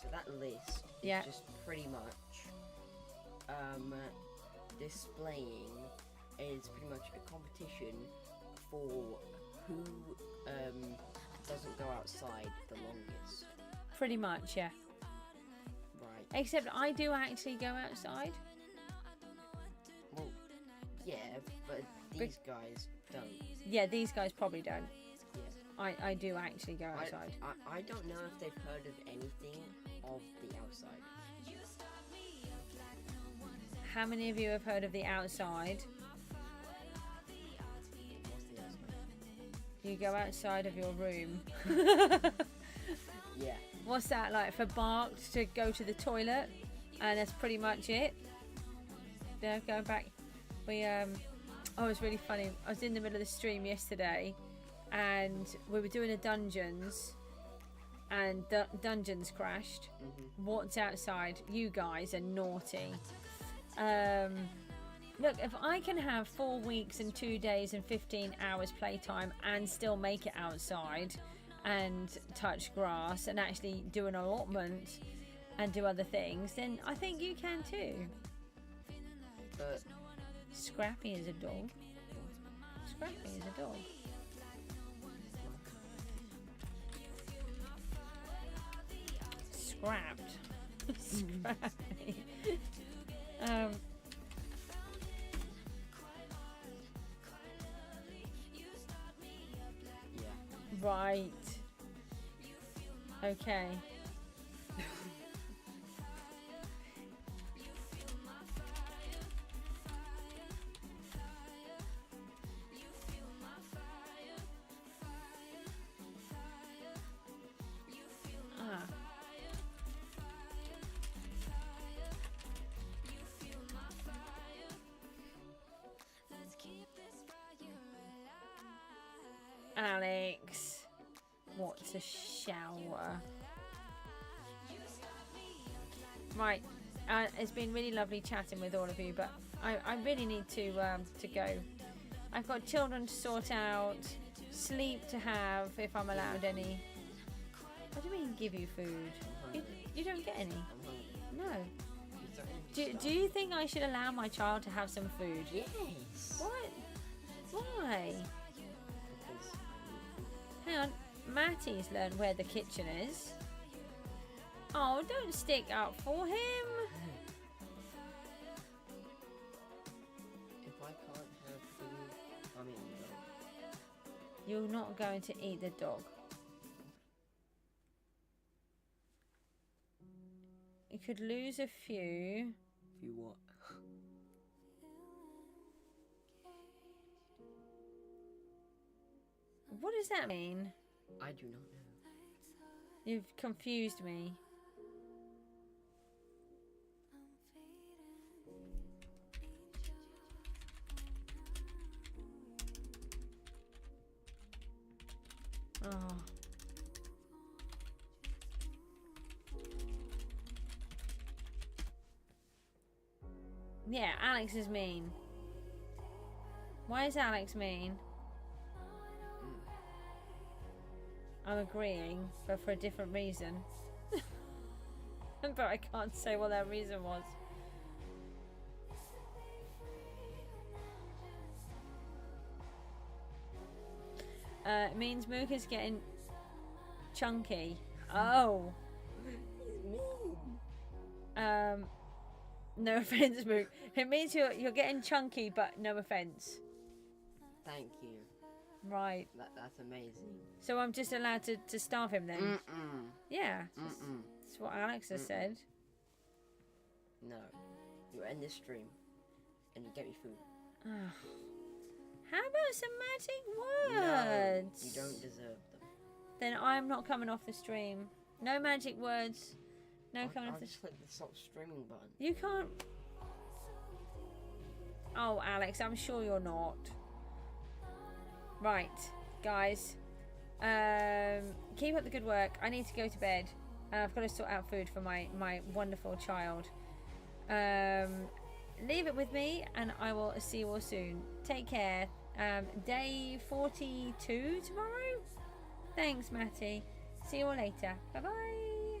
F: So that list
B: Yeah.
F: is just pretty much displaying is pretty much a competition for who doesn't go outside the longest.
B: Pretty much, yeah.
F: Right.
B: Except I do actually go outside.
F: Well, yeah, but these guys don't.
B: Yeah, these guys probably don't.
F: Yeah.
B: I do actually go outside.
F: I don't know if they've heard of anything of the outside.
B: How many of you have heard of the outside?
F: What's the outside?
B: You go outside of your room.
F: Yeah.
B: What's that like? For Bark to go to the toilet, and that's pretty much it. Yeah, going back. We oh, it was really funny. I was in the middle of the stream yesterday, and we were doing a dungeons, and the dungeons crashed. What's outside? You guys are naughty. Look, if I can have 4 weeks and 2 days and 15 hours playtime and still make it outside and touch grass and actually do an allotment and do other things, then I think you can too.
F: But
B: Scrappy is a dog. Scrappy is a dog. Scrapped. Scrappy.
F: yeah.
B: Right. Okay. Ah. Alex, what's a shower? Right, it's been really lovely chatting with all of you, but I really need to go. I've got children to sort out, sleep to have if I'm allowed any. What do you mean give you food? You don't get any?
F: I'm hungry.
B: No. Do you think I should allow my child to have some food?
F: Yes.
B: What? Why?
F: Because
B: Hang on, Matty's learned where the kitchen is. Oh, don't stick up for him.
F: if I can't have food, I'm eating the dog.
B: You're not going to eat the dog. You could lose a few.
F: If you what?
B: What does that mean?
F: I do not know.
B: You've confused me. Oh. Yeah, Alex is mean. Why is Alex mean? I'm agreeing, but for a different reason. But I can't say what that reason was. It means Mook is getting chunky. Oh. No offense, Mook. It means you're getting chunky, but no offense.
F: Thank you.
B: Right.
F: That's amazing.
B: So I'm just allowed to starve him then?
F: Mm-mm.
B: Yeah.
F: Mm-mm.
B: That's what Alex has said.
F: No. You end this stream and you get me food.
B: How about some magic
F: No,
B: words?
F: you don't deserve them.
B: Then I'm not coming off the stream. No magic words. No coming
F: I'll
B: off the
F: just click the stop streaming button.
B: You can't. Oh, Alex, I'm sure you're not. Right, guys. Keep up the good work. I need to go to bed. I've got to sort out food for my wonderful child. Leave it with me, and I will see you all soon. Take care. Day 42 tomorrow. Thanks, Matty. See you all later. Bye bye.